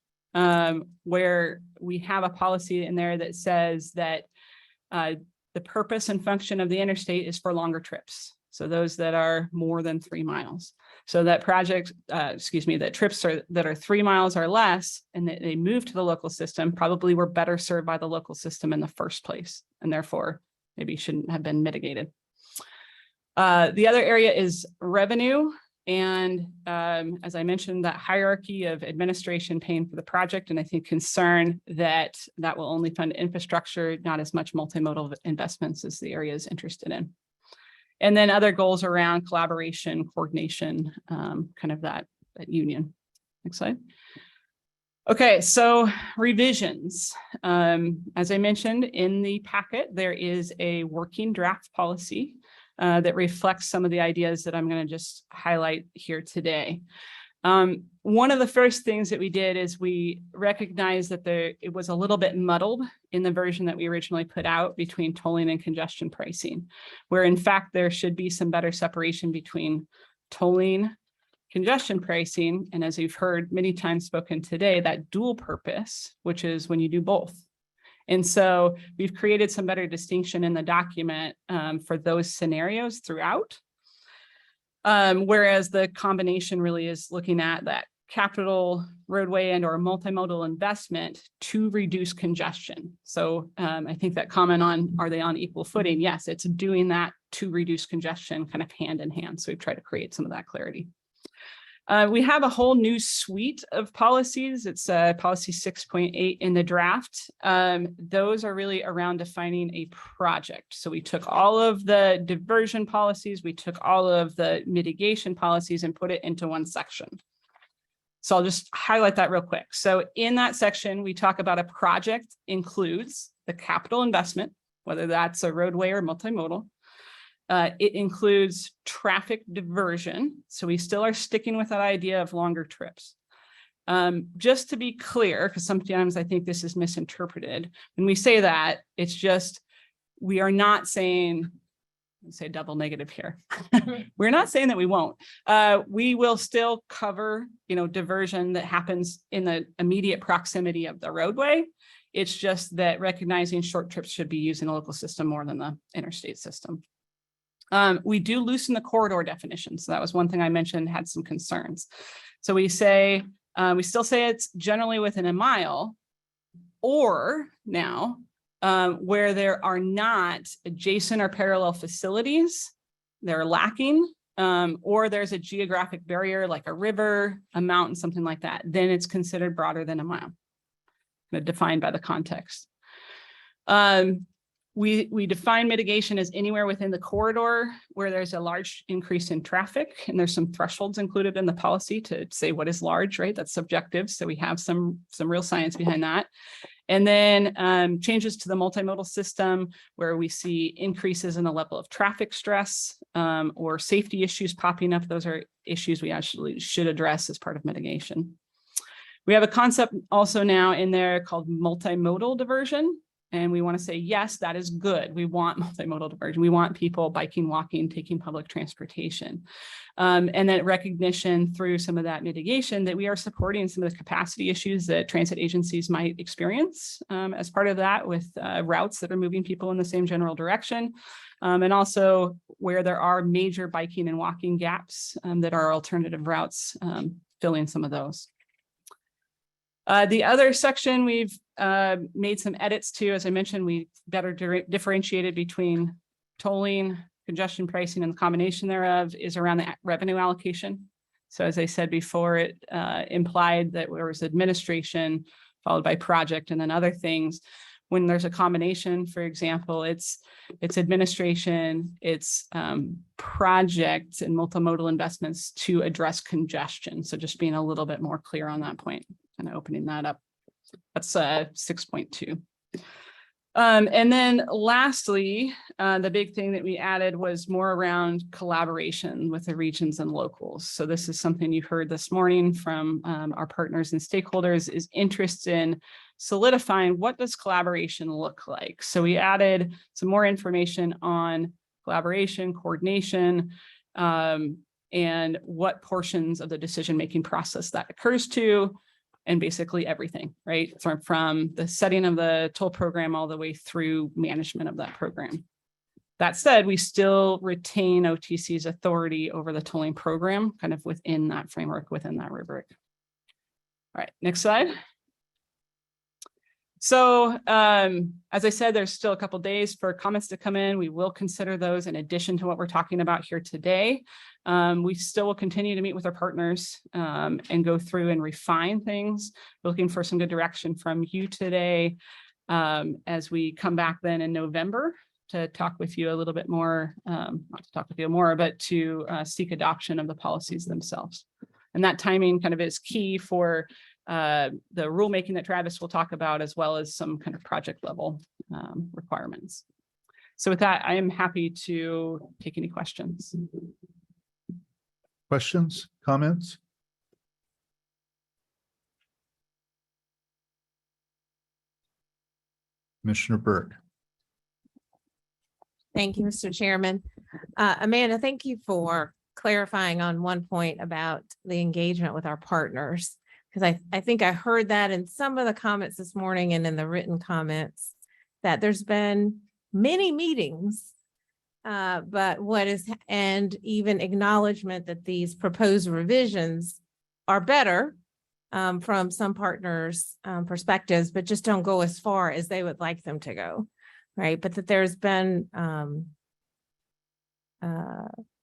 where we have a policy in there that says that the purpose and function of the interstate is for longer trips. So those that are more than 3 miles. So that that trips that are 3 miles or less and that they move to the local system probably were better served by the local system in the first place, and therefore maybe shouldn't have been mitigated. The other area is revenue. And as I mentioned, that hierarchy of administration paying for the project, and I think concern that will only fund infrastructure, not as much multimodal investments as the area is interested in. And then other goals around collaboration, coordination, kind of that union. Next slide. Okay, so revisions. As I mentioned in the packet, there is a working draft policy that reflects some of the ideas that I'm going to just highlight here today. One of the first things that we did is we recognized that it was a little bit muddled in the version that we originally put out between tolling and congestion pricing, where in fact there should be some better separation between tolling, congestion pricing, and as you've heard many times spoken today, that dual purpose, which is when you do both. And so we've created some better distinction in the document for those scenarios throughout. Whereas the combination really is looking at that capital roadway and or multimodal investment to reduce congestion. So I think that comment on, are they on equal footing? Yes, it's doing that to reduce congestion kind of hand in hand. So we've tried to create some of that clarity. We have a whole new suite of policies. It's policy 6.8 in the draft. Those are really around defining a project. So we took all of the diversion policies, we took all of the mitigation policies and put it into one section. So I'll just highlight that real quick. So in that section, we talk about a project includes the capital investment, whether that's a roadway or multimodal. It includes traffic diversion. So we still are sticking with that idea of longer trips. Just to be clear, because sometimes I think this is misinterpreted. When we say that, it's just, we are not saying, let's say double negative here. We're not saying that we won't. We will still cover, diversion that happens in the immediate proximity of the roadway. It's just that recognizing short trips should be used in the local system more than the interstate system. We do loosen the corridor definition. So that was one thing I mentioned had some concerns. So we say, we still say it's generally within a mile, or now where there are not adjacent or parallel facilities, they're lacking, or there's a geographic barrier like a river, a mountain, something like that, then it's considered broader than a mile, defined by the context. We define mitigation as anywhere within the corridor where there's a large increase in traffic, and there's some thresholds included in the policy to say what is large, right? That's subjective. So we have some real science behind that. And then changes to the multimodal system where we see increases in the level of traffic stress or safety issues popping up. Those are issues we actually should address as part of mitigation. We have a concept also now in there called multimodal diversion. And we want to say, yes, that is good. We want multimodal diversion. We want people biking, walking, taking public transportation. And then recognition through some of that mitigation that we are supporting some of the capacity issues that transit agencies might experience as part of that with routes that are moving people in the same general direction. And also where there are major biking and walking gaps that are alternative routes, filling some of those. The other section we've made some edits to, as I mentioned, we better differentiated between tolling, congestion pricing, and the combination thereof is around the revenue allocation. So as I said before, it implied that there was administration followed by project and then other things. When there's a combination, for example, it's administration, it's project and multimodal investments to address congestion. So just being a little bit more clear on that point. And opening that up. That's 6.2. And then lastly, the big thing that we added was more around collaboration with the regions and locals. So this is something you heard this morning from our partners and stakeholders is interest in solidifying what does collaboration look like. So we added some more information on collaboration, coordination, and what portions of the decision-making process that occurs to, and basically everything, right? From the setting of the toll program all the way through management of that program. That said, we still retain OTC's authority over the tolling program, kind of within that framework, within that rubric. All right, next slide. So as I said, there's still a couple days for comments to come in. We will consider those in addition to what we're talking about here today. We still will continue to meet with our partners and go through and refine things, looking for some good direction from you today as we come back then in November to talk with you a little bit more, not to talk with you more, but to seek adoption of the policies themselves. And that timing kind of is key for the rulemaking that Travis will talk about, as well as some kind of project level requirements. So with that, I am happy to take any questions. Questions, comments? Commissioner Burke. Thank you, Mr. Chairman. Amanda, thank you for clarifying on one point about the engagement with our partners, because I think I heard that in some of the comments this morning and in the written comments that there's been many meetings, but and even acknowledgement that these proposed revisions are better from some partners' perspectives, but just don't go as far as they would like them to go. Right, but that there's been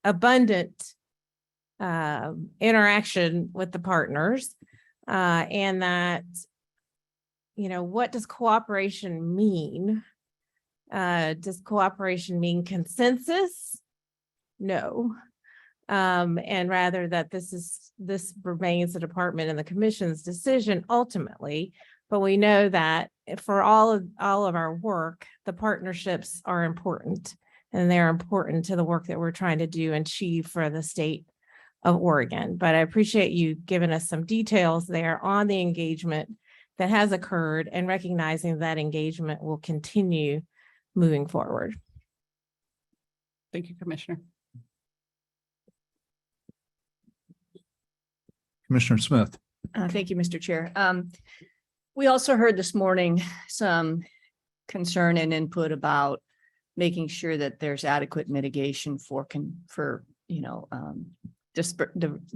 abundant interaction with the partners, and that, what does cooperation mean? Does cooperation mean consensus? No, and rather that this remains the department and the commission's decision ultimately. But we know that for all of our work, the partnerships are important, and they're important to the work that we're trying to do and achieve for the state of Oregon. But I appreciate you giving us some details there on the engagement that has occurred and recognizing that engagement will continue moving forward. Thank you, Commissioner. Commissioner Smith. Thank you, Mr. Chair. We also heard this morning some concern and input about making sure that there's adequate mitigation for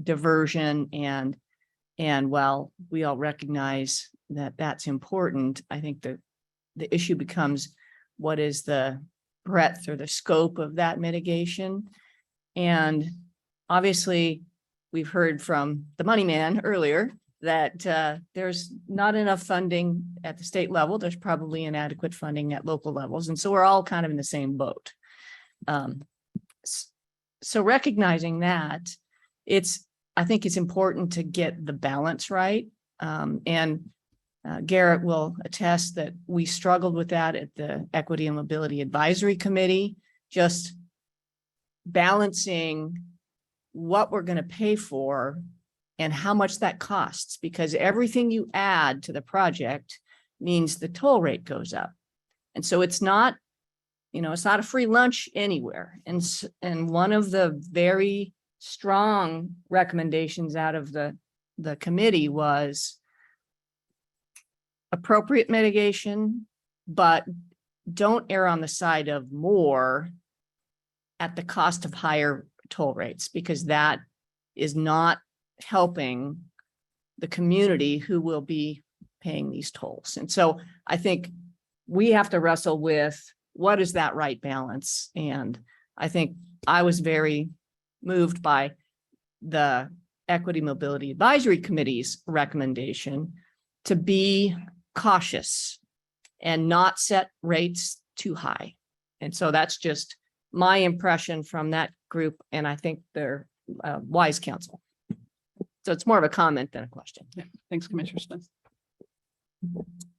diversion, and while we all recognize that that's important, I think the issue becomes what is the breadth or the scope of that mitigation. And obviously, we've heard from the money man earlier that there's not enough funding at the state level. There's probably inadequate funding at local levels. And so we're all kind of in the same boat. So recognizing that, I think it's important to get the balance right. And Garrett will attest that we struggled with that at the Equity and Mobility Advisory Committee, just balancing what we're going to pay for and how much that costs, because everything you add to the project means the toll rate goes up. And so it's not a free lunch anywhere. And one of the very strong recommendations out of the committee was appropriate mitigation, but don't err on the side of more at the cost of higher toll rates, because that is not helping the community who will be paying these tolls. And so I think we have to wrestle with what is that right balance. And I think I was very moved by the Equity Mobility Advisory Committee's recommendation to be cautious and not set rates too high. And so that's just my impression from that group. And I think they're wise counsel. So it's more of a comment than a question. Yeah. Thanks, Commissioner Smith.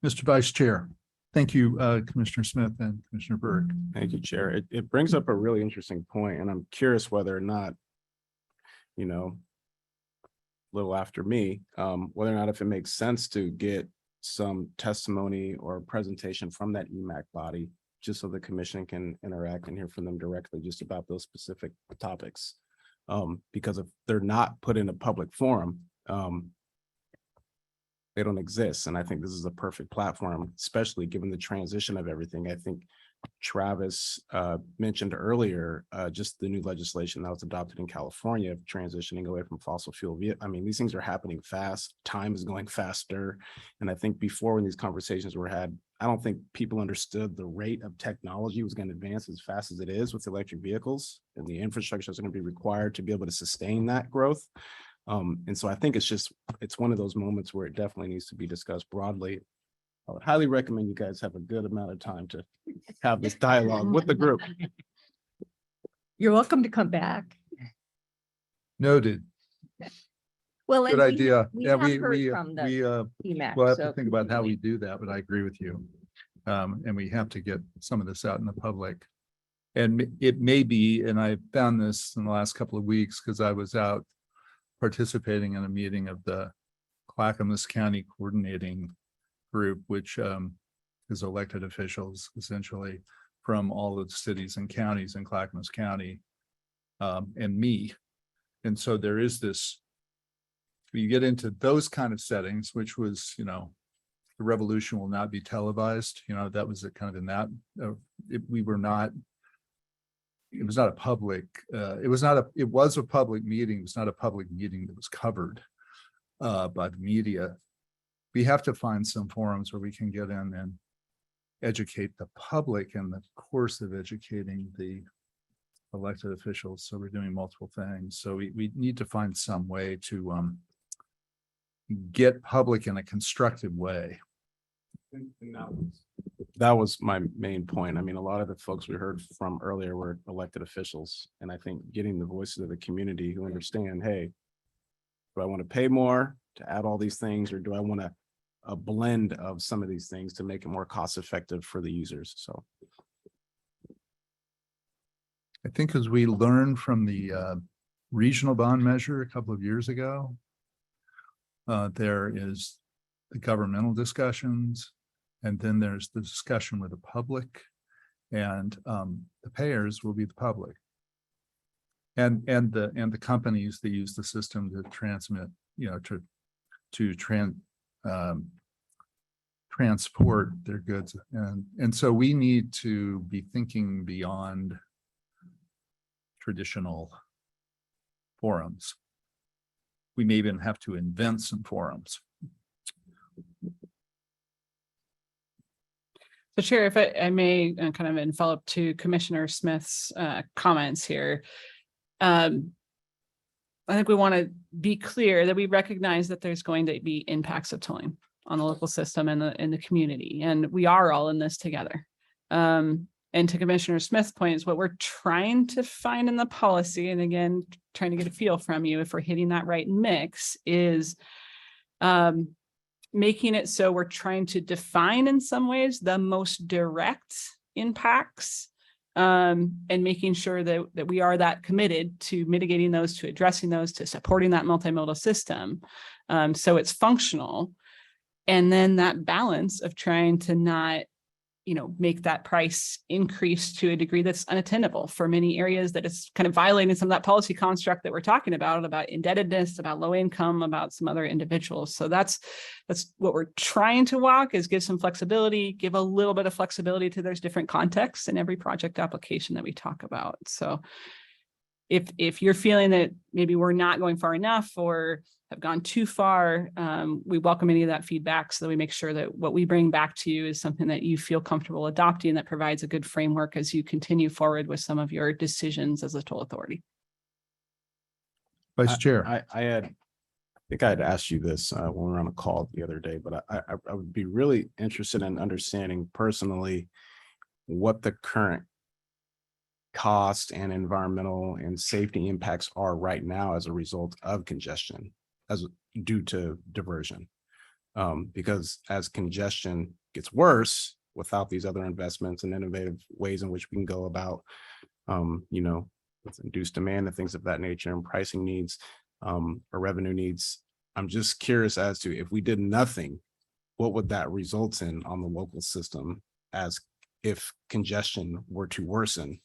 Mr. Vice Chair. Thank you, Commissioner Smith and Commissioner Burke. Thank you, Chair. It brings up a really interesting point, and I'm curious whether or not, a little after me, whether or not if it makes sense to get some testimony or presentation from that EMAC body, just so the commission can interact and hear from them directly just about those specific topics. Because if they're not put in a public forum, they don't exist. And I think this is a perfect platform, especially given the transition of everything. I think Travis mentioned earlier, just the new legislation that was adopted in California, transitioning away from fossil fuel. I mean, these things are happening fast. Time is going faster. And I think before, when these conversations were had, I don't think people understood the rate of technology was going to advance as fast as it is with electric vehicles, and the infrastructure is going to be required to be able to sustain that growth. And so I think it's one of those moments where it definitely needs to be discussed broadly. I would highly recommend you guys have a good amount of time to have this dialogue with the group. You're welcome to come back. Noted. Well, Good idea. Yeah, we we EMAC, we'll have so to think about how we do that, but I agree with you. And we have to get some of this out in the public. And it may be, and I found this in the last couple of weeks because I was out participating in a meeting of the Clackamas County Coordinating Group, which is elected officials essentially from all of the cities and counties in Clackamas County, and me. And so there is this, you get into those kind of settings, which was, you know, the revolution will not be televised. You know, that was it kind of in that, we were not, it was not a public, it was a public meeting. It was not a public meeting that was covered by the media. We have to find some forums where we can get in and educate the public in the course of educating the elected officials. So we're doing multiple things. So we need to find some way to get public in a constructive way. That was my main point. I mean, a lot of the folks we heard from earlier were elected officials. And I think getting the voices of the community who understand, hey, do I want to pay more to add all these things, or do I want a blend of some of these things to make it more cost effective for the users? So I think as we learned from the regional bond measure a couple of years ago, there is the governmental discussions, and then there's the discussion with the public, and the payers will be the public. And the companies that use the system to transmit, you know, to transport their goods. And so we need to be thinking beyond traditional forums. We may even have to invent some forums. So Chair, if I may kind of envelop to Commissioner Smith's comments here. I think we want to be clear that we recognize that there's going to be impacts of tolling on the local system and the community, and we are all in this together. And to Commissioner Smith's point is what we're trying to find in the policy, and again, trying to get a feel from you if we're hitting that right mix, is making it so we're trying to define in some ways the most direct impacts, and making sure that we are that committed to mitigating those, to addressing those, to supporting that multimodal system, so it's functional. And then that balance of trying to not, you know, make that price increase to a degree that's unattainable for many areas, that it's kind of violating some of that policy construct that we're talking about indebtedness, about low income, about some other individuals. So that's what we're trying to walk, is give some flexibility, give a little bit of flexibility to there's different contexts in every project application that we talk about. So if you're feeling that maybe we're not going far enough or have gone too far, we welcome any of that feedback so that we make sure that what we bring back to you is something that you feel comfortable adopting, that provides a good framework as you continue forward with some of your decisions as a toll authority. Vice Chair. I think I had asked you this when we were on a call the other day, but I would be really interested in understanding personally what the current cost and environmental and safety impacts are right now as a result of congestion, as due to diversion. Because as congestion gets worse without these other investments and innovative ways in which we can go about, you know, with induced demand and things of that nature, and pricing needs, or revenue needs, I'm just curious as to, if we did nothing, what would that result in on the local system, as if congestion were to worsen,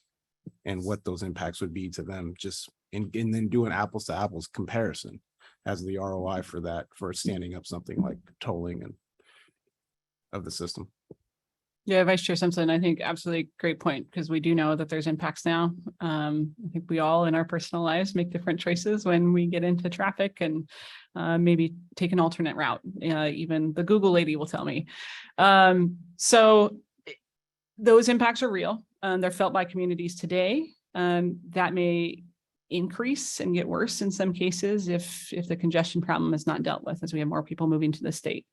and what those impacts would be to them, just and then do an apples to apples comparison. has the ROI for that, for standing up something like tolling and of the system. Yeah, Vice Chair Simpson, I think absolutely great point, because we do know that there's impacts now. I think we all in our personal lives make different choices when we get into traffic and maybe take an alternate route. Even the Google lady will tell me. So those impacts are real. They're felt by communities today. That may increase and get worse in some cases if the congestion problem is not dealt with as we have more people moving to the state.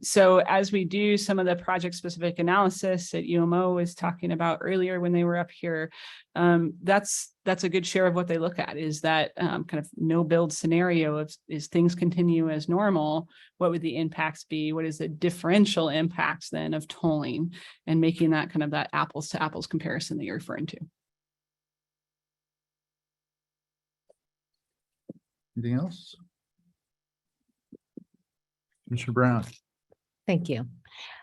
So as we do some of the project specific analysis that UMO was talking about earlier when they were up here, that's a good share of what they look at, is that kind of no build scenario of, is things continue as normal, what would the impacts be? What is the differential impacts then of tolling, and making that kind of that apples to apples comparison that you're referring to. Anything else? Commissioner Brown. Thank you.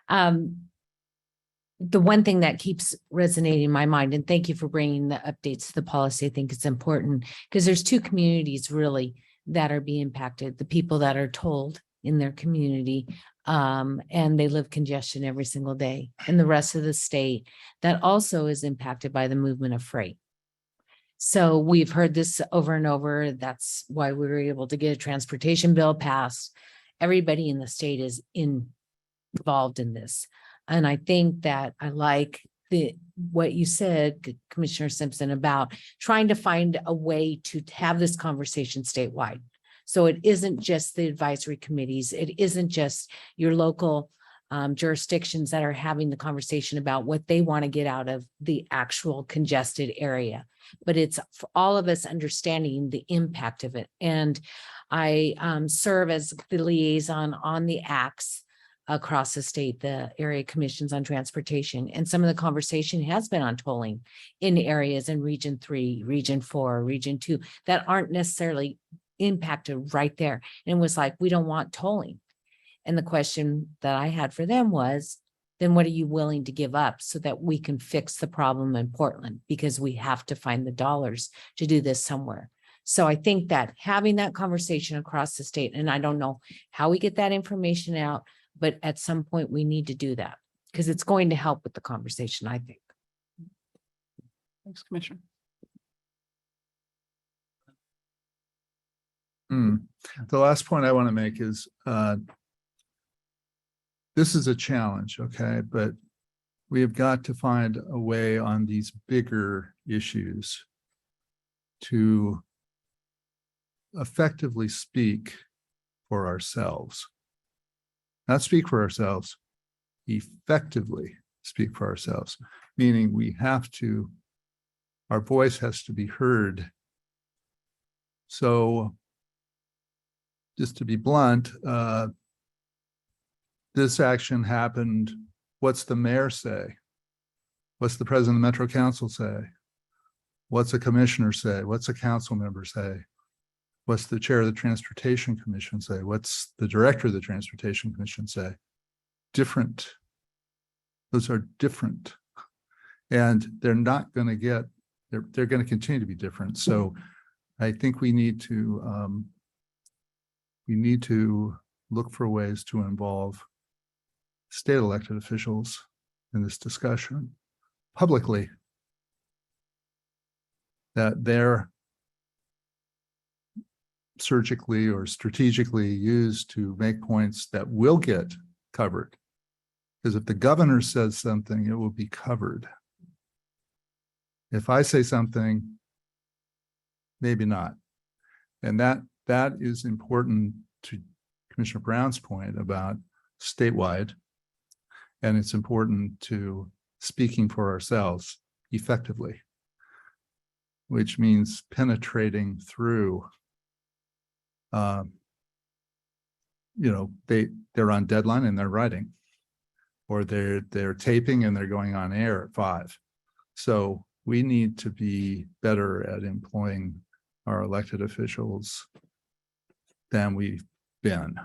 The one thing that keeps resonating in my mind, and thank you for bringing the updates to the policy. I think it's important because there's two communities really that are being impacted. The people that are told in their community and they live congestion every single day, and the rest of the state that also is impacted by the movement of freight. So we've heard this over and over. That's why we were able to get a transportation bill passed. Everybody in the state is involved in this. And I think that I like what you said, Commissioner Simpson, about trying to find a way to have this conversation statewide. So it isn't just the advisory committees. It isn't just your local jurisdictions that are having the conversation about what they want to get out of the actual congested area, but it's for all of us understanding the impact of it. And I serve as the liaison on the ACTS across the state, the area commissions on transportation. And some of the conversation has been on tolling in areas in Region 3, Region 4, Region 2 that aren't necessarily impacted right there. And it was like, we don't want tolling. And the question that I had for them was, then what are you willing to give up so that we can fix the problem in Portland? Because we have to find the dollars to do this somewhere. So I think that having that conversation across the state, and I don't know how we get that information out, but at some point we need to do that because it's going to help with the conversation, I think. Thanks, Commissioner. The last point I want to make is this is a challenge, okay, but we have got to find a way on these bigger issues to effectively speak for ourselves. Not speak for ourselves, effectively speak for ourselves, meaning we have to, our voice has to be heard. So just to be blunt, this action happened. What's the mayor say? What's the president of the Metro Council say? What's a commissioner say? What's a council member say? What's the chair of the Transportation Commission say? What's the director of the Transportation Commission say? Different. Those are different. And they're not going to get, they're going to continue to be different. So I think we need to look for ways to involve state elected officials in this discussion publicly, that they're surgically or strategically used to make points that will get covered. Because if the governor says something, it will be covered. If I say something, maybe not. And that is important to Commissioner Brown's point about statewide. And it's important to speaking for ourselves effectively, which means penetrating through, they're on deadline and they're writing, or they're taping and they're going on air at 5. So we need to be better at employing our elected officials than we've been.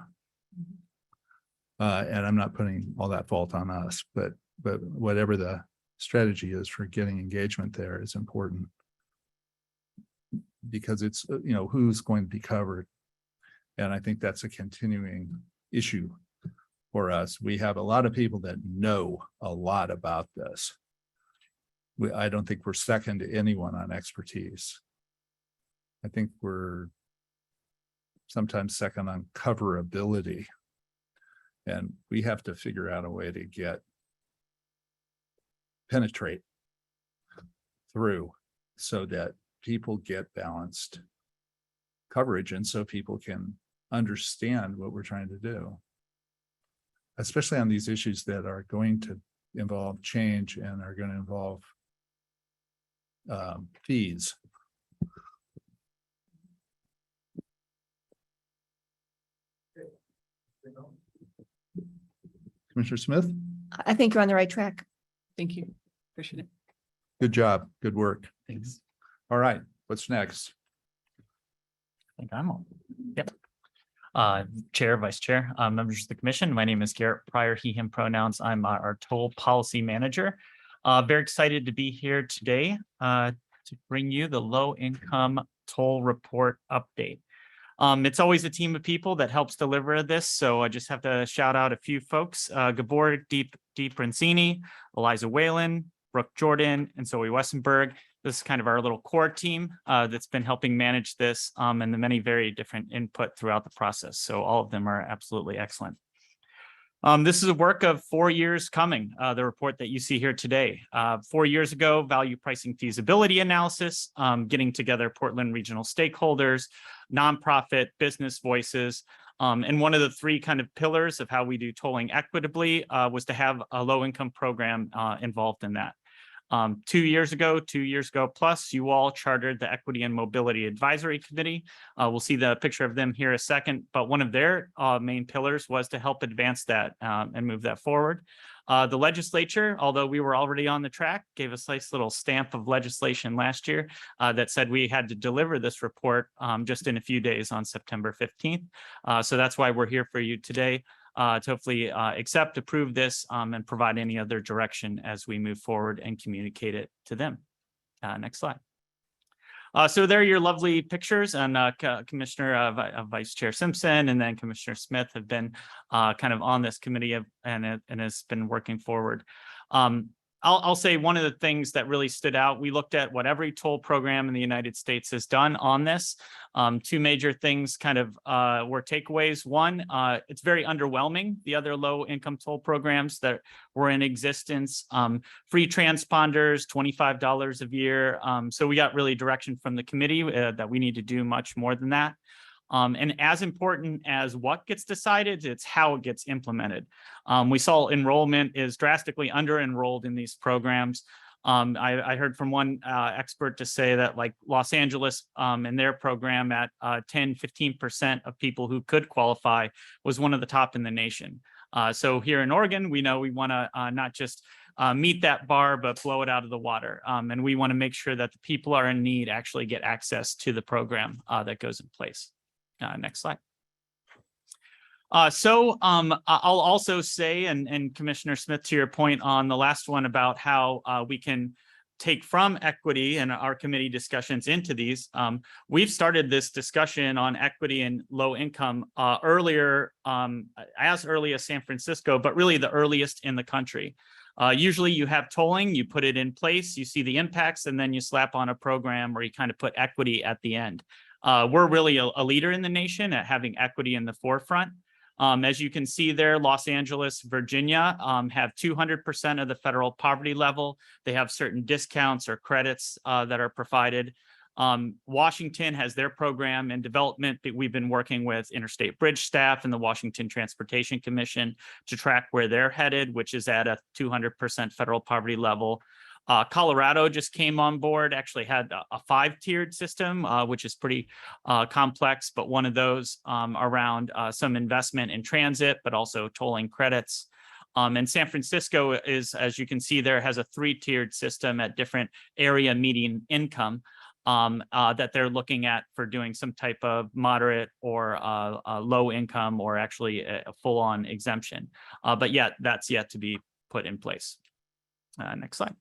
And I'm not putting all that fault on us, but whatever the strategy is for getting engagement there is important, because it's, who's going to be covered. And I think that's a continuing issue for us. We have a lot of people that know a lot about this. I don't think we're second to anyone on expertise. I think we're sometimes second on coverability. And we have to figure out a way to penetrate through so that people get balanced coverage and so people can understand what we're trying to do, especially on these issues that are going to involve change and are going to involve fees. Commissioner Smith, I think you're on the right track. Thank you. Appreciate it. good job, good work. Thanks. All right, what's next? I think I'm on. Yep. Chair, Vice Chair, members of the commission. My name is Garrett Pryor, he, him pronouns. I'm our toll policy manager. Very excited to be here today to bring you the low income toll report update. It's always a team of people that helps deliver this. So I just have to shout out a few folks, Gabor Deep Rancini, Eliza Whalen, Brooke Jordan, and Zoe Westenberg. This is kind of our little core team that's been helping manage this and the many very different input throughout the process. So all of them are absolutely excellent. This is a work of 4 years coming, the report that you see here today. 4 years ago, value pricing feasibility analysis, getting together Portland regional stakeholders, nonprofit business voices. And one of the three kind of pillars of how we do tolling equitably was to have a low income program involved in that. 2 years ago plus, you all chartered the Equity and Mobility Advisory Committee. We'll see the picture of them here in a second, but one of their main pillars was to help advance that and move that forward. The legislature, although we were already on the track, gave us a nice little stamp of legislation last year that said we had to deliver this report just in a few days on September 15th. So that's why we're here for you today. To hopefully accept, approve this, and provide any other direction as we move forward and communicate it to them. Next slide. So there are your lovely pictures, and Commissioner Vice Chair Simpson and then Commissioner Smith have been kind of on this committee and has been working forward. I'll say one of the things that really stood out, we looked at what every toll program in the United States has done on this. Two major things kind of were takeaways. One, it's very underwhelming, the other low income toll programs that were in existence. Free transponders, $25 a year. So we got really direction from the committee that we need to do much more than that. And as important as what gets decided, it's how it gets implemented. We saw enrollment is drastically under enrolled in these programs. I heard from one expert to say that like Los Angeles in their program at 10-15% of people who could qualify was one of the top in the nation. So here in Oregon, we know we want to not just meet that bar, but blow it out of the water. And we want to make sure that the people are in need actually get access to the program that goes in place. Next slide. So I'll also say, and Commissioner Smith, to your point on the last one about how we can take from equity and our committee discussions into these, we've started this discussion on equity and low income earlier, as early as San Francisco, but really the earliest in the country. Usually you have tolling, you put it in place, you see the impacts, and then you slap on a program where you kind of put equity at the end. We're really a leader in the nation at having equity in the forefront. As you can see there, Los Angeles, Virginia have 200% of the federal poverty level. They have certain discounts or credits that are provided. Washington has their program in development that we've been working with Interstate Bridge staff and the Washington Transportation Commission to track where they're headed, which is at a 200% federal poverty level. Colorado just came on board, actually had a 5-tiered system, which is pretty complex, but one of those around some investment in transit, but also tolling credits. And San Francisco is, as you can see there, has a 3-tiered system at different area median income that they're looking at for doing some type of moderate or low income or actually a full-on exemption. But yet that's yet to be put in place. Next slide.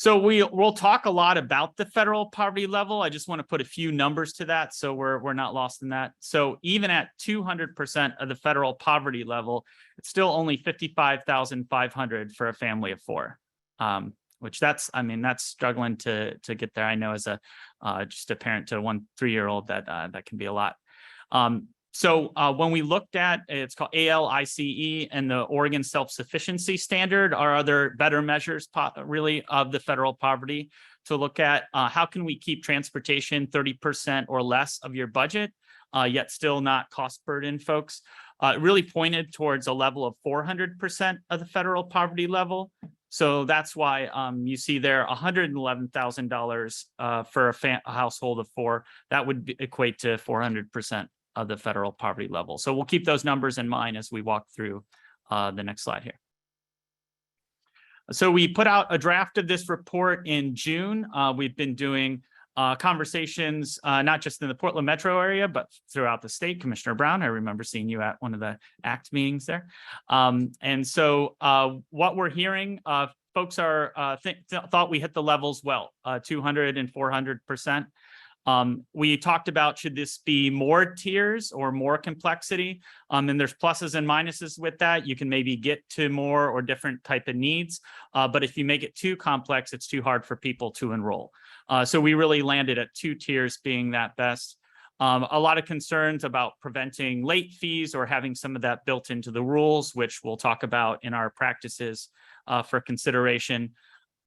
So we'll talk a lot about the federal poverty level. I just want to put a few numbers to that so we're not lost in that. So even at 200% of the federal poverty level, it's still only $55,500 for a family of four, which that's struggling to get there. I know as a just a parent to a 3-year-old that can be a lot. So when we looked at, it's called ALICE and the Oregon Self-Sufficiency Standard are other better measures really of the federal poverty to look at how can we keep transportation 30% or less of your budget, yet still not cost burden folks. It really pointed towards a level of 400% of the federal poverty level. So that's why you see there $111,000 for a household of four. That would equate to 400% of the federal poverty level. So we'll keep those numbers in mind as we walk through the next slide here. So we put out a draft of this report in June. We've been doing conversations, not just in the Portland metro area, but throughout the state. Commissioner Brown, I remember seeing you at one of the ACT meetings there. And so what we're hearing, folks are thought we hit the levels well, 200 and 400%. We talked about, should this be more tiers or more complexity? And there's pluses and minuses with that. You can maybe get to more or different type of needs. But if you make it too complex, it's too hard for people to enroll. So we really landed at 2 tiers being that best. A lot of concerns about preventing late fees or having some of that built into the rules, which we'll talk about in our practices for consideration.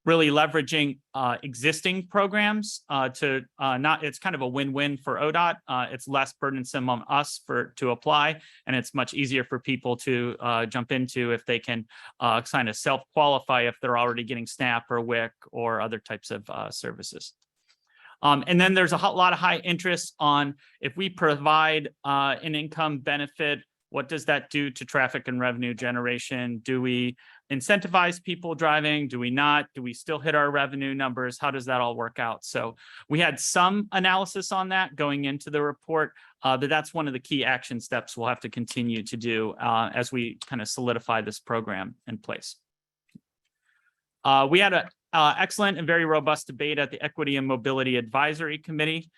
Really leveraging existing programs to it's kind of a win-win for ODOT. It's less burdensome on us to apply, and it's much easier for people to jump into if they can kind of self-qualify if they're already getting SNAP or WIC or other types of services. And then there's a lot of high interest on if we provide an income benefit, what does that do to traffic and revenue generation? Do we incentivize people driving? Do we not? Do we still hit our revenue numbers? How does that all work out? So we had some analysis on that going into the report, but that's one of the key action steps we'll have to continue to do as we kind of solidify this program in place. We had an excellent and very robust debate at the Equity and Mobility Advisory Committee.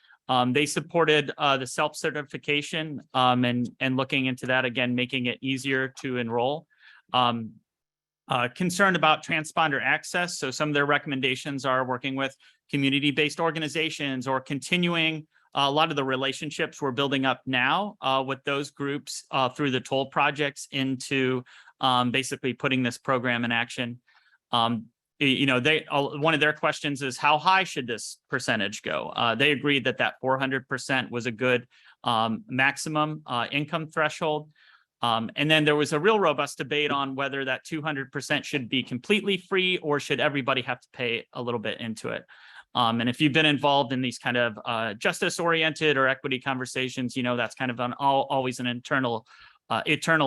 They supported the self-certification and looking into that, again, making it easier to enroll. Concerned about transponder access. So some of their recommendations are working with community-based organizations or continuing a lot of the relationships we're building up now with those groups through the toll projects into basically putting this program in action. You know, one of their questions is how high should this percentage go? They agreed that 400% was a good maximum income threshold. And then there was a real robust debate on whether that 200% should be completely free or should everybody have to pay a little bit into it. And if you've been involved in these kind of justice-oriented or equity conversations, you know that's kind of always an eternal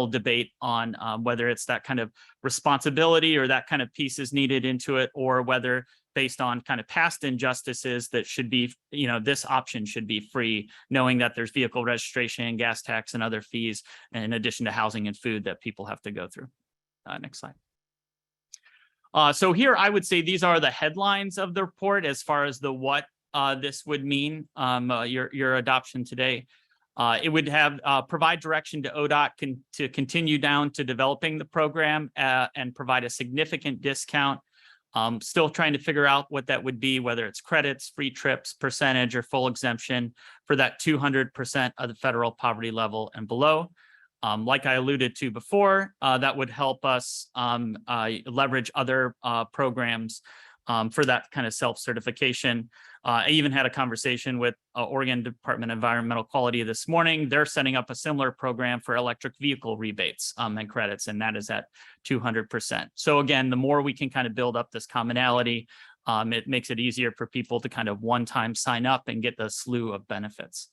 debate on whether it's that kind of responsibility or that kind of piece is needed into it, or whether based on kind of past injustices that should be, you know, this option should be free, knowing that there's vehicle registration, gas tax, and other fees, in addition to housing and food that people have to go through. Next slide. So here I would say these are the headlines of the report as far as what this would mean, your adoption today. It would have provide direction to ODOT to continue down to developing the program and provide a significant discount. Still trying to figure out what that would be, whether it's credits, free trips, percentage, or full exemption for that 200% of the federal poverty level and below. Like I alluded to before, that would help us leverage other programs for that kind of self-certification. I even had a conversation with Oregon Department of Environmental Quality this morning. They're setting up a similar program for electric vehicle rebates and credits, and that is at 200%. So again, the more we can kind of build up this commonality, it makes it easier for people to kind of one-time sign up and get the slew of benefits.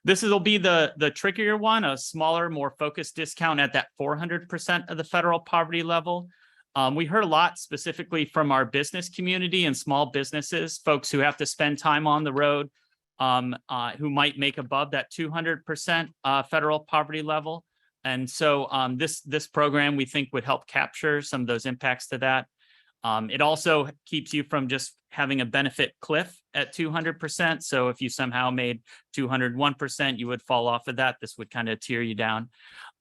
This will be the trickier one, a smaller, more focused discount at that 400% of the federal poverty level. We heard a lot specifically from our business community and small businesses, folks who have to spend time on the road, who might make above that 200% federal poverty level. And so this program we think would help capture some of those impacts to that. It also keeps you from just having a benefit cliff at 200%. So if you somehow made 201%, you would fall off of that. This would kind of tear you down.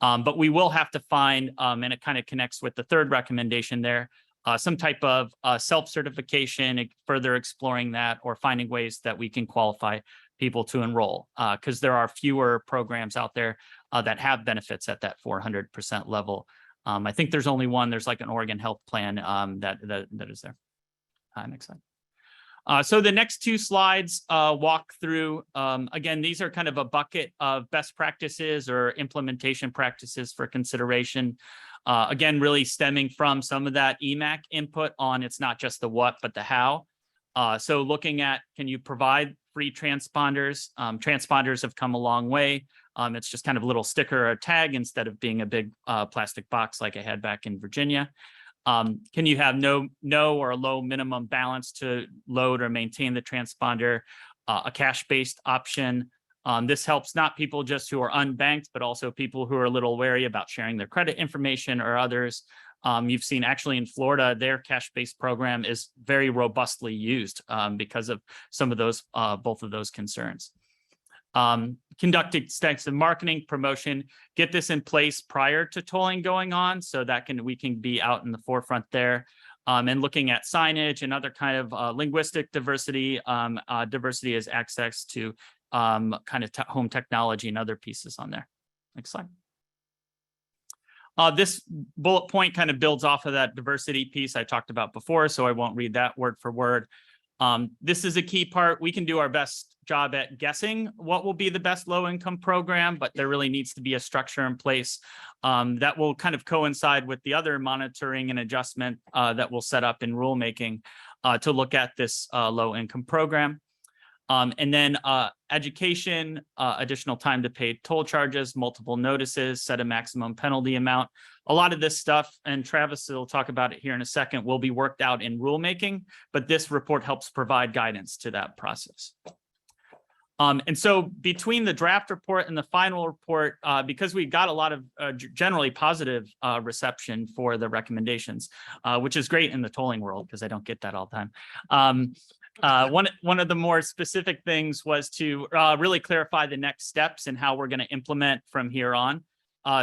But we will have to find, and it kind of connects with the third recommendation there, some type of self-certification, further exploring that, or finding ways that we can qualify people to enroll, because there are fewer programs out there that have benefits at that 400% level. I think there's only one. There's like an Oregon health plan that is there. Next slide. So the next two slides walk through, again, these are kind of a bucket of best practices or implementation practices for consideration. Again, really stemming from some of that EMAC input on it's not just the what, but the how. So looking at, can you provide free transponders? Transponders have come a long way. It's just kind of a little sticker or tag instead of being a big plastic box like I had back in Virginia. Can you have no or a low minimum balance to load or maintain the transponder? A cash-based option. This helps not people just who are unbanked, but also people who are a little wary about sharing their credit information or others. You've seen actually in Florida, their cash-based program is very robustly used because of some of those, both of those concerns. Conduct extensive marketing promotion, get this in place prior to tolling going on so that we can be out in the forefront there. And looking at signage and other kind of linguistic diversity, diversity as access to kind of home technology and other pieces on there. Next slide. This bullet point kind of builds off of that diversity piece I talked about before, so I won't read that word for word. This is a key part. We can do our best job at guessing what will be the best low-income program, but there really needs to be a structure in place that will kind of coincide with the other monitoring and adjustment that we'll set up in rulemaking to look at this low-income program. And then education, additional time to pay toll charges, multiple notices, set a maximum penalty amount. A lot of this stuff, and Travis will talk about it here in a second, will be worked out in rulemaking, but this report helps provide guidance to that process. And so between the draft report and the final report, because we got a lot of generally positive reception for the recommendations, which is great in the tolling world because I don't get that all the time. One of the more specific things was to really clarify the next steps and how we're going to implement from here on.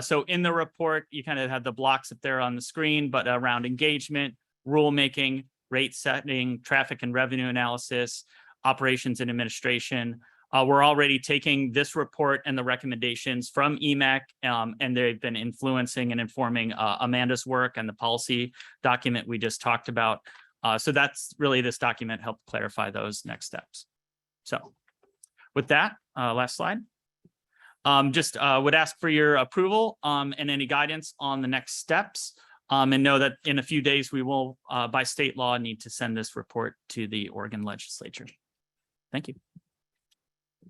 So in the report, you kind of have the blocks up there on the screen, but around engagement, rulemaking, rate setting, traffic and revenue analysis, operations and administration. We're already taking this report and the recommendations from EMAC, and they've been influencing and informing Amanda's work and the policy document we just talked about. So that's really, this document helped clarify those next steps. So with that, last slide. Just would ask for your approval and any guidance on the next steps, and know that in a few days we will, by state law, need to send this report to the Oregon legislature. Thank you.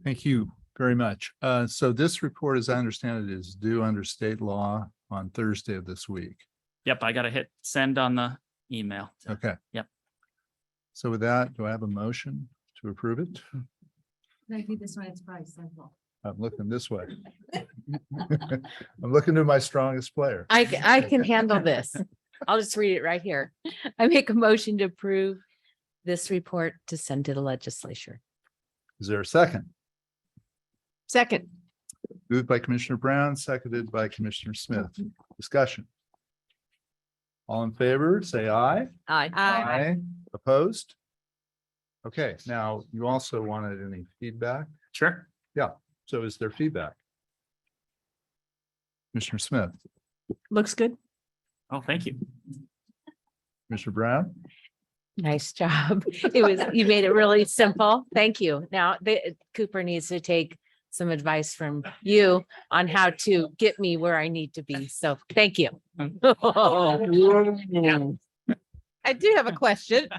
Thank you very much. So this report, as I understand it, is due under state law on Thursday of this week. Yep, I got to hit send on the email. Okay. Yep. So with that, do I have a motion to approve it? Maybe this one is probably simple. I'm looking this way. I'm looking to my strongest player. I can handle this. I'll just read it right here. I make a motion to approve this report to send to the legislature. Is there a second? Second. Moved by Commissioner Brown, seconded by Commissioner Smith. Discussion. All in favor, say aye. Aye. Opposed? Okay, now you also wanted any feedback? Sure. Yeah, so is there feedback? Commissioner Smith, Looks good. Oh, thank you. Commissioner Brown? Nice job. You made it really simple. Thank you. Now, Cooper needs to take some advice from you on how to get me where I need to be. So thank you. I do have a question.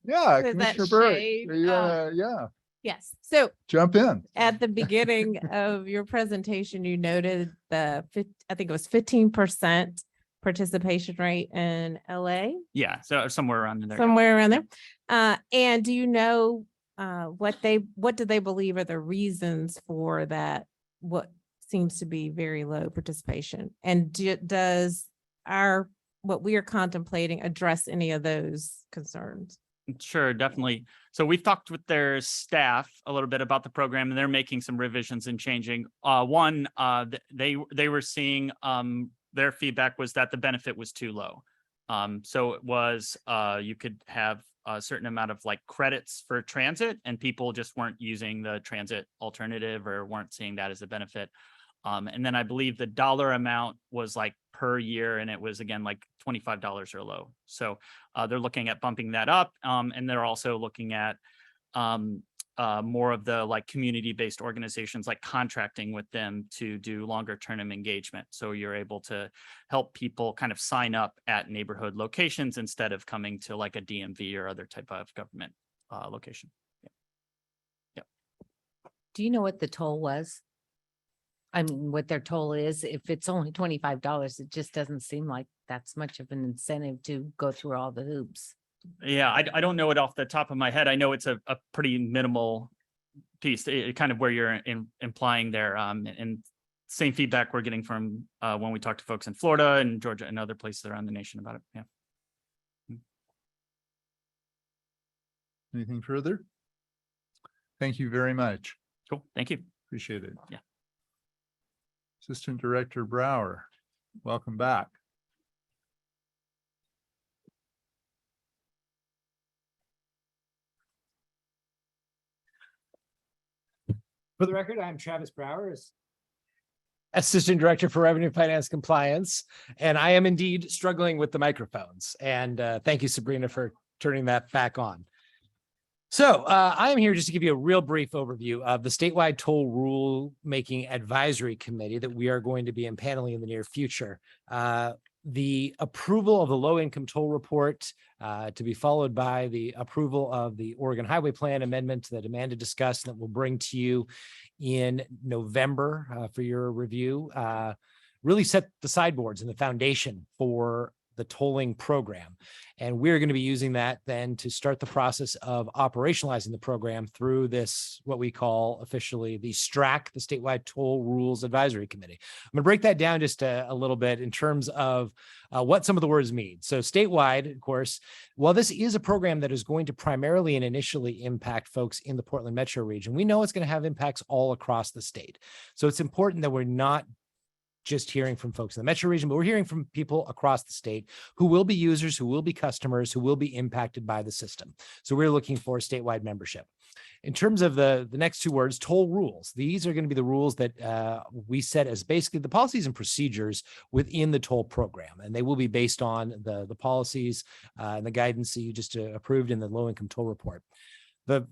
Yeah, Is that Commissioner Burke. shade? Yeah, Yes. So jump in. At the beginning of your presentation, you noted I think it was 15% participation rate in LA, Yeah, so somewhere around there. somewhere around there. And do you know what do they believe are the reasons for that? What seems to be very low participation? And does our what we are contemplating address any of those concerns? Sure, definitely. So we've talked with their staff a little bit about the program, and they're making some revisions and changing. They were seeing their feedback was that the benefit was too low. So it was you could have a certain amount of like credits for transit, and people just weren't using the transit alternative or weren't seeing that as a benefit. And then I believe the dollar amount was like per year, and it was again like $25 or low. So they're looking at bumping that up, and they're also looking at more of the like community-based organizations, like contracting with them to do longer term engagement. So you're able to help people kind of sign up at neighborhood locations instead of coming to like a DMV or other type of government location. Yeah. Do you know what the toll was? I mean, what their toll is? If it's only $25, it just doesn't seem like that's much of an incentive to go through all the hoops. Yeah, I don't know it off the top of my head. I know it's a pretty minimal piece, kind of where you're implying there. And same feedback we're getting from when we talk to folks in Florida and Georgia and other places around the nation about it. Yeah. Anything further? Thank you very much. Cool. Thank you. Appreciate it. Yeah. Assistant Director Brower, welcome back. For the record, I'm Travis Brower, Assistant Director for Revenue Finance Compliance, and I am indeed struggling with the microphones. And thank you, Sabrina, for turning that back on. So I am here just to give you a real brief overview of the statewide toll rule-making advisory committee that we are going to be impaneling in the near future. The approval of the low-income toll report to be followed by the approval of the Oregon Highway Plan amendment that Amanda discussed that we'll bring to you in November for your review, really set the sideboards and the foundation for the tolling program. And we're going to be using that then to start the process of operationalizing the program through this, what we call officially the STRAC, the Statewide Toll Rules Advisory Committee. I'm going to break that down just a little bit in terms of what some of the words mean. So statewide, of course, while this is a program that is going to primarily and initially impact folks in the Portland metro region, we know it's going to have impacts all across the state. So it's important that we're not just hearing from folks in the metro region, but we're hearing from people across the state who will be users, who will be customers, who will be impacted by the system. So we're looking for statewide membership. In terms of the next two words, toll rules, these are going to be the rules that we set as basically the policies and procedures within the toll program. And they will be based on the policies and the guidance that you just approved in the low-income toll report. The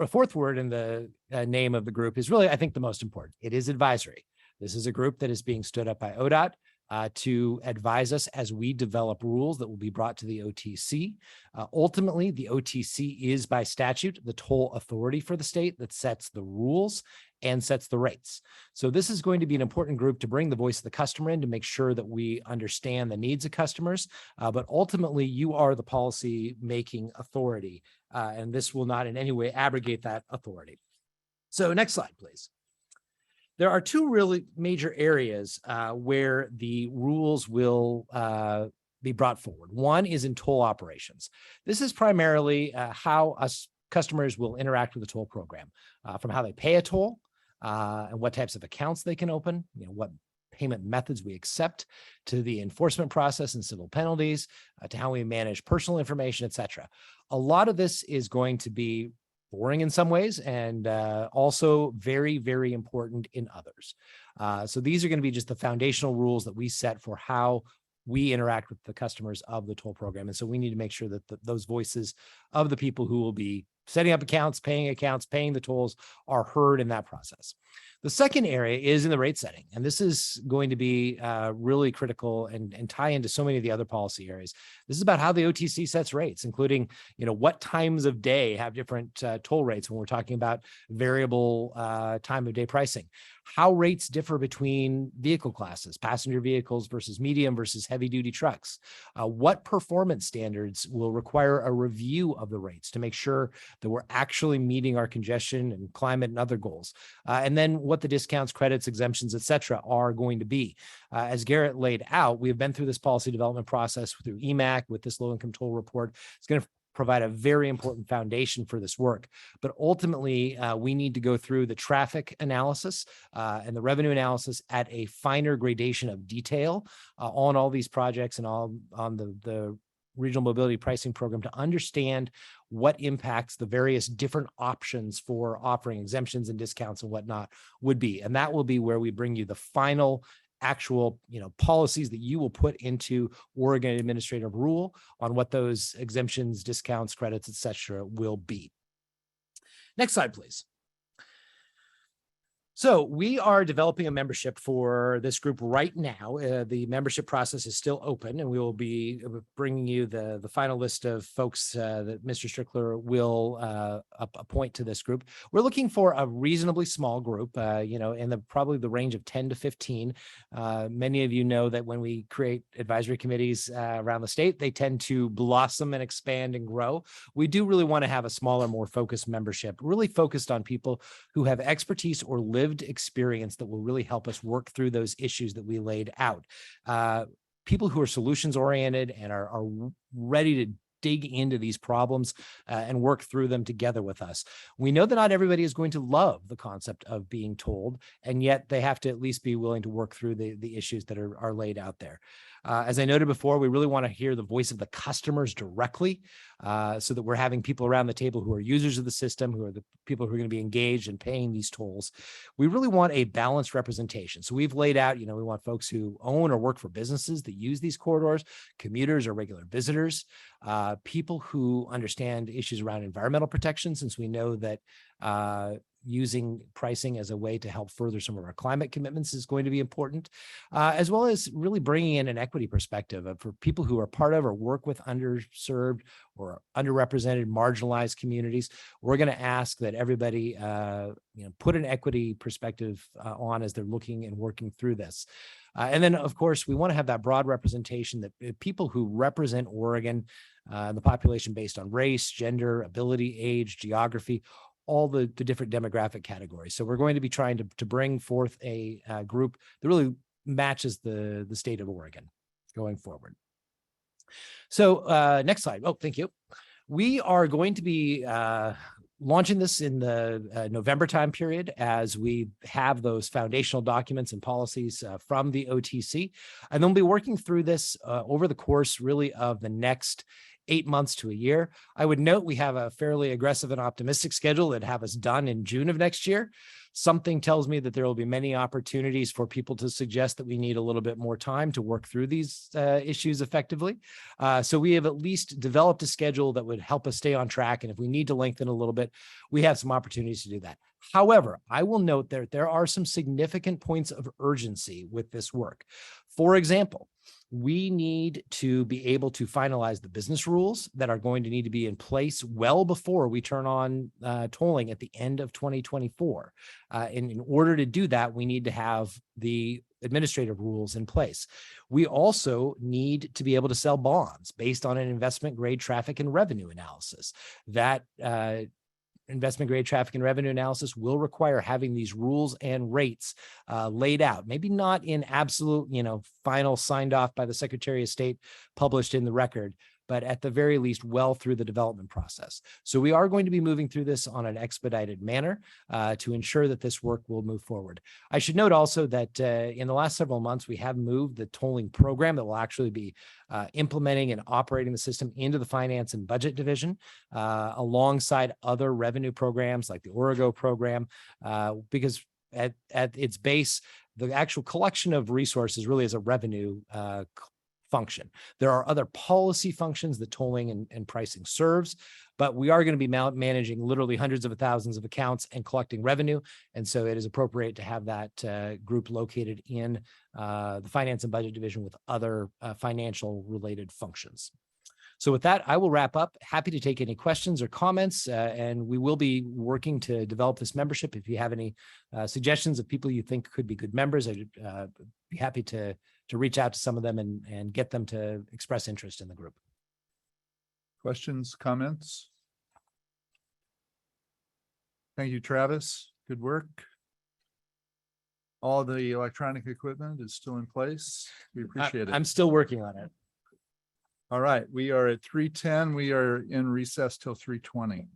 fourth word in the name of the group is really, I think, the most important. It is advisory. This is a group that is being stood up by ODOT to advise us as we develop rules that will be brought to the OTC. Ultimately, the OTC is by statute the toll authority for the state that sets the rules and sets the rates. So this is going to be an important group to bring the voice of the customer in to make sure that we understand the needs of customers. But ultimately, you are the policy making authority, and this will not in any way abrogate that authority. So next slide, please. There are two really major areas where the rules will be brought forward. One is in toll operations. This is primarily how us customers will interact with the toll program, from how they pay a toll and what types of accounts they can open, what payment methods we accept, to the enforcement process and civil penalties, to how we manage personal information, et cetera. A lot of this is going to be boring in some ways and also very, very important in others. So these are going to be just the foundational rules that we set for how we interact with the customers of the toll program. And so we need to make sure that those voices of the people who will be setting up accounts, paying the tolls are heard in that process. The second area is in the rate setting. And this is going to be really critical and tie into so many of the other policy areas. This is about how the OTC sets rates, including, what times of day have different toll rates when we're talking about variable time of day pricing, how rates differ between vehicle classes, passenger vehicles versus medium versus heavy duty trucks, what performance standards will require a review of the rates to make sure that we're actually meeting our congestion and climate and other goals. And then what the discounts, credits, exemptions, et cetera, are going to be. As Garrett laid out, we have been through this policy development process through EMAC with this low income toll report. It's going to provide a very important foundation for this work. But ultimately, we need to go through the traffic analysis and the revenue analysis at a finer gradation of detail on all these projects and on the regional mobility pricing program to understand what impacts the various different options for offering exemptions and discounts and whatnot would be. And that will be where we bring you the final actual, policies that you will put into Oregon administrative rule on what those exemptions, discounts, credits, et cetera, will be. Next slide, please. So we are developing a membership for this group right now. The membership process is still open, and we will be bringing you the final list of folks that Mr. Strickler will appoint to this group. We're looking for a reasonably small group, in probably the range of 10 to 15. Many of you know that when we create advisory committees around the state, they tend to blossom and expand and grow. We do really want to have a smaller, more focused membership, really focused on people who have expertise or lived experience that will really help us work through those issues that we laid out. People who are solutions oriented and are ready to dig into these problems and work through them together with us. We know that not everybody is going to love the concept of being told, and yet they have to at least be willing to work through the issues that are laid out there. As I noted before, we really want to hear the voice of the customers directly so that we're having people around the table who are users of the system, who are the people who are going to be engaged in paying these tolls. We really want a balanced representation. So we've laid out, we want folks who own or work for businesses that use these corridors, commuters or regular visitors, people who understand issues around environmental protection, since we know that using pricing as a way to help further some of our climate commitments is going to be important, as well as really bringing in an equity perspective for people who are part of or work with underserved or underrepresented, marginalized communities. We're going to ask that everybody, put an equity perspective on as they're looking and working through this. And then, of course, we want to have that broad representation that people who represent Oregon, the population based on race, gender, ability, age, geography, all the different demographic categories. So we're going to be trying to bring forth a group that really matches the state of Oregon going forward. So next slide. Oh, thank you. We are going to be launching this in the November time period as we have those foundational documents and policies from the OTC. And then we'll be working through this over the course really of the next 8 months to a year. I would note we have a fairly aggressive and optimistic schedule that have us done in June of next year. Something tells me that there will be many opportunities for people to suggest that we need a little bit more time to work through these issues effectively. So we have at least developed a schedule that would help us stay on track. And if we need to lengthen a little bit, we have some opportunities to do that. However, I will note that there are some significant points of urgency with this work. For example, we need to be able to finalize the business rules that are going to need to be in place well before we turn on tolling at the end of 2024. And in order to do that, we need to have the administrative rules in place. We also need to be able to sell bonds based on an investment grade traffic and revenue analysis. That investment grade traffic and revenue analysis will require having these rules and rates laid out, maybe not in absolute, final signed off by the Secretary of State, published in the record, but at the very least, well through the development process. So we are going to be moving through this on an expedited manner to ensure that this work will move forward. I should note also that in the last several months, we have moved the tolling program that will actually be implementing and operating the system into the Finance and Budget Division alongside other revenue programs like the OregonDOT program, because at its base, the actual collection of resources really is a revenue function. There are other policy functions that tolling and pricing serves, but we are going to be managing literally hundreds of thousands of accounts and collecting revenue. And so it is appropriate to have that group located in the Finance and Budget Division with other financial related functions. So with that, I will wrap up. Happy to take any questions or comments, and we will be working to develop this membership. If you have any suggestions of people you think could be good members, I'd be happy to reach out to some of them and get them to express interest in the group. Questions, comments? Thank you, Travis. Good work. All the electronic equipment is still in place. We appreciate it. I'm still working on it. All right, we are at 3:10. We are in recess till 3:20.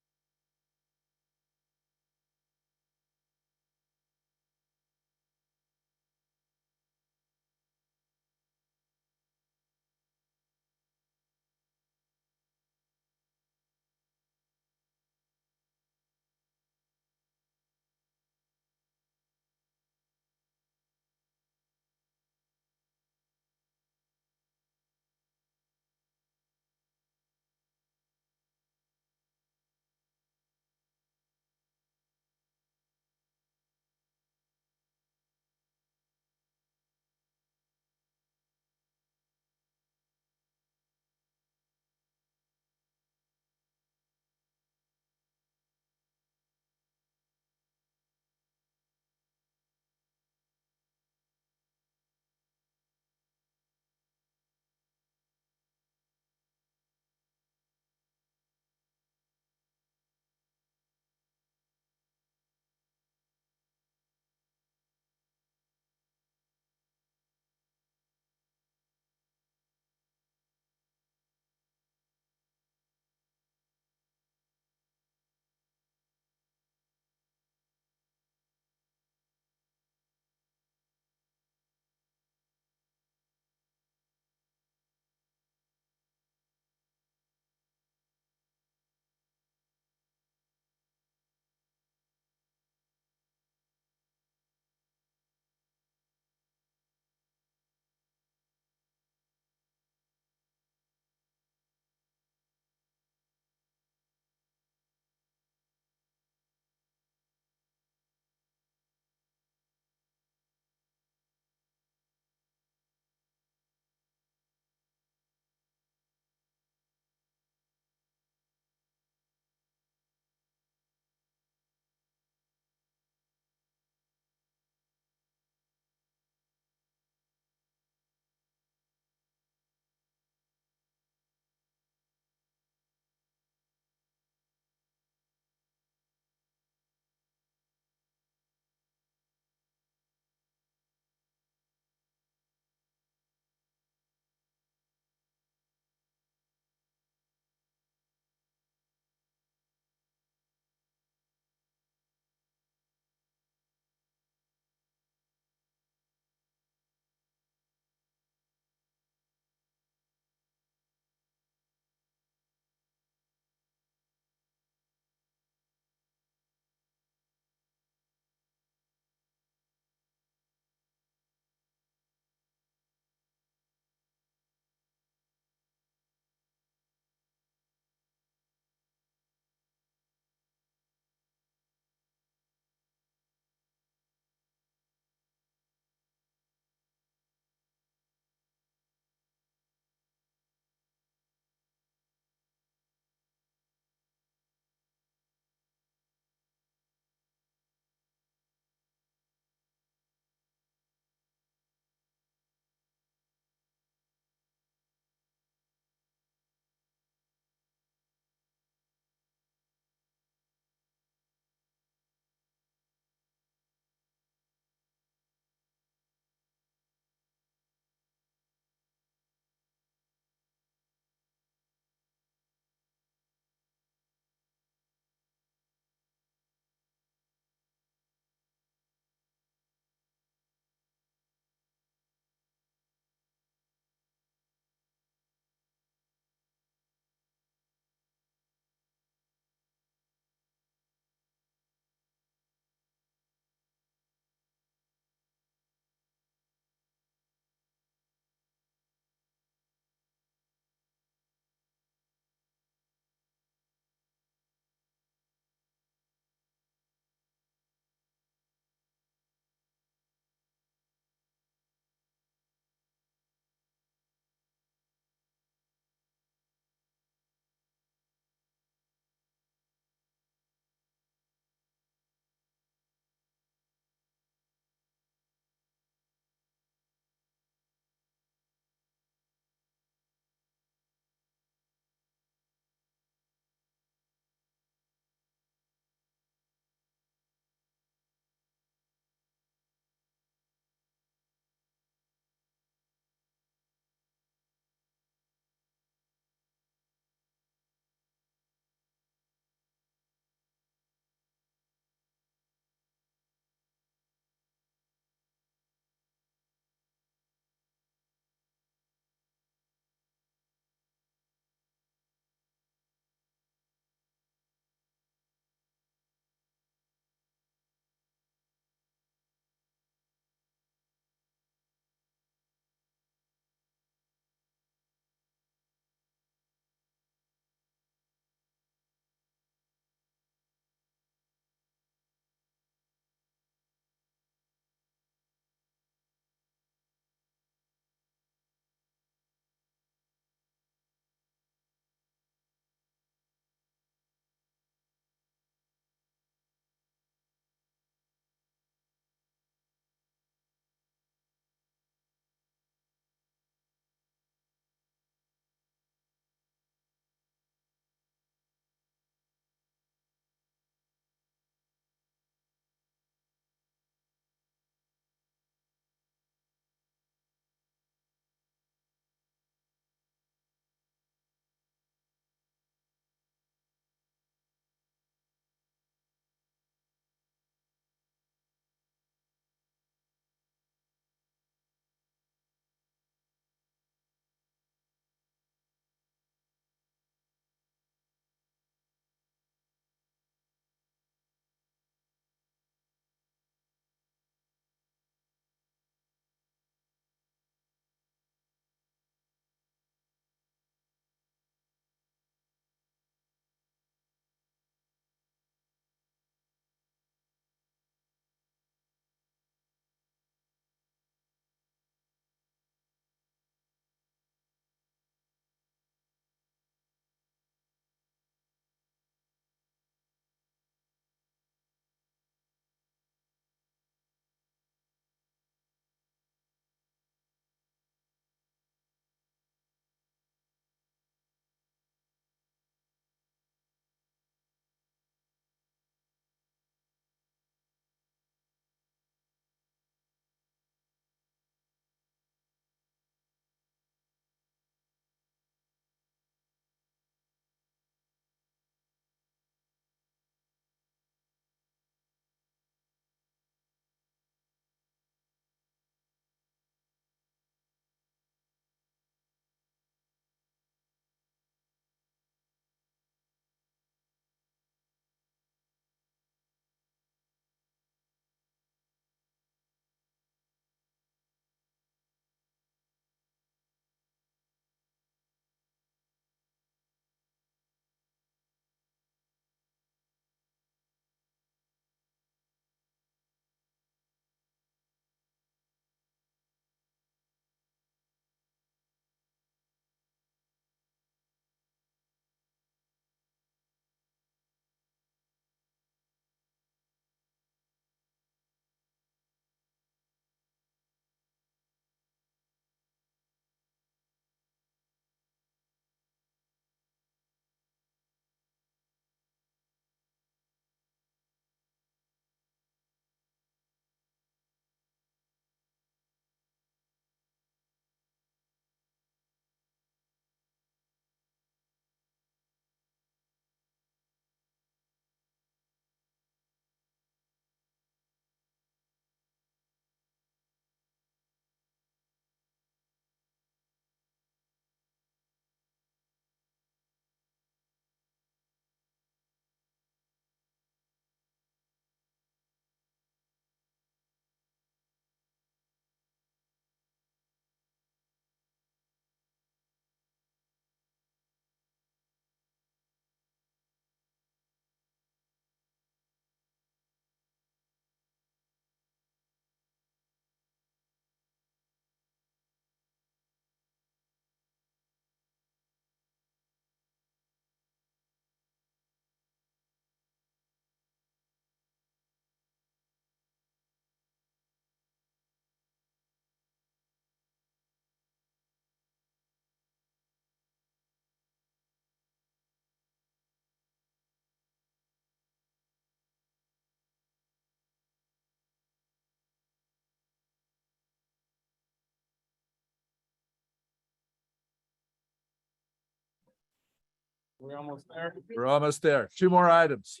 We're almost there. We're almost there. 2 more items.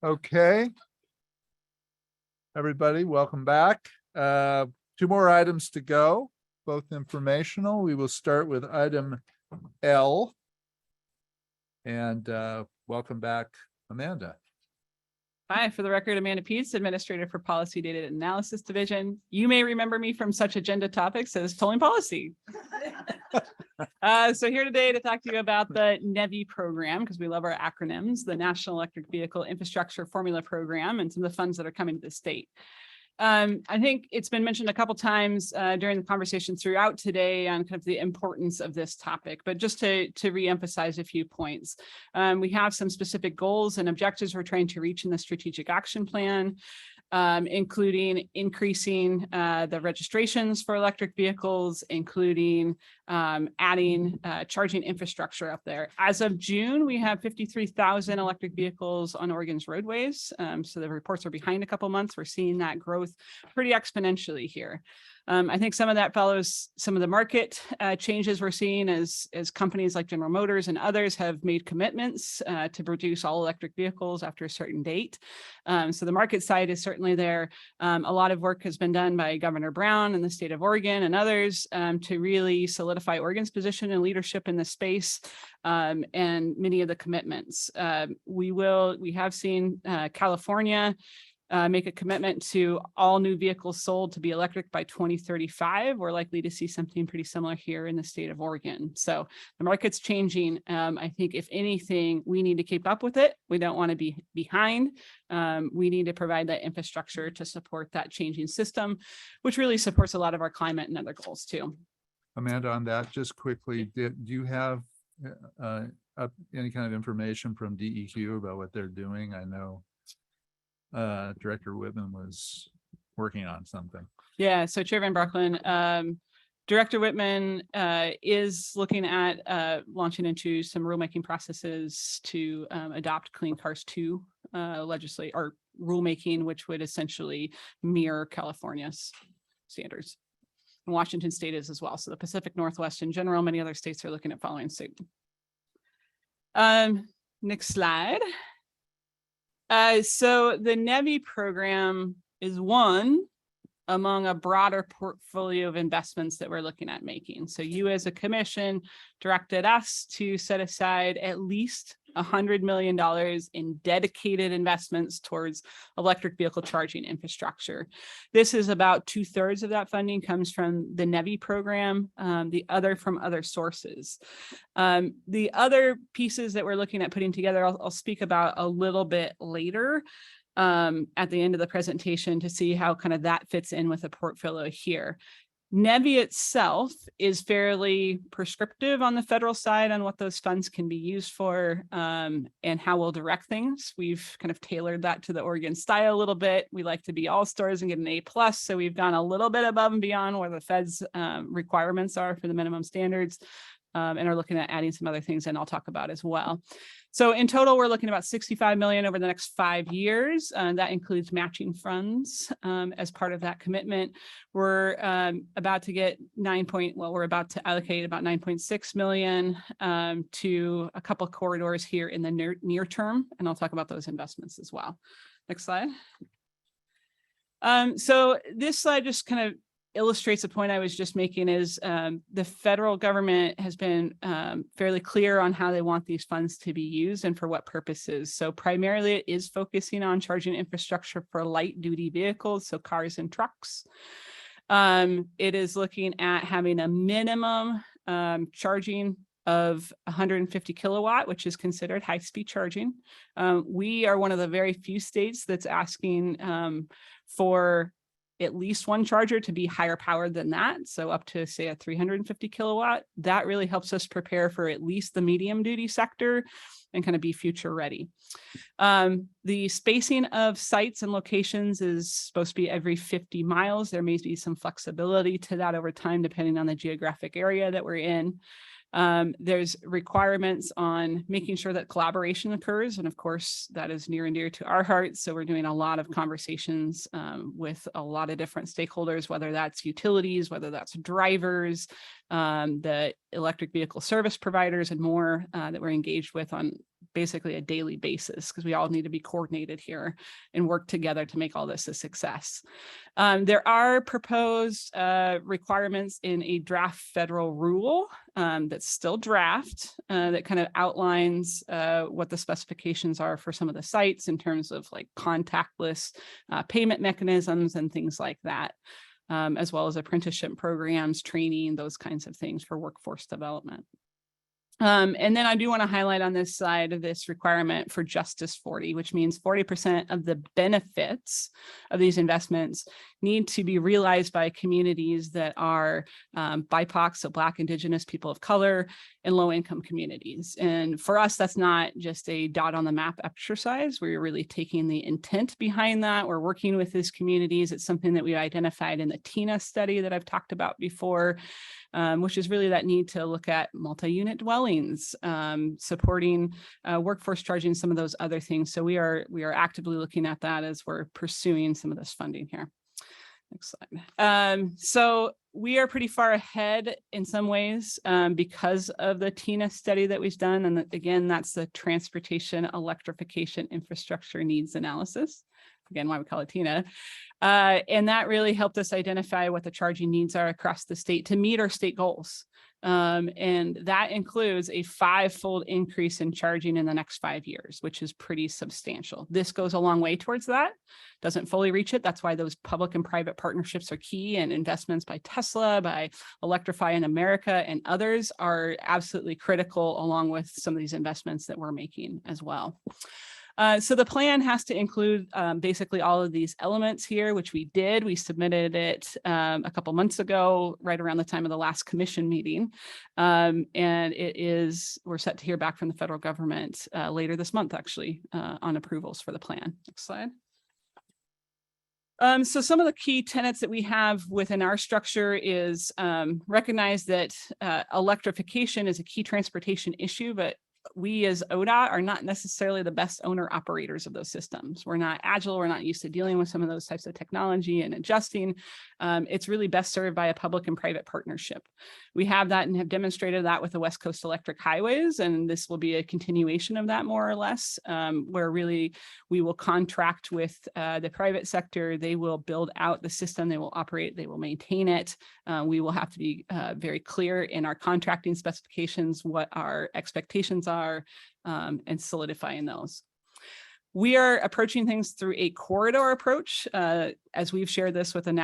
Okay. Everybody, welcome back. 2 more items to go, both informational. We will start with item L. And welcome back, Amanda. Hi, for the record, Amanda Peets, Administrator for Policy Data Analysis Division. You may remember me from such agenda topics as tolling policy. So here today to talk to you about the NEVI program, because we love our acronyms, the National Electric Vehicle Infrastructure Formula Program, and some of the funds that are coming to the state. I think it's been mentioned a couple times during the conversation throughout today on kind of the importance of this topic, but just to reemphasize a few points. We have some specific goals and objectives we're trying to reach in the strategic action plan, including increasing the registrations for electric vehicles, including adding charging infrastructure up there. As of June, we have 53,000 electric vehicles on Oregon's roadways. So the reports are behind a couple months. We're seeing that growth pretty exponentially here. I think some of that follows some of the market changes we're seeing as companies like General Motors and others have made commitments to produce all electric vehicles after a certain date. So the market side is certainly there. A lot of work has been done by Governor Brown in the state of Oregon and others to really solidify Oregon's position and leadership in the space and many of the commitments. We have seen California make a commitment to all new vehicles sold to be electric by 2035. We're likely to see something pretty similar here in the state of Oregon. So the market's changing. I think if anything, we need to keep up with it. We don't want to be behind. We need to provide that infrastructure to support that changing system, which really supports a lot of our climate and other goals too. Amanda, on that, just quickly, do you have any kind of information from DEQ about what they're doing? I know Director Whitman was working on something. Yeah, so Chair Van Broeklen, Director Whitman is looking at launching into some rulemaking processes to adopt Clean Cars 2 legislate or rulemaking, which would essentially mirror California's standards. And Washington State is as well. So the Pacific Northwest in general, many other states are looking at following suit. Next slide. So the NEVI program is one among a broader portfolio of investments that we're looking at making. So you as a commission directed us to set aside at least $100 million in dedicated investments towards electric vehicle charging infrastructure. This is about 2/3 of that funding comes from the NEVI program, the other from other sources. The other pieces that we're looking at putting together, I'll speak about a little bit later at the end of the presentation to see how kind of that fits in with the portfolio here. NEVI itself is fairly prescriptive on the federal side on what those funds can be used for and how we'll direct things. We've kind of tailored that to the Oregon style a little bit. We like to be all stars and get an A+, so we've gone a little bit above and beyond where the Fed's requirements are for the minimum standards and are looking at adding some other things and I'll talk about as well. So in total, we're looking at about $65 million over the next 5 years. That includes matching funds as part of that commitment. We're about to get we're about to allocate about 9.6 million to a couple of corridors here in the near term, and I'll talk about those investments as well. Next slide. So this slide just kind of illustrates the point I was just making is the federal government has been fairly clear on how they want these funds to be used and for what purposes. So primarily it is focusing on charging infrastructure for light duty vehicles, so cars and trucks. It is looking at having a minimum charging of 150 kilowatt, which is considered high-speed charging. We are one of the very few states that's asking for at least one charger to be higher powered than that. So up to say a 350 kilowatt, that really helps us prepare for at least the medium duty sector and kind of be future ready. The spacing of sites and locations is supposed to be every 50 miles. There may be some flexibility to that over time, depending on the geographic area that we're in. There's requirements on making sure that collaboration occurs. And of course, that is near and dear to our hearts. So we're doing a lot of conversations with a lot of different stakeholders, whether that's utilities, whether that's drivers, the electric vehicle service providers and more that we're engaged with on basically a daily basis, because we all need to be coordinated here and work together to make all this a success. There are proposed requirements in a draft federal rule that's still draft that kind of outlines what the specifications are for some of the sites in terms of like contactless payment mechanisms and things like that, as well as apprenticeship programs, training, those kinds of things for workforce development. And then I do want to highlight on this side of this requirement for Justice 40, which means 40% of the benefits of these investments need to be realized by communities that are BIPOC, so Black, Indigenous, people of color, and low-income communities. And for us, that's not just a dot on the map exercise. We're really taking the intent behind that. We're working with these communities. It's something that we identified in the TINA study that I've talked about before, which is really that need to look at multi-unit dwellings, supporting workforce charging, some of those other things. So we are actively looking at that as we're pursuing some of this funding here. Next slide. So we are pretty far ahead in some ways because of the TINA study that we've done. And again, that's the Transportation Electrification Infrastructure Needs Analysis. Again, why we call it TINA. And that really helped us identify what the charging needs are across the state to meet our state goals. And that includes a 5-fold increase in charging in the next 5 years, which is pretty substantial. This goes a long way towards that, doesn't fully reach it. That's why those public and private partnerships are key, and investments by Tesla, by Electrify in America and others are absolutely critical, along with some of these investments that we're making as well. So the plan has to include basically all of these elements here, which we did. We submitted it a couple months ago, right around the time of the last commission meeting. And we're set to hear back from the federal government later this month, actually, on approvals for the plan. Next slide. So some of the key tenets that we have within our structure is recognize that electrification is a key transportation issue, but we as ODOT are not necessarily the best owner operators of those systems. We're not agile. We're not used to dealing with some of those types of technology and adjusting. It's really best served by a public and private partnership. We have that and have demonstrated that with the West Coast Electric Highways, and this will be a continuation of that more or less, where really we will contract with the private sector. They will build out the system. They will operate. They will maintain it. We will have to be very clear in our contracting specifications what our expectations are, and solidifying those. We are approaching things through a corridor approach. As we've shared this with at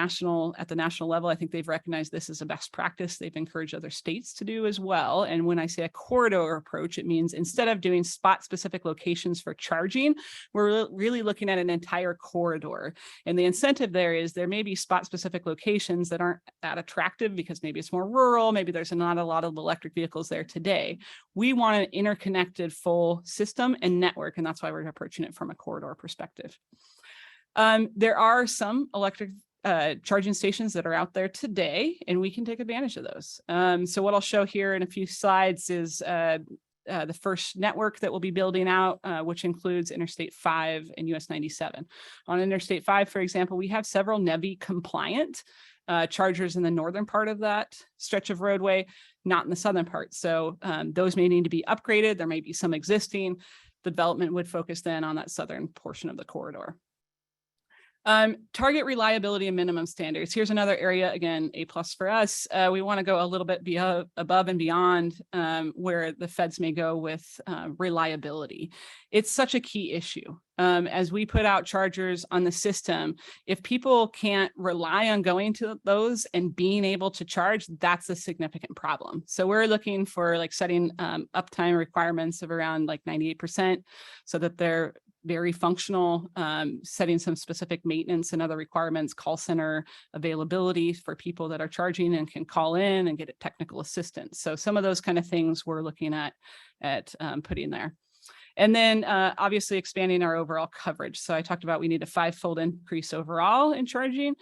the national level, I think they've recognized this as a best practice. They've encouraged other states to do as well. And when I say a corridor approach, it means instead of doing spot specific locations for charging, we're really looking at an entire corridor. And the incentive there is there may be spot specific locations that aren't that attractive because maybe it's more rural, maybe there's not a lot of electric vehicles there today. We want an interconnected full system and network, and that's why we're approaching it from a corridor perspective. There are some electric charging stations that are out there today, and we can take advantage of those. So what I'll show here in a few slides is the first network that we'll be building out, which includes Interstate 5 and US 97. On Interstate 5, for example, we have several NEVI compliant chargers in the northern part of that stretch of roadway, not in the southern part. So those may need to be upgraded. There may be some existing. The development would focus then on that southern portion of the corridor. Target reliability and minimum standards. Here's another area, again, A+ for us. We want to go a little bit above and beyond where the feds may go with reliability. It's such a key issue. As we put out chargers on the system, if people can't rely on going to those and being able to charge, that's a significant problem. So we're looking for like setting uptime requirements of around like 98% so that they're very functional, setting some specific maintenance and other requirements, call center availability for people that are charging and can call in and get technical assistance. So some of those kind of things we're looking at putting there. And then obviously expanding our overall coverage. So I talked about we need a 5-fold increase overall in charging.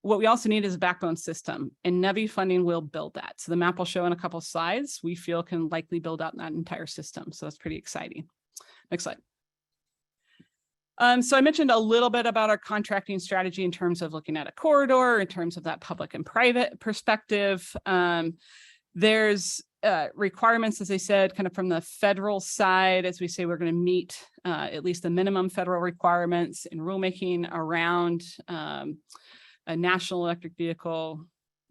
what we also need is a backbone system, and NEVI funding will build that. So the map will show in a couple of slides, we feel can likely build out that entire system. So that's pretty exciting. Next slide. So I mentioned a little bit about our contracting strategy in terms of looking at a corridor, in terms of that public and private perspective. There's requirements, as I said, kind of from the federal side, as we say, we're going to meet at least the minimum federal requirements in rulemaking around a national electric vehicle,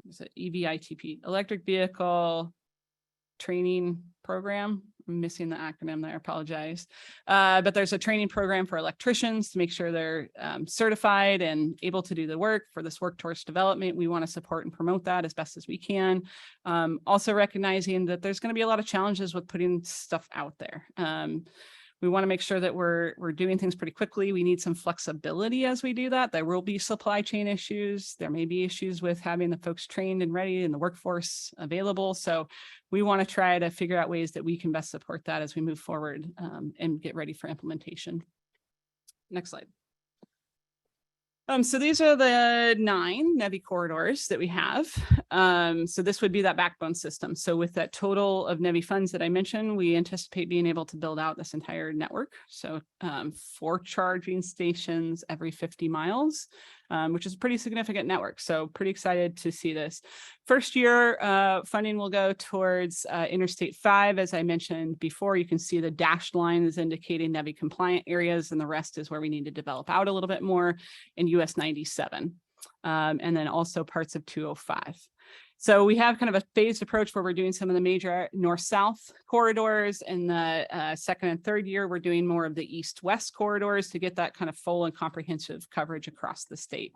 is it EVITP, electric vehicle training program. I'm missing the acronym there, I apologize. But there's a training program for electricians to make sure they're certified and able to do the work for this workforce development. We want to support and promote that as best as we can. Also recognizing that there's going to be a lot of challenges with putting stuff out there. We want to make sure that we're doing things pretty quickly. We need some flexibility as we do that. There will be supply chain issues. There may be issues with having the folks trained and ready and the workforce available. So we want to try to figure out ways that we can best support that as we move forward and get ready for implementation. Next slide. So these are the 9 NEVI corridors that we have. So this would be that backbone system. So with that total of NEVI funds that I mentioned, we anticipate being able to build out this entire network. So 4 charging stations every 50 miles, which is a pretty significant network. So pretty excited to see this. First year funding will go towards Interstate 5. As I mentioned before, you can see the dashed line is indicating NEVI compliant areas, and the rest is where we need to develop out a little bit more in US 97. And then also parts of 205. So we have kind of a phased approach where we're doing some of the major north-south corridors. In the second and third year, we're doing more of the east-west corridors to get that kind of full and comprehensive coverage across the state.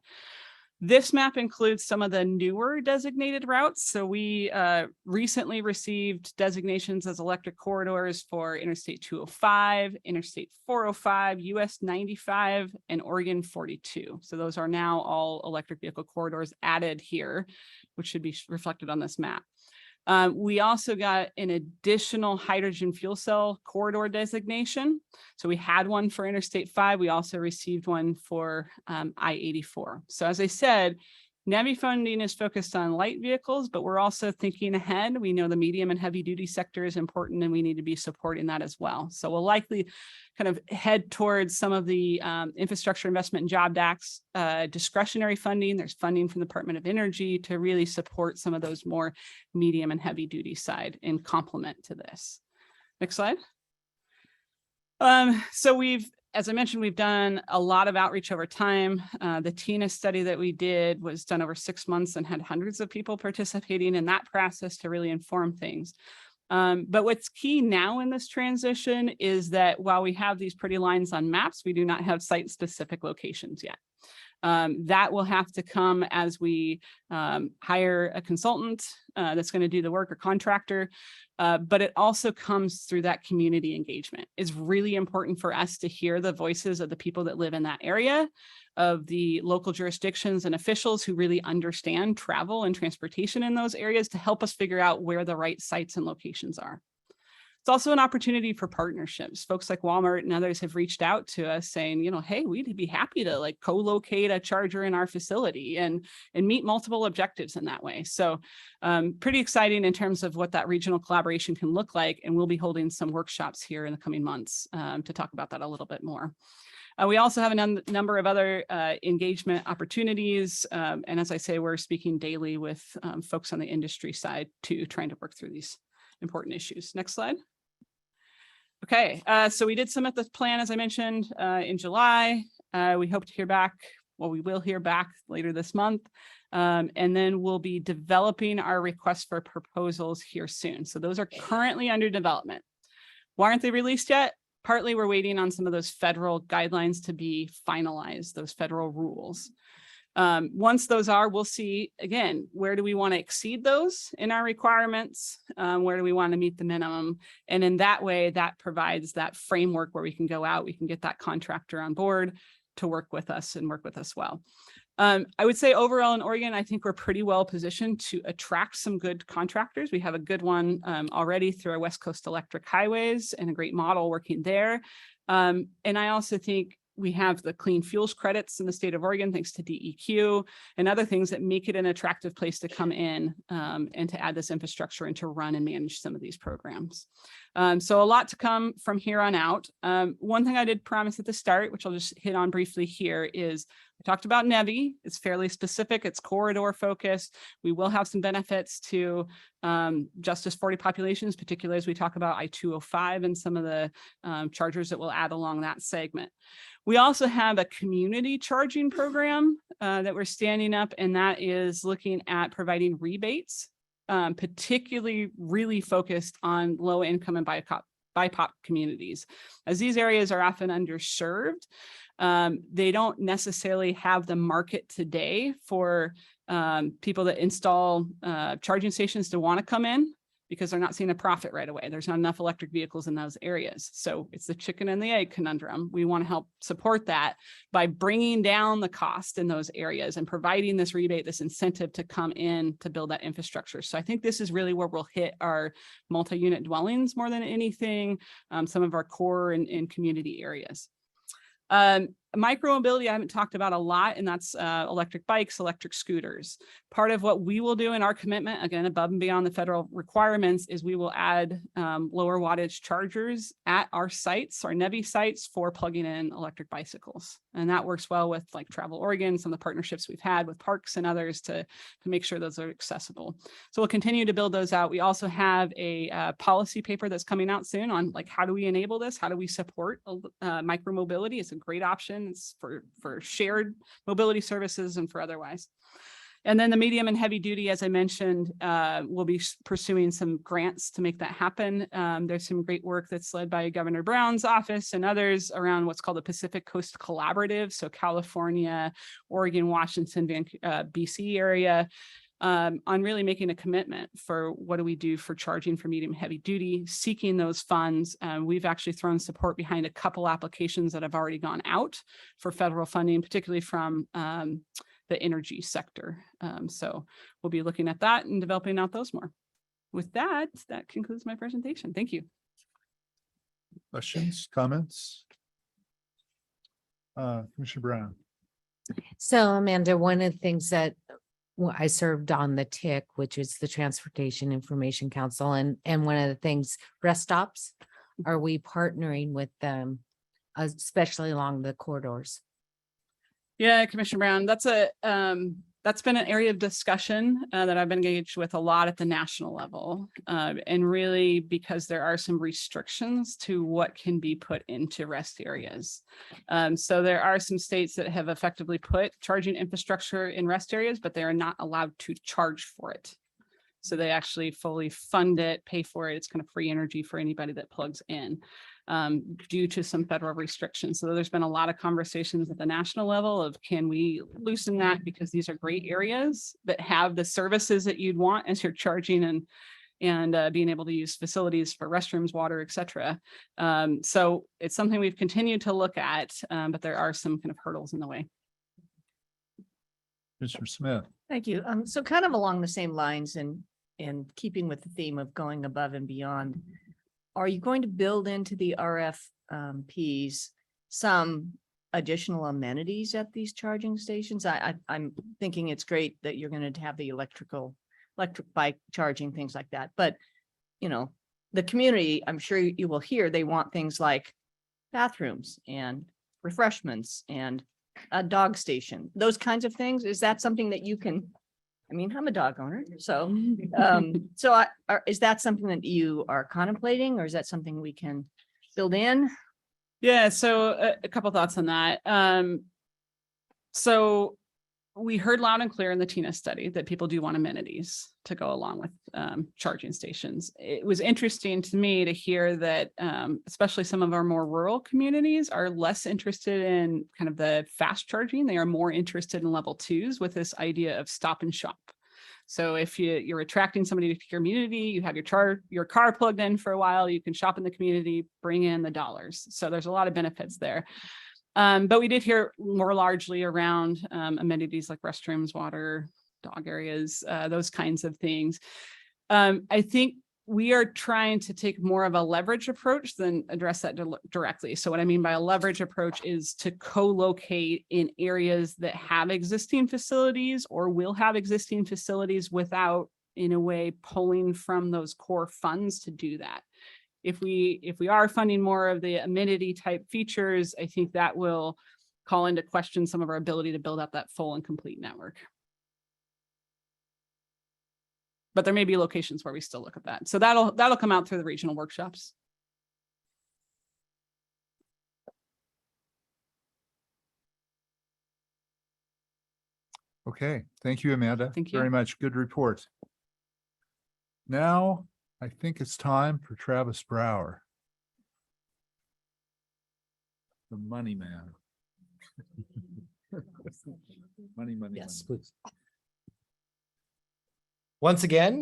This map includes some of the newer designated routes. So we recently received designations as electric corridors for Interstate 205, Interstate 405, US 95, and Oregon 42. So those are now all electric vehicle corridors added here, which should be reflected on this map. We also got an additional hydrogen fuel cell corridor designation. So we had one for Interstate 5. We also received one for I-84. So as I said, NEVI funding is focused on light vehicles, but we're also thinking ahead. We know the medium and heavy duty sector is important, and we need to be supporting that as well. So we'll likely kind of head towards some of the Infrastructure Investment and Jobs Act discretionary funding. There's funding from the Department of Energy to really support some of those more medium and heavy duty side in complement to this. Next slide. So as I mentioned, we've done a lot of outreach over time. The TINA study that we did was done over 6 months and had hundreds of people participating in that process to really inform things. But what's key now in this transition is that while we have these pretty lines on maps, we do not have site-specific locations yet. That will have to come as we hire a consultant that's going to do the work, or contractor. But it also comes through that community engagement. It's really important for us to hear the voices of the people that live in that area, of the local jurisdictions and officials who really understand travel and transportation in those areas, to help us figure out where the right sites and locations are. It's also an opportunity for partnerships. Folks like Walmart and others have reached out to us saying, you know, hey, we'd be happy to like co-locate a charger in our facility and meet multiple objectives in that way. So pretty exciting in terms of what that regional collaboration can look like. And we'll be holding some workshops here in the coming months to talk about that a little bit more. We also have a number of other engagement opportunities. And as I say, we're speaking daily with folks on the industry side too, trying to work through these important issues. Next slide. Okay, so we did submit the plan, as I mentioned, in July. We hope to hear back. Well, we will hear back later this month. And then we'll be developing our request for proposals here soon. So those are currently under development. Why aren't they released yet? Partly we're waiting on some of those federal guidelines to be finalized, those federal rules. Once those are, we'll see, again, where do we want to exceed those in our requirements? Where do we want to meet the minimum? And in that way, that provides that framework where we can go out, we can get that contractor on board to work with us and work with us well. I would say overall in Oregon, I think we're pretty well positioned to attract some good contractors. We have a good one already through our West Coast Electric Highways and a great model working there. And I also think we have the clean fuels credits in the state of Oregon, thanks to DEQ and other things that make it an attractive place to come in and to add this infrastructure and to run and manage some of these programs. So a lot to come from here on out. One thing I did promise at the start, which I'll just hit on briefly here, is I talked about NEVI. It's fairly specific. It's corridor focused. We will have some benefits to Justice 40 populations, particularly as we talk about I-205 and some of the chargers that we'll add along that segment. We also have a community charging program that we're standing up, and that is looking at providing rebates, particularly really focused on low income and BIPOC communities. As these areas are often underserved, they don't necessarily have the market today for people that install charging stations to want to come in, because they're not seeing a profit right away. There's not enough electric vehicles in those areas. So it's the chicken and the egg conundrum. We want to help support that by bringing down the cost in those areas and providing this rebate, this incentive to come in to build that infrastructure. So I think this is really where we'll hit our multi-unit dwellings more than anything, some of our core and community areas. Micromobility I haven't talked about a lot, and that's electric bikes, electric scooters. Part of what we will do in our commitment, again, above and beyond the federal requirements, is we will add lower wattage chargers at our sites, our NEVI sites, for plugging in electric bicycles. And that works well with like Travel Oregon, some of the partnerships we've had with parks and others to make sure those are accessible. So we'll continue to build those out. We also have a policy paper that's coming out soon on like, how do we enable this? How do we support micromobility? It's a great option. It's for shared mobility services and for otherwise. And then the medium and heavy duty, as I mentioned, we'll be pursuing some grants to make that happen. There's some great work that's led by Governor Brown's office and others around what's called the Pacific Coast Collaborative. So California, Oregon, Washington, BC area, on really making a commitment for what do we do for charging for medium heavy duty, seeking those funds. We've actually thrown support behind a couple applications that have already gone out for federal funding, particularly from the energy sector. So we'll be looking at that and developing out those more. With that, that concludes my presentation. Thank you. Questions, comments? Commissioner Brown. So Amanda, one of the things that I served on the TIC, which is the Transportation Information Council, and one of the things, rest stops, are we partnering with them, especially along the corridors? Yeah, Commissioner Brown, that's been an area of discussion that I've been engaged with a lot at the national level. And really because there are some restrictions to what can be put into rest areas. So there are some states that have effectively put charging infrastructure in rest areas, but they are not allowed to charge for it. So they actually fully fund it, pay for it. It's kind of free energy for anybody that plugs in. Due to some federal restrictions. So there's been a lot of conversations at the national level of, can we loosen that, because these are great areas that have the services that you'd want as you're charging and being able to use facilities for restrooms, water, et cetera. So it's something we've continued to look at, but there are some kind of hurdles in the way. Mr. Smith. Thank you. So kind of along the same lines and keeping with the theme of going above and beyond, are you going to build into the RFPs some additional amenities at these charging stations? I'm thinking it's great that you're going to have the electric bike charging, things like that. But, you know, the community, I'm sure you will hear, they want things like bathrooms and refreshments and a dog station, those kinds of things. Is that something that you can? I mean, I'm a dog owner, so is that something that you are contemplating, or is that something we can build in? Yeah, so a couple thoughts on that. So we heard loud and clear in the TINA study that people do want amenities to go along with charging stations. It was interesting to me to hear that especially some of our more rural communities are less interested in kind of the fast charging. They are more interested in level 2s with this idea of stop and shop. So if you're attracting somebody to your community, you have your car plugged in for a while, you can shop in the community, bring in the dollars. So there's a lot of benefits there. But we did hear more largely around amenities like restrooms, water, dog areas, those kinds of things. I think we are trying to take more of a leverage approach than address that directly. So what I mean by a leverage approach is to co-locate in areas that have existing facilities or will have existing facilities without, in a way, pulling from those core funds to do that. If we are funding more of the amenity type features, I think that will call into question some of our ability to build up that full and complete network. But there may be locations where we still look at that. So that'll come out through the regional workshops. Okay, thank you, Amanda. Thank you. Very much. Good report. Now, I think it's time for Travis Brower, the money man. Money. Yes, please. Once again,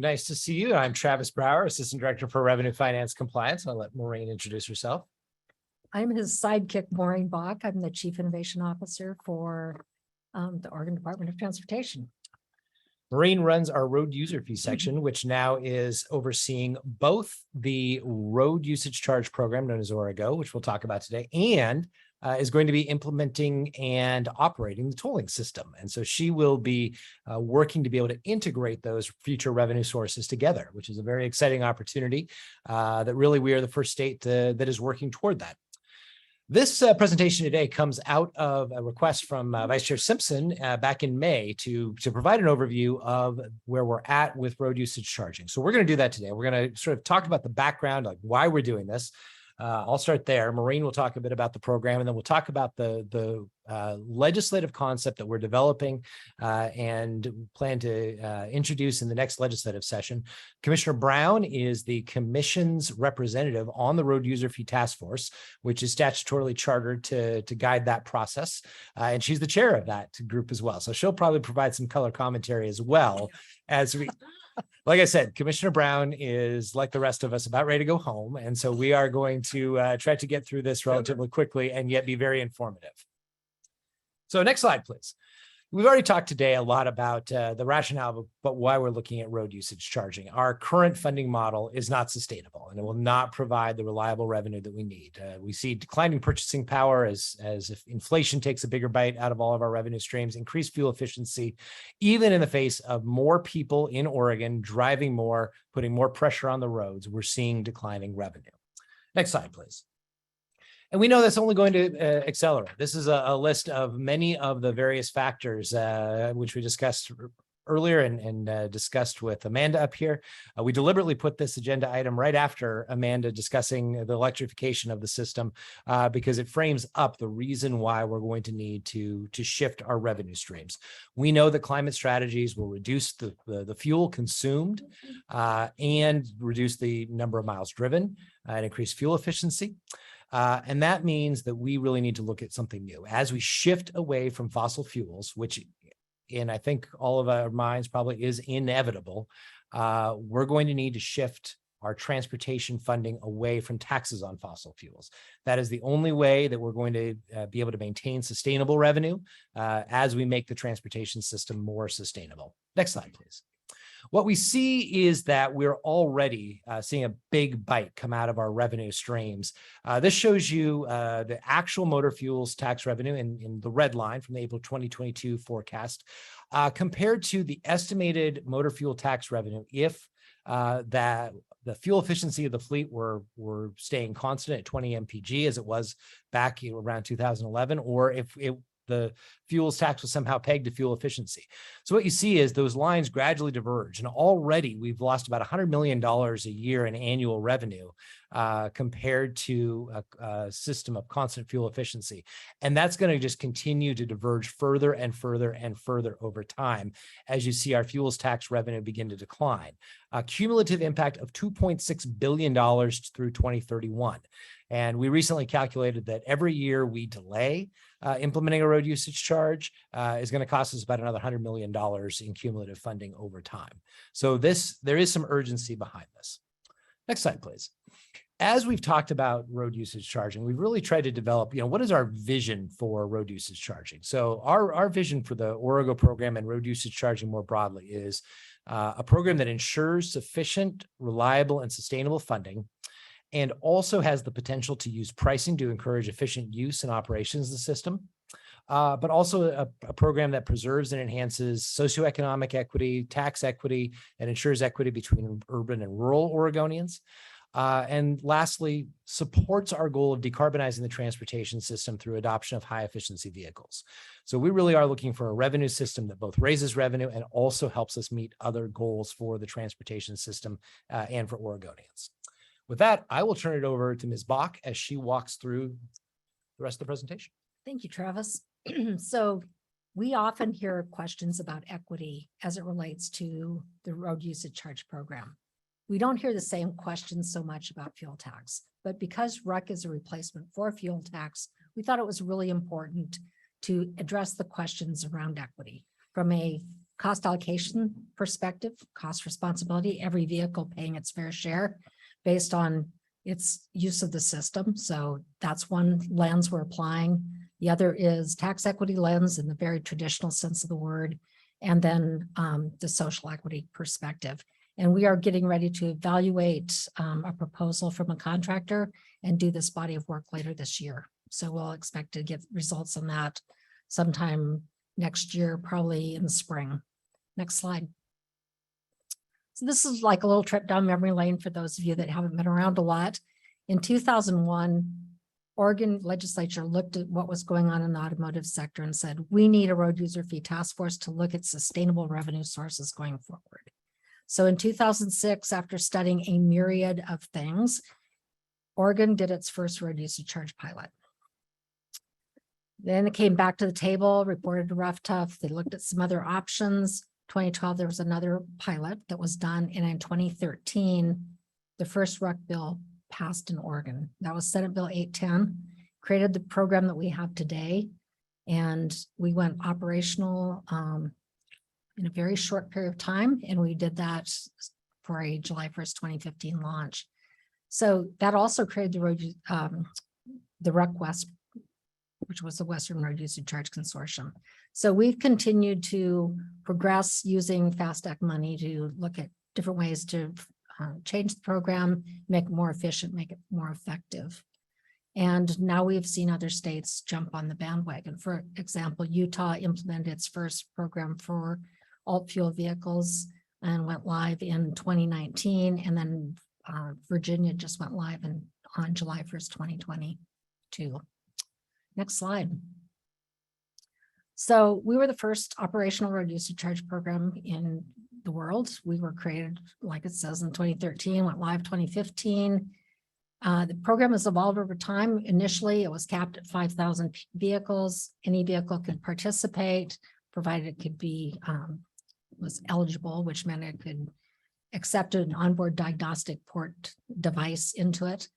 nice to see you. I'm Travis Brower, Assistant Director for Revenue Finance Compliance. I'll let Maureen introduce herself. I'm his sidekick, Maureen Bach. I'm the Chief Innovation Officer for the Oregon Department of Transportation. Maureen runs our road user fee section, which now is overseeing both the road usage charge program known as OreGO, which we'll talk about today, and is going to be implementing and operating the tolling system. And so she will be working to be able to integrate those future revenue sources together, which is a very exciting opportunity that really we are the first state that is working toward that. This presentation today comes out of a request from Vice Chair Simpson back in May to provide an overview of where we're at with road usage charging. So we're going to do that today. We're going to sort of talk about the background, like why we're doing this. I'll start there. Maureen will talk a bit about the program, and then we'll talk about the legislative concept that we're developing and plan to introduce in the next legislative session. Commissioner Brown is the commission's representative on the Road User Fee Task Force, which is statutorily chartered to guide that process. And she's the chair of that group as well. So she'll probably provide some color commentary as well as we... Like I said, Commissioner Brown is, like the rest of us, about ready to go home. And so we are going to try to get through this relatively quickly and yet be very informative. So next slide, please. We've already talked today a lot about the rationale, but why we're looking at road usage charging. Our current funding model is not sustainable, and it will not provide the reliable revenue that we need. We see declining purchasing power as if inflation takes a bigger bite out of all of our revenue streams, increased fuel efficiency, even in the face of more people in Oregon driving more, putting more pressure on the roads, we're seeing declining revenue. Next slide, please. And we know that's only going to accelerate. This is a list of many of the various factors which we discussed earlier and discussed with Amanda up here. We deliberately put this agenda item right after Amanda discussing the electrification of the system because it frames up the reason why we're going to need to shift our revenue streams. We know that climate strategies will reduce the fuel consumed and reduce the number of miles driven and increase fuel efficiency. And that means that we really need to look at something new. As we shift away from fossil fuels, which in I think all of our minds probably is inevitable, we're going to need to shift our transportation funding away from taxes on fossil fuels. That is the only way that we're going to be able to maintain sustainable revenue as we make the transportation system more sustainable. Next slide, please. What we see is that we're already seeing a big bite come out of our revenue streams. This shows you the actual motor fuels tax revenue in the red line from the April 2022 forecast compared to the estimated motor fuel tax revenue if the fuel efficiency of the fleet were staying constant at 20 mpg as it was back around 2011, or if the fuels tax was somehow pegged to fuel efficiency. So what you see is those lines gradually diverge, and already we've lost about $100 million a year in annual revenue compared to a system of constant fuel efficiency. And that's going to just continue to diverge further and further and further over time as you see our fuels tax revenue begin to decline. A cumulative impact of $2.6 billion through 2031. And we recently calculated that every year we delay implementing a road usage charge is going to cost us about another $100 million in cumulative funding over time. So there is some urgency behind this. Next slide, please. as we've talked about road usage charging, we've really tried to develop, what is our vision for road usage charging? So our vision for the Origo program and road usage charging more broadly is a program that ensures sufficient, reliable, and sustainable funding, and also has the potential to use pricing to encourage efficient use and operations of the system. But also a program that preserves and enhances socioeconomic equity, tax equity, and ensures equity between urban and rural Oregonians. And lastly, supports our goal of decarbonizing the transportation system through adoption of high efficiency vehicles. So we really are looking for a revenue system that both raises revenue and also helps us meet other goals for the transportation system and for Oregonians. With that, I will turn it over to Ms. Bach as she walks through the rest of the presentation. Thank you, Travis. So we often hear questions about equity as it relates to the road usage charge program. We don't hear the same questions so much about fuel tax, but because RUC is a replacement for fuel tax, we thought it was really important to address the questions around equity from a cost allocation perspective, cost responsibility, every vehicle paying its fair share based on its use of the system. So that's one lens we're applying. The other is tax equity lens in the very traditional sense of the word, and then the social equity perspective. And we are getting ready to evaluate a proposal from a contractor and do this body of work later this year. So we'll expect to get results on that sometime next year, probably in the spring. Next slide. So this is like a little trip down memory lane for those of you that haven't been around a lot. In 2001, Oregon legislature looked at what was going on in the automotive sector and said, we need a road user fee task force to look at sustainable revenue sources going forward. So in 2006, after studying a myriad of things, Oregon did its first road usage charge pilot. Then it came back to the table, reported to Rough Tough. They looked at some other options. 2012, there was another pilot that was done. And in 2013, the first RUC bill passed in Oregon. That was Senate Bill 810, created the program that we have today. And we went operational in a very short period of time. And we did that for a July 1st, 2015 launch. So that also created the road, the RUC West, which was the Western Road Usage Charge Consortium. So we've continued to progress using FAST Act money to look at different ways to change the program, make it more efficient, make it more effective. And now we've seen other states jump on the bandwagon. For example, Utah implemented its first program for alt fuel vehicles and went live in 2019. And then Virginia just went live on July 1st, 2022. Next slide. So we were the first operational road usage charge program in the world. We were created, like it says, in 2013, went live 2015. The program has evolved over time. Initially, it was capped at 5,000 vehicles. Any vehicle could participate, provided it could be, was eligible, which meant it could accept an onboard diagnostic port device into it.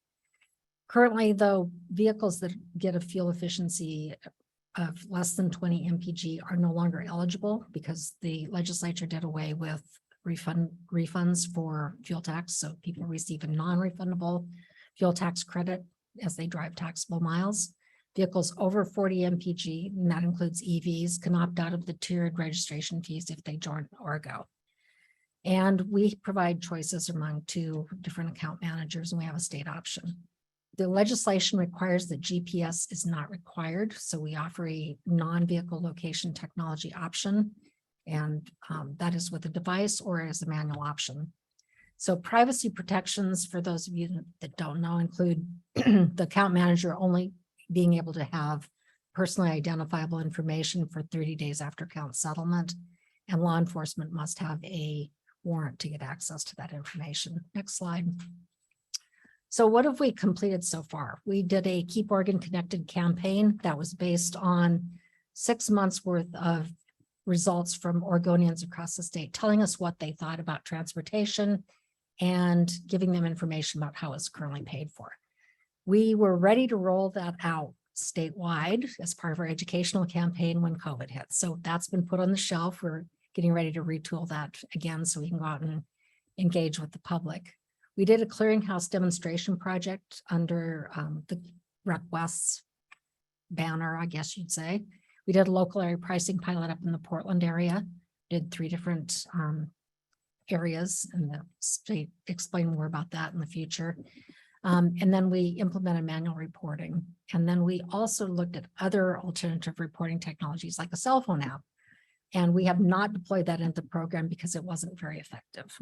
Currently, though, vehicles that get a fuel efficiency of less than 20 mpg are no longer eligible because the legislature did away with refunds for fuel tax. So people receive a non-refundable fuel tax credit as they drive taxable miles. Vehicles over 40 mpg, and that includes EVs, can opt out of the tiered registration fees if they join Orgo. And we provide choices among 2 different account managers, and we have a state option. The legislation requires that GPS is not required, so we offer a non-vehicle location technology option, and that is with a device or as a manual option. So privacy protections, for those of you that don't know, include the account manager only being able to have personally identifiable information for 30 days after account settlement, and law enforcement must have a warrant to get access to that information. Next slide. So what have we completed so far? We did a Keep Oregon Connected campaign that was based on 6 months worth of results from Oregonians across the state, telling us what they thought about transportation and giving them information about how it's currently paid for. We were ready to roll that out statewide as part of our educational campaign when COVID hit. So that's been put on the shelf. We're getting ready to retool that again so we can go out and engage with the public. We did a clearinghouse demonstration project under the Rec West's banner, I guess you'd say. We did a local area pricing pilot up in the Portland area, did 3 different areas, and the state explain more about that in the future. And then we implemented manual reporting. And then we also looked at other alternative reporting technologies like a cell phone app. And we have not deployed that into the program because it wasn't very effective.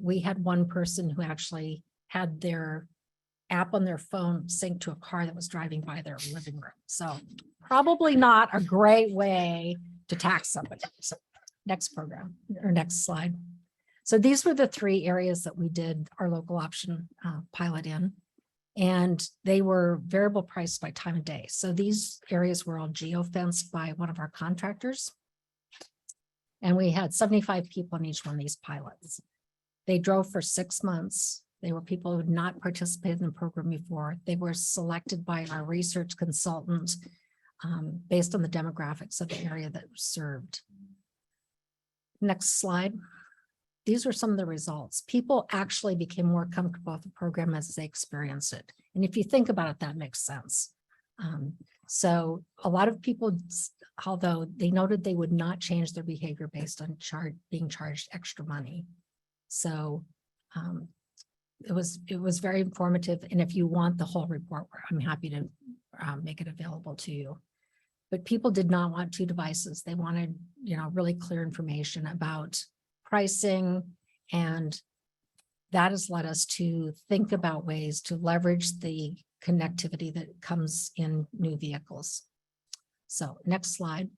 We had one person who actually had their app on their phone synced to a car that was driving by their living room. So probably not a great way to tax somebody. So next program or next slide. So these were the 3 areas that we did our local option pilot in, and they were variable priced by time of day. So these areas were all geo-fenced by one of our contractors. And we had 75 people in each one of these pilots. They drove for 6 months. They were people who had not participated in the program before. They were selected by our research consultant based on the demographics of the area that was served. Next slide. These are some of the results. People actually became more comfortable with the program as they experienced it. And if you think about it, that makes sense. So a lot of people, although they noted they would not change their behavior based on being charged extra money. So it was very informative. And if you want the whole report, I'm happy to make it available to you. But people did not want 2 devices. They wanted, really clear information about pricing, and that has led us to think about ways to leverage the connectivity that comes in new vehicles. So next slide.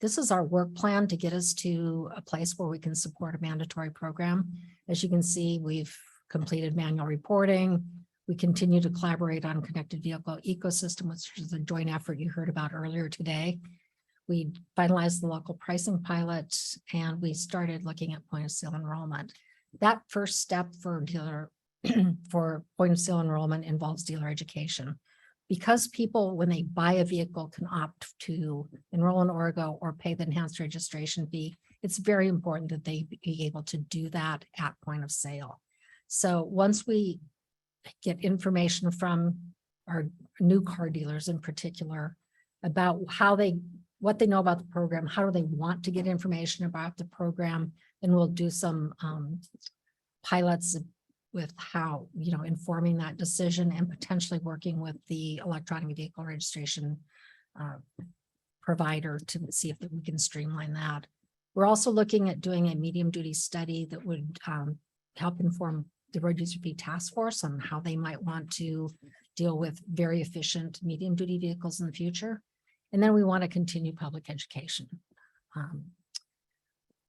This is our work plan to get us to a place where we can support a mandatory program. As you can see, we've completed manual reporting. We continue to collaborate on connected vehicle ecosystem, which is a joint effort you heard about earlier today. We finalized the local pricing pilot, and we started looking at point of sale enrollment. That first step for dealer for point of sale enrollment involves dealer education. Because people, when they buy a vehicle, can opt to enroll in Orgo or pay the enhanced registration fee, it's very important that they be able to do that at point of sale. So once we get information from our new car dealers in particular about what they know about the program, how do they want to get information about the program, and we'll do some pilots with how, informing that decision and potentially working with the electronic vehicle registration provider to see if we can streamline that. We're also looking at doing a medium duty study that would help inform the road user fee task force on how they might want to deal with very efficient medium duty vehicles in the future. And then we want to continue public education.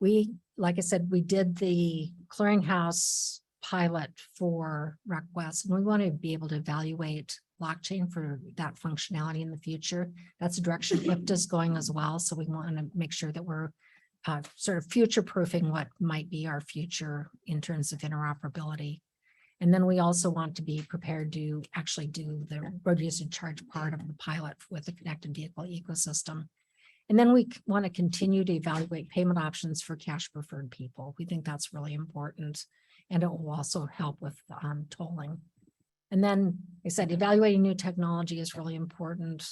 Like I said, we did the clearinghouse pilot for Rec West, and we want to be able to evaluate blockchain for that functionality in the future. That's a direction IFTA is going as well. So we want to make sure that we're sort of future proofing what might be our future in terms of interoperability. And then we also want to be prepared to actually do the road usage charge part of the pilot with the connected vehicle ecosystem. And then we want to continue to evaluate payment options for cash preferred people. We think that's really important, and it will also help with tolling. And then I said, evaluating new technology is really important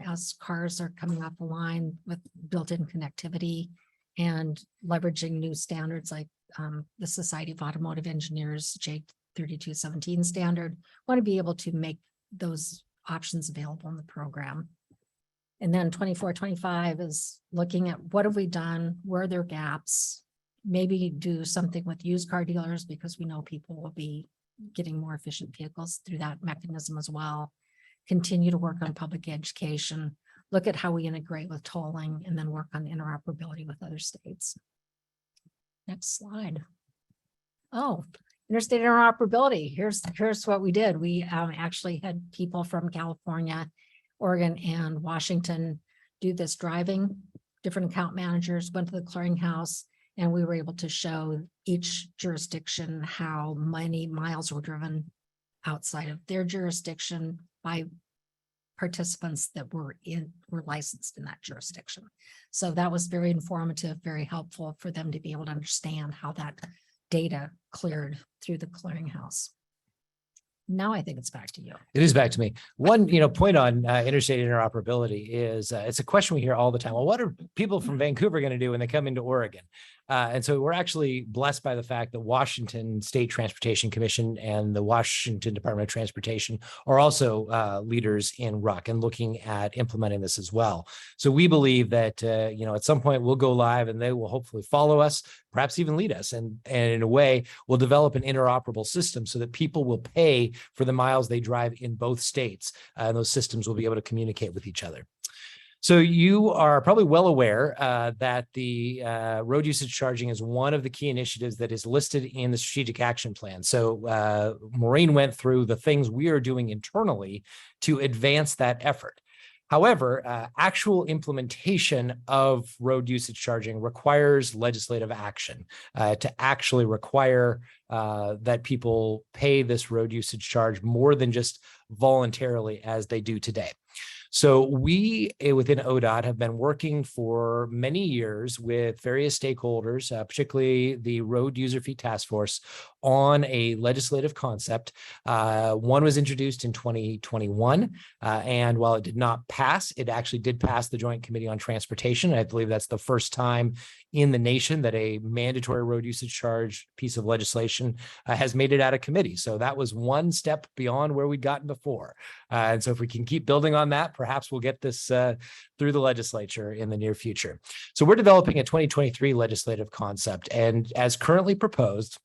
as cars are coming off the line with built-in connectivity and leveraging new standards like the Society of Automotive Engineers J3217 standard. Want to be able to make those options available in the program. And then 24-25 is looking at what have we done, where are there gaps, maybe do something with used car dealers because we know people will be getting more efficient vehicles through that mechanism as well. Continue to work on public education, look at how we integrate with tolling, and then work on interoperability with other states. Next slide. Oh, interstate interoperability. Here's what we did. We actually had people from California, Oregon, and Washington do this driving. Different account managers went to the clearinghouse, and we were able to show each jurisdiction how many miles were driven outside of their jurisdiction by participants that were licensed in that jurisdiction. So that was very informative, very helpful for them to be able to understand how that data cleared through the clearinghouse. Now I think it's back to you. It is back to me. One, point on interstate interoperability is it's a question we hear all the time. Well, what are people from Vancouver going to do when they come into Oregon? And so we're actually blessed by the fact that Washington State Transportation Commission and the Washington Department of Transportation are also leaders in RUC and looking at implementing this as well. So we believe that, at some point we'll go live and they will hopefully follow us, perhaps even lead us. And in a way, we'll develop an interoperable system so that people will pay for the miles they drive in both states. And those systems will be able to communicate with each other. So you are probably well aware that the road usage charging is one of the key initiatives that is listed in the strategic action plan. So Maureen went through the things we are doing internally to advance that effort. However, actual implementation of road usage charging requires legislative action to actually require that people pay this road usage charge more than just voluntarily as they do today. So we within ODOT have been working for many years with various stakeholders, particularly the Road User Fee Task Force, on a legislative concept. One was introduced in 2021, and while it did not pass, it actually did pass the Joint Committee on Transportation. I believe that's the first time in the nation that a mandatory road usage charge piece of legislation has made it out of committee. So that was one step beyond where we'd gotten before. And so if we can keep building on that, perhaps we'll get this through the legislature in the near future. So we're developing a 2023 legislative concept, and as currently proposed,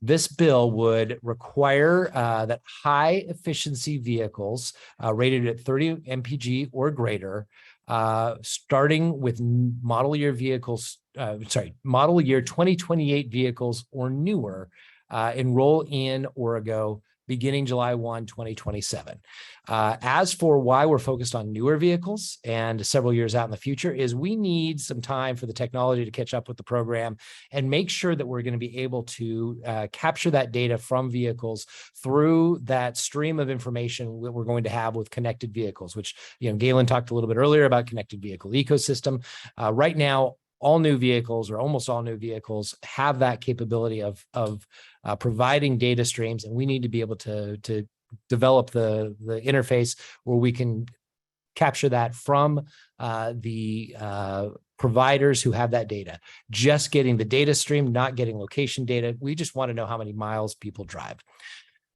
this bill would require that high efficiency vehicles rated at 30 mpg or greater, starting with model year 2028 vehicles or newer, enroll in Origo beginning July 1, 2027. As for why we're focused on newer vehicles and several years out in the future is we need some time for the technology to catch up with the program and make sure that we're going to be able to capture that data from vehicles through that stream of information that we're going to have with connected vehicles, which, Galen talked a little bit earlier about connected vehicle ecosystem. Right now, all new vehicles or almost all new vehicles have that capability of providing data streams, and we need to be able to develop the interface where we can capture that from the providers who have that data. Just getting the data stream, not getting location data. We just want to know how many miles people drive.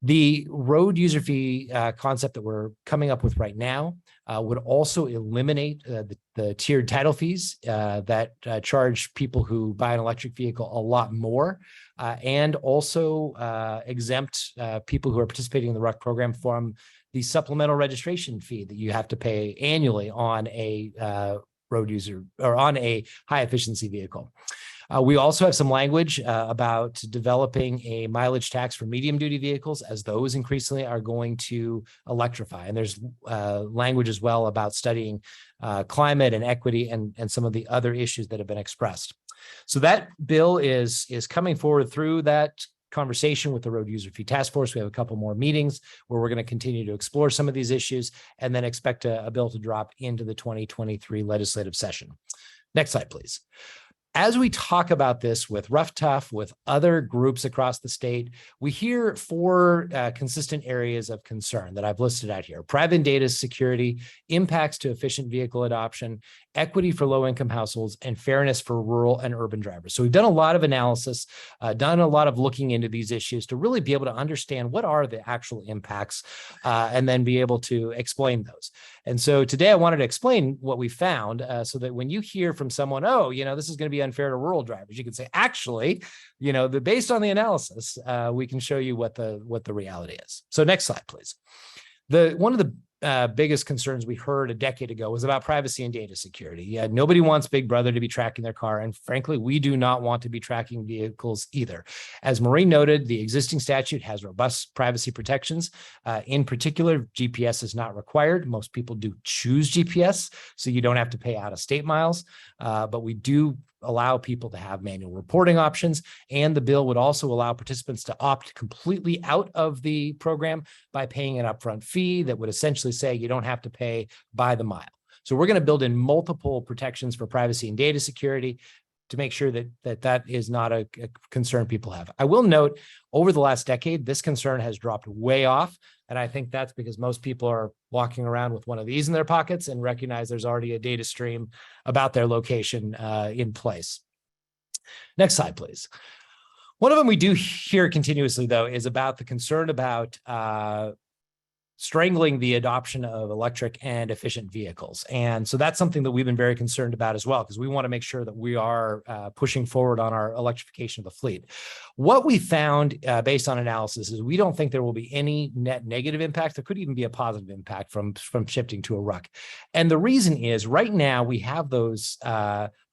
The road user fee concept that we're coming up with right now would also eliminate the tiered title fees that charge people who buy an electric vehicle a lot more, and also exempt people who are participating in the RUC program from the supplemental registration fee that you have to pay annually on a road user or on a high efficiency vehicle. We also have some language about developing a mileage tax for medium duty vehicles as those increasingly are going to electrify. And there's language as well about studying climate and equity and some of the other issues that have been expressed. So that bill is coming forward through that conversation with the Road User Fee Task Force. We have a couple more meetings where we're going to continue to explore some of these issues and then expect a bill to drop into the 2023 legislative session. Next slide, please. As we talk about this with Rough Tough, with other groups across the state, we hear four consistent areas of concern that I've listed out here: private data security, impacts to efficient vehicle adoption, equity for low-income households, and fairness for rural and urban drivers. So we've done a lot of analysis, done a lot of looking into these issues to really be able to understand what are the actual impacts and then be able to explain those. And so today I wanted to explain what we found so that when you hear from someone, oh, this is going to be unfair to rural drivers, you can say, actually, based on the analysis, we can show you what the reality is. So next slide, please. One of the biggest concerns we heard a decade ago was about privacy and data security. Nobody wants Big Brother to be tracking their car. And frankly, we do not want to be tracking vehicles either. As Maureen noted, the existing statute has robust privacy protections. In particular, GPS is not required. Most people do choose GPS, so you don't have to pay out-of-state miles. But we do allow people to have manual reporting options, and the bill would also allow participants to opt completely out of the program by paying an upfront fee that would essentially say you don't have to pay by the mile. So we're going to build in multiple protections for privacy and data security. to make sure that is not a concern people have. I will note, over the last decade, this concern has dropped way off. And I think that's because most people are walking around with one of these in their pockets and recognize there's already a data stream about their location in place. Next slide, please. One of them we do hear continuously, though, is about the concern about strangling the adoption of electric and efficient vehicles. And so that's something that we've been very concerned about as well, because we want to make sure that we are pushing forward on our electrification of the fleet. What we found based on analysis is we don't think there will be any net negative impact. There could even be a positive impact from shifting to a RUC. And the reason is right now we have those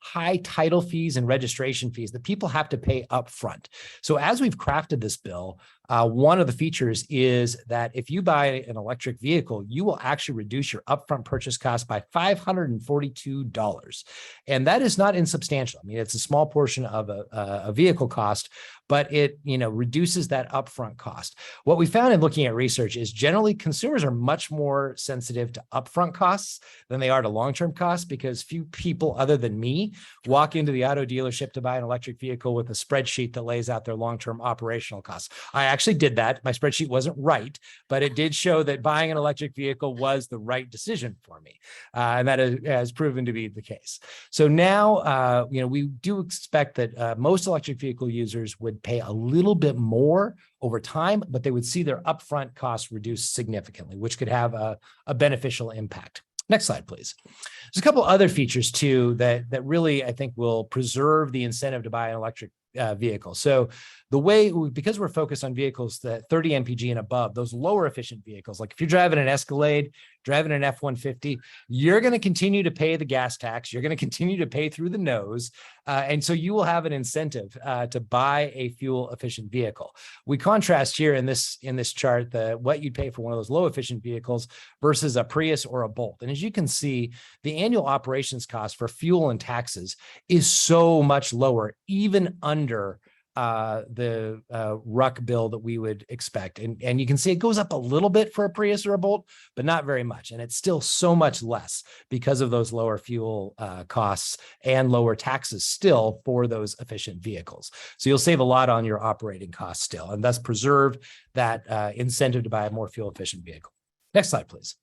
high title fees and registration fees that people have to pay up front. So as we've crafted this bill, one of the features is that if you buy an electric vehicle, you will actually reduce your upfront purchase cost by $542. And that is not insubstantial. I mean, it's a small portion of a vehicle cost, but it reduces that upfront cost. What we found in looking at research is generally consumers are much more sensitive to upfront costs than they are to long-term costs, because few people other than me walk into the auto dealership to buy an electric vehicle with a spreadsheet that lays out their long-term operational costs. I actually did that. My spreadsheet wasn't right, but it did show that buying an electric vehicle was the right decision for me. And that has proven to be the case. So now, we do expect that most electric vehicle users would pay a little bit more over time, but they would see their upfront costs reduced significantly, which could have a beneficial impact. Next slide, please. There's a couple other features too that really, I think, will preserve the incentive to buy an electric vehicle. So because we're focused on vehicles that 30 mpg and above, those lower efficient vehicles, like if you're driving an Escalade, driving an F-150, you're going to continue to pay the gas tax. You're going to continue to pay through the nose. And so you will have an incentive to buy a fuel efficient vehicle. We contrast here in this chart what you'd pay for one of those low efficient vehicles versus a Prius or a Bolt. And as you can see, the annual operations cost for fuel and taxes is so much lower, even under the RUC bill that we would expect. And you can see it goes up a little bit for a Prius or a Bolt, but not very much. And it's still so much less because of those lower fuel costs and lower taxes still for those efficient vehicles. So you'll save a lot on your operating costs still, and thus preserve that incentive to buy a more fuel efficient vehicle. Next slide, please.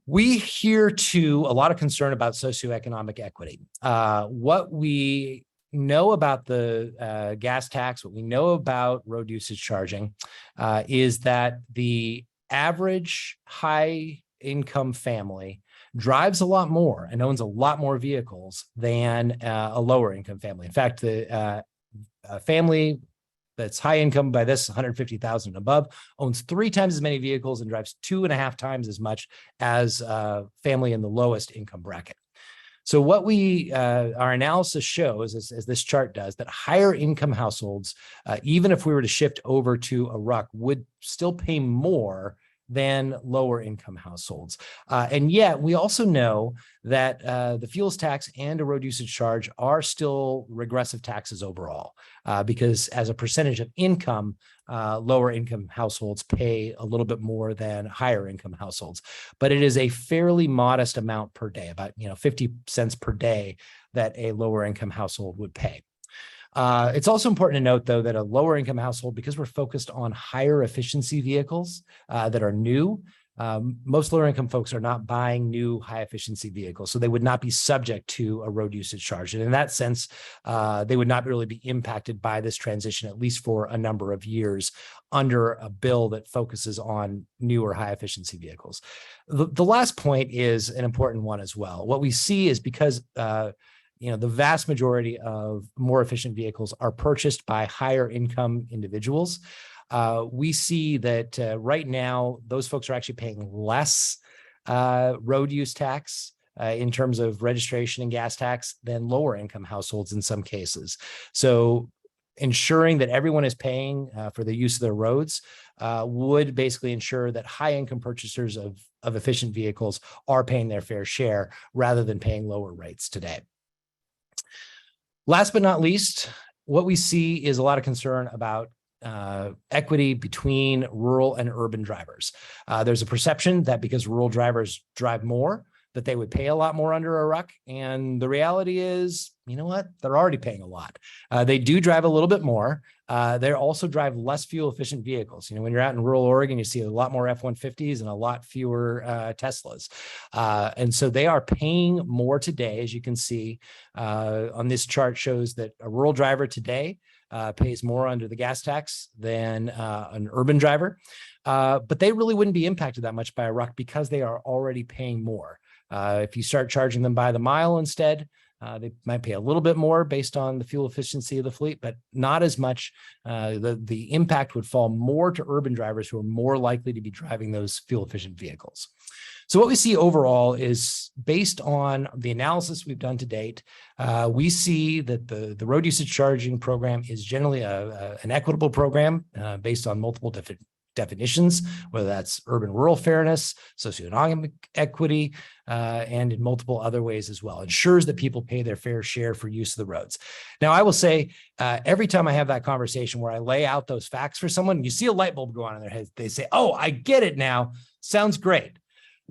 We hear too a lot of concern about socioeconomic equity. What we know about the gas tax, what we know about road usage charging, is that the average high income family drives a lot more and owns a lot more vehicles than a lower income family. In fact, the family that's high income by this 150,000 and above owns 3 times as many vehicles and drives 2.5 times as much as a family in the lowest income bracket. So what our analysis shows, as this chart does, that higher income households, even if we were to shift over to a RUC, would still pay more than lower income households. And yet we also know that the fuels tax and a road usage charge are still regressive taxes overall, because as a percentage of income, lower income households pay a little bit more than higher income households. But it is a fairly modest amount per day, about 50 cents per day that a lower income household would pay. It's also important to note, though, that a lower income household, because we're focused on higher efficiency vehicles that are new, most lower income folks are not buying new high efficiency vehicles, so they would not be subject to a road usage charge. And in that sense, they would not really be impacted by this transition, at least for a number of years, under a bill that focuses on newer high efficiency vehicles. The last point is an important one as well. What we see is because the vast majority of more efficient vehicles are purchased by higher income individuals. We see that right now, those folks are actually paying less road use tax in terms of registration and gas tax than lower income households in some cases. So ensuring that everyone is paying for the use of their roads would basically ensure that high income purchasers of efficient vehicles are paying their fair share rather than paying lower rates today. Last but not least, what we see is a lot of concern about equity between rural and urban drivers. There's a perception that because rural drivers drive more, that they would pay a lot more under a ruck. And the reality is, you know what? They're already paying a lot. They do drive a little bit more. They also drive less fuel efficient vehicles. You know, when you're out in rural Oregon, you see a lot more F-150s and a lot fewer Teslas. And so they are paying more today, as you can see on this chart shows that a rural driver today pays more under the gas tax than an urban driver. But they really wouldn't be impacted that much by a ruck because they are already paying more. If you start charging them by the mile instead, they might pay a little bit more based on the fuel efficiency of the fleet, but not as much. The impact would fall more to urban drivers who are more likely to be driving those fuel efficient vehicles. So what we see overall is based on the analysis we've done to date, we see that the road usage charging program is generally an equitable program based on multiple different definitions, whether that's urban-rural fairness, socioeconomic equity, and in multiple other ways as well. Ensures that people pay their fair share for use of the roads. Now, I will say, every time I have that conversation where I lay out those facts for someone, you see a light bulb go on in their head. They say, "Oh, I get it now. Sounds great."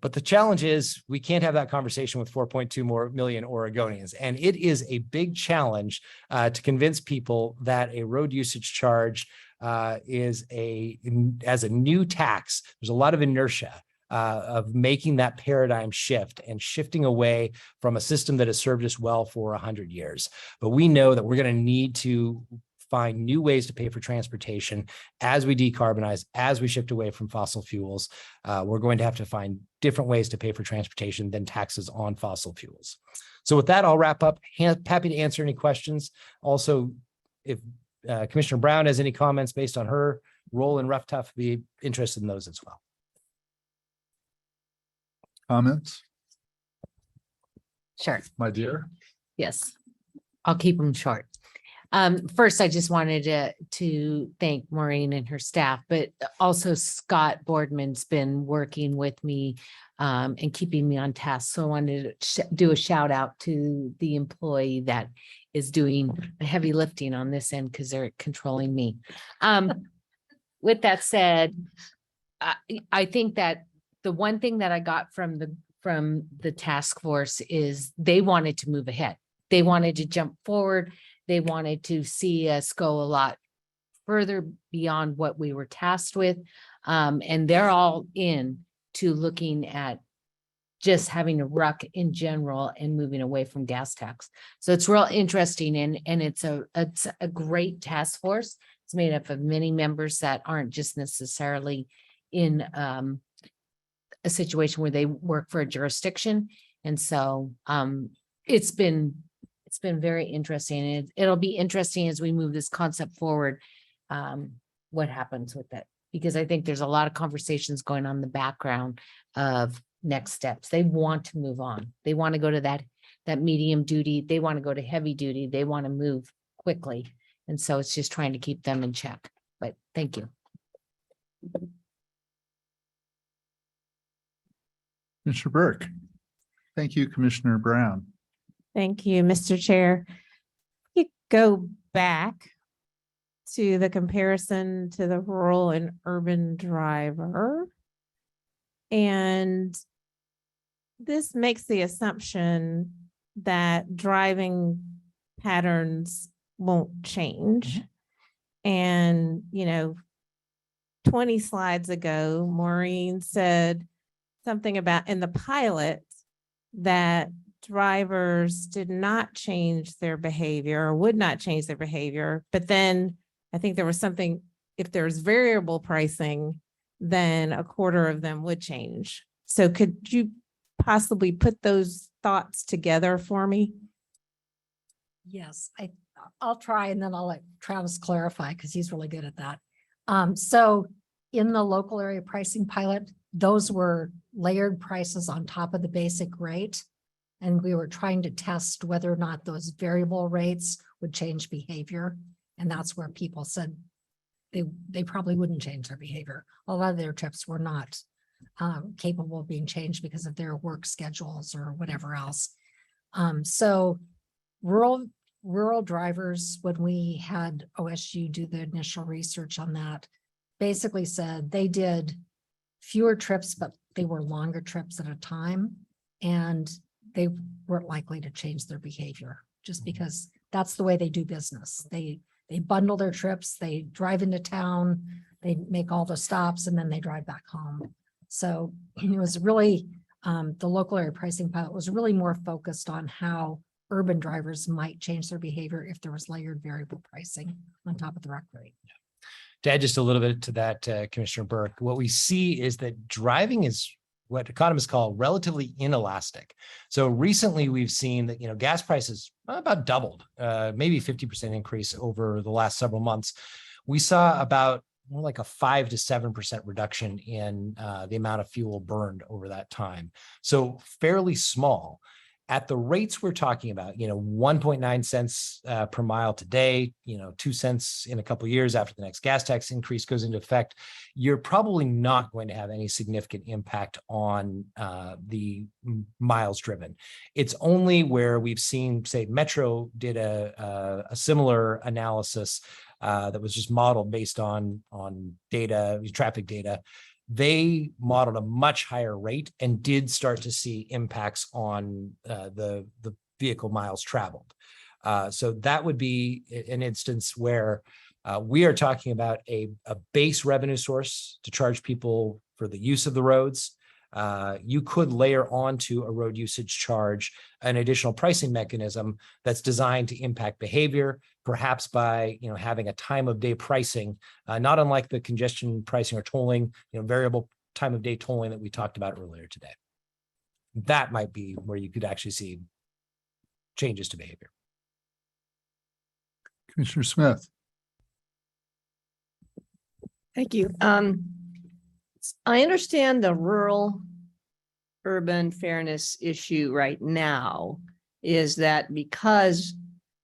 But the challenge is we can't have that conversation with 4.2 million Oregonians. And it is a big challenge to convince people that a road usage charge as a new tax. There's a lot of inertia of making that paradigm shift and shifting away from a system that has served us well for 100 years. But we know that we're going to need to find new ways to pay for transportation as we decarbonize, as we shift away from fossil fuels. We're going to have to find different ways to pay for transportation than taxes on fossil fuels. So with that, I'll wrap up. Happy to answer any questions. Also, if Commissioner Brown has any comments based on her role in Rough Tough, be interested in those as well. Comments, Sure. my dear? Yes. I'll keep them short. First, I just wanted to thank Maureen and her staff, but also Scott Boardman's been working with me and keeping me on task. So I wanted to do a shout out to the employee that is doing the heavy lifting on this end because they're controlling me. With that said, I think that the one thing that I got from the task force is they wanted to move ahead. They wanted to jump forward. They wanted to see us go a lot further beyond what we were tasked with. And they're all in to looking at just having a ruck in general and moving away from gas tax. So it's real interesting and it's a great task force. It's made up of many members that aren't just necessarily in a situation where they work for a jurisdiction. And so it's been very interesting. And it'll be interesting as we move this concept forward, what happens with it. Because I think there's a lot of conversations going on in the background of next steps. They want to move on. They want to go to that medium duty. They want to go to heavy duty. They want to move quickly. And so it's just trying to keep them in check. But thank you. Commissioner Burke. Thank you, Commissioner Brown. Thank you, Mr. Chair. You go back to the comparison to the rural and urban driver. And this makes the assumption that driving patterns won't change. And, 20 slides ago, Maureen said something about in the pilot that drivers did not change their behavior or would not change their behavior. But then I think there was something, if there's variable pricing, then a quarter of them would change. So could you possibly put those thoughts together for me? Yes, I'll try and then I'll let Travis clarify because he's really good at that. So in the local area pricing pilot, those were layered prices on top of the basic rate. And we were trying to test whether or not those variable rates would change behavior. And that's where people said they probably wouldn't change their behavior. A lot of their trips were not capable of being changed because of their work schedules or whatever else. So rural drivers, when we had OSU do the initial research on that, basically said they did fewer trips, but they were longer trips at a time. And they weren't likely to change their behavior just because that's the way they do business. They bundle their trips, they drive into town, they make all the stops and then they drive back home. So it was really, the local area pricing pilot was really more focused on how urban drivers might change their behavior if there was layered variable pricing on top of the rec rate. To add just a little bit to that, Commissioner Burke, what we see is that driving is what economists call relatively inelastic. So recently we've seen that, gas prices about doubled, maybe 50% increase over the last several months. We saw about more like a 5 to 7% reduction in the amount of fuel burned over that time. So fairly small. At the rates we're talking about, 1.9 cents per mile today, 2 cents in a couple of years after the next gas tax increase goes into effect, you're probably not going to have any significant impact on the miles driven. It's only where we've seen, say, Metro did a similar analysis that was just modeled based on data, traffic data. They modeled a much higher rate and did start to see impacts on the vehicle miles traveled. So that would be an instance where we are talking about a base revenue source to charge people for the use of the roads. You could layer onto a road usage charge an additional pricing mechanism that's designed to impact behavior, perhaps by having a time of day pricing, not unlike the congestion pricing or tolling, variable time of day tolling that we talked about earlier today. That might be where you could actually see changes to behavior. Commissioner Smith. Thank you. I understand the rural urban fairness issue right now is that because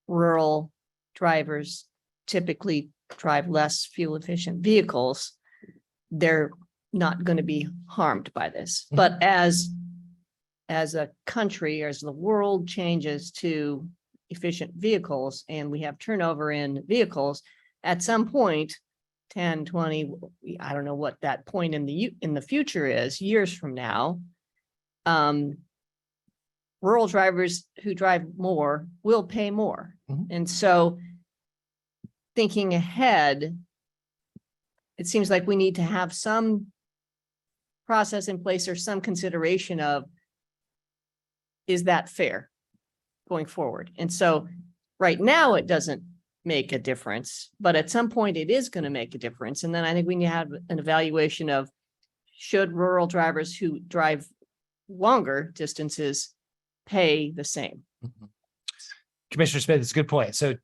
rural drivers typically drive less fuel efficient vehicles, they're not going to be harmed by this. But as a country, as the world changes to efficient vehicles and we have turnover in vehicles, at some point, 10, 20, I don't know what that point in the future is, years from now, rural drivers who drive more will pay more. And so thinking ahead, it seems like we need to have some process in place or some consideration of, is that fair going forward? And so right now it doesn't make a difference, but at some point it is going to make a difference. And then I think we need to have an evaluation of, should rural drivers who drive longer distances pay the same? Commissioner Smith, it's a good point. So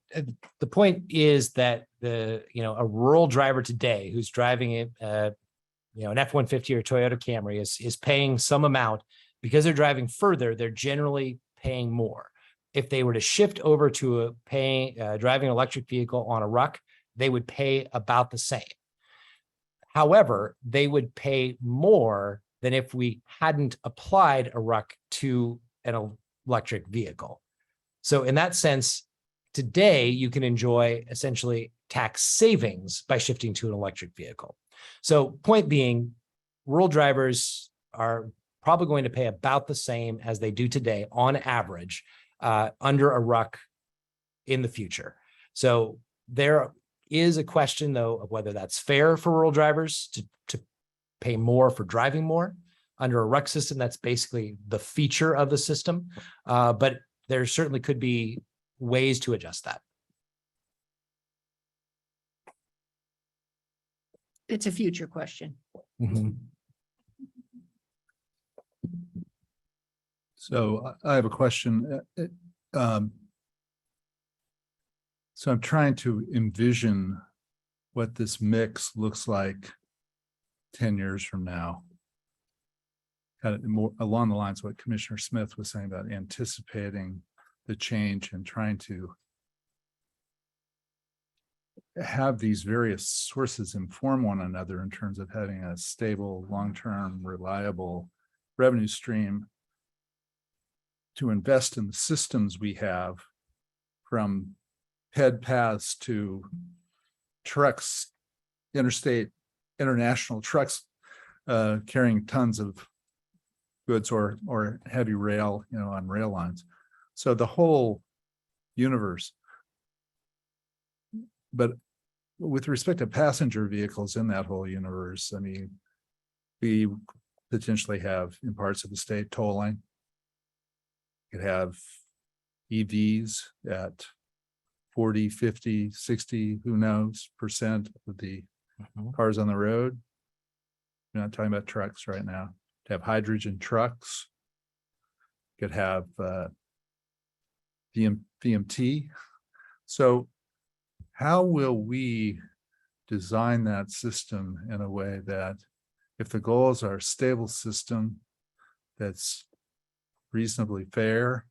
the point is that a rural driver today who's driving an F-150 or Toyota Camry is paying some amount because they're driving further. They're generally paying more. If they were to shift over to driving an electric vehicle on a ruck, they would pay about the same. However, they would pay more than if we hadn't applied a ruck to an electric vehicle. So in that sense, today you can enjoy essentially tax savings by shifting to an electric vehicle. So point being, rural drivers are probably going to pay about the same as they do today on average under a ruck in the future. So there is a question, though, of whether that's fair for rural drivers to pay more for driving more. Under a ruck system, that's basically the feature of the system. But there certainly could be ways to adjust that. It's a future question. So I have a question. So I'm trying to envision what this mix looks like 10 years from now. Kind of more along the lines of what Commissioner Smith was saying about anticipating the change and trying to have these various sources inform one another in terms of having a stable, long-term, reliable revenue stream to invest in the systems we have, from ped paths to trucks, international trucks carrying tons of goods or heavy rail, on rail lines. So the whole universe. But with respect to passenger vehicles in that whole universe, I mean, we potentially have in parts of the state tolling. You could have EVs at 40, 50, 60, who knows, percent of the cars on the road. We're not talking about trucks right now. To have hydrogen trucks. Could have VMT. So how will we design that system in a way that if the goals are a stable system that's reasonably fair,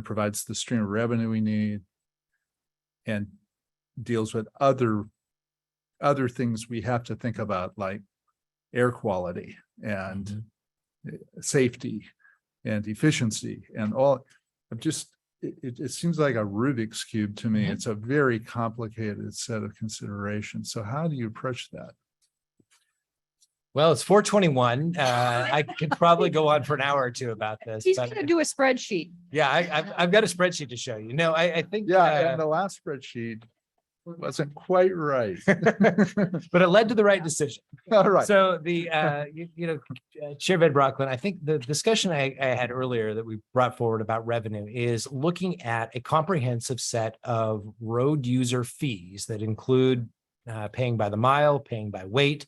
provides the stream of revenue we need, and deals with other things we have to think about, like air quality and safety and efficiency and all. It seems like a Rubik's Cube to me. It's a very complicated set of considerations. So how do you approach that? Well, it's 4:21. I could probably go on for an hour or two about this. He's but gonna do a spreadsheet. yeah, I've got a spreadsheet to show you. No, I think. Yeah, and the last spreadsheet wasn't quite right. But it led to the right decision. All right. So the, Chair Van Brocklin, I think the discussion I had earlier that we brought forward about revenue is looking at a comprehensive set of road user fees that include paying by the mile, paying by weight,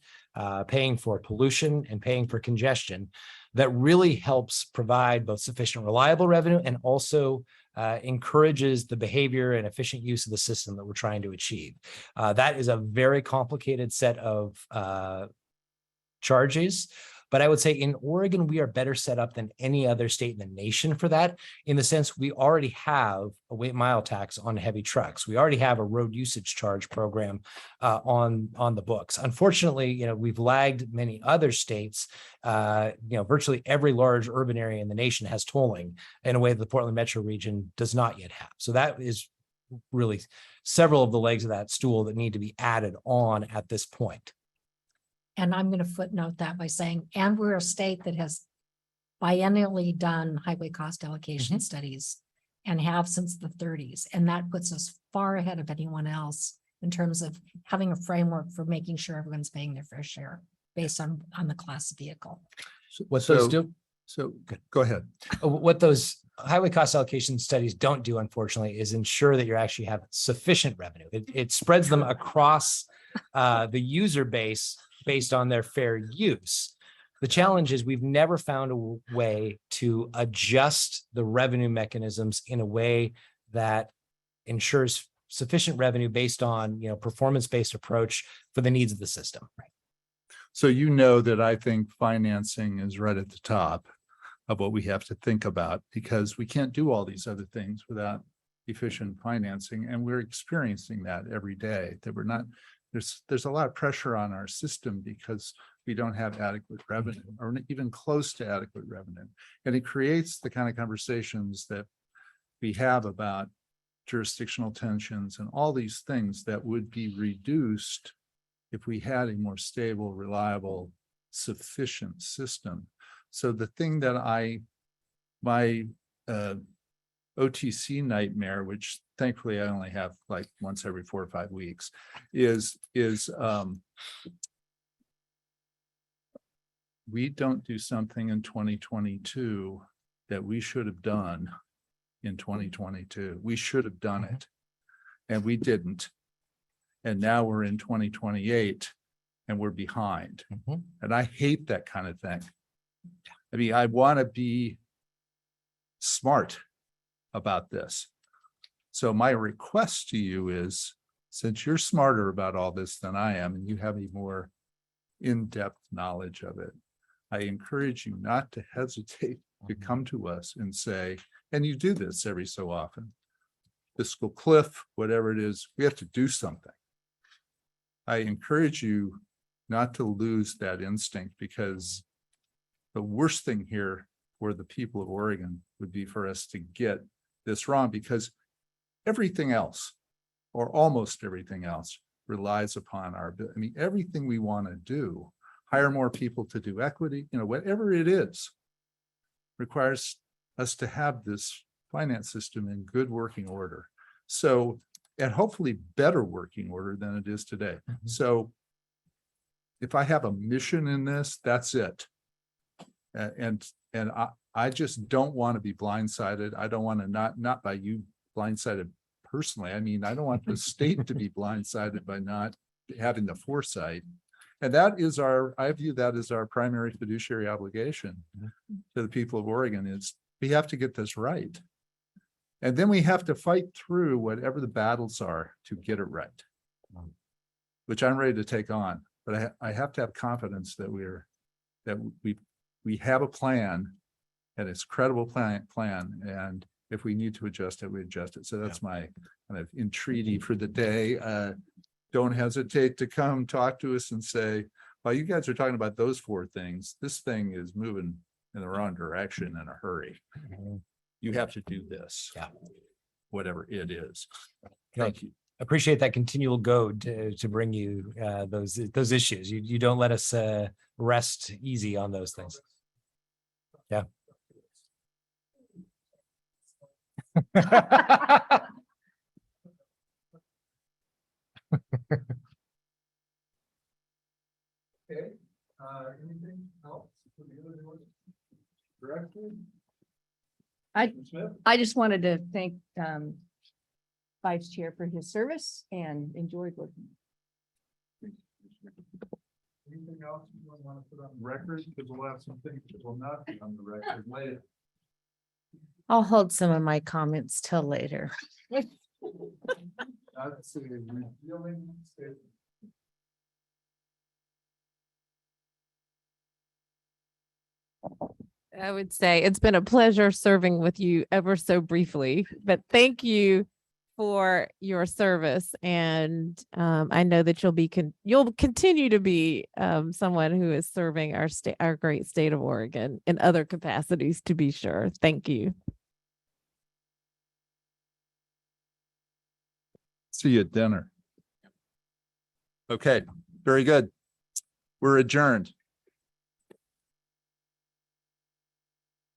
paying for pollution, and paying for congestion that really helps provide both sufficient reliable revenue and also encourages the behavior and efficient use of the system that we're trying to achieve. That is a very complicated set of charges. But I would say in Oregon, we are better set up than any other state in the nation for that, in the sense we already have a weight mile tax on heavy trucks. We already have a road usage charge program on the books. Unfortunately, we've lagged many other states. Virtually every large urban area in the nation has tolling in a way that the Portland metro region does not yet have. So that is really several of the legs of that stool that need to be added on at this point. And I'm going to footnote that by saying, and we're a state that has biennially done highway cost allocation studies and have since the 30s. And that puts us far ahead of anyone else in terms of having a framework for making sure everyone's paying their fair share based on the class of vehicle. What those do? So go ahead. What those highway cost allocation studies don't do, unfortunately, is ensure that you actually have sufficient revenue. It spreads them across the user base based on their fair use. The challenge is we've never found a way to adjust the revenue mechanisms in a way that ensures sufficient revenue based on, performance-based approach for the needs of the system. So that I think financing is right at the top of what we have to think about, because we can't do all these other things without efficient financing. And we're experiencing that every day, that we're not, there's a lot of pressure on our system because we don't have adequate revenue or even close to adequate revenue. And it creates the kind of conversations that we have about jurisdictional tensions and all these things that would be reduced if we had a more stable, reliable, sufficient system. So the thing that my OTC nightmare, which thankfully I only have like once every 4 or 5 weeks, is we don't do something in 2022 that we should have done in 2022. We should have done it, and we didn't. And now we're in 2028 and we're behind. And I hate that kind of thing. I mean, I want to be smart about this. So my request to you is, since you're smarter about all this than I am, and you have a more in-depth knowledge of it, I encourage you not to hesitate to come to us and say, and you do this every so often, fiscal cliff, whatever it is, we have to do something. I encourage you not to lose that instinct, because the worst thing here for the people of Oregon would be for us to get this wrong, because everything else, or almost everything else, relies upon our, everything we want to do hire more people to do equity, whatever it is, requires us to have this finance system in good working order. So, and hopefully better working order than it is today. So if I have a mission in this, that's it. And I just don't want to be blindsided. I don't want to not by you blindsided personally. I mean, I don't want the state to be blindsided by not having the foresight. And that is I view that as our primary fiduciary obligation to the people of Oregon is we have to get this right. And then we have to fight through whatever the battles are to get it right, which I'm ready to take on. But I have to have confidence that we have a plan and it's a credible plan. And if we need to adjust it, we adjust it. So that's my kind of entreaty for the day. Don't hesitate to come talk to us and say, well, you guys are talking about those 4 things. This thing is moving in the wrong direction in a hurry. You have to do this. Yeah. Whatever it is. Thank you. Appreciate that continual goad to bring you those issues. You don't let us rest easy on those things. Yeah. Okay, anything else? Director? I just wanted to thank Vice Chair for his service and enjoyed working. Anything else you want to put on the record? Because we'll have some things that will not be on the record later. I'll hold some of my comments till later. I'd say revealing statement. I would say it's been a pleasure serving with you ever so briefly, but thank you for your service. And I know that you'll continue to be someone who is serving our great state of Oregon in other capacities, to be sure. Thank you. See you at dinner. Okay, very good. We're adjourned.